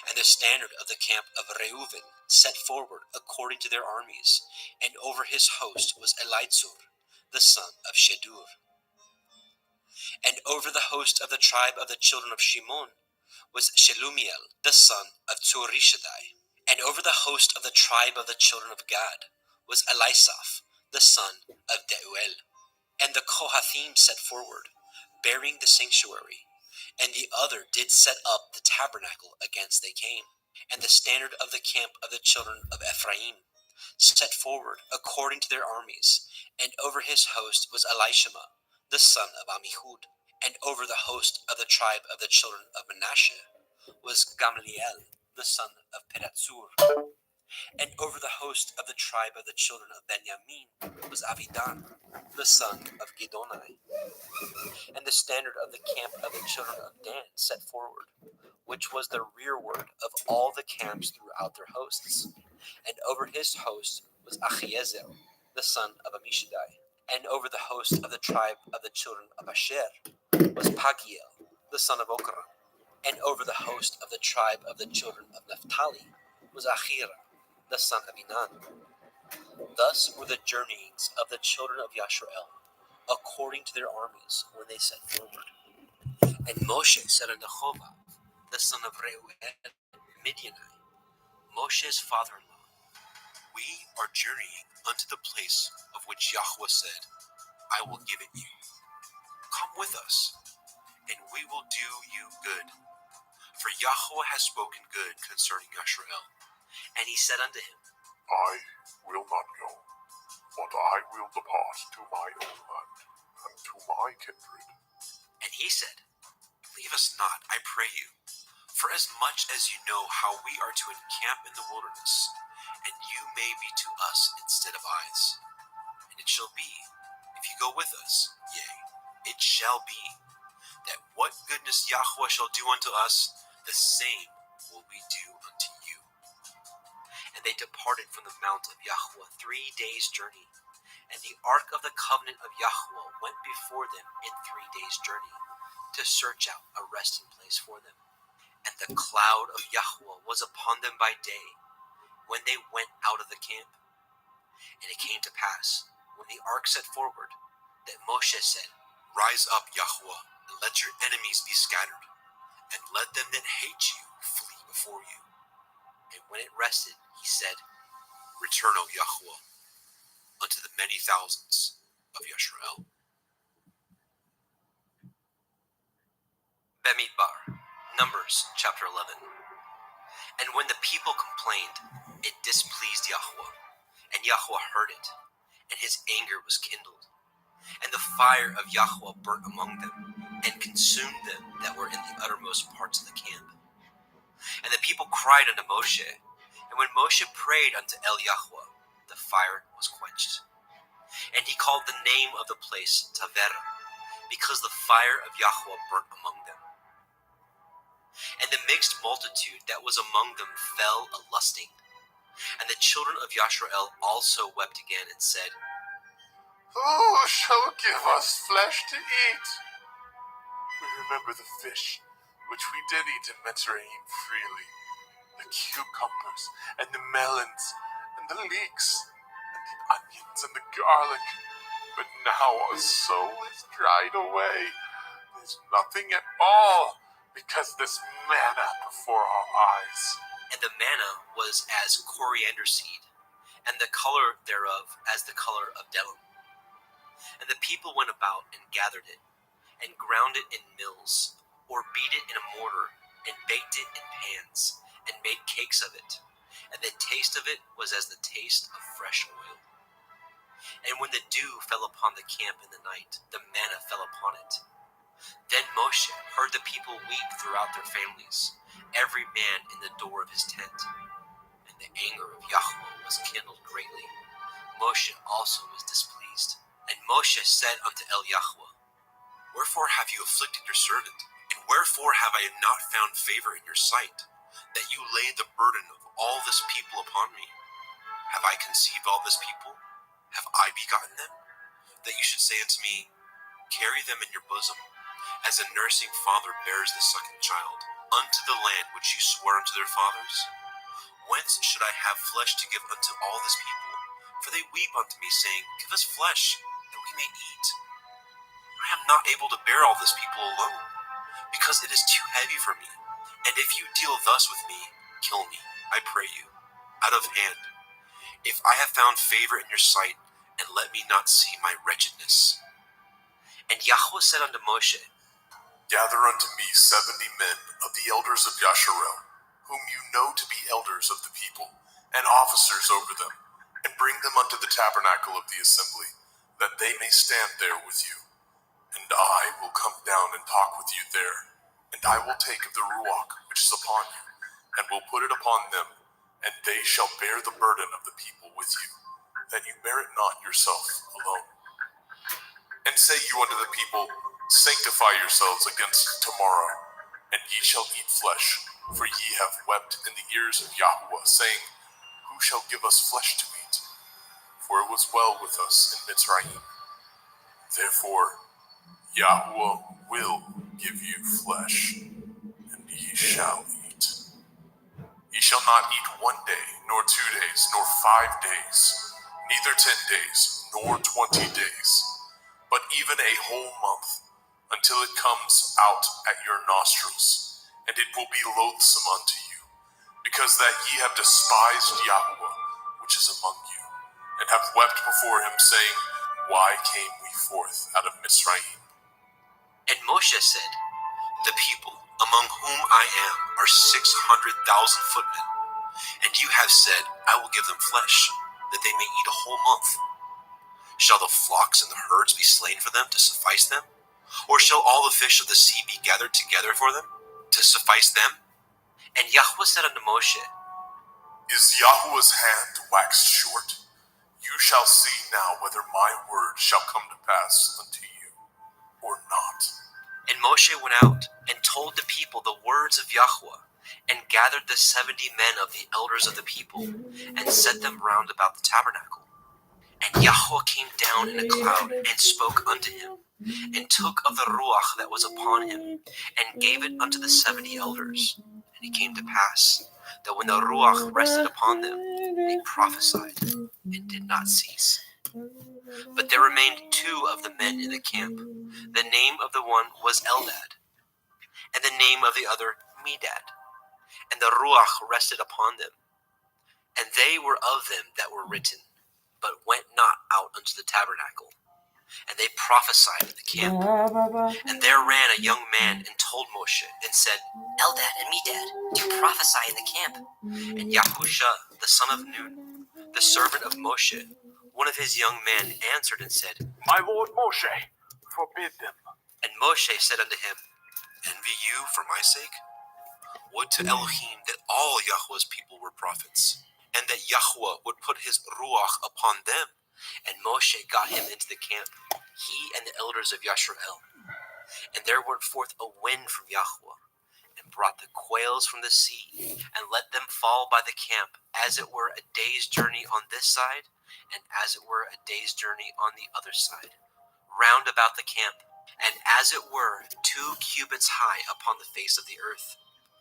And the standard of the camp of Reuven set forward according to their armies, and over his host was Elitzur, the son of Shedur. And over the host of the tribe of the children of Shimon was Shelumiel, the son of Tzurishaddai. And over the host of the tribe of the children of Gad was Elisaph, the son of Deuel. And the Kohathim set forward, bearing the sanctuary, and the other did set up the tabernacle against they came. And the standard of the camp of the children of Ephraim set forward according to their armies, and over his host was Elishama, the son of Ammihud. And over the host of the tribe of the children of Manasseh was Gamliel, the son of Pedatsur. And over the host of the tribe of the children of Benjamin was Avidan, the son of Gidonai. And the standard of the camp of the children of Dan set forward, which was the rearward of all the camps throughout their hosts. And over his host was Achiezer, the son of Ammishaddai. And over the host of the tribe of the children of Asher was Pagiel, the son of Okran. And over the host of the tribe of the children of Naphtali was Achira, the son of Enan. Thus were the journeyings of the children of Yasharel, according to their armies, when they set forward. And Moshe said unto Chovav, the son of Reuel, Midianite, Moshe's father-in-law, we are journeying unto the place of which Yahweh said, I will give it you. Come with us, and we will do you good. For Yahweh has spoken good concerning Yasharel. And he said unto him, I will not go, but I will depart to my own land, and to my kindred. And he said, Leave us not, I pray you, for as much as you know how we are to encamp in the wilderness, and you may be to us instead of eyes. And it shall be, if you go with us, yea, it shall be, that what goodness Yahweh shall do unto us, the same will we do unto you. And they departed from the mount of Yahweh 3 days' journey. And the ark of the covenant of Yahweh went before them in 3 days' journey, to search out a resting place for them. And the cloud of Yahweh was upon them by day, when they went out of the camp. And it came to pass, when the ark set forward, that Moshe said, Rise up, Yahweh, and let enemies be scattered, and let them that hate you flee before you. And when it rested, he said, Return, O Yahweh, unto the many thousands of Yashrael. Bemidbar, Numbers chapter 11. And when the people complained, it displeased Yahweh, and Yahweh heard it, and his anger was kindled. And the fire of Yahweh burnt among them, and consumed them that were in the uttermost parts of the camp. And the people cried unto Moshe, and when Moshe prayed unto El Yahweh, the fire was quenched. And he called the name of the place Tavera, because the fire of Yahweh burnt among them. And the mixed multitude that was among them fell a-lusting. And the children of Yashrael also wept again, and said, Who shall give us flesh to eat? We remember the fish, which we did eat in Mitzrayim freely, the cucumbers, and the melons, and the leeks, and the onions, and the garlic. But now our soul is dried away. There's nothing at all, because this manna before our eyes. And the manna was as coriander seed, and the color thereof as the color of bdellium. And the people went about and gathered it, and ground it in mills, or beat it in a mortar, and baked it in pans, and made cakes of it. And the taste of it was as the taste of fresh oil. And when the dew fell upon the camp in the night, the manna fell upon it. Then Moshe heard the people weep throughout their families, every man in the door of his tent. And the anger of Yahweh was kindled greatly. Moshe also was displeased. And Moshe said unto El Yahweh, Wherefore have you afflicted your servant? And wherefore have I not found favor in your sight, that you laid the burden of all this people upon me? Have I conceived all this people? Have I begotten them? That you should say unto me, Carry them in your bosom, as a nursing father bears the sucking child, unto the land which you swore unto their fathers? Whence should I have flesh to give unto all this people? For they weep unto me, saying, Give us flesh, that we may eat. I am not able to bear all this people alone, because it is too heavy for me. And if you deal thus with me, kill me, I pray you, out of hand, if I have found favor in your sight, and let me not see my wretchedness. And Yahweh said unto Moshe, Gather unto me 70 men of the elders of Yasharel, whom you know to be elders of the people, and officers over them, and bring them unto the tabernacle of the assembly, that they may stand there with you. And I will come down and talk with you there, and I will take of the Ruach which is upon you, and will put it upon them, and they shall bear the burden of the people with you, that you bear it not yourself alone. And say you unto the people, Sanctify yourselves against tomorrow, and ye shall eat flesh, for ye have wept in the ears of Yahweh, saying, Who shall give us flesh to eat? For it was well with us in Mitzrayim. Therefore, Yahweh will give you flesh, and ye shall eat. Ye shall not eat 1 day, nor 2 days, nor 5 days, neither 10 days, nor 20 days, but even a whole month, until it comes out at your nostrils, and it will be loathsome unto you, because that ye have despised Yahweh, which is among you, and have wept before him, saying, Why came we forth out of Mitzrayim? And Moshe said, The people among whom I am are 600,000 footmen, and you have said, I will give them flesh, that they may eat a whole month. Shall the flocks and the herds be slain for them to suffice them? Or shall all the fish of the sea be gathered together for them, to suffice them? And Yahweh said unto Moshe, Is Yahweh's hand waxed short? You shall see now whether my word shall come to pass unto you, or not. And Moshe went out, and told the people the words of Yahweh, and gathered the 70 men of the elders of the people, and set them round about the tabernacle. And Yahweh came down in a cloud, and spoke unto him, and took of the Ruach that was upon him, and gave it unto the 70 elders. And it came to pass, that when the Ruach rested upon them, they prophesied, and did not cease. But there remained 2 of the men in the camp. The name of the one was Eldad, and the name of the other Medad. And the Ruach rested upon them. And they were of them that were written, but went not out unto the tabernacle. And they prophesied in the camp. And there ran a young man and told Moshe, and said, Eldad and Medad do prophesy in the camp. And Yahusha, the son of Nun, the servant of Moshe, one of his young men, answered and said, My lord Moshe, forbid them. And Moshe said unto him, Envy you for my sake? Would to Elohim that all Yahweh's people were prophets, and that Yahweh would put his Ruach upon them. And Moshe got him into the camp, he and the elders of Yashrael. And there went forth a wind from Yahweh, and brought the quails from the sea, and let them fall by the camp, as it were a day's journey on this side, and as it were a day's journey on the other side, round about the camp, and as it were 2 cubits high upon the face of the earth.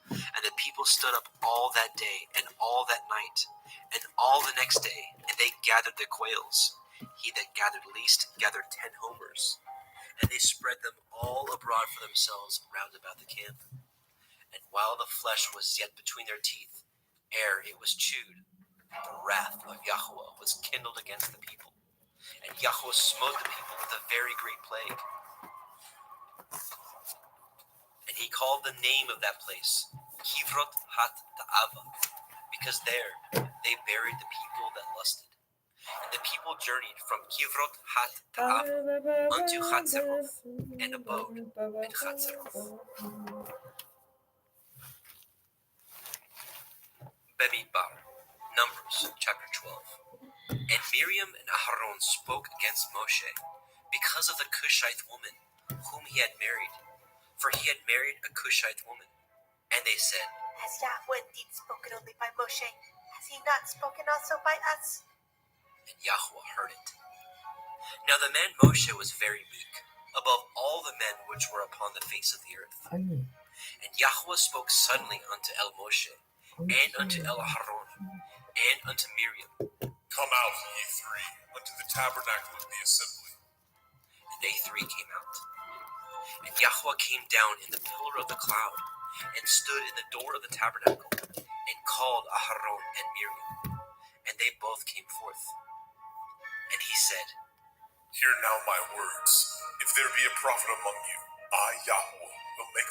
And the people stood up all that day, and all that night, and all the next day, and they gathered the quails. He that gathered least gathered 10 homers. And they spread them all abroad for themselves round about the camp. And while the flesh was yet between their teeth, ere it was chewed, the wrath of Yahweh was kindled against the people. And Yahweh smote the people with a very great plague. And he called the name of that place Kivrot hat Ta'ava, because there they buried the people that lusted. And the people journeyed from Kivrot hat Ta'ava unto Chatzeroth, and abode in Chatzeroth. Bemidbar, Numbers chapter 12. And Miriam and Aharon spoke against Moshe because of the Cushite woman whom he had married, for he had married a Cushite woman. And they said, Has Yahweh indeed spoken only by Moshe? Has he not spoken also by us? And Yahweh heard it. Now the man Moshe was very meek, above all the men which were upon the face of the earth. And Yahweh spoke suddenly unto El Moshe, and unto El Aharon, and unto Miriam. Come out, ye three, unto the tabernacle of the assembly. And they 3 came out. And Yahweh came down in the pillar of the cloud, and stood in the door of the tabernacle, and called Aharon and Miriam. And they both came forth. And he said, Hear now my words. If there be a prophet among you, I, Yahweh, will make